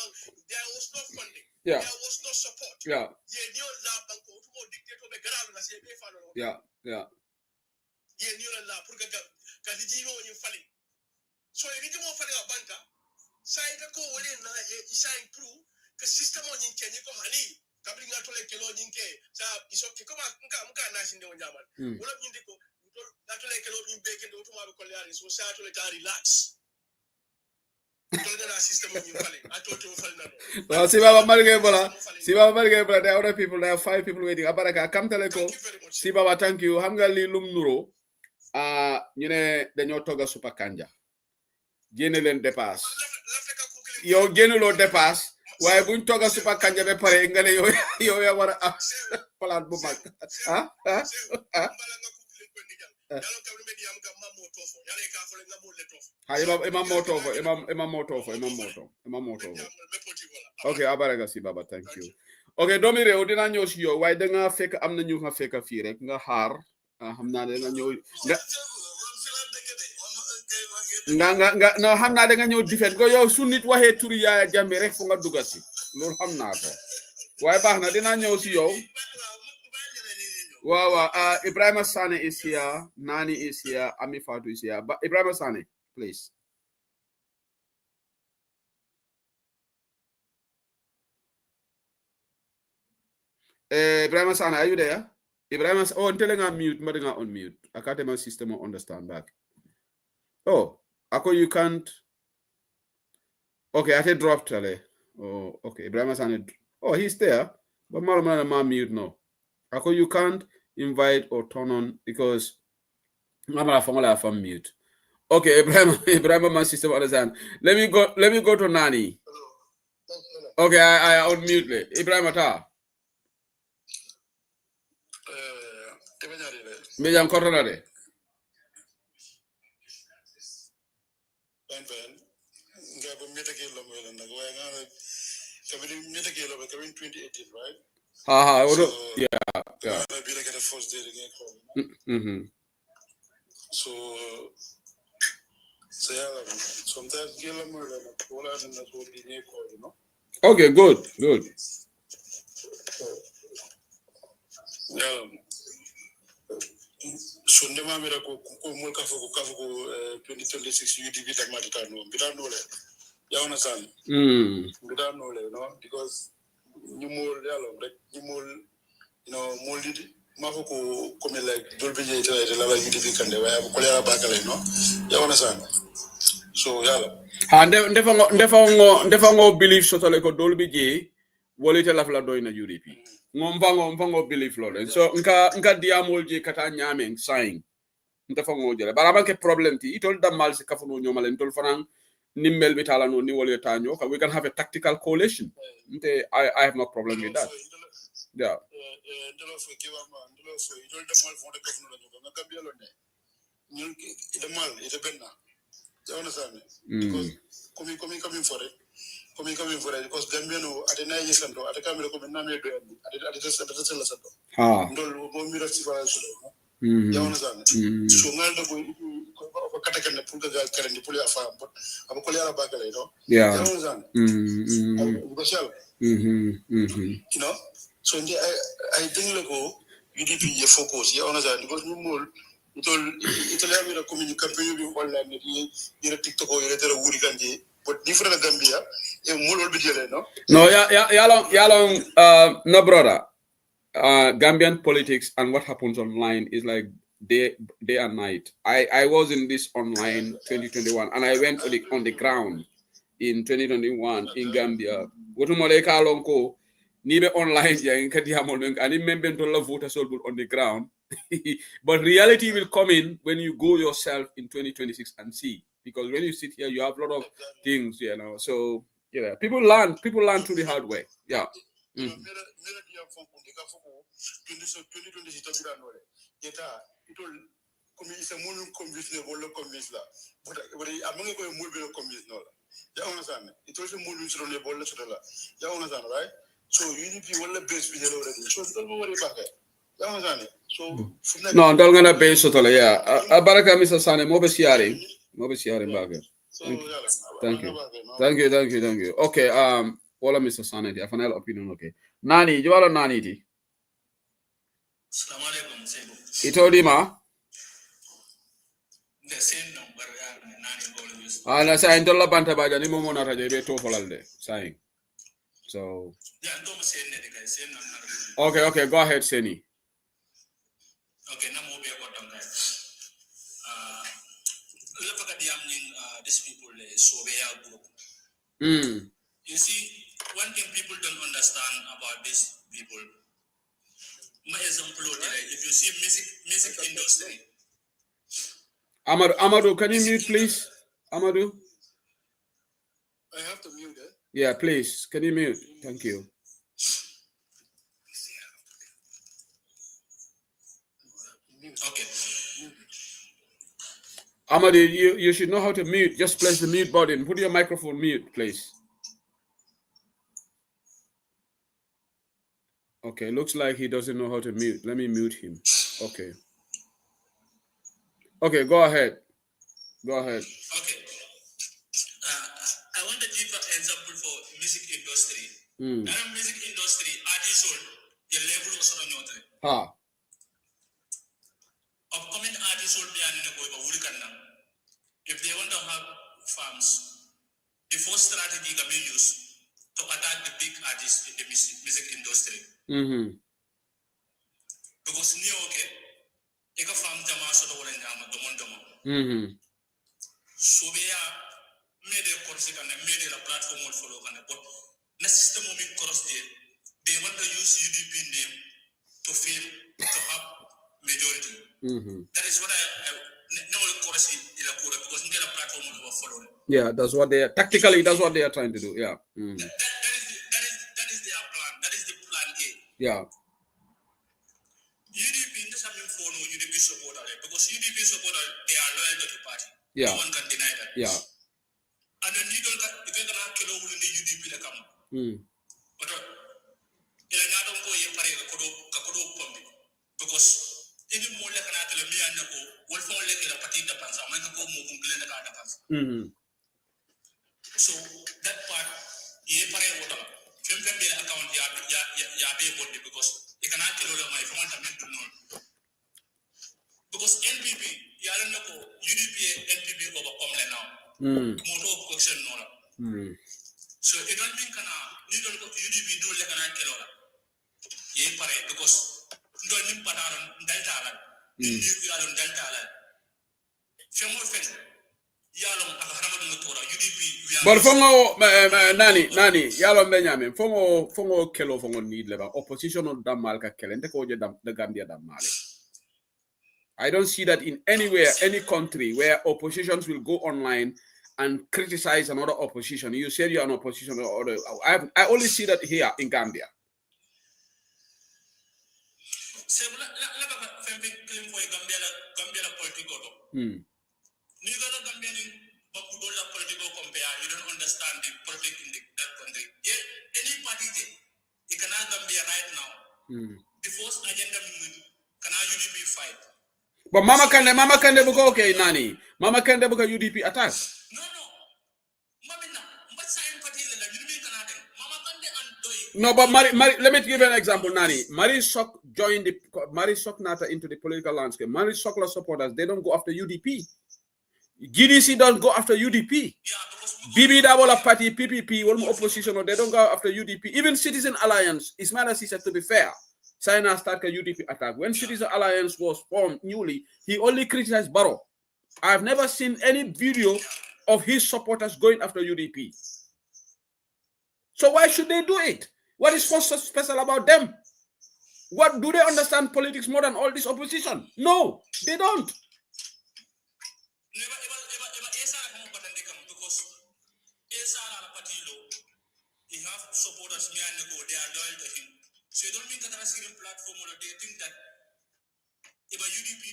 S5: no funding.
S2: Yeah.
S5: There was no support.
S2: Yeah. Yeah.
S5: So you need more for the banker. Say the co within shine through the system on in Kenya honey. Coming out to like a lodging care. So it's okay. Come on, nice in the Yaman. What of Indico? Not to like a lodging bacon to tomorrow Colliaris, so start to relax.
S2: Well, see Baba Margebola, there are other people, there are 5 people waiting. Abaraka, come teleko. See Baba, thank you. Hamga li lum nuro. You know, dañoo toga super kanja. Génne leen dépasse. Yow génne loo dépasse. Waaye buñ toga super kanja ba pare nga ne yow ya war a palaat bu mag. Imam moto. Okay, abaraka si Baba, thank you. Okay, doomi réew dina ñëw si yow waaye da nga fekk am na ñu nga fekk fii rek nga xaar xam naa ne nga ñëw nga no xam naa da nga ñëw defet ko yow su nit waxee turi Yaya Jammeh rek fu nga dugga si loolu xam naa ko waaye baax na dina ñëw si yow. Wow, Ibrahima Sane is here, Nani is here, Ami Fatou is here. But Ibrahima Sane, please. Ibrahima Sane, are you there? Ibrahima, oh, I'm telling her mute, but I'm on mute. I can't my system will understand back. Oh, Ako, you can't. Okay, I can drop Tele. Oh, okay. Ibrahima Sane. Oh, he's there. But I'm mute now. Ako, you can't invite or turn on because I'm from mute. Okay, Ibrahim, my system understand. Let me go to Nani. Okay, I unmute le. Ibrahim ata. Mejam korona de. Yeah.
S7: Sometimes
S2: okay, good.
S7: Sundema mira ko mulka foko 2026 UDP tagmata no bidano le ya understand bidano le no because you more yalo rek you more molded mafoko comme like dolbe je tele la UDP kande wa ko le bakale no ya understand so yalo
S2: ha ndefango believe sotole ko dolbe je wolite la doina UDP ngomfango believe lo so nka diamol je kata nyameng sign ndefango jere baraba ke problem ti itol damal se kafuno nyomale ntol fanan nimmel bitala no ni wole tanyo we can have a tactical coalition I have no problem with that. Yeah.
S7: Ndelo fo itol damal fo de kafuno no nga gambia lo ne ñun damal ite benna you understand because coming for it because Gambia no atena yesando atakame ko menna me do atata la sando ndol mo mi resti fa so ya understand so ngal do ko katakane pour ga karandi pour ya fa am ko yara bakale no
S2: yeah
S7: you understand so I think like UDP ye focus you understand because ñu mol itol amira communication bi online ni TikTok o yere tera wuri kanje but different Gambia e molol bi jele no
S2: no brother Gambian politics and what happens online is like day and night. I was in this online 2021 and I went on the ground in 2021 in Gambia wotumole ka lonko nibe online ya nkadi hamol and member to la vote on the ground but reality will come in when you go yourself in 2026 and see, because when you sit here you have a lot of things, so people learn through the hard way. Yeah.
S7: So UDP will base video already. So don't worry about it. So
S2: no, I'm gonna base totally. Yeah. Baraka Mr. Sane, mo be siaring baga. Thank you. Okay. Wala Mr. Sane, a final opinion. Okay. Nani, you are Nani di.
S6: Assalamu alaikum Sebo.
S2: Ito di ma.
S6: The same number Nani
S5: obvious.
S2: Na saying dolla banta baja ni momo nata je be to folalde saying. So
S5: yeah, don't say anything, guys.
S2: Okay, go ahead, Seni.
S5: Okay, now more be about them, guys. Look at the these people so they are group. You see, one thing people don't understand about these people. My example, if you see music industry.
S2: Amadou, can you mute, please? Amadou?
S7: I have to mute it.
S2: Yeah, please. Can you mute? Thank you.
S5: Okay.
S2: Amadou, you should know how to mute. Just press the mute button. Put your microphone mute, please. Okay, looks like he doesn't know how to mute. Let me mute him. Okay. Okay, go ahead. Go ahead.
S5: Okay. I want a deeper example for music industry. Music industry, artists, the level also on your trend. Upcoming artists will be if they want to have farms, the first strategy can be used to attack the big artists in the music industry. Because new okay, a farm jamaso to one jama to one. So they are made a course and made a platform for local, but the system will be crossed there. They want to use UDP name to fail to have majority. That is what I
S2: yeah, that's what they are tactically. That's what they are trying to do. Yeah.
S5: That is their plan. That is the plan A.
S2: Yeah.
S5: UDP UDP supporter because UDP supporter they are loyal to the party.
S2: Yeah.
S5: No one can deny that.
S2: Yeah.
S5: And then you don't if you're gonna kill over the UDP the come. But because any more like an athlete me and go will fall like a patita pants. I'm going to go move the card pants. So that part ye pare water. Fem be account ya be body because you cannot kill my phone to know. Because NPP ya don't know UDP NPP overcome now. Moto question no. So it don't mean kana you don't go UDP do like an kill ye pare because don't mean padaron delta la. You are delta la. Femo fen.
S2: But fongo nani yalo Benjamin fongo kelo fongo need leba opposition on damal ka kelente ko je the Gambia damale. I don't see that in anywhere, any country where oppositions will go online and criticize another opposition. You said you're an opposition or I only see that here in Gambia.
S5: You don't understand the politics in that country. Yeah, any party you cannot Gambia right now. The first agenda cannot UDP fight.
S2: But Mama Kande buka okay nani. Mama Kande buka UDP attack.
S5: No.
S2: No, but Mari, let me give you an example, Nani. Mari Sok joined Mari Sok Nata into the political landscape. Mari Sokla supporters, they don't go after UDP. GDC don't go after UDP. BB Dabola Party, PPP, one opposition, they don't go after UDP. Even Citizen Alliance, Ismail Assi said to be fair, China started a UDP attack. When Citizen Alliance was formed newly, he only criticized Barrow. I've never seen any video of his supporters going after UDP. So why should they do it? What is so special about them? What do they understand politics more than all this opposition? No, they don't.
S5: He have supporters me and go, they are loyal to him. So you don't mean that a platform or they think that if a UDP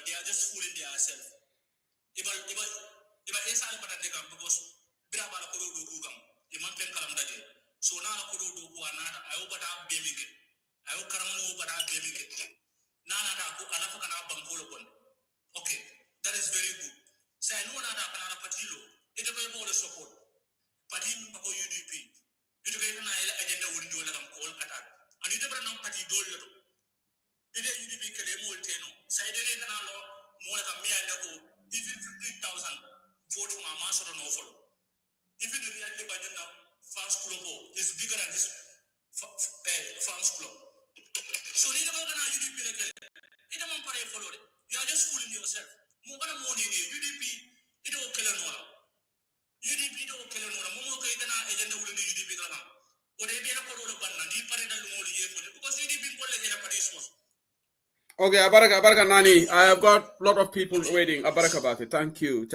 S5: they are just fooling themselves. If a because Brabala Kodo do Gugam, the mountain Kalam Daje. So now I could do another. I hope that baby. I hope Karamano but I baby. Nana Alafakana Bankolopon. Okay, that is very good. Say no another Panana Patilo. It will be more support. Patim Bako UDP. You get an agenda window and call attack. And you never know Pati Dolo. It is UDP Kalemo Teno. Say they can allow more than me and go. Even 15,000 votes from a
S6: sort of no follow. Even the reality by now, fans club is bigger than this fans club. So they don't know UDP like that. They don't want to follow it. You are just fooling yourself. More than money, UDP, it don't kill anyone. UDP don't kill anyone. More than that, agenda will be UDP. Or they be a part of the band, and he parted the whole year for it because UDP will let you participate.
S2: Okay, Abaraka Nani. I have got a lot of people waiting. Abaraka Bate, thank you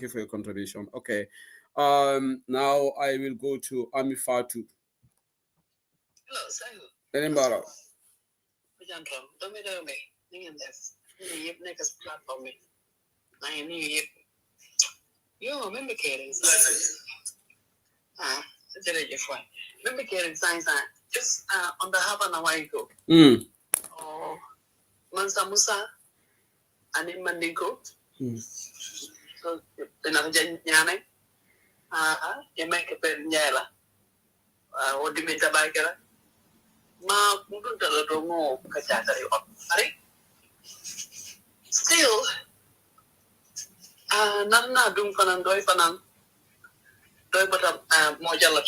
S2: for your contribution. Okay, now I will go to Ami Fatu.
S8: Hello, Sahil.
S2: Enembara.
S8: Platform. You remember caring remember caring science just on the half an hour ago. Oh, Mansa Musa and in Mandingo. So another Janyane. You make a pen yella. What do you mean to buy? Ma Mudu Kachatari. Still, Nana Dunkan Doi Fanan Doi but Mojala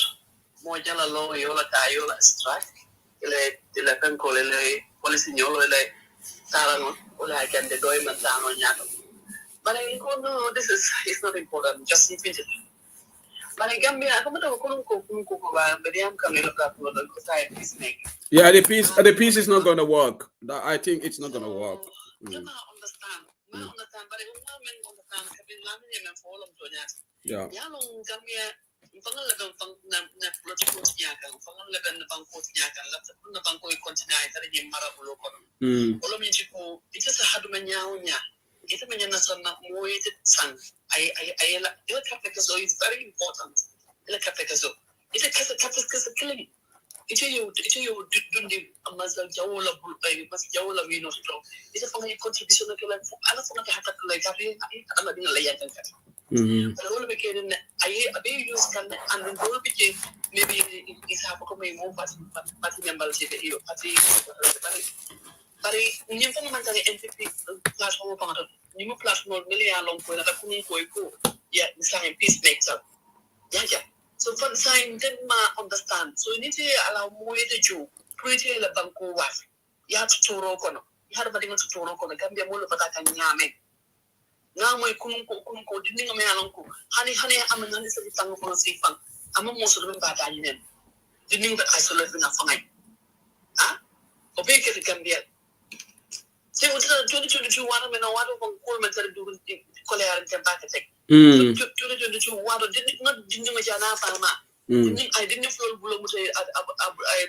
S8: Low Yola Tayola strike. Ile Penco policy Yolo Taran, or I can the Doi Matano Yato. But I go, no, this is not important, just repeat it. But I can be a
S2: yeah, the piece is not going to work. I think it's not going to work.
S8: You understand. I understand, but I don't understand.
S2: Yeah.
S8: It's very important. It's a killing. It's you dundi amazal jawla bulay mas jawla wino stro. It's a funny contribution to like I don't want to have like I'm not going to but all became I use can and then all became maybe it's half a coming more party members party but you can manage NPP platform part of new platform million long for that yeah sign peacemaker. Yeah. So for the sign didn't understand. So you need to allow more to do. Pretty la banco was. You have to rokono. You had a body to rokono. Can be a molo pataka nyame. Now my kunko didn't me alonko. Honey, I'm an unnecessary tongue for a safe fun. I'm almost of them bad in them. Didn't that isolate enough for me. Ah? Obey it can be a. Say what's 2022 one of the water from Coleman to do Collier and back attack. 2022 water didn't I didn't flow blue. I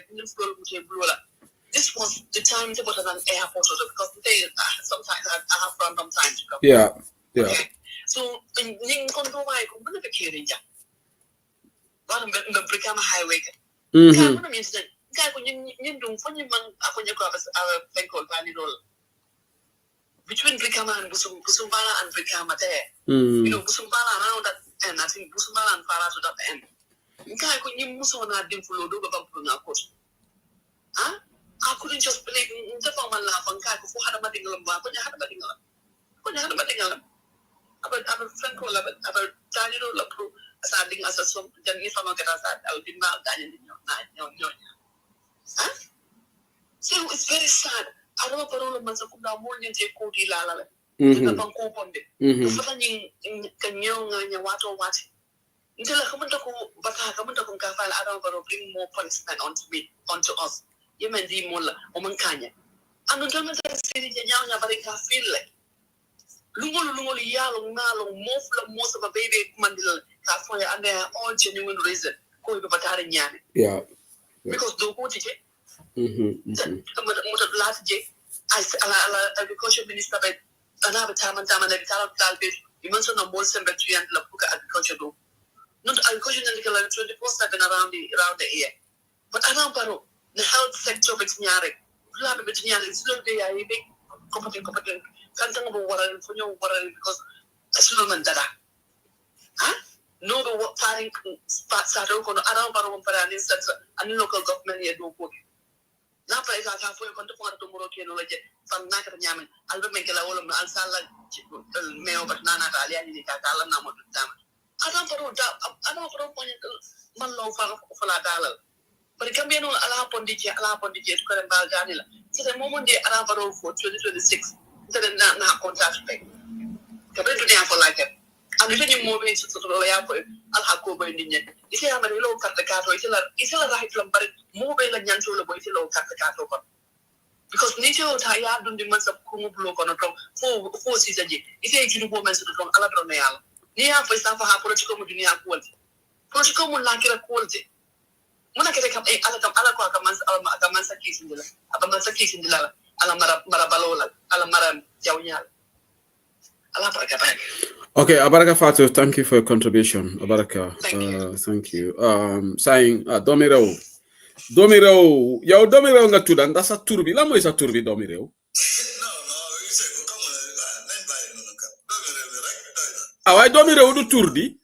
S8: didn't flow blue. This was the time to put an airport because they sometimes I have random time to come.
S2: Yeah.
S8: Okay. So in control my company carriage. But I'm become a highway. What means that guy when you do funny man upon your covers our thing called Vanidol. Between Brikama and Busumbala and Brikama there. You know, Busumbala around that end. I think Busumbala and Fara to that end. Guy, could you move on that dimful over Puna coast? Huh? I couldn't just believe in the form of laugh on Kaku who had a mating on Baba. You had a mating on. What had a mating on? About Frank Cola, about Daniel Lapro, as I think as a son, then if I'm not going to I would be mad Daniel in your night. Huh? So it's very sad. I don't know if I'm more than take Cody Lala. The Banco Bonde. The Fanning in Canyon and your water what. Until I come to but I come to Kafal, I don't want to bring more punishment onto us. You may be Mola, Oman Kanya. And the German city, Yana Barika feel like Lungo Yalo, Nalo, most of a baby Mandela, California, and they are all genuine reason. Going to Batari Yan.
S2: Yeah.
S8: Because do go to last day, agriculture minister by another time and every time you mentioned a more cemetery and Lapuka agriculture do. Not agriculture and 24/7 around the year. But around Paro, the health sector of Nyare, Lab of Nyare is still there, a big competent, can't about water and for your water because a Suleiman Dada. Huh? No, the firing Sato, around Paro and local government here do good. na pa isa ka fo ko to ko to moro ke no laje fam na ka nyamen alba men kala wala al sala meo bat nana ta ali ni ka kala na mo dama adam paro ko man lo fa la dalal but kambe no ala pondi je ko ren bal janila c'est moment de ala paro for 2026 c'est na contact pay kambe to dia for like and if you move into to lo ya ko al hakko boy nit ñe ite amari lo carte kato ite la right lam bari mo be la nyanto lo boy ite lo carte kato ko because nicho ta ya dundi man sa ko mo blo ko no to fo si saje ite judu bo men so to ala do ne yalla ni ya fa sa fa ha politiko mo dunia ko walti politiko mo la kira ko walti muna kete kam ala ko ka man sa kisindila aba man sa kisindila ala mara balola ala mara jawnyal ala baraka bak.
S2: Okay, Abaraka Fatu, thank you for your contribution. Abaraka, thank you. Saying Domiro, yo Domiro nga tudan dasa turbi. La mo isa turbi Domiro. Awai Domiro du turdi.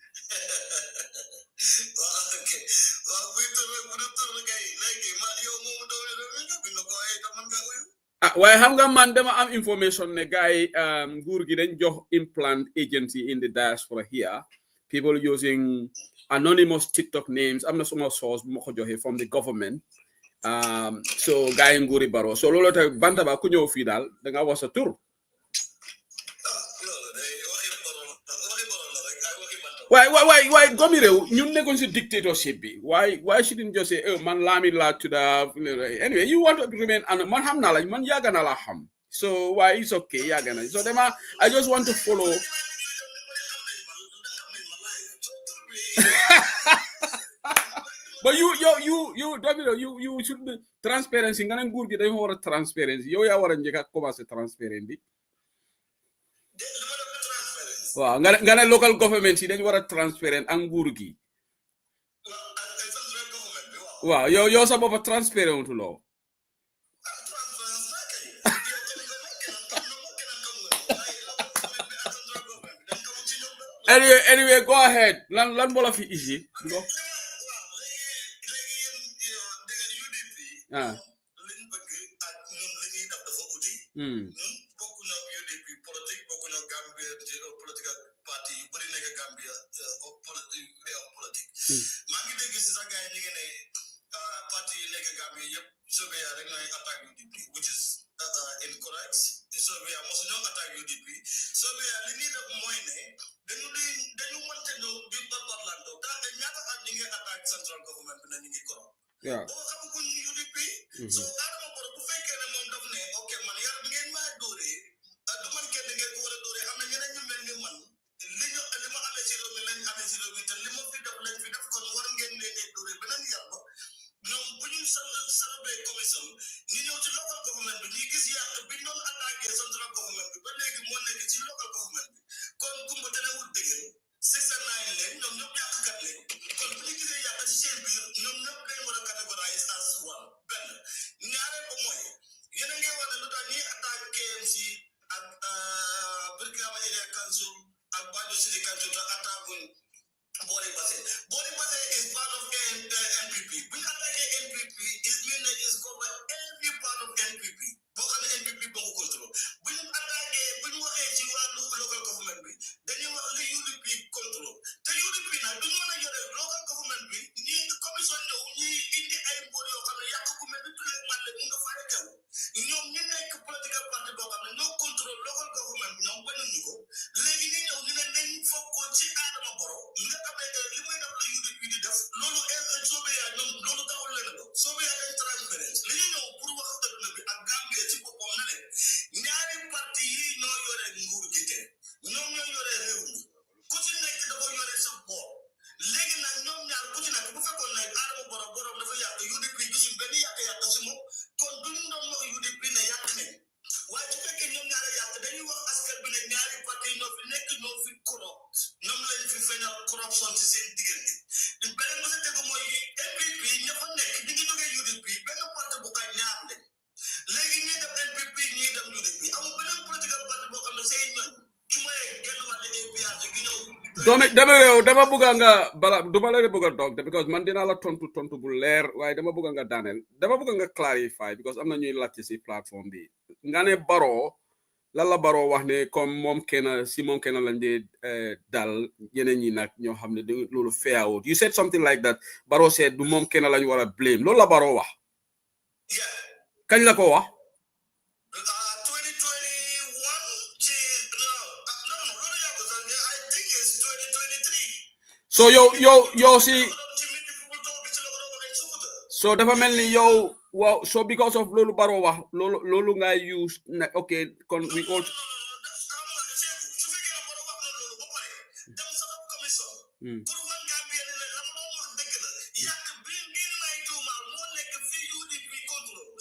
S2: Why hanga man dema am information ne guy nguur gi dañ jox implant agency in the diaspora here, people using anonymous TikTok names. I'm not so much source from the government. So guy nguri baro. So lolo ta banta ba ku ñew fi dal da nga wasa tur. Why Gomire, you negotiate si dictatorship bi. Why shouldn't just say, oh man lami la to the anyway, you want to remain and man ham na la man yaga na la ham. So why it's okay, yaga na. So them I just want to follow. But you should be transparency. Ngana nguur gi dañ wara transparency. Yow ya wara ñeka commencer transparency. Wow, ngana local government yi dañ wara transparent ak nguur gi. Wow, yow sa bop transparent lo. Anyway, go ahead. Lan mo la fi ici.
S7: Which is incorrect. So we are most not attack UDP. So we are in need of money. Then you want to know the Land. That attack central government when you go.
S2: Yeah.
S7: UDP. So I don't know what fake amount of name. Okay, man, you are being my dory. I don't want to get the go to dory. I'm not going to make man. Lino Lima Amaziro Milan Amaziro with a limo fit of land fit of one getting the dory. But no, when you celebrate commission, you know the local government, but you get here, we don't attack the central government, but they give one negative local government. Come Kumbutana would begin 6 and 9 lane, no Catholic. Come to the same bill, no plane will categorize as one. Ben, Nyare Pomoy, you don't get one attack KMC at Burkina Area Council, at Bado City Council, attack Body is part of the NPP. We attack the NPP is covered every part of the NPP. But on the NPP control. When you attack when you local government, then you want the UDP control. The UDP now do you want your local government need the commission in the body of the Yakume to let in the fire. You know, political party no control local government, no when you go. Lady for coaching Adamaboro. So we are transparent. Lino Purwa and Gambia Chipo Pomale. Nyari party no you're a Ngurgite. No you're a room. Couldn't make it about your support. Legging and no now putting a Bufako like Adamaboro never yet the UDP using Benny Yakasimo. Couldn't know UDP in a yakne. Why to take a young Yaka? Then you were asking a Nyari party no naked no fit corrupt. No land for final corruption to say dignity. The better was a take NPP never neck. Did you get UDP? Better part of Boka Yam. Legging it up NPP need them UDP. I'm a better political party book on the same one. You may get what the APR, you know,
S2: dama bëgg nga bala duma la bëgg a dog because man dinaa la tontu bu leer waaye dama bëgg nga daaneel dama bëgg nga clarify because am na ñuy laajte si plateforme bi nga ne Barrow lan la Barrow wax ne comme moom kenn lañ dee dal yeneen ñi nag ñoo xam ne loolu fairwut you said something like that Barrow said du moom kenn lañ war a blame loolu la Barrow wax kañ la ko wax so yow si so dafa mel ni yow wow so because of loolu Barrow wax loolu nga use okay kon we all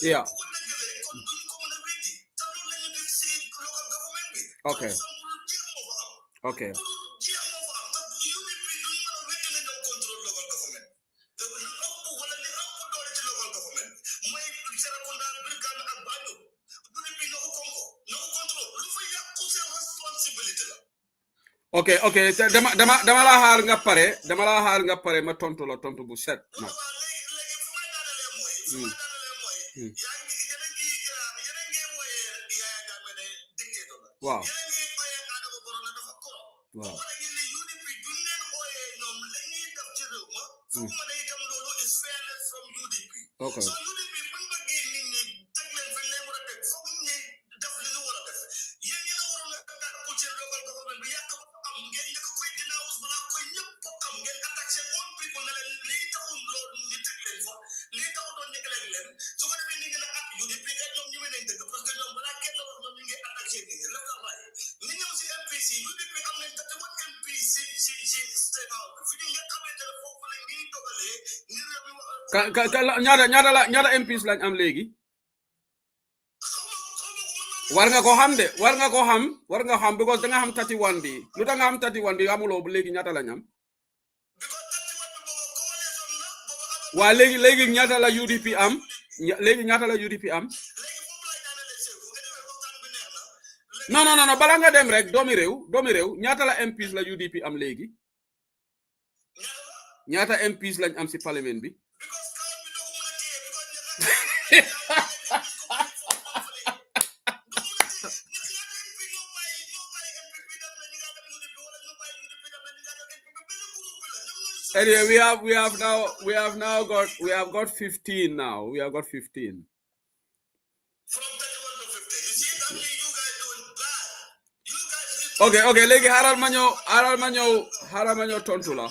S2: yeah okay okay dama la xaar nga pare ma tontu la tontu bu set na wow okay ñaata MPs lañ am léegi war nga ko xam because da nga xam 31 bi lu tax nga xam 31 bi amuloo léegi ñaata lañ am waa léegi ñaata la UDP am non bala nga dem rek doomi réew ñaata la MPs la UDP am léegi ñaata MPs lañ am si parlement bi anyway, we have got 15 now. We have got 15.
S5: From 31 to 50. You see, that means you guys doing bad. You guys
S2: Okay, legi haral ma ñëw tontu la.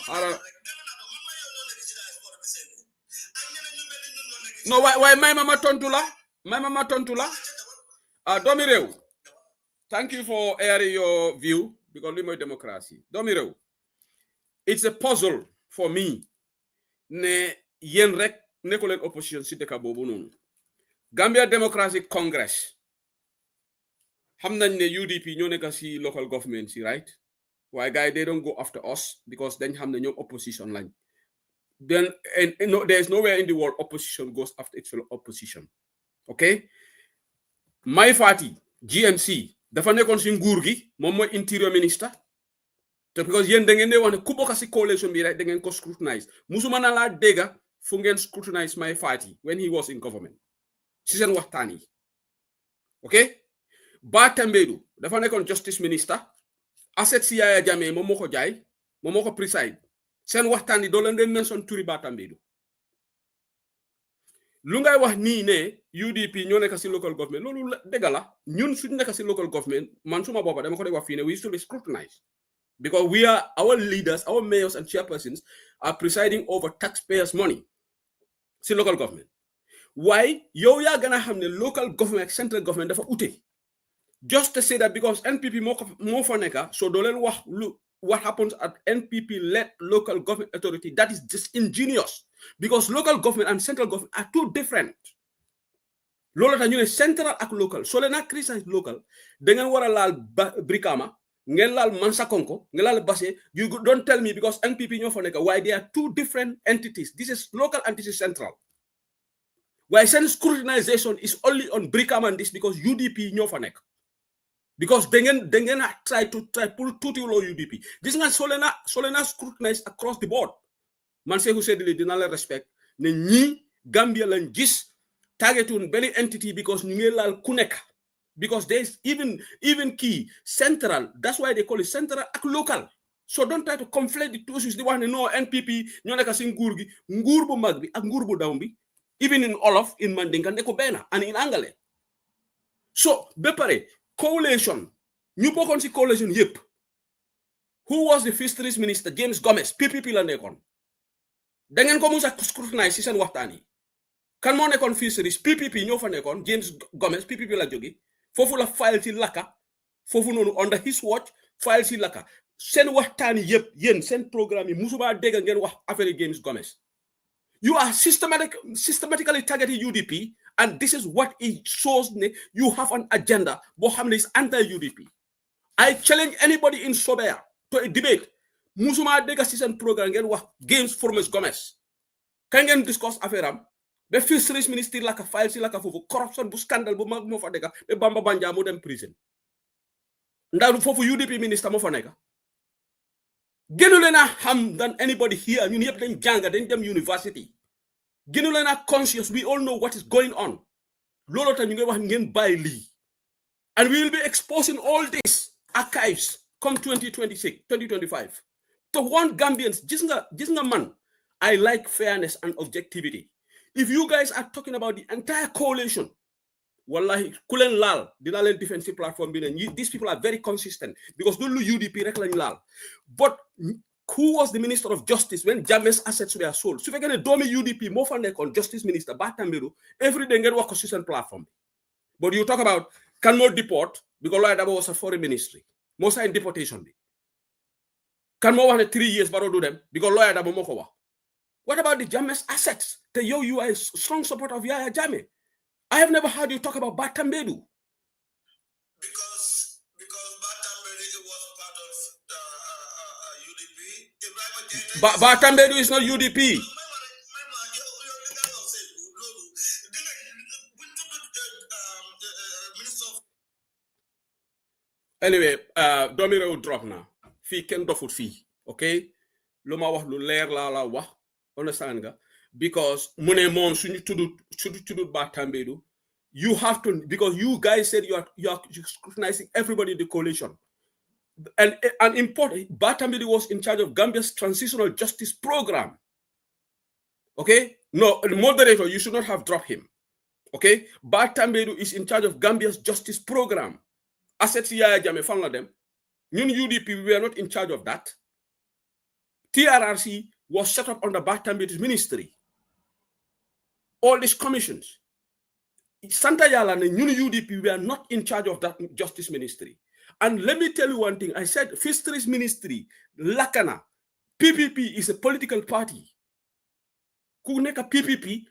S2: No, why may mama tontu la? Doomi réew. Thank you for airing your view because li mooy democracy. Doomi réew. It's a puzzle for me ne yen rek nekolen opposition si deka bobu noonu Gambia Democratic Congress xam nañ ne UDP ñoo nekk si local government si right waaye guys they don't go after us because dañ xam ne ñoom opposition lañ then no, there is nowhere in the world opposition goes after its fellow opposition okay my party GMC dafa nekkoon si nguur gi moom mooy interior minister because yéen da ngeen di wax ne ku bokk si coalition bi rek da ngeen ko scrutinize musuma na laa dégga fu ngeen scrutinize my party when he was in government si seen waxtaan yi ok Ba Tambadou dafa nekkoon justice minister asset si Yaya Jammeh moom moo ko jaay moom moo ko preside seen waxtaan yi doo leen den mention turi Ba Tambadou lu ngay wax nii ne UDP ñoo nekk si local government loolu dëgg la ñun suñu nekk si local government man suma boppa dama ko dee wax fii ne we used to be scrutinized because our leaders, our mayors and chairpersons are presiding over taxpayers' money. See local government. Why? Yo gonna have the local government, central government, dafa ute. Just to say that because NPP more for neka, so don't what happens at NPP-led local government authority, that is disingenuous. Because local government and central government are two different. Lola ta central ak local. So le na criticize local, dengan wara lal Brikama, ngelal Mansa Konko, ngelal Basse, you don't tell me because NPP ñoo fa nekk why they are two different entities. This is local and this is central. Why sense scrutinization is only on Brikama and this because UDP ñoo fa nekk. because dengen try pull tuti lo UDP. This nga solena scrutinize across the board. Man say who said dina la respect ne ñi Gambia lañ gis targetun benn entity because ñu ngi laal ku nekk. Because there's even key central, that's why they call it central ak local. So don't try to conflate the two issues. They want to know NPP ñoo nekk si nguur gi nguur bu mag bi ak nguur bu daw bi, even in Olof, in Mandinka ndeko bena and in Angale. So be pare coalition ñu bokkoon si coalition yep. Who was the fisheries minister? James Gomez, PPP la nekkoon. Da ngeen ko musa scrutinize si seen waxtaan yi. Kan moo nekkoon fisheries? PPP ñoo fa nekkoon. James Gomez PPP la jóge. Fofu la file ci laka. Fofu nonu under his watch file ci laka. Seen waxtaan yi yep yéen seen programme yi musuma dégg ngeen wax affaire James Gomez. You are systematically targeting UDP, and this is what it shows. You have an agenda, but is anti-UDP. I challenge anybody in Sobea to a debate. Musuma dega season program ngeen wax James Gomez. Can ngeen discuss affaire the fisheries ministry like a file like a fofu corruption bu scandal bu mag mo fa dega be Bamba Banja mo dem prison. Ndaw fofu UDP minister mo fa neka. Gënu leena xam than anybody here. Ñun yëpp dañ jàng dañ dem university. Gënu leena conscious. We all know what is going on. Lolo ta ñu ngi wax ngeen bay li. And we will be exposing all these archives come 2026, 2025. To one Gambians, gis nga man, I like fairness and objectivity. If you guys are talking about the entire coalition, wallahi, kulen lal, dina len defensive platform bi these people are very consistent because don't UDP rek lañ lal. But who was the Minister of Justice when Jammeh's assets were sold? So if again a domi UDP mo fa nekon Justice Minister Batamberu every day ngeen wax consistent platform. But you talk about can more deport because Lawyer Dabo was a foreign ministry. Most in deportation. Can more than 3 years but do them because Lawyer Dabo moko wax. What about the Jammeh's assets? You are a strong supporter of Yaya Jammeh. I have never heard you talk about Batambedu.
S7: Because Batambedu was part of the UDP.
S2: Batambedu is not UDP. Anyway, Domire will drop now. Fee ken dofut fee. Okay? Luma wax lu leer la wax. Understand nga? Because mune mom suñu tudut Batambedu, you have to, because you guys said you are scrutinizing everybody in the coalition. And important, Batambedu was in charge of Gambia's transitional justice program. Okay? No, the moderator, you should not have dropped him. Okay? Batambedu is in charge of Gambia's justice program. Assets Yaya Jammeh fan la dem. Ñun UDP, we were not in charge of that. TRRC was set up under Batambedu's ministry. All these commissions. Santa Yala and Ñun UDP were not in charge of that justice ministry. And let me tell you one thing. I said fisheries ministry, Lakana, PPP is a political party. Ku nekk PPP,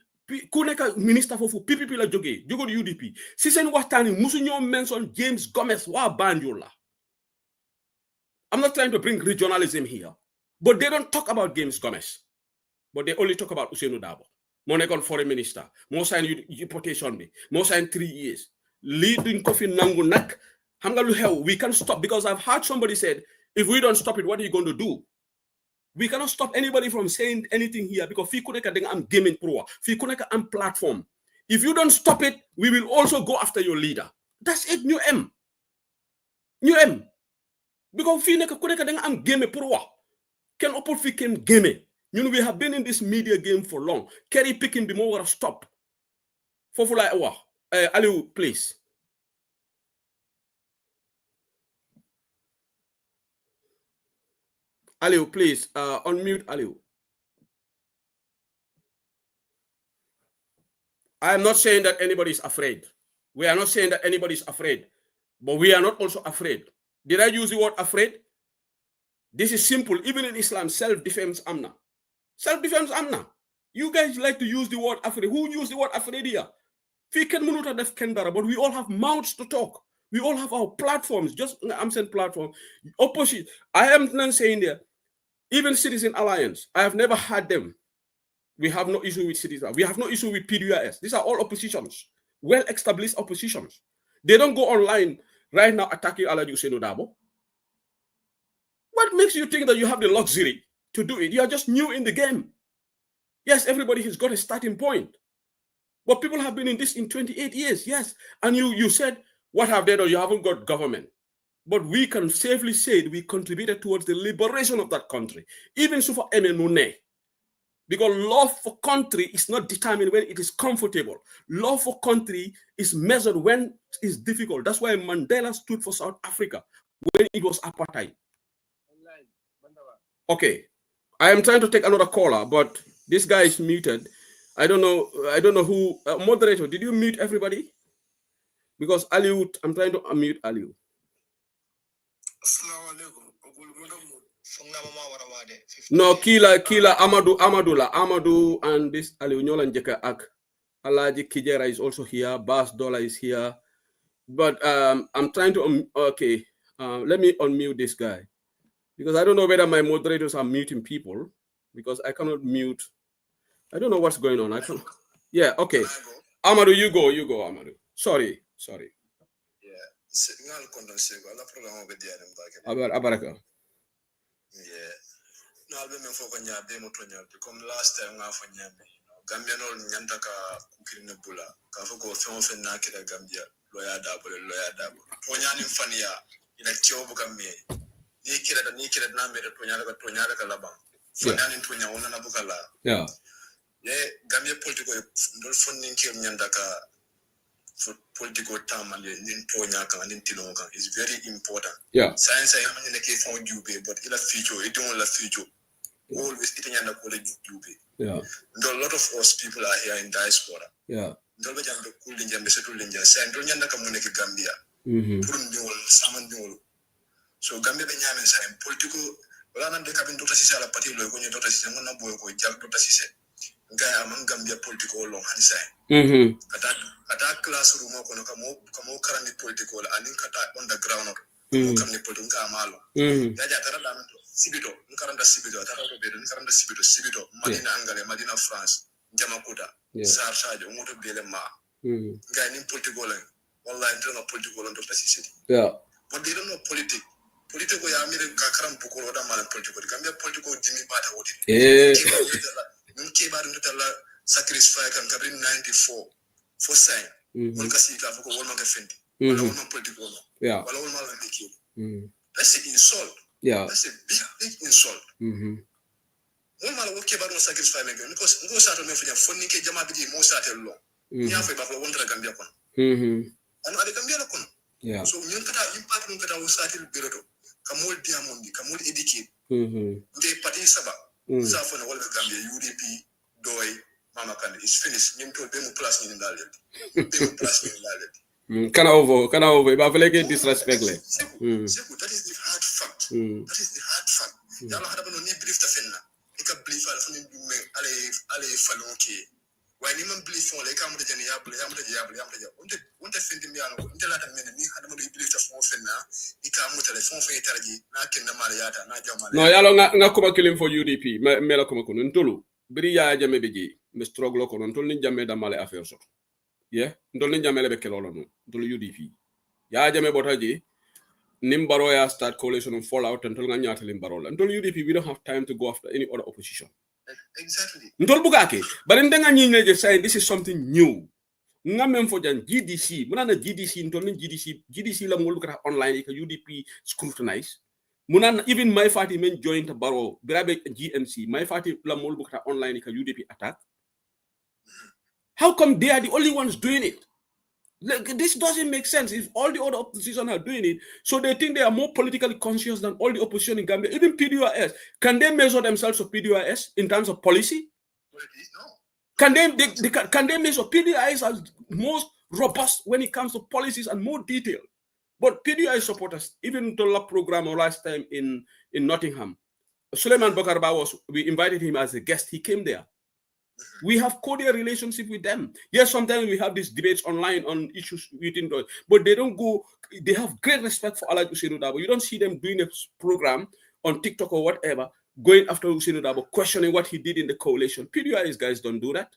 S2: ku nekk minister fofu PPP la jóge UDP. Si seen waxtaani musu ñoo mention James Gomez wa Banjul la. I'm not trying to bring regionalism here, but they don't talk about James Gomez. But they only talk about Ousainou Darboe. Mo nekkoon foreign minister, mo sign deportation bi, mo sign 3 years. Li duñ ko fi nangu nak. Xam nga lu xew, we can stop, because I've heard somebody said, if we don't stop it, what are you going to do? We cannot stop anybody from saying anything here because fi ku nekk da nga am gaming pro, fi ku nekk am platform. If you don't stop it, we will also go after your leader. That's it, New M. Because fi nekk ku nekk da nga am game pro. Ken oppo fi ken game. You know, we have been in this media game for long. Kerry picking be more stop. Fofu la wax. Aliou, please. Aliou, please, unmute Aliou. I am not saying that anybody is afraid. We are not saying that anybody is afraid. But we are not also afraid. Did I use the word afraid? This is simple. Even in Islam, self-defense amna. Self-defense amna. You guys like to use the word afraid. Who used the word afraid here? But we all have mouths to talk. We all have our platforms. Just, I'm saying platform. Opposition. I am not saying there. Even Citizen Alliance, I have never had them. We have no issue with Citizen. We have no issue with PDUS. These are all oppositions. Well-established oppositions. They don't go online right now attacking Alhaji Ousainou Darboe? What makes you think that you have the luxury to do it? You are just new in the game. Yes, everybody has got a starting point. But people have been in this in 28 years, yes. And you said, what have they done? You haven't got government. But we can safely say that we contributed towards the liberation of that country. Even Sufa Emenune. Because love for country is not determined when it is comfortable. Love for country is measured when it's difficult. That's why Mandela stood for South Africa when it was apartheid. Okay, I am trying to take another caller, but this guy is muted. I don't know who. Moderator, did you mute everybody? Because Aliu, I'm trying to unmute Aliu. No, Kila Amadou and this Aliu Nyolan Jeka Ak. Alaji Kijera is also here. Bas Dollar is here. But I'm trying to, okay, let me unmute this guy. Because I don't know whether my moderators are muting people. Because I cannot mute. I don't know what's going on. I can't. Yeah, okay. Amadou, you go, Amadou. Sorry. Yeah. Abaraka.
S4: Yeah. No, I've been for Kanya, come last time for Nyame. Gambiano Nyantaka Kukinabula, Kafoko, Film Nakida Gambia, lawyer double. Ponyan Fania, in a Chobukame. Nikira Namir, Tonyaka Kalabang. Fonan in Tonya, Bukala.
S2: Yeah.
S4: Yeah, Gambia political, no funding Nyandaka for political term and in Tonyaka and in Tinoka is very important.
S2: Yeah.
S4: Science I am in the case for you, but in a future, it don't future. Always eating and college you be.
S2: Yeah.
S4: A lot of us people are here in diaspora.
S2: Yeah.
S4: Don't jam the cool in Jamaica, San Donya Community Gambia. So Gambia Benjamin saying political. Well, I'm the cabin Dr. Sisa Party, when you Dr. Sisa, Jack Dr. Sisa, Guy among Gambia political long hand sign. Attack classroom, come currently political, and in Kata on the ground. Sibito, Nkaranda Sibito, Madina Angale, Madina France, Jamakuta, Sarshajo, Moto Belema, Guy in political, online political on Dr. City. Yeah. But they don't know politics. Political American Kakaram Pukoro, political, Gambia political Jimmy Bata, what it is. Came out into the sacrifice and Cabin 94 for sign. Mulcasi Kafoko, one of the Fendi, political. Yeah. That's an insult. Yeah. That's a big insult. One man will keep out on sacrifice because no Saturday for your funny Jamabidi, most Saturday law. You have a one Gambia. And I Gambia. Yeah. So you can impact on the Saturday Biroto. Kamul Diamondi, Kamul Ediki, the Party Saba, Safon, all the Gambia, UDP, Doi, Mama Kandi, is finished. You told them plus in the
S2: Can over, but I like disrespect.
S4: That is the hard fact. That is the hard fact. You don't have no brief to fend. You can believe Ale Falonki. Why you believe for like I'm the Janiable, want to send me out, until I had belief to phone now. You can't move the phone for eternity, not in the Mariata, not your
S2: no, y'all not come killing for UDP, Mela Kumakun, Tulu, Bria Jamebiji, Miss Troglock on Tolin Jameda Male affairs. Yeah, Dolin Jamele Bekelolo, Tulu UDP. Ya Jame Botaji, Nimbaroya start coalition and fall out until Nanyata Limbarola. Until UDP, we don't have time to go after any other opposition.
S4: Exactly.
S2: But in Danga just saying this is something new. Ngamen for GDC, Munana GDC, GDC la look at online, UDP scrutinize. Munana even my party men joined the borough, Brabe GMC, my party la look at online, UDP attack. How come they are the only ones doing it? Like, this doesn't make sense if all the other opposition are doing it. So they think they are more politically conscious than all the opposition in Gambia. Even PDOIS. Can they measure themselves to PDOIS in terms of policy?
S4: No.
S2: Can they measure PDOIS as most robust when it comes to policies and more detail? But PDOIS supporters, even to the program last time in Nottingham, Suleiman Bakarba we invited him as a guest. He came there. We have cordial relationship with them. Yes, sometimes we have these debates online on issues within those, but they don't go. They have great respect for Alhaji Ousainou Darboe. You don't see them doing a program on TikTok or whatever, going after Ousainou Darboe, questioning what he did in the coalition. PDOIS guys don't do that.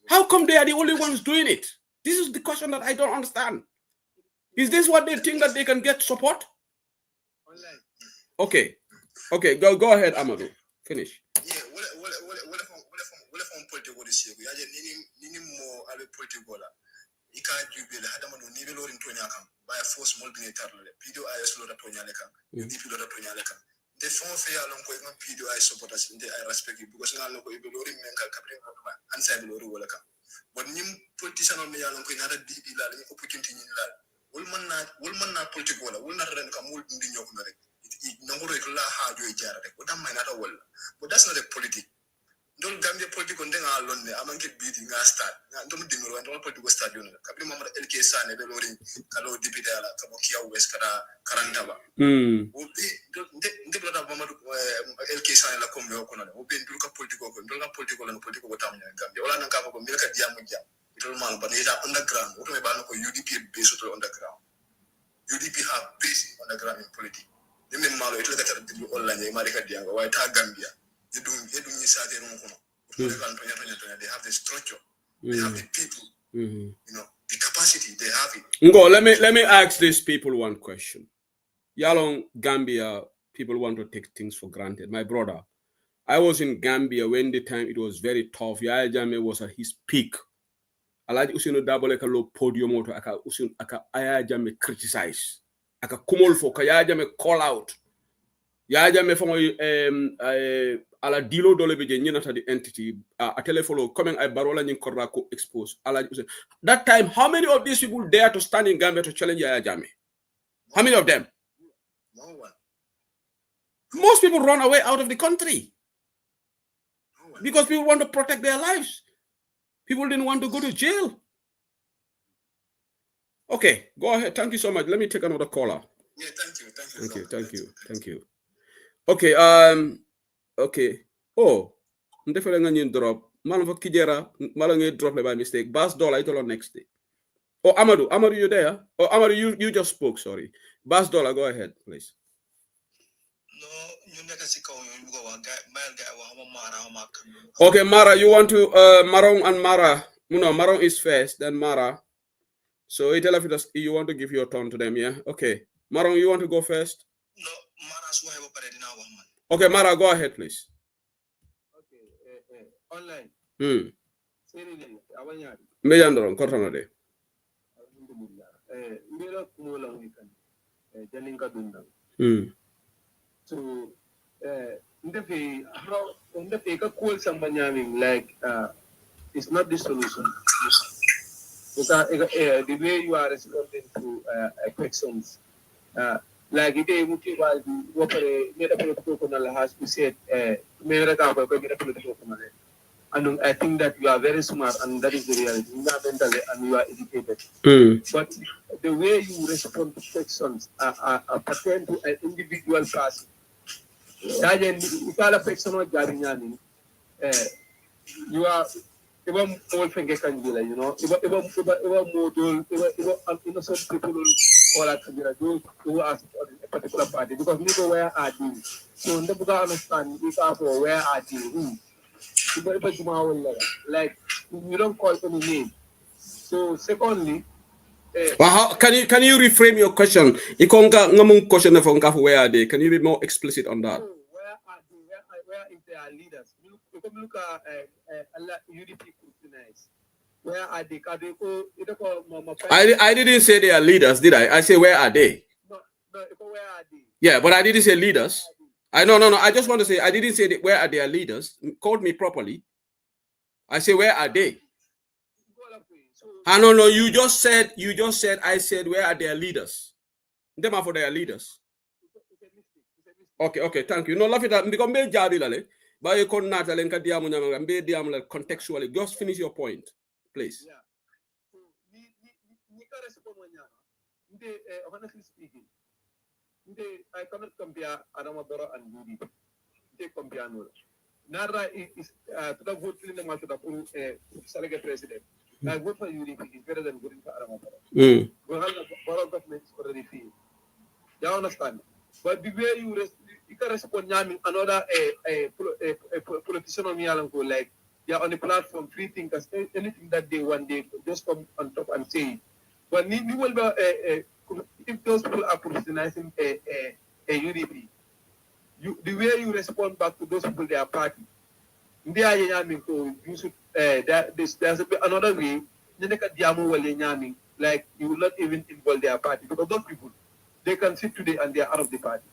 S2: How come they are the only ones doing it? This is the question that I don't understand. Is this what they think that they can get support? Okay. Okay, go ahead, Amadou. Finish.
S7: Yeah, what from political this year? I need more political. You can't do the Hadamano Nivelo in Tonyakam by a force multinational. PDIS Loda Tonyaleka, UDP Loda Tonyaleka. The phone fair along with PDI supporters in the I respect it because now local Ibelori Menka Capri and Sabilori Walaka. But new politician on the Along with another DB opportunity in that. Woolman not political, will not run Kamul in the Yokunare. No regular hard way jarred, but that might not all. But that's not a politic. Don't Gambia political thing alone. I'm going to beat in our start. Don't do no political stadium. Captain Mamma LK San, Belori, Kalo Dipidala, Kamokia West Karantaba. Will be the blood of Mamma LK San, La Combe O'Connor, will be in political and political town in Gambia. All I know about Milka Diamuja, little man, but they are underground. What about UDP based underground? UDP have base underground in politics. They may malo, it look at the online, America Diago, White Gambia. They have the structure, they have the people, you know, the capacity, they have it.
S2: Ngo, let me ask these people one question. Yalong Gambia, people want to take things for granted. My brother, I was in Gambia when the time it was very tough. Yaya Jammeh was at his peak. Alaji Usino Dabole ka low podium moto aka Yaya Jammeh criticize. Aka kumol fo ka Yaya Jammeh call out. Yaya Jammeh fongo ala dilo dole be nyenata the entity a telefollow coming I barola nyin korra ko expose ala that time how many of these people dare to stand in Gambia to challenge Yaya Jammeh? How many of them?
S7: No one.
S2: Most people run away out of the country because people want to protect their lives. People didn't want to go to jail. Okay, go ahead. Thank you so much. Let me take another caller.
S7: Yeah, thank you.
S2: Okay, okay. Oh, I'm definitely going to drop. Malang Kijera, Malang drop by mistake. Bas Dollar, I told her next day. Oh, Amadou, you there? Oh, Amadou, you just spoke, sorry. Bas Dollar, go ahead, please. Okay, Mara, you want to, Marong and Mara. No, Marong is first, then Mara. So you want to give your turn to them, yeah? Okay. Marong, you want to go first?
S5: No, Mara,
S2: okay, Mara, go ahead, please.
S3: Okay, online.
S2: Mejandron, Kortanade.
S3: So, like, it's not the solution. Because the way you are responding to questions, like it has to say, and I think that you are very smart, and that is the reality. You are mentally and you are educated. But the way you respond to questions pertain to an individual person. You are even more finger can be like, you know, even more innocent people or like those who ask for a particular party because we know where are they. So in the book I understand we are for where are they. Like you don't call any name. So secondly,
S2: well, can you reframe your question? Where are they? Can you be more explicit on that?
S3: Where are they? Where is their leaders? Look at UDP scrutinize. Where are they?
S2: I didn't say they are leaders, did I? I say where are they?
S3: No, where are they?
S2: Yeah, but I didn't say leaders. No. I just want to say I didn't say where are their leaders. Called me properly. I say where are they? No. You just said. I said where are their leaders? Them are for their leaders. Okay. Thank you. No, laugh it up because me jabi lale. But you can't not contextually. Just finish your point, please.
S3: Yeah. Honestly speaking, I cannot compare Adama Barrow and UDP. They compare no. Nara is to the vote in the matter of Salga president. I vote for UDP is better than voting for Adama Barrow. Barrow government is already failed. You understand? But the way you can respond, another politician on Yalanko, like they are on the platform, free thinkers, anything that they want, they just come on top and say. But if those people are criticizing a UDP, the way you respond back to those people, their party, you should, there's another way. Like you will not even involve their party because those people, they can sit today and they are out of the party.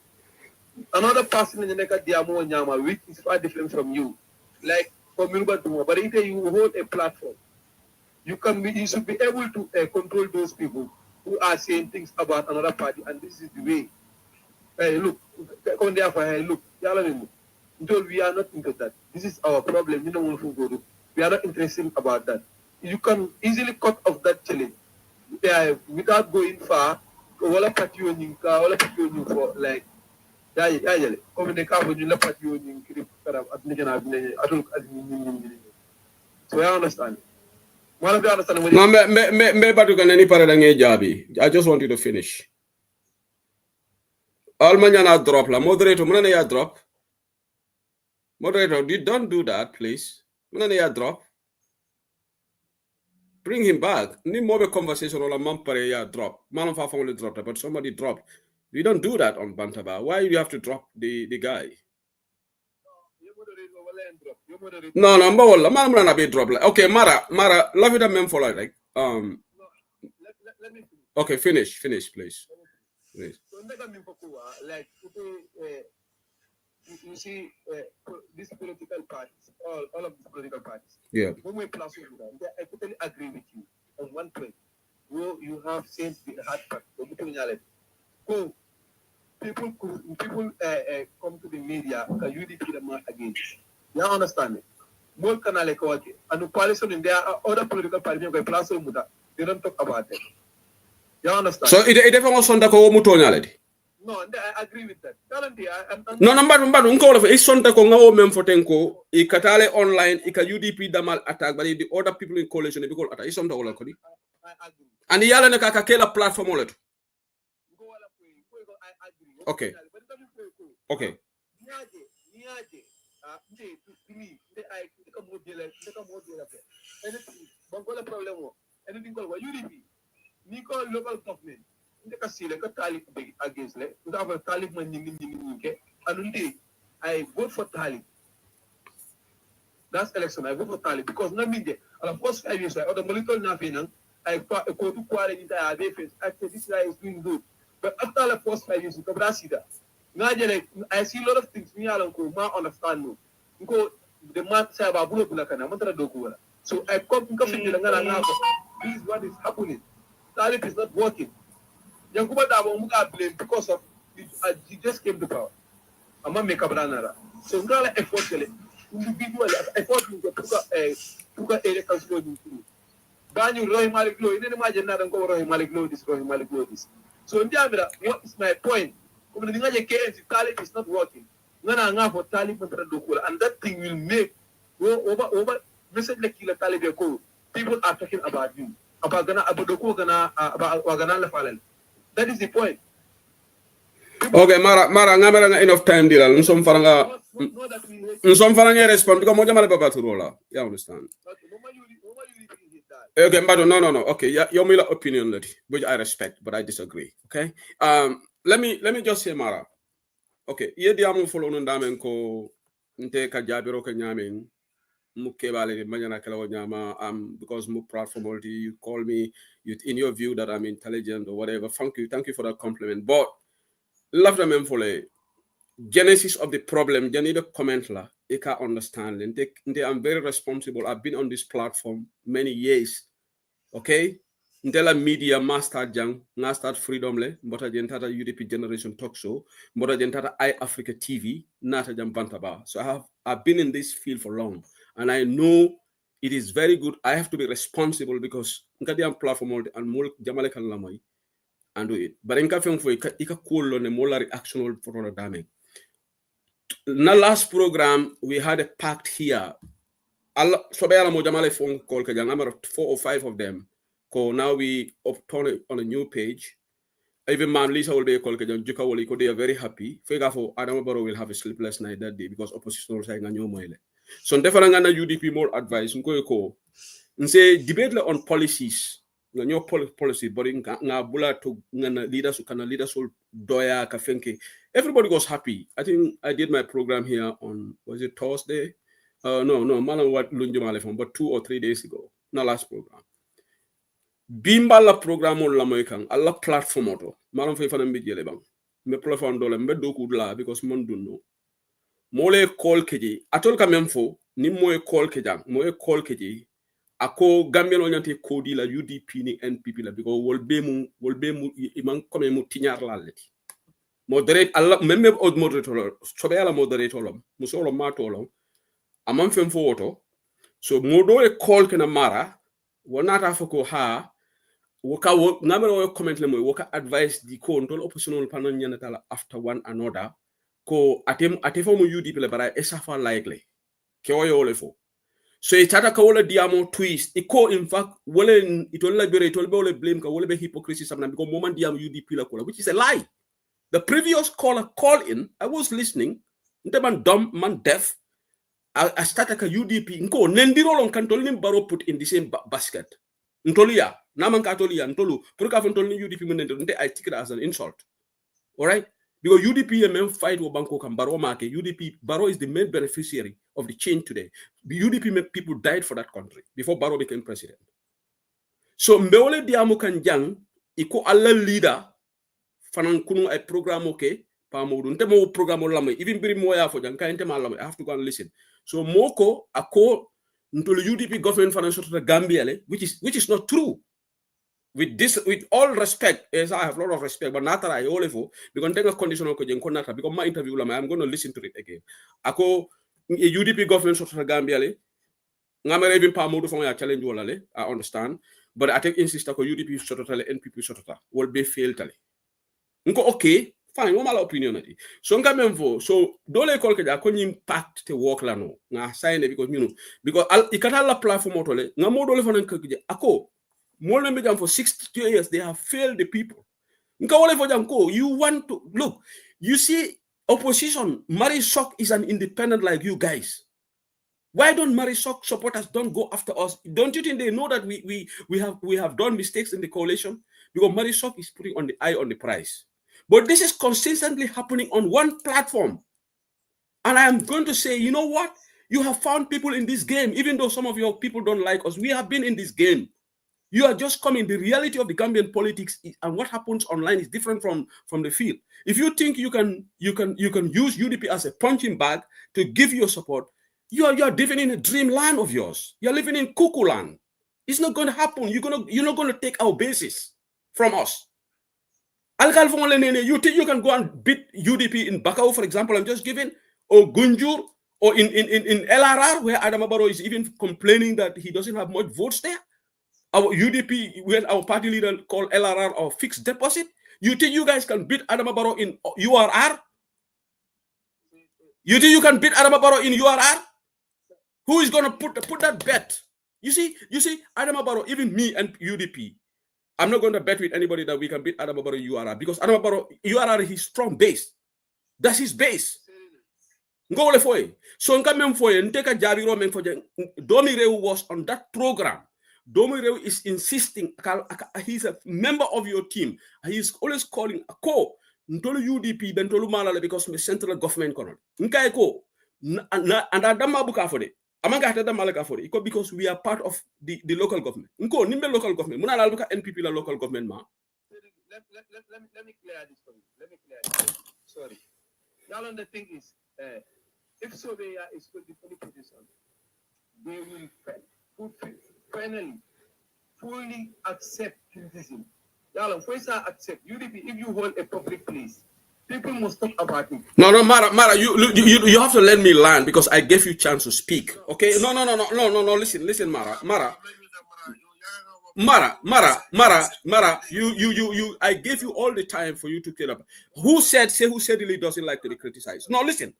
S3: Another person in the which is far different from you, like for Milba, but if you hold a platform, you should be able to control those people who are saying things about another party, and this is the way. Look, we are not into that. This is our problem. We are not interested about that. You can easily cut off that challenge without going far. For like so I understand.
S2: No, I just want you to finish. Almanyana drop la moderator. Munana drop. Moderator, don't do that, please. Munana drop. Bring him back. Need more conversation on a mampare drop. Man of family dropped, but somebody dropped. You don't do that on Bantaba. Why do you have to drop the guy? No, I'm be drop. Okay, Mara, love it a mem for like okay, finish, please.
S3: Like you see these political parties, all of these political parties.
S2: Yeah.
S3: When we plus I totally agree with you on one point. You have said the hard part. So people come to the media UDP them against. You understand it? More can I and the coalition in there are other political parties they don't talk about it. You understand?
S2: So it definitely sonda ko mutonyaledi.
S3: No, I agree with that.
S2: No, mbadu nko is sonda ko ngawo mem fotenko I katale online ika UDP damal attack but the other people in coalition they call attack is sonda wala ko di.
S3: I agree.
S2: And yala ne kaka kela platform wala. Okay. Okay.
S3: Local government. Against I vote for Talib. That's election. I vote for Talib because not mean the first 5 years I monitor nothing. I go to quality. Actually, this guy is doing good. But after the first 5 years, I see a lot of things. Me understand no. Because the man say about so I come this is what is happening. Talib is not working. Yankuba Dabo blame because of he just came to power. I'm not make up another. So ngala effort individual effort to area council to. Banyu Roy Malik Law, you didn't imagine that and go Roy Malik Law this, Roy Malik Law this. So in Diabra, what is my point? Talib is not working. For Talib and that thing will make over message like Talib. People are talking about you. About that is the point.
S2: Okay, Mara ngamera enough time dilal. Nsom faranga respond because moja male baba turola. You understand? Okay, but no. Okay, your opinion, lady, which I respect, but I disagree. Okay. Let me just say, Mara. Okay, ye diamu follow no ndamen ko nte ka jabiro ka nyamen mukebale manyana kala nyama because mu platform multi you call me in your view that I'm intelligent or whatever. Thank you for that compliment. But love them for the genesis of the problem. You need a comment la. You can understand. And I'm very responsible. I've been on this platform many years. Okay? Ndela media master jang master freedom le mbota jentata UDP generation talk show mbota jentata iAfrica TV nata jam bantaba. So I've been in this field for long and I know it is very good. I have to be responsible because ngadi am platform and mol jamale kan lamoy and do it. But in kafeng fo ika cool ne mola reaction for the dame. Na last program we had a pact here. So bayala mo jamale phone call ka jang 4 or 5 of them. So now we turn it on a new page. Even man Lisa will be called Juka will they are very happy. Fega for Adam Barrow will have a sleepless night that day because opposition will say moile. So definitely UDP more advice. Say debate on policies. nga policy boring nga bula to nga leaders kana leaders will doya ka fenke. Everybody was happy. I think I did my program here on, was it Thursday? No, malam what lunjumale from, but 2 or 3 days ago. Na last program. Bimba la program on la moykang, alla platform auto. Malam fay fana mbijele bang. Me platform dole mbe doku la because mon dunno. Mole call keji. Atol ka memfo ni moye call kejang, moye call keji. Ako Gambian orienté kodi la UDP ni NPP la because wolbe mu iman comme mu tiñar la leti. Moderate alla même od moderator sobe ala moderator lom musolo matolom amam fem fo woto so modo e call kana mara wonata fako ha woka ngamero comment le moy woka advice di ko ndol oppositional panon nyanata after one another ko atefo mu UDP le bara esafa likely ke oyo le fo. So itata ka wala diamo twist iko in fact wala itola bere itola wala blame ka wala be hypocrisy sabna because moment diamo UDP la kola, which is a lie. The previous caller called in, I was listening, nte man dumb man deaf. I started ka UDP nko nendiro lon kantol nim baro put in the same basket. Ntolia naman ka tolia ntolu pour ka fontol ni UDP men nte I take it as an insult. All right? Because UDP a main fight with Banco can Baro market. UDP Baro is the main beneficiary of the change today. The UDP people died for that country before Baro became president. So Mbeole Diamo Kanjang iko alla leader fanan kunu a program okay pa modu nte mo program lamo even biri moya fo jang kayente malamo I have to go and listen. So moko ako ntolo UDP government financial to Gambia le which is not true. With all respect, as I have a lot of respect, but not that I only for because take a conditional because my interview I'm going to listen to it again. Ako UDP government sort of Gambia le, ngamere even pa modu fo ya challenge wala le, I understand, but I take insist ako UDP sort of NPP sort of will be failed tale. Nko okay, fine, what my opinion ati. So nga memvo, so dole call ke ja ko impact te work la no. Nga sign because because ikata la platform otole, nga mo dole fo nan ke ako more than for 62 years, they have failed the people. You want to look, you see, opposition, Marisok is an independent like you guys. Why don't Marisok supporters don't go after us? Don't you think they know that we have done mistakes in the coalition? Because Marisok is putting on the eye on the prize. But this is consistently happening on one platform. And I am going to say, you know what? You have found people in this game, even though some of your people don't like us. We have been in this game. You are just coming. The reality of the Gambian politics and what happens online is different from the field. If you think you can use UDP as a punching bag to give your support, you are living in a dreamland of yours. You're living in cuckoo land. It's not going to happen. You're not going to take our basis from us. You think you can go and beat UDP in Bakau, for example? I'm just giving, or Gunjur, or in LRR, where Adama Barrow is even complaining that he doesn't have much votes there. Our UDP, we had our party leader called LRR or fixed deposit. You think you guys can beat Adama Barrow in URR? You think you can beat Adama Barrow in URR? Who is going to put that bet? You see, Adama Barrow, even me and UDP, I'm not going to bet with anybody that we can beat Adama Barrow in URR because Adama Barrow, URR is his strong base. That's his base. Ngole foye. So nkamem foye, nteka jabiro men foye. Domireu was on that program. Domireu is insisting, he's a member of your team. He's always calling a co. Ntolu UDP, then tolu malale because me central government kono. Nkai ko. And adama buka for it. Amanga hata malaka for it. Because we are part of the local government. Nko, nimbe local government. Muna la buka NPP la local government ma.
S3: Let me clear this for you. Sorry. Now the thing is, if Sobeya is put the position, they will finally fully accept criticism. Y'all, first accept UDP. If you hold a public place, people must talk about it.
S2: No, Mara, you have to let me land because I gave you chance to speak. Okay? No. Listen, Mara. You. I gave you all the time for you to clear up. Who said he doesn't like to be criticized? No, listen.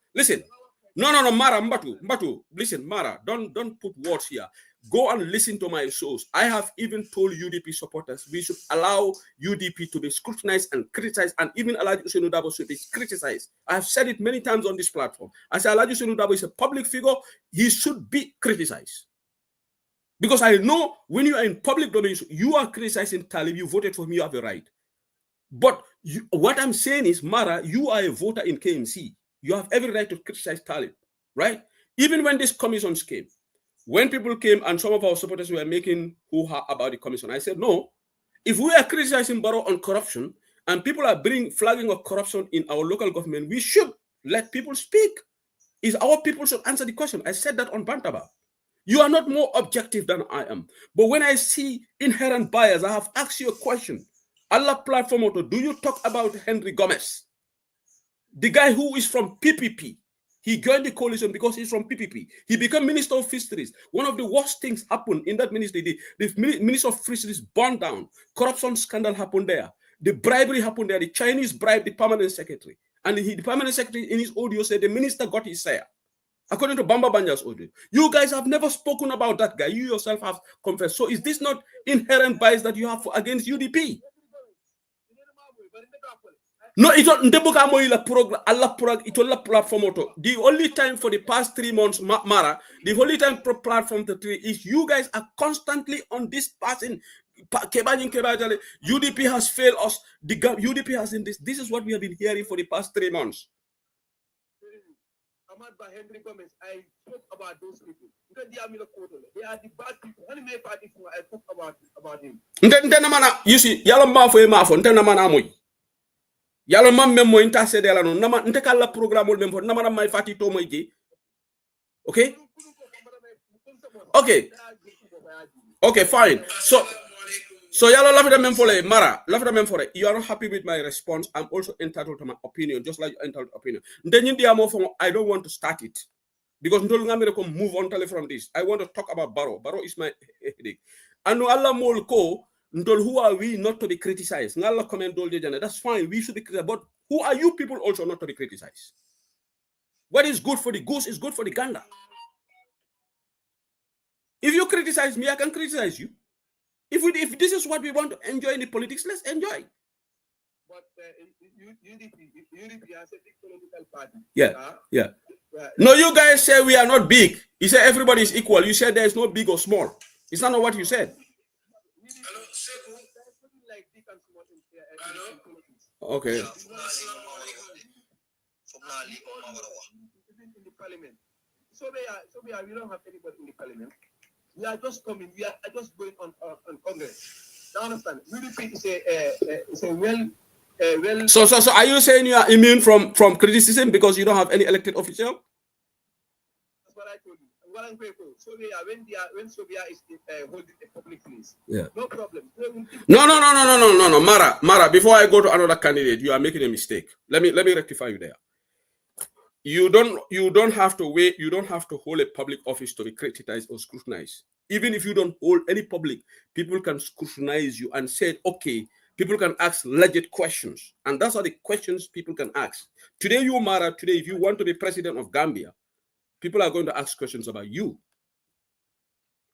S2: No, Mara, Mbatu. Listen, Mara, don't put words here. Go and listen to my shows. I have even told UDP supporters we should allow UDP to be scrutinized and criticized, and even Alhaji Ousainou Darboe should be criticized. I have said it many times on this platform. I say Alhaji Ousainou Darboe is a public figure. He should be criticized. Because I know when you are in public domain, you are criticizing Talib, you voted for him, you have a right. But what I'm saying is, Mara, you are a voter in KMC. You have every right to criticize Talib, right? Even when this commissions came, when people came and some of our supporters were making hoo-ha about the commission, I said, no, if we are criticizing Barrow on corruption and people are flagging of corruption in our local government, we should let people speak. It's our people should answer the question. I said that on Bantaba. You are not more objective than I am. But when I see inherent bias, I have asked you a question. Allah platform auto, do you talk about Henry Gomez? The guy who is from PPP. He joined the coalition because he's from PPP. He became Minister of Fisheries. One of the worst things happened in that ministry. The Minister of Fisheries burned down. Corruption scandal happened there. The bribery happened there. The Chinese bribed the permanent secretary. And the permanent secretary in his audio said the minister got his share. According to Bamba Banja's audio. You guys have never spoken about that guy. You yourself have confessed. So is this not inherent bias that you have against UDP? No, it's not the platform. The only time for the past 3 months, Mara, the only time for platform to 3 is you guys are constantly on this passing. UDP has failed us. The UDP has in this. This is what we have been hearing for the past 3 months.
S3: Henry Gomez, I spoke about those people. They are the bad people. When I talk about him.
S2: You see, yalo mafo e mafo, ntena mana moy. Yalo mam memo intercede yala no. Nama ntekala programme ol memfo. Nama mai fati to moy je. Okay? Okay. Okay, fine. So yalo lafita memfole Mara, lafita memfole. You are not happy with my response. I'm also entitled to my opinion, just like you're entitled to opinion. I don't want to start it. Because move on from this. I want to talk about Barrow. Barrow is my headache. And Allah molko, who are we not to be criticized? That's fine, we should be criticized. But who are you people also not to be criticized? What is good for the goose is good for the gander. If you criticize me, I can criticize you. If this is what we want to enjoy in the politics, let's enjoy.
S3: But UDP has a big political party.
S2: Yeah. No, you guys say we are not big. You say everybody is equal. You said there is no big or small. It's not what you said. Okay.
S3: In the parliament. So we don't have anybody in the parliament. We are just coming. We are just going on Congress. Now understand? UDP is a well. So
S2: are you saying you are immune from criticism because you don't have any elected official?
S3: That's what I told you. When Sobia is holding a public place, no problem.
S2: No. Mara. Before I go to another candidate, you are making a mistake. Let me rectify you there. You don't have to wait. You don't have to hold a public office to be criticized or scrutinized. Even if you don't hold any public, people can scrutinize you and say, okay, people can ask legit questions. And that's are the questions people can ask. Today, Mara, if you want to be president of Gambia, people are going to ask questions about you.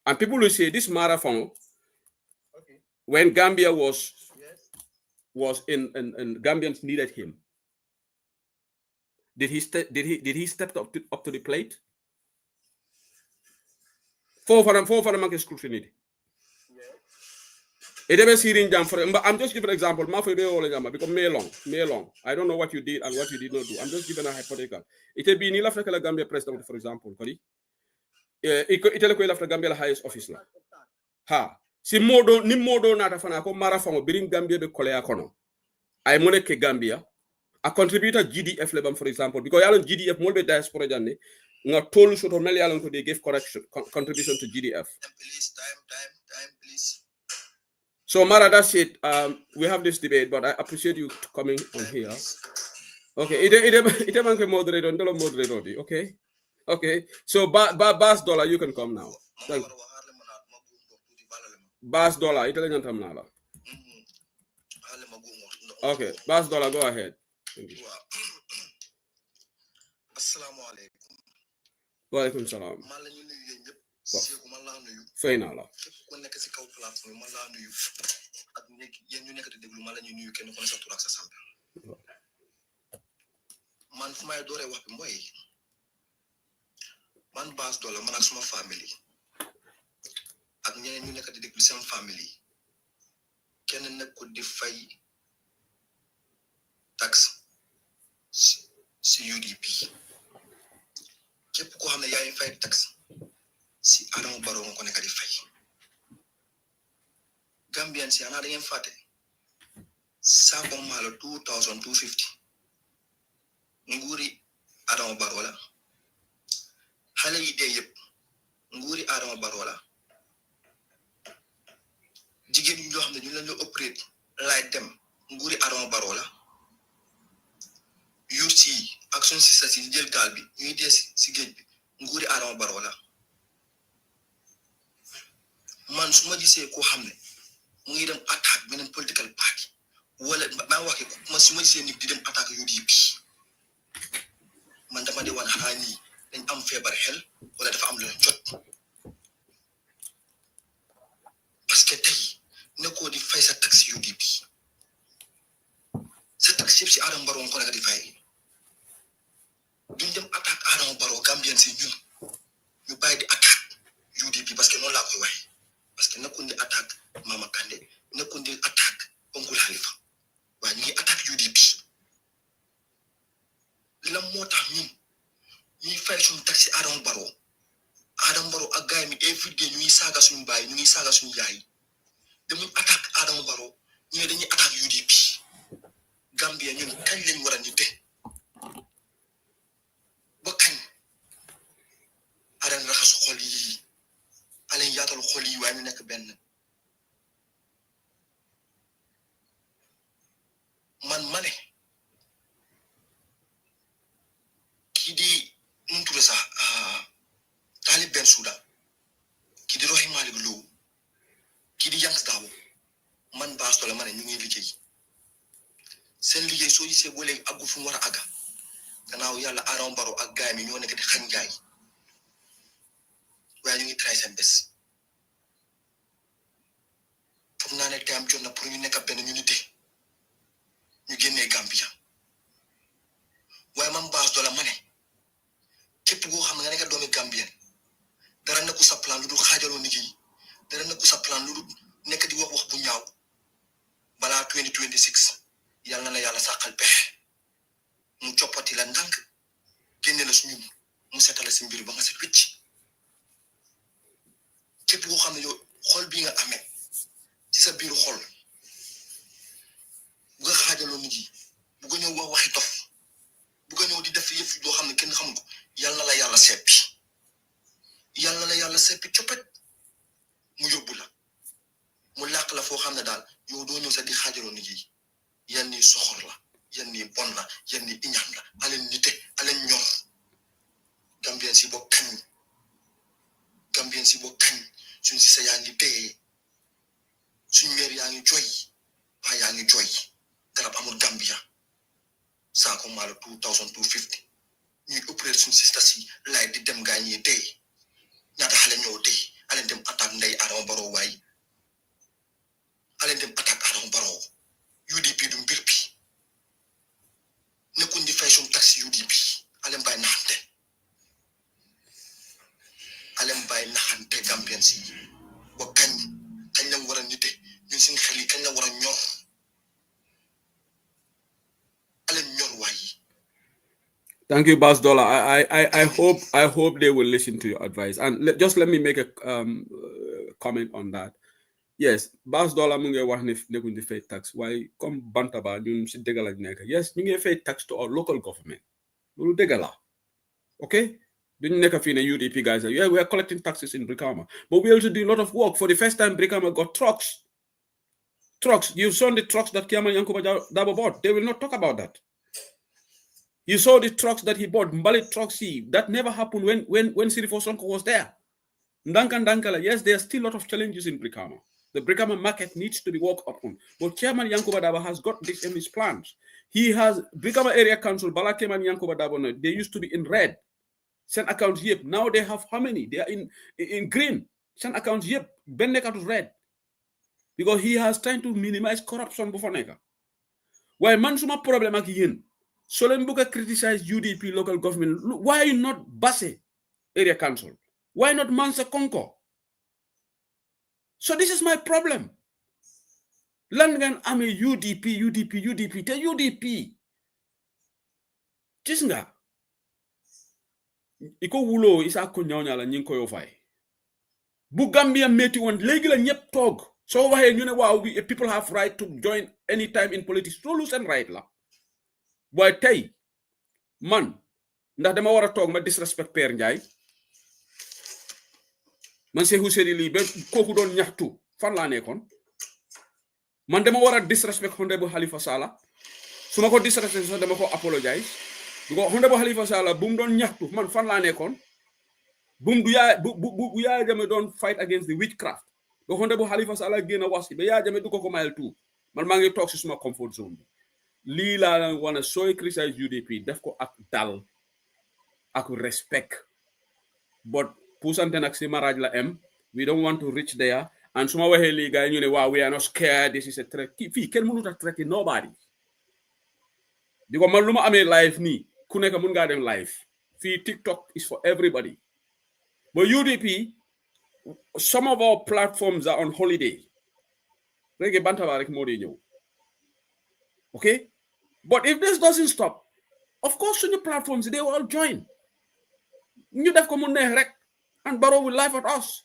S2: And people will say, this marathon, when Gambia was in Gambians needed him, did he step up to the plate? Four for the scrutiny. I'm just giving an example. Because May long. I don't know what you did and what you did not do. I'm just giving a hypothetical. It will be in Africa Gambia president, for example. It will Gambia the highest officer. Si modo nata fana ko marathon birin Gambia be kolea kono. I moneke Gambia. A contributor GDF lebam, for example, because yalon GDF molbe diaspora janne nga tolu soto mel yalon ko they gave contribution to GDF.
S4: Time, please.
S2: So Mara, that's it. We have this debate, but I appreciate you coming on here. Okay, it moderator, okay. So Bas Dollar, you can come now. Bas Dollar, okay, Bas Dollar, go ahead. Thank you.
S4: Assalamu alaikum.
S2: Wa alaikum salam. Fayna la.
S4: Ko nek ci kaw platform ma la nuyu ak yeen ñu nek di deglu ma la ñu nuyu kenn ko sa tour ak sa sant. Man fu may doore wax bi moy man Bass Dollar man ak suma family ak ñeneen ñu nekk di déglu seen famille kenn nekkul di fay taxe si UDP képp koo xam ne yaa ngi fay taxe si Adama Barrow nga ko nekk di fay Gambian si ana da ngeen fàtte saako maalo 2250 nguuri Adama Barrow la xale yi dee yëpp nguuri Adama Barrow la jigéen ñi ñoo xam ne ñu leen di opéré laay dem nguuri Adama Barrow la yuut si ak suñu sista si jël gaal bi ñuy dee si géej bi nguuri Adama Barrow la man su ma gisee koo xam ne mu ngi dem attaque beneen political party wala maa waxee man su ma gisee nit di dem attaque UDP man dama di wan xanaa ñii dañ am feebar xel wala dafa am lu leen jot parce que tey nekkoo di fay sa taxe UDP sa taxe yëpp si Adama Barrow ko nekk di fay duñ dem attaque Adama Barrow Gambien si ñun ñu bàyyi di attaque UDP parce que noonu laa koy waxee parce que nekkul di attaque Mama Kandeh nekkul di attaque Oncle Halifa waaye ñu ngi attaque UDP la moo tax ñun ñuy fay suñu taxe Adama Barrow ak gaay mi every day ñu ngi saaga suñu baay ñu ngi saaga suñu yaay damuy attaque Adama Barrow ñu ne dañuy attaque UDP Gambia ñun kañ lañ war a nite ba kañ aleen raxas xol yi aleen yaatal xol yi waaye ñu nekk benn man ma ne kii di nu tudd sax Talib Bensouda kii di Rohey Malick Lowe kii di Yanks Dabo man Bass Dollar ma ne ñu ngi liggéey seen liggéey soo gisee boo léegi àggul fu mu war a àgga gannaaw yàlla Adama Barrow ak gaay mi ñoo nekk di xañ gaay waaye ñu ngi try seen bés foog naa ne time jot na pour ñu nekk benn unité ñu génnee Gambia waaye man Bass Dollar ma ne képp koo xam ne nga nekk doomi Gambien dara nekku sa plan lu dul xaajaloo nit yi dara nekku sa plan lu dul nekk di wax bu ñaaw balaa 2026 yàlla na la yàlla sàqal pexe mu coppati la ndànk génne la suñu mu setale si mbir ba nga set wicc képp koo xam ne yow xol bii nga amee ci sa biiru xol bu nga xaajaloo nit yi bu nga ñëw wax waxi dof bu nga ñëw di def yëf doo xam ne kenn xamul ko yàlla na la yàlla seppi yàlla na la yàlla seppi coppet mu yóbbu la mu làq la foo xam ne daal yow doo ñëw sax di xaajaloo nit yi yan nii soxor la yan nii bon la yan nii iñaan la aleen nite aleen ñor Gambien si boo kañ suñ si sa yaa ngi dee suñ meer yaa ngi jooy paa yaa ngi jooy garab amul Gambia saako maalo 2250 ñuy opérer suñ sista si laay di dem gaa ñi dee ñaata xale ñoo dee aleen dem attaque ndey Adama Barrow waay aleen dem attaque Adama Barrow UDP du mbir bi nekkuñ di fay suñ taxi UDP aleen bàyyi naxante Gambien si ba kañ la war a nite ñun suñ xel yi kañ la war a ñor aleen ñor waay.
S2: Thank you, Bass Dollar. I hope they will listen to your advice. And just let me make a comment on that. Yes, Bass Dollar mu ngi wax ne nekkuñ di fay tax waaye comme Bantaba ñun si dëgg lañ nekk. Yes, ñu ngi fay tax to our local government. Loolu dëgg la. Okay? Duñ nekk fii ne UDP guys, yeah, we are collecting taxes in Brikama. But we also do a lot of work. For the first time, Brikama got trucks. You saw the trucks that Kiaman Yankuba Dabo bought. They will not talk about that. You saw the trucks that he bought, Mbalit trucks. That never happened when Sirifo Sonko was there. Ndankala, yes, there are still a lot of challenges in Brikama. The Brikama market needs to be worked upon. But Chairman Yankuba Dabo has got this in his plans. He has Brikama Area Council, Bala Chairman Yankuba Dabo, they used to be in red. Send accounts yep. Now they have how many? They are in green. Send accounts yep. Ben Nekat is red. Because he has trying to minimize corruption before Neka. Why Mansuma problem again? Solembuka criticize UDP local government. Why not Basse Area Council? Why not Mansa Konko? So this is my problem. Lan ngeen amee UDP te UDP gis nga iko wulo isa ko ñawñala ñing ko yo fay bu Gambia metti won legi la ñepp tog so waxe ñu ne waaw people have right to join anytime in politics loolu seen right la boy tey man ndax dama wara tok ma disrespect Père Ndiaye man Seexu Seydi li be koku doon ñaxtu fan la nekkon man dama wara disrespect Honorable Halifa Sallah suma ko disrespect so dama ko apologize because Honorable Halifa Sallah bu mu doon ñaxtu man fan la nekkon bu ya Jammeh doon fight against the witchcraft do Honorable Halifa Sallah gëna wax ci ba ya Jammeh du ko mayal tout man ma ngi tok ci suma comfort zone li la wana soy criticize UDP def ko ak dal ak respect but pusante nak ci maraj la we don't want to reach there and suma waxe li gaay ñu ne waaw we are not scared this is a threat fi ken mënu ta threat nobody diko man luma amé live ni ku nekk mën nga dem live fi TikTok is for everybody but UDP some of our platforms are on holiday rege bantaba rek modi ñew okay but if this doesn't stop of course suñu platforms they will all join ñu def ko mu neex rek and Barrow will laugh at us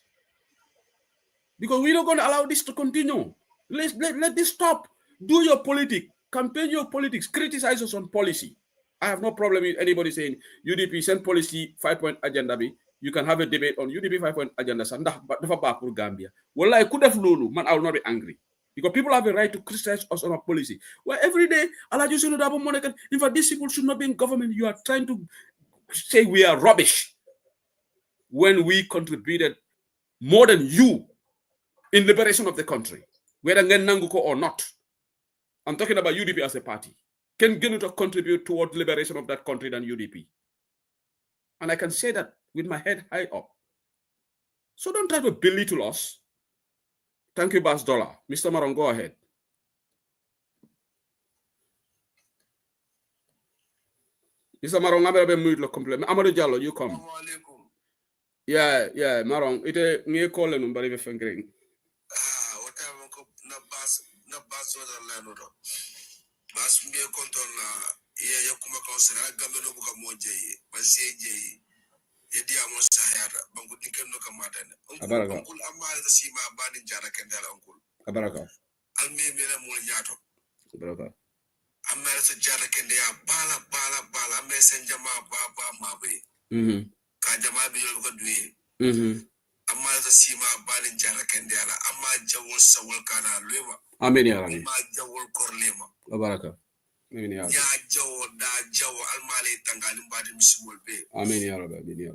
S2: because we're not going to allow this to continue. Let this stop. Do your politics, campaign your politics, criticize us on policy. I have no problem with anybody saying UDP send policy 5-point agenda be. You can have a debate on UDP 5-point agenda. Dafa ba pour Gambia. Well, I could have lulu, man, I will not be angry. Because people have a right to criticize us on our policy. Well, every day, in fact, these people should not be in government. You are trying to say we are rubbish when we contributed more than you in liberation of the country, whether Nanguko or not. I'm talking about UDP as a party. Can get to contribute toward liberation of that country than UDP. And I can say that with my head high up. So don't try to belittle us. Thank you, Bas Dollar. Mr. Maron, go ahead. Mr. Maron, I'm going to mute the compliment. Amadou Diallo, you come. Yeah, Maron. Ite me call and bari be fengring.
S7: Na bas wala lano do bas mbe konton na ya kuma konsera gambe no buka moje baseje yedi amo sayara bangu dikenno kamata ne onkul amma da sima bani jara kendala onkul
S2: abaraka
S7: alme mena mo nyato
S2: abaraka
S7: amma sa jara kende ya bala amma sen jama baba mabe ka jama bi yo ko duwe amma da sima bani jara kende ala amma jawol sawol kana lema
S2: amin ya rabbi
S7: ma jawol korlema
S2: baraka amin ya rabbi
S7: ya jawo da jawo almale tangali mbadi misimol be
S2: amin ya rabbi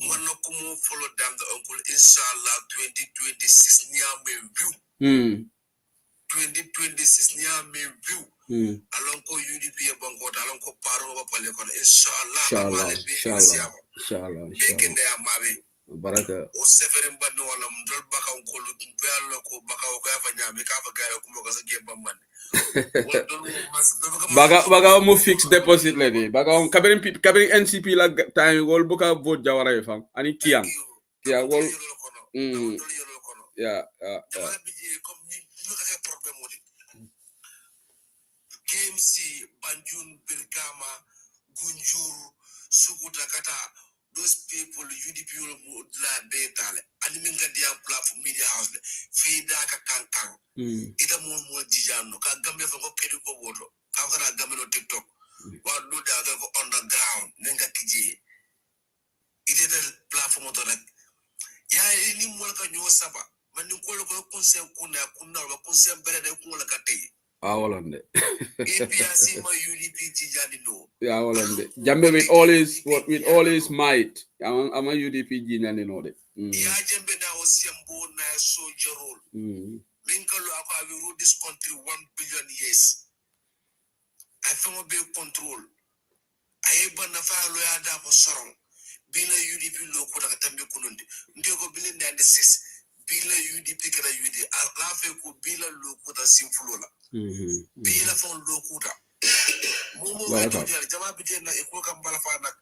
S7: wonno ko mo follow down the uncle inshallah 2026 nyambe view 2026 nyambe view alon ko UDP e bangota alon ko paro ba pale ko inshallah inshallah kende amabe
S2: baraka
S7: o sefere mbando wala mdol baka onkolo tuyalo ko baka o ka fa nyame ka fa gaay ko mo ko sa gemba man baga
S2: mo fix deposit lady baga on kabrin NCP la time wol buka vote jawara e fam ani kiam ya wol ya
S7: comme ni ka problème wodi KMC Banjul Birkama Gunjur Sukuta Kata those people UDP will la betale animinga dia platform media house feeda ka kankan ita mo dijano ka gambe fa ko kedi ko wodo ka kana gambe no TikTok wa do da ko underground nenga kiji ite the platform to rek ya ni mo ka nyo saba man ko ko conseil kunna ba conseil bere de ko la ka tay
S2: awolande
S7: APRC ma UDP tijani do
S2: yeah awolande Jambe with all his might ama UDP jinani no de
S7: ya Jambe na o sembo na soldier role min kalu akwa we rule this country 1 billion years I feel be control ay ban na fa lo ya da ko soron bila UDP lo ko daga tambe kunundi ndego bila 96 bila UDP kada UDP la fe ko bila lo ko da simfulola bila fon lo ko da momo ga do jama bi den na e ko kam bala fa nak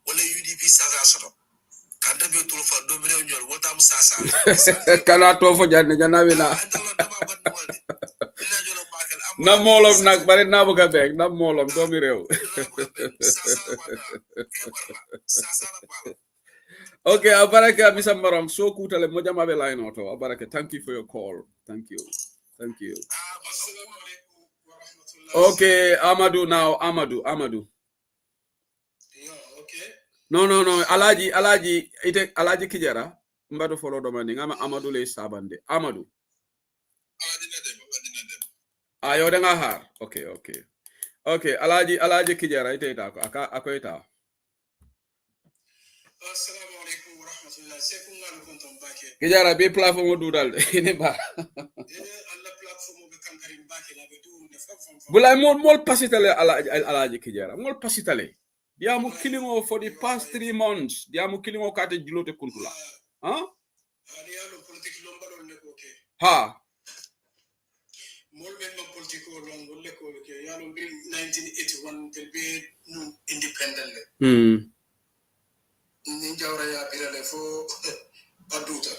S7: wala UDP saga soto kada
S5: be to for do be ñol wota mu sasa
S2: kala to fo janne janabila na molom nak bari na bu ga bek na molom do mi rew okay abaraka misa maram so kutale mo jama be line auto abaraka thank you for your call thank you okay Amadou now Amadou no alaji ite alaji kijara mbado follow do mani ngama Amadou le sabande Amadou ayo da nga har okay alaji kijara ite ta ko ako ita
S6: assalamu alaikum wa rahmatullah seku ngalu konton bake
S2: kijara be platform dudal ne ba
S6: alla platform be kankarim bake la be du ne fam
S2: bulay mol pasitale alaji kijara mol pasitale diamu kilingo for the past 3 months diamu kilingo kate jilote kuntula
S6: ali yalo politique lombalo ne ko ke
S2: ha
S6: mol men ma politique o longol le ko ke yalo 1981 tel be no independent ni jawra ya birale fo baduta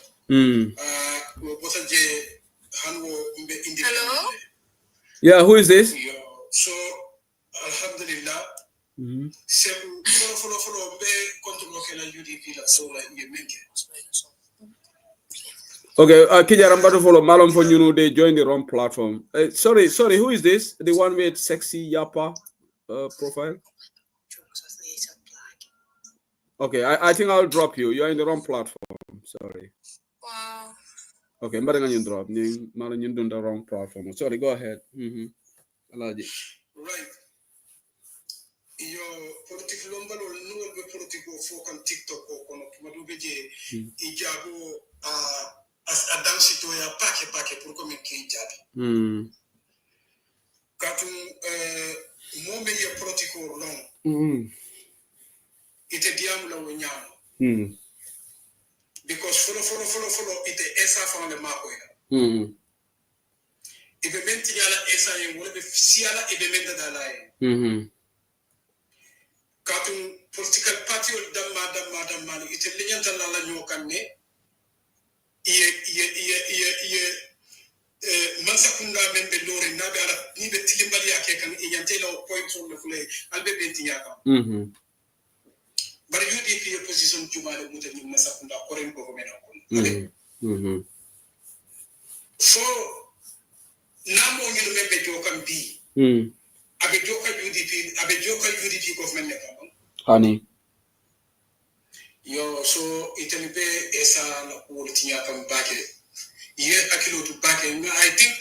S6: wo botaje hanwo mbe independent.
S8: Hello?
S2: Yeah, who is this?
S6: So alhamdulillah seku follow be control ke la UDP la so la yemenke.
S2: Okay, kijara mbado follow malom for you they join the wrong platform. Sorry, who is this? The one with sexy yappa profile? Okay, I think I'll drop you. You're in the wrong platform. Sorry.
S8: Wow.
S2: Okay, I'm going to drop you. I'm in the wrong platform. Sorry, go ahead. Alaji.
S6: Right. Your political number or no be political folk on TikTok or kono kimadu beje ijabo as adam sito ya pake pour comme ki jabi. Katu mo me ye political long. Ite diamu la wenyano. Because follow ite esa fa le mako ya. Ibe menti yala esa ye wole be siala ibe menta dala ye. Katu political party ol damma ite lenyanta la nyokanne iye mansakunda membe lore nabe ala ni be tilimbali yake kan inyante la point on le fule albe benti yaka. But UDP position jumale mutani masakunda koren ko mena ko. So namo ngilu membe jokam bi. Abe joka UDP government ne kam.
S2: Honey.
S6: Yo so italibe esa na politinya kam bake. Ye akilo to bake. I think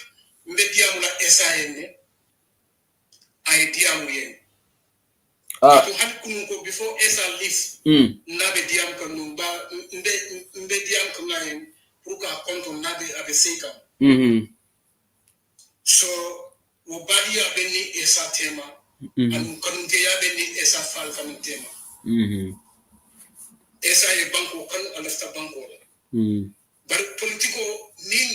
S6: media mula esa ene. Idea mu yen. To han kunko before esa leave. Nabe diam kan numba mbe diam kan ngayen pour ka konto nabe abe seka. So wobadi ya beni esa tema. Anu kanunke ya beni esa fal kanun tema. Esa ye banko kan alafta banko. But politiko ning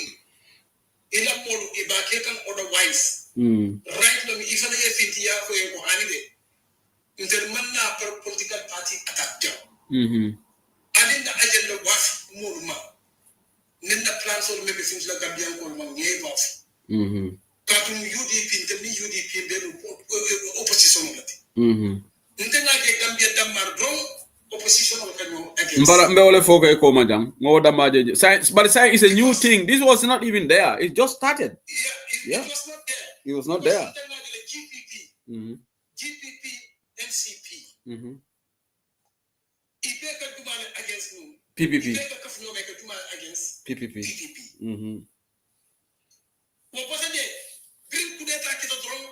S6: ila molu ibake kan otherwise. Right no mi ifana ye finti ya ko e ko anide. Intermanna par political party attack jam. Alinda agenda waf mulma. Nenda plan so maybe things like Gambian ko man ye waf. Katum UDP intermi UDP be opposition lati. Ntenga ke Gambia damar dron opposition ko kanyo against.
S2: Mbara mbewole foka e ko majam. Ngo damaje. But science is a new thing. This was not even there. It just started.
S6: Yeah, it was not there.
S2: It was not there.
S6: GPP, NCP. Ibeka dumale against no.
S2: PPP.
S6: Ibeka kafno make dumale against
S2: PPP.
S6: What de green coup d'état qui te drone.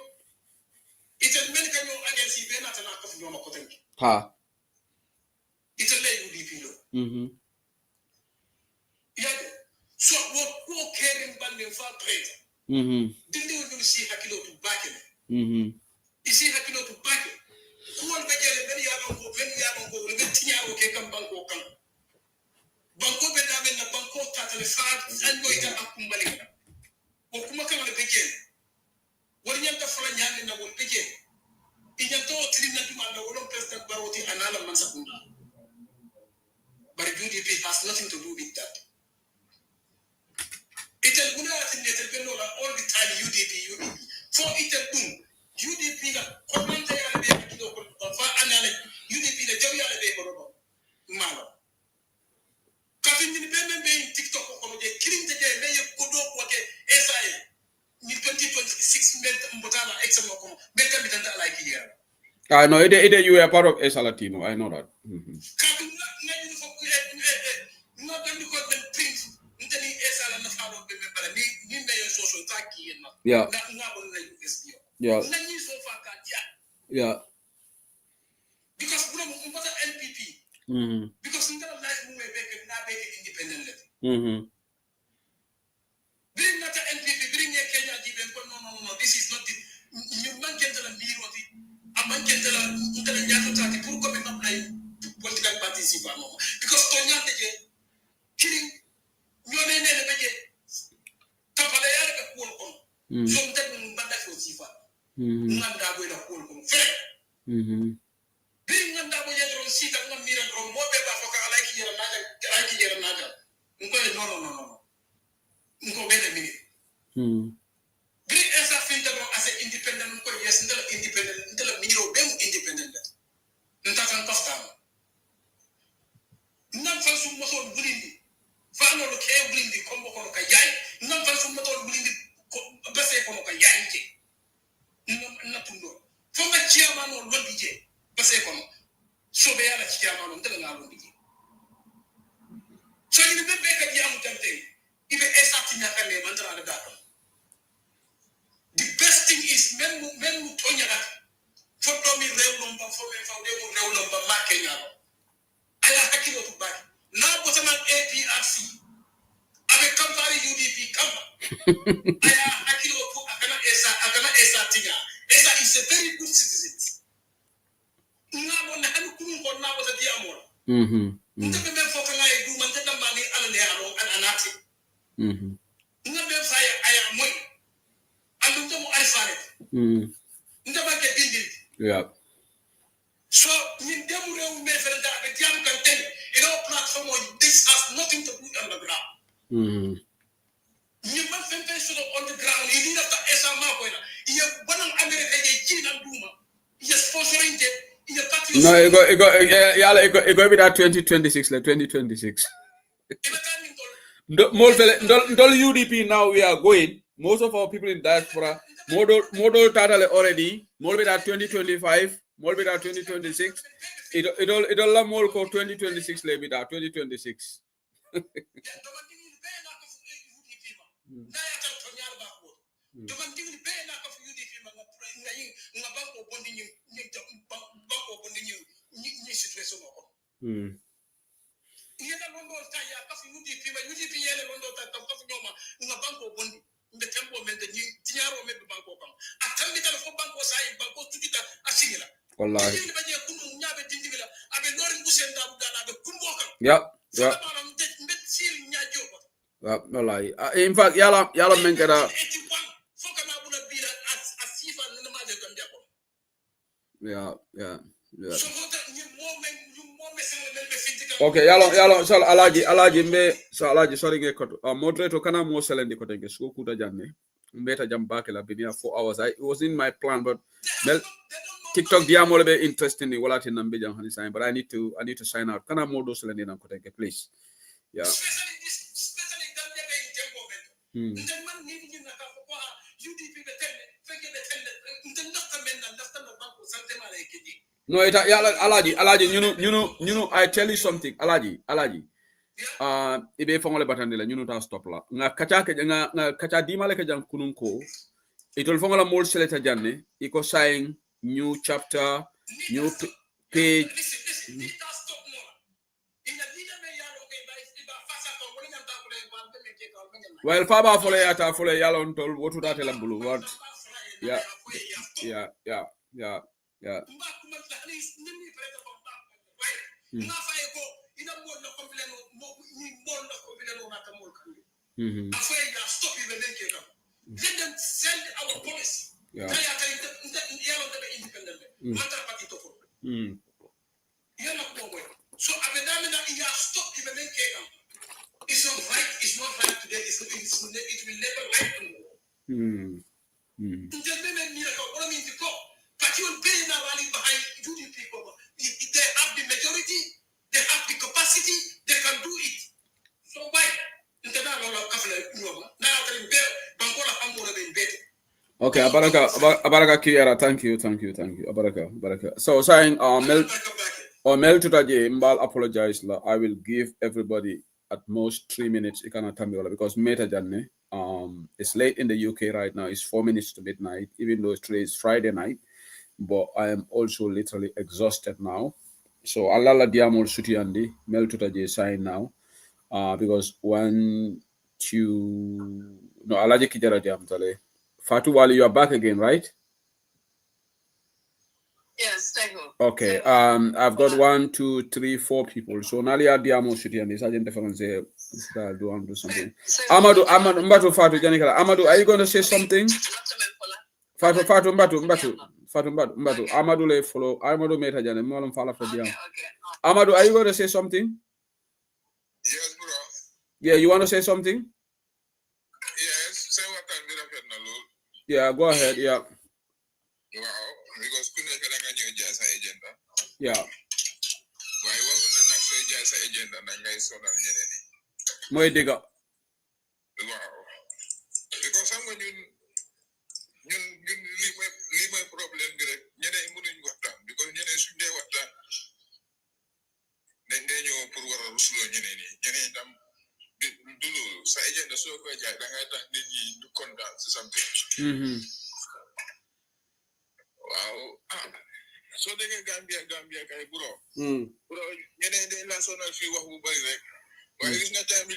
S6: It's a men kanyo against Ibena tana kafno ma kotenki.
S2: Ha.
S6: It's a lay UDP lo. Yeah. So what caring banding for trade. Dindi will see hakilo to back it. Isi hakilo to back it. Kuwan bejele many yaron go le tinya o ke kan banko kan. Banko be da men na banko tata le fa an go ita akumbali. O kuma kan le bejele. Wori nyanta fala nyande na wol bejele. Inya to trinna duma na wolon president baroti anala man sakunda. Bari judi
S5: nothing to do with that. Itel guna atin all the time UDP. For itel UDP na komanta ya be kido ko fa anale UDP na jawi ya be ko malo. Kafin ni be TikTok ko je killing de me ye ko do ko ke SI ni 2026 mbotala exam ko be kan bitanta like here.
S2: I know it you are part of ESA Latino. I know that.
S5: Kafin na ni fo no dan ko ben print ntani ESA la na falo be bala ni be yo so taki na.
S2: Yeah.
S5: Na ngabon na USD.
S2: Yeah.
S5: Yeah. Because we don't NPP. Because in that life we make independent. Bring not NPP, bring a Kenya no. This is not the you man can tell a mirror. A man can tell a Yatati pour coming up like political parties. Because Tonya killing your name Tapalaya some time banda for Sifa. Nanda boy da ko ko fe bin nanda boy yedro sita ngam mira ko mo be ba foka alaki yera naga ngo no ngo be de mini bi esa finta do as independent ko yes ndala independent ndala miro be independent nta tan kafta nam fa su mo so bulindi fa no lo ke bulindi kombo ko ka yaay nam fa su mo to bulindi ko bese ko ka yaay ci na tundo fo ma chairman on londi je base ko so be yala chairman on tele na londi je so ni be ka diamu tamte ibe esati na kame mantra da dato the best thing is men tonya that for do mi rewlom ba fo me fa de mo rewlom ba marke nyalo ala hakilo to back na botama APRC abe kampari UDP kamba aya hakilo to akana esa tiga esa is a very good citizen ngabo na hanu kumu ko na bota di amor ntabe me foka ngai du man tata mani ala ne alo anati ngabe fa aya moy andu to mo ay fare ndaba ke dindi
S2: yeah
S5: so min demu rew me fere da be diam kan ten ino platform this has nothing to do on the ground you must think on the ground you need to esa ma ko ina you banam America ye jina duma you sponsoring it you party
S2: no it go be that 2026 like 2026 Ndol UDP now we are going most of our people in diaspora model totally already more be that 2025 more be that 2026 it'll la more ko 2026 le be that 2026 wallahi yeah wallahi in fact yala men kada yeah okay yalo sal alaji mbe so alaji sorry nge koto moderator kana mo selendi ko tenge so kuta janne mbeta jam bakela binia 4 hours it was in my plan but TikTok diamole be interesting ni wala tin nambe jam hani sign but I need to sign out kana mo do selendi nan ko tenge please yeah no ita alaji you I tell you something alaji ibe fongole batande la ñunu ta stop la nga kacha dimale ke jang kunun ko itol fongola mol seleta janne iko saying new chapter new page well faba fole yata fole yalon tol wotu ta tele bulu what yeah
S5: Let them send our policy. Yeah. So Abedamina stop even it will never ripen. But you will pay now behind UDP. They have the majority, they have the capacity, they can do it. So why?
S2: Okay, Abaraka Kiara, thank you, Abaraka. So saying Mel Tutaje, Mbal apologize. I will give everybody at most 3 minutes because Meta Janne, it's late in the UK right now, it's 4 minutes to midnight, even though today is Friday night, but I am also literally exhausted now. So Allah Diamol Sutiandi, Mel Tutaje sign now. Because Alaji Kijara Jamtale. Fatu Wali, you are back again, right?
S8: Yes, thank you.
S2: Okay. I've got 1, 2, 3, 4 people. So Nalia Diamo City and this agent difference do want to do something. Amadou Mbatu Fatu Janikala. Amadou, are you going to say something? Fatu Mbatu. Amadou le follow. Amadou Meta Janet. Molam Fala for Diam. Amadou, are you going to say something?
S4: Yes, bro.
S2: Yeah, you want to say something?
S4: Yes, say what time did I get na lol?
S2: Yeah, go ahead, yeah.
S4: Wow, because couldn't get a new jazz agenda.
S2: Yeah.
S4: Why wasn't the next jazz agenda and I saw that any?
S2: Moy diga.
S4: Wow. Because someone you leave my problem direct. Yene imunin watan because yene sunday watan. Then you put what I was yene dam dulu sa agenda so ko jaay da ngay tax nit ñi du kontaan ci something. Wow. So de Gambia kay bro. Bro ñeneen de la sonal fi wax bu bari rek. Waaye gis nga time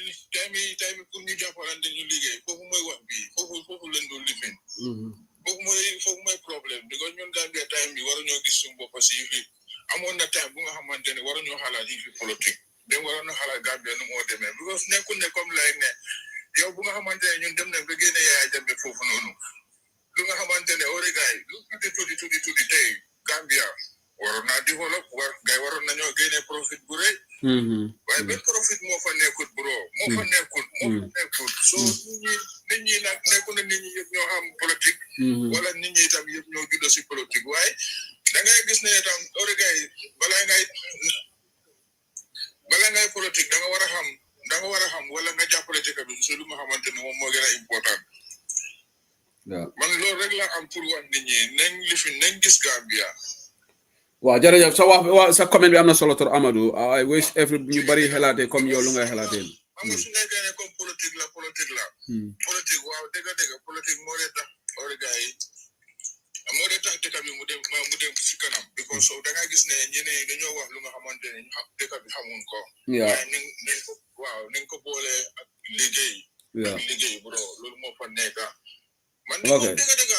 S4: pour ñu jàppalante ñu liggéey foofu mooy wax bi foofu leen doon lifin. Foofu mooy problème because ñun Gambia time bi waruñoo gis suñu bopp si fi amoon na time bu nga xamante ne waruñoo xalaat yi fi politique. Dem waroon na xalaat Gambia nu moo demee because nekkul ne comme lay ne yow bu nga xamante ne ñun dem nañ ba génne Yaya Jammeh foofu noonu lu nga xamante ne origaay lu tuuti tey Gambia waroon naa développe gay waroon nañoo génne profit bu rëy waaye benn profit moo fa nekkut bro moo fa nekkut so nit ñi nag nekku na nit ñi yëpp ñoo xam politique wala nit ñi itam yëpp ñoo juddoo si politique waaye da ngay gis ne itam origaay bala ngay politique da nga war a xam wala nga jàppale ci bi su lu nga xamante ne moom moo gën a important. Man loolu rek la am pour wax nit ñi nañ gis Gambia.
S2: Waaw jërëjëf sa comment bi am na solo trop Amadou. I wish ñu bari xalaatee comme yow lu ngay xalaatee.
S4: Am na su nekkee ne comme politique la. Politique waaw dëgg politique moo dee tax gars yi moo dee tax dëkk bi mu dem si kanam because so da nga gis ne ñeneen dañoo wax lu nga xamante ne dëkk bi xamuñ ko waaye nañ ko boole ak liggéey bro loolu moo fa nekk man ni ko dëgg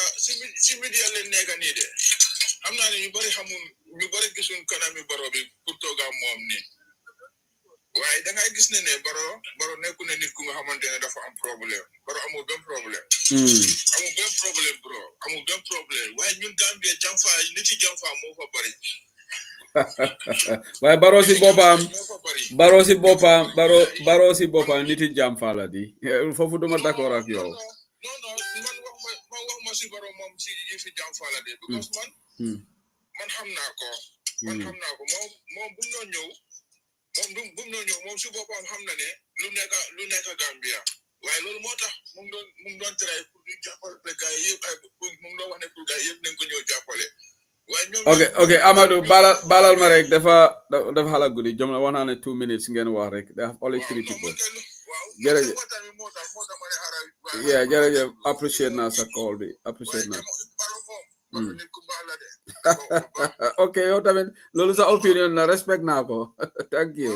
S4: si media leen nekk nii de xam naa ne ñu bari gisuñ kanami baro bi pour tooga moom nii waaye da ngay gis ne baro nekku ne nit ku nga xamante ne dafa am problème baro amul benn problème bro amul benn problème waaye ñun Gambia nit yi jamfa moo fa bari
S2: waaye baro si boppam nit yi jamfa la di foofu duma d'accord ak yow
S4: non man wax ma si baro moom si yi fi jamfa la de because man xam naa ko moom bu mu ñëw moom si boppam xam na ne lu nekk Gambia waaye loolu moo tax mu ngi doon try pour ñu jàppale gars yi yëpp mu ngi doon wax ne pour gars yi yëpp nañ ko ñëw jàppale waaye ñoom
S2: ok Amadou balal ma rek dafa xala guddi jom la wax naa ne 2 minutes ngeen wax rek they have only 3 people jërëjëf appreciate naa sa call bi appreciate naa ok yow tamit loolu sa opinion na respect naa ko thank you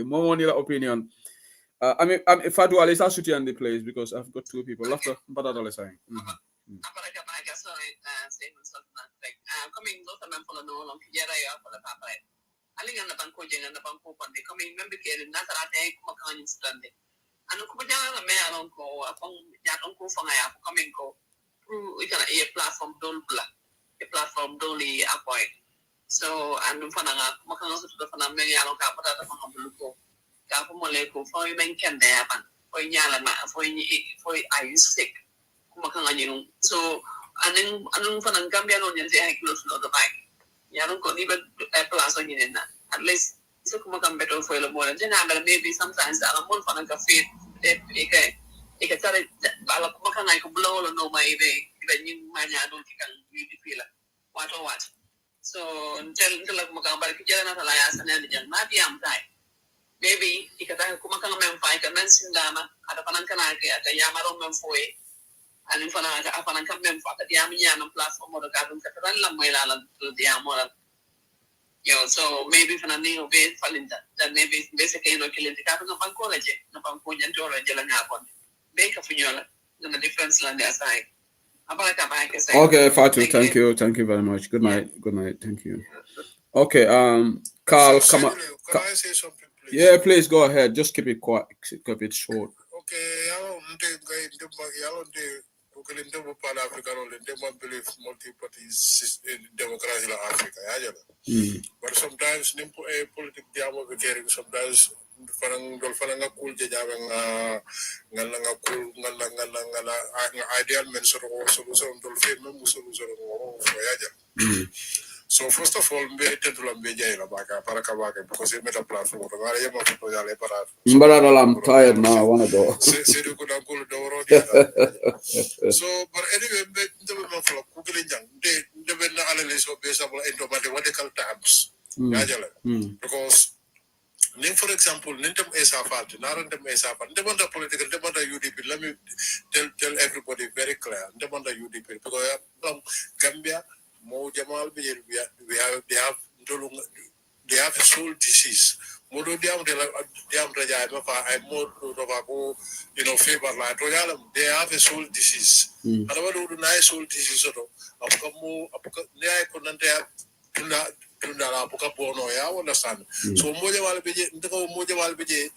S2: moom moo ni la opinion I mean Fatou Ali sa suti on the place because I've got 2 people left mbata dole saying
S8: coming lot of people no long yara ya for the papa alinga na banko jenga na banko pande coming member ke na tara te kuma kan instante anu kuma janga me alon ko apong ya don ko fanga ya coming ko ikana a platform doli apoy so anu fana nga kuma kan so to fana me ya lon ka pata fanga buluko ka po mole ko for you men can there pan for nyala ma for I sick kuma kan anyong so anong fanang Gambia no nyan ay close no the bike yaron ko ni ba plus on yin na at least so kuma kan better for lo mo na maybe sometimes alam mo fanang ka fit ika tare bala kuma kan ay ko blow lo no mai be yung manya don kan beauty fila what so until kuma kan balik jalan na talaya sa na diyan mabiyam tay maybe ikata kuma kan men fay ka men sindama ada panan kana ka ata yamaro men foy anin fana ka apanan kan men fa ka diam nyama platform mo ka dum ka tan lam mai la diam mo yo so maybe fana ni be falinta that maybe basically no killing ka kan ban ko laje no ban ko nyan to la jela ngapon be ka funyola na difference land aside. Okay,
S2: Fatu, thank you very much. Good night. Thank you. Okay, Carl, come on.
S7: Can I say something, please?
S2: Yeah, please go ahead. Just keep it quiet, keep it short.
S7: Okay, I don't believe multi-party democracy in Africa. But sometimes politics diamo be caring. Sometimes farang cool jajang ngala ideal men solution dol fe mem solution for so first of all be tentulam be jayla baka para ka baka because it meta platform to ngara yema to yale para
S2: mbara I'm tired now I want to go
S7: se do ko dan ko do ro so but anyway be ndebe ma flo ku gele jang de be na analysis of basable into mathematical terms because for example, Nintem Esafat, Narantam Esafat, Ndemanda political, Ndemanda UDP. Let me tell everybody very clear. Ndemanda UDP because Gambia, Mo Jamal, they have a soul disease. Modo diam raja I more favor like they have a soul disease. Another do nice soul disease apakamu ne konante tunda apuka bono ya understand so moja wale beje ndiko moja wale beje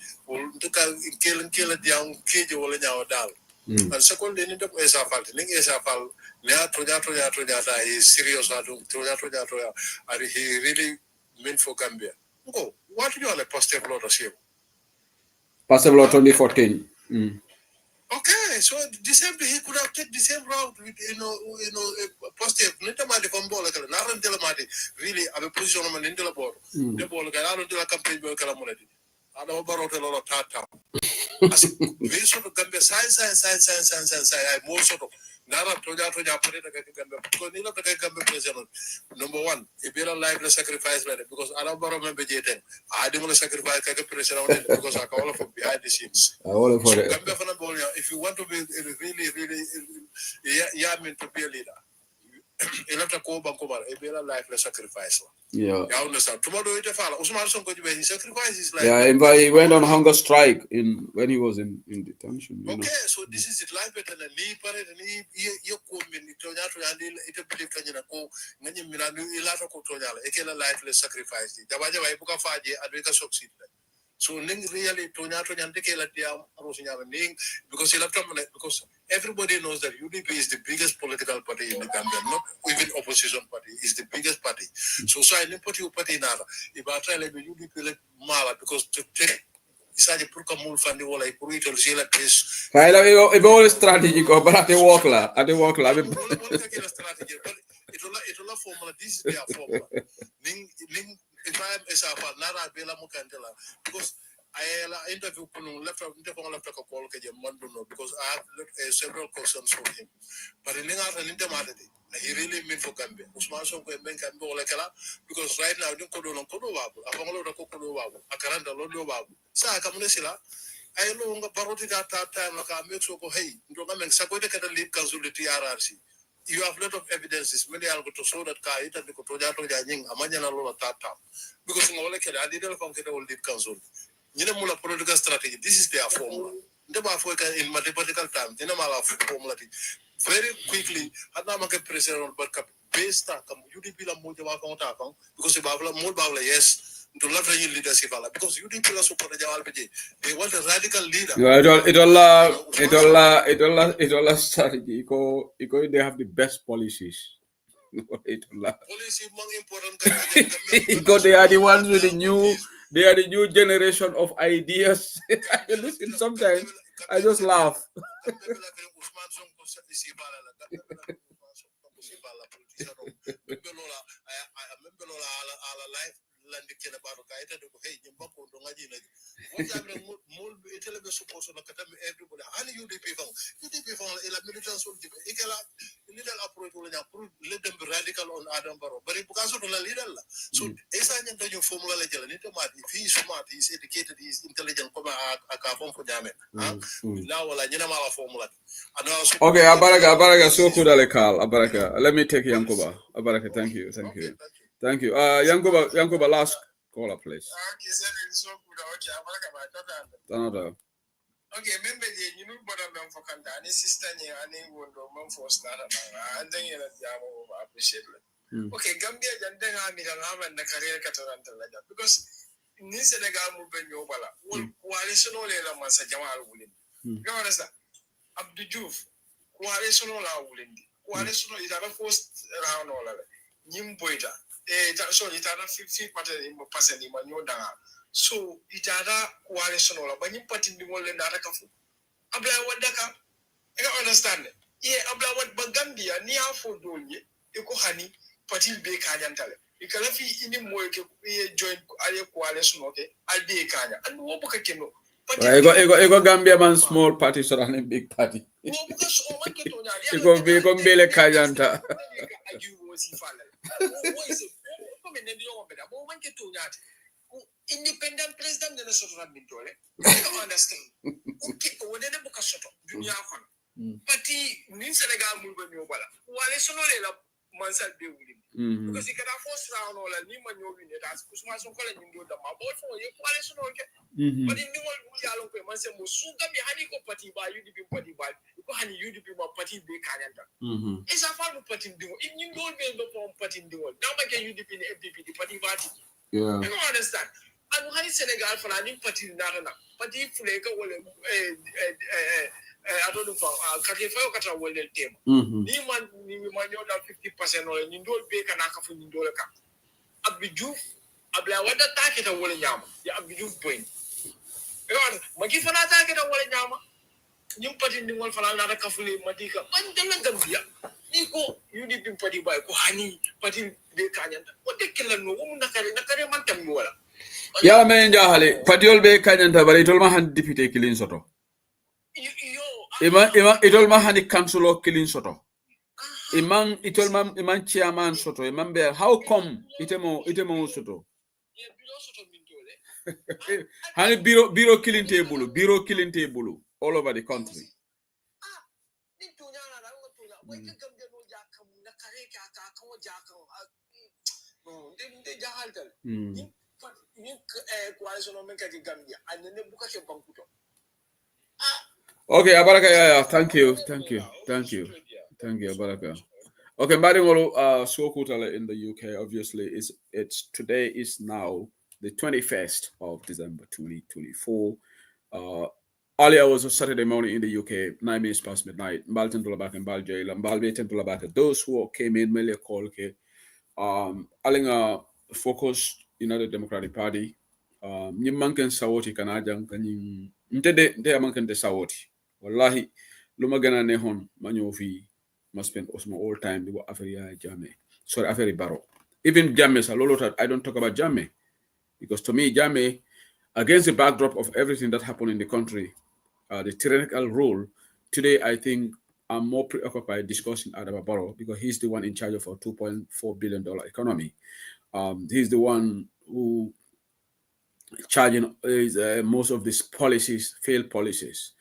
S7: ndika kela diam keje wala nyawa dal and second ni ndem esafal ni esafal ne toja da is serious adu toja and he really meant for Gambia go what do you all positive lot of shame
S2: positive lot 2014
S7: Okay, so the same thing he could have taken the same route with positive. Nintamadi from ball kala. Naran telamadi really have a position on the ball. The ball kala. Naran tela campaign ball kala monadi. Ada baro tela lot tata. As we sort of Gambia science. I more sort of Nara toja pare ta Gambia. Because nila ta Gambia president. Number one, if you are life sacrifice because ada baro member jeten. I didn't sacrifice kaka president because I call for behind the scenes.
S2: All for it.
S7: Gambia fana ball if you want to be really meant to be a leader. Elata ko banko bar e bela life la sacrifice
S2: yeah
S7: you understand tomorrow it fala Usman Sonko he sacrifices life
S2: he went on hunger strike when he was in detention
S7: okay so this is it life better than ni pare ni yoko min to nyato yandi ite believe kanyina ko ngani milanu ilata ko to nyala e kela life la sacrifice jabaja way buka faje adweka succeed so ning really to nyato nyande kela dia rosi nyama ning because everybody knows that UDP is the biggest political party in the Gambia, not even opposition party, is the biggest party. So I didn't put you party now. If I try to UDP like mala because to take isaje pour kamul fandi wala pour itol si la pes.
S2: Kaila e all strategy ko but ate walk la.
S7: Strategy. Itola formula this is their formula. Ning if I am esafal nara bela mukandela because I interview left a call because I have several questions for him. But in he really meant for Gambia. Usman Sonko because right now Sa Kamunesila, I know Parotica time make so hey, don't lead council the TRRC. You have a lot of evidences. Many are going to show that Kaita the Kotojato Janing, Amana Lola Tata. Because in all I didn't conquer the lead council. Political strategy. This is their formula. In mathematical terms, formula. Very quickly, Hadamaka president but based on UDP la Moja because the yes to love leadership because UDP la support they want a radical leader.
S2: It all strategy. They have the best policies.
S7: Policy more important.
S2: They are the ones with the new They are the new generation of ideas. I listen sometimes. I just laugh.
S7: Let them be radical on Adam Barrow. But because of the leader, so if he's smart, he's educated, he's intelligent,
S2: okay, Abaraka, so could Abaraka. Let me take Yankuba. Abaraka, thank you. Yankuba, last caller, please.
S5: Okay, remember you know what I'm for Kandani, sister, and I would go for start and then you appreciate it. Okay, Gambia, and then I'm in the career Catalanta like that because Nisenegal movement Yobala, coalition only Massa Jamal Willing. You understand? Abdu Juf, coalition all our willing. Coalition is our first round all of it. Nimboita, sorry, it's a 50% in Manyoda. So it other coalition or when you put in the world and other kafu. Abla wadaka. I don't understand. Yeah, abla what Bagambia near for doing it. Eko honey, party be kajantale. Because if you in more join a coalition, okay, I'll be a kanya. And what book I can know.
S2: I go Gambia man small party so than a big party.
S5: Because
S2: you go be Bele Kajanta.
S5: Independent president na soto na bintole. I don't understand. Okay, wode ne buka soto dunia kono. Parti ni Senegal mu be nyobala. Wale sono le la mansal be wuli. Because you can force round all ni man nyobi ne das kusuma son kola nyindo da ma bo fo ye wale sono ke. But in the world ya lo pe man se mo suga mi hani ko parti ba UDP parti ba. Ko hani UDP ma parti be kanyanta. Isa fa mu parti dingo. In nyindo be do for parti dingo. Now ma ke UDP ni FDP di parti ba ti.
S2: Yeah.
S5: I don't understand. And when Senegal for an party narana, party flavor will I don't know for Katifa Kata will team. Niman 50% or you don't bake an akafu in Dolaka. Abiju, Abla, what the target of William, the Abiju point. Magifana target of William. You put in the one for another Kafuli Madika, but then Gambia. Nico, you didn't party by Kohani, party de Kanyan. What they kill a woman, Nakari Mantamura.
S2: Yeah, man, Jahali, Patiol Bay Kajanta, but it all my hand deputy killing soto. It all my hand council killing soto. Imam, it all man chairman soto, Imam Bear. How come itemo soto? Honey, bureau killing table, all over the country. Okay, Abaraka, yeah, thank you, Abaraka. Okay, Marimolo, Swokutala in the UK, obviously, it's today is now the 21st of December 2024. Earlier was a Saturday morning in the UK, 9 minutes past midnight. Mbalten Tulabak and Baljail and Balbeten Tulabak. Those who came in, mainly call Alinga focused United Democratic Party. Nimanken Sawoti Kanajang, Kanyim, Nte Amanken de Sawoti. Wallahi, Lumagana Nehon, Manyovi, must spend also all time, they were Aferi Jame. Sorry, Aferi Barrow. Even Jame, I don't talk about Jame. Because to me, Jame, against the backdrop of everything that happened in the country, the tyrannical rule, today I think I'm more preoccupied discussing Adama Barrow because he's the one in charge of a $2.4 billion economy. He's the one who charging most of these policies, failed policies.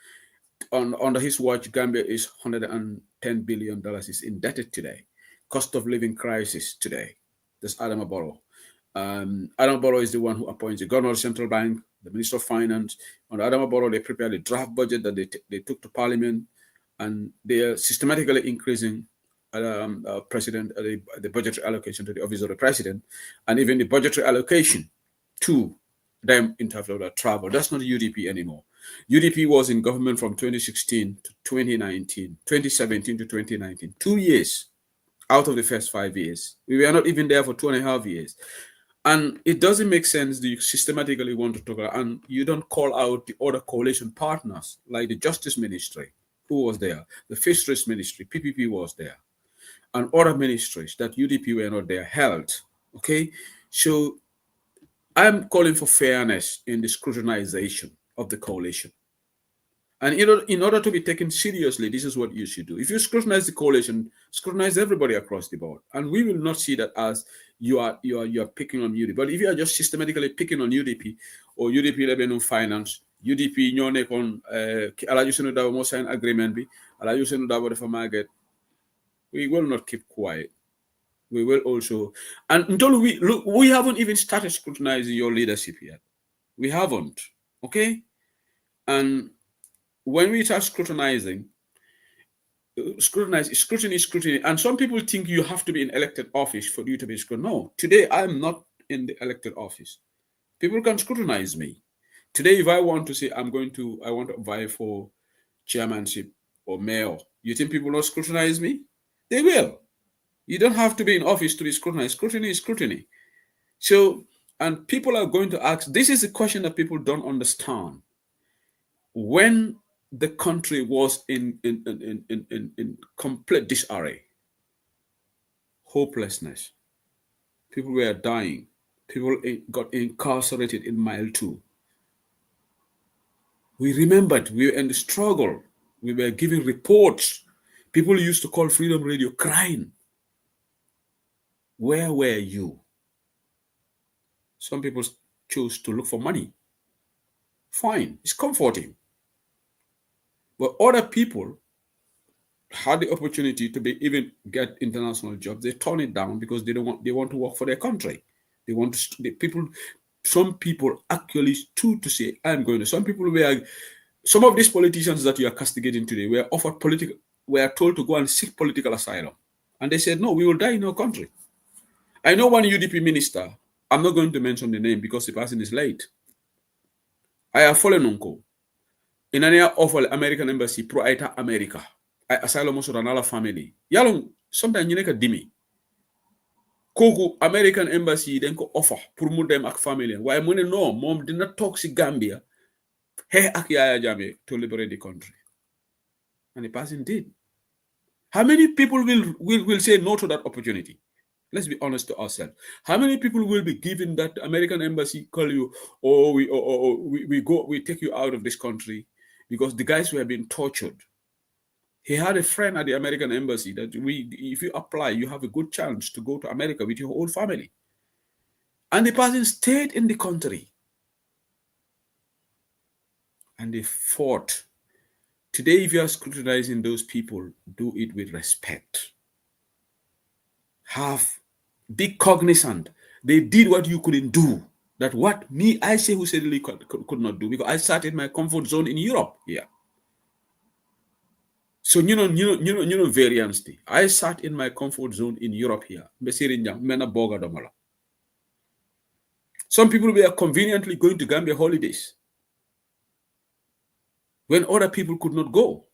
S2: Under his watch, Gambia is $110 billion is indebted today. Cost of living crisis today. That's Adama Barrow. Adama Barrow is the one who appoints the governor of the central bank, the minister of finance. On Adama Barrow, they prepared the draft budget that they took to parliament, and they are systematically increasing the budgetary allocation to the office of the president, and even the budgetary allocation to them in terms of travel. That's not UDP anymore. UDP was in government from 2016 to 2019, 2017 to 2019, 2 years out of the first 5 years. We were not even there for 2.5 years. And it doesn't make sense that you systematically want to talk, and you don't call out the other coalition partners, like the Justice Ministry, who was there, the Fisheries Ministry, PPP was there, and other ministries that UDP were not there, held. Okay? So I'm calling for fairness in the scrutinization of the coalition. And in order to be taken seriously, this is what you should do. If you scrutinize the coalition, scrutinize everybody across the board. And we will not see that as you are picking on UDP. But if you are just systematically picking on UDP or UDP Lebanon finance, UDP ñone kon Alhaji Ousainou Darboe mo sign agreement bi, Alhaji Ousainou Darboe defa maget, we will not keep quiet. We will also, and until we haven't even started scrutinizing your leadership yet. We haven't, okay? And when we start scrutiny, and some people think you have to be in elected office for you to be scrutinized. No, today I'm not in the elected office. People can scrutinize me. Today, if I want to say I want to vie for chairmanship or mayor, you think people will scrutinize me? They will. You don't have to be in office to be scrutinized. Scrutiny is scrutiny. So, and people are going to ask, this is a question that people don't understand. When the country was in complete disarray, hopelessness, people were dying, people got incarcerated in Mile 2. We remembered we were in the struggle. We were giving reports. People used to call Freedom Radio crying. Where were you? Some people chose to look for money. Fine, it's comforting. But other people had the opportunity to even get international jobs. They turn it down because they want to work for their country. They want to. Some people actually stood to say, "I'm going to." Some of these politicians that you are castigating today were told to go and seek political asylum, and they said, "No, we will die in our country." I know one UDP minister. I'm not going to mention the name because the person is late. I have fallen uncle. In an area of American embassy, pro ita America. I asylum also another family. Yalong, sometimes you make a dimi. Koku American embassy then ko offer pour mu dem ak family. Why money no, mom did not talk to Gambia. Hey ak Yaya Jammeh to liberate the country. And the person did. How many people will say no to that opportunity? Let's be honest to ourselves. How many people will be given that American embassy call you, we take you out of this country because the guys were being tortured? He had a friend at the American embassy that if you apply, you have a good chance to go to America with your whole family. And the person stayed in the country. And they fought. Today, if you are scrutinizing those people, do it with respect. Be cognizant. They did what you couldn't do. That what I say Hussein could not do, because I sat in my comfort zone in Europe here. So you know variance. I sat in my comfort zone in Europe here. Some people were conveniently going to Gambia holidays when other people could not go.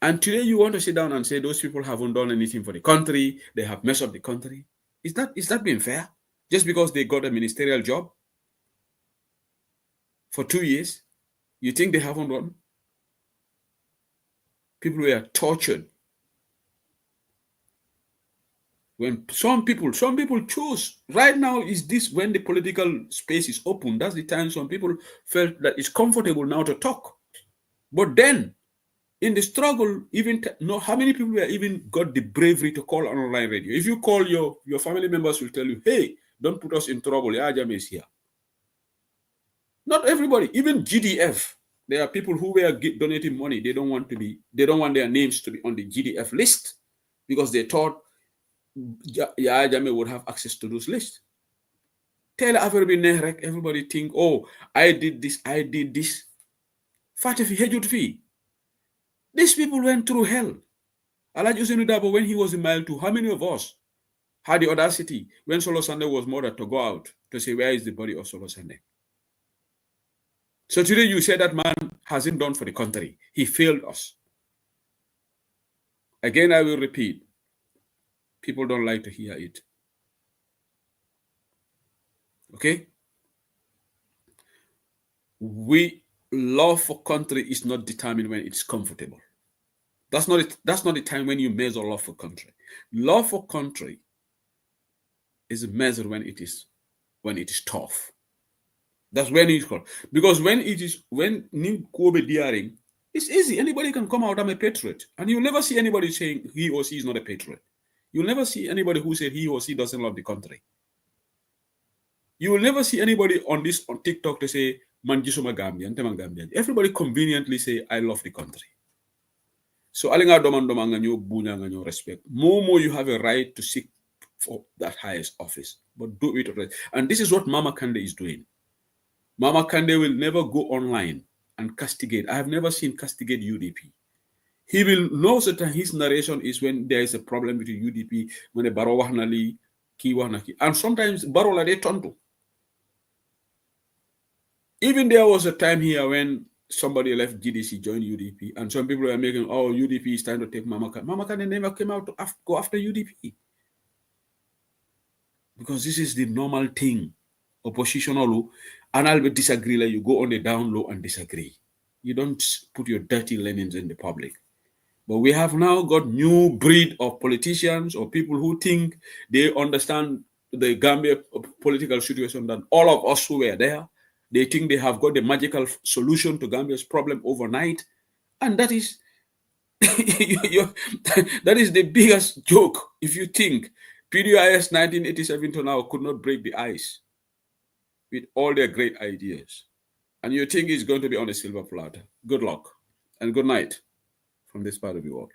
S2: And today you want to sit down and say those people haven't done anything for the country, they have messed up the country. Is that being fair? Just because they got a ministerial job for 2 years, you think they haven't done? People were tortured. When some people choose, right now is this when the political space is open, that's the time some people felt that it's comfortable now to talk. But then, in the struggle, how many people were even got the bravery to call on online radio? If you call your family members will tell you, hey, don't put us in trouble, Yaya Jammeh is here. Not everybody, even GDF. There are people who were donating money. They don't want their names to be on the GDF list because they thought Yaya Jammeh would have access to those lists. Everybody think, oh, I did this. Fatifi hejut fi. These people went through hell. Alhaji Ousainou Darboe, when he was in Mile 2, how many of us had the audacity when Solo Sunday was murdered to go out to say, where is the body of Solo Sunday? So today you say that man hasn't done for the country. He failed us. Again, I will repeat. People don't like to hear it. Okay? Love for country is not determined when it's comfortable. That's not it. That's not the time when you measure love for country. Love for country is measured when it is tough. That's when it's called. Because when new Kobe daring, it's easy. Anybody can come out, I'm a patriot. And you'll never see anybody saying he or she is not a patriot. You'll never see anybody who said he or she doesn't love the country. You will never see anybody on TikTok to say, Man gisuma Gambian, teman Gambian. Everybody conveniently say, I love the country. So alinga domandoma nganyo bunya nganyo respect. More you have a right to seek for that highest office. But do it right. And this is what Mama Kande is doing. Mama Kande will never go online and castigate. I have never seen castigate UDP. He will know that his narration is when there is a problem with the UDP, when the Baro Wahnali, Ki Wahnaki. And sometimes Baro la de tonto. Even there was a time here when somebody left GDC, joined UDP, and some people are making, oh, UDP is trying to take Mama Kande. Mama Kande never came out to go after UDP. Because this is the normal thing. Oppositional, and I'll disagree, like you go on the down low and disagree. You don't put your dirty linens in the public. But we have now got new breed of politicians or people who think they understand the Gambia political situation than all of us who were there. They think they have got the magical solution to Gambia's problem overnight. And that is that is the biggest joke. If you think PDIS 1987 to now could not break the ice with all their great ideas, and you think it's going to be on a silver platter. Good luck and good night from this part of the world.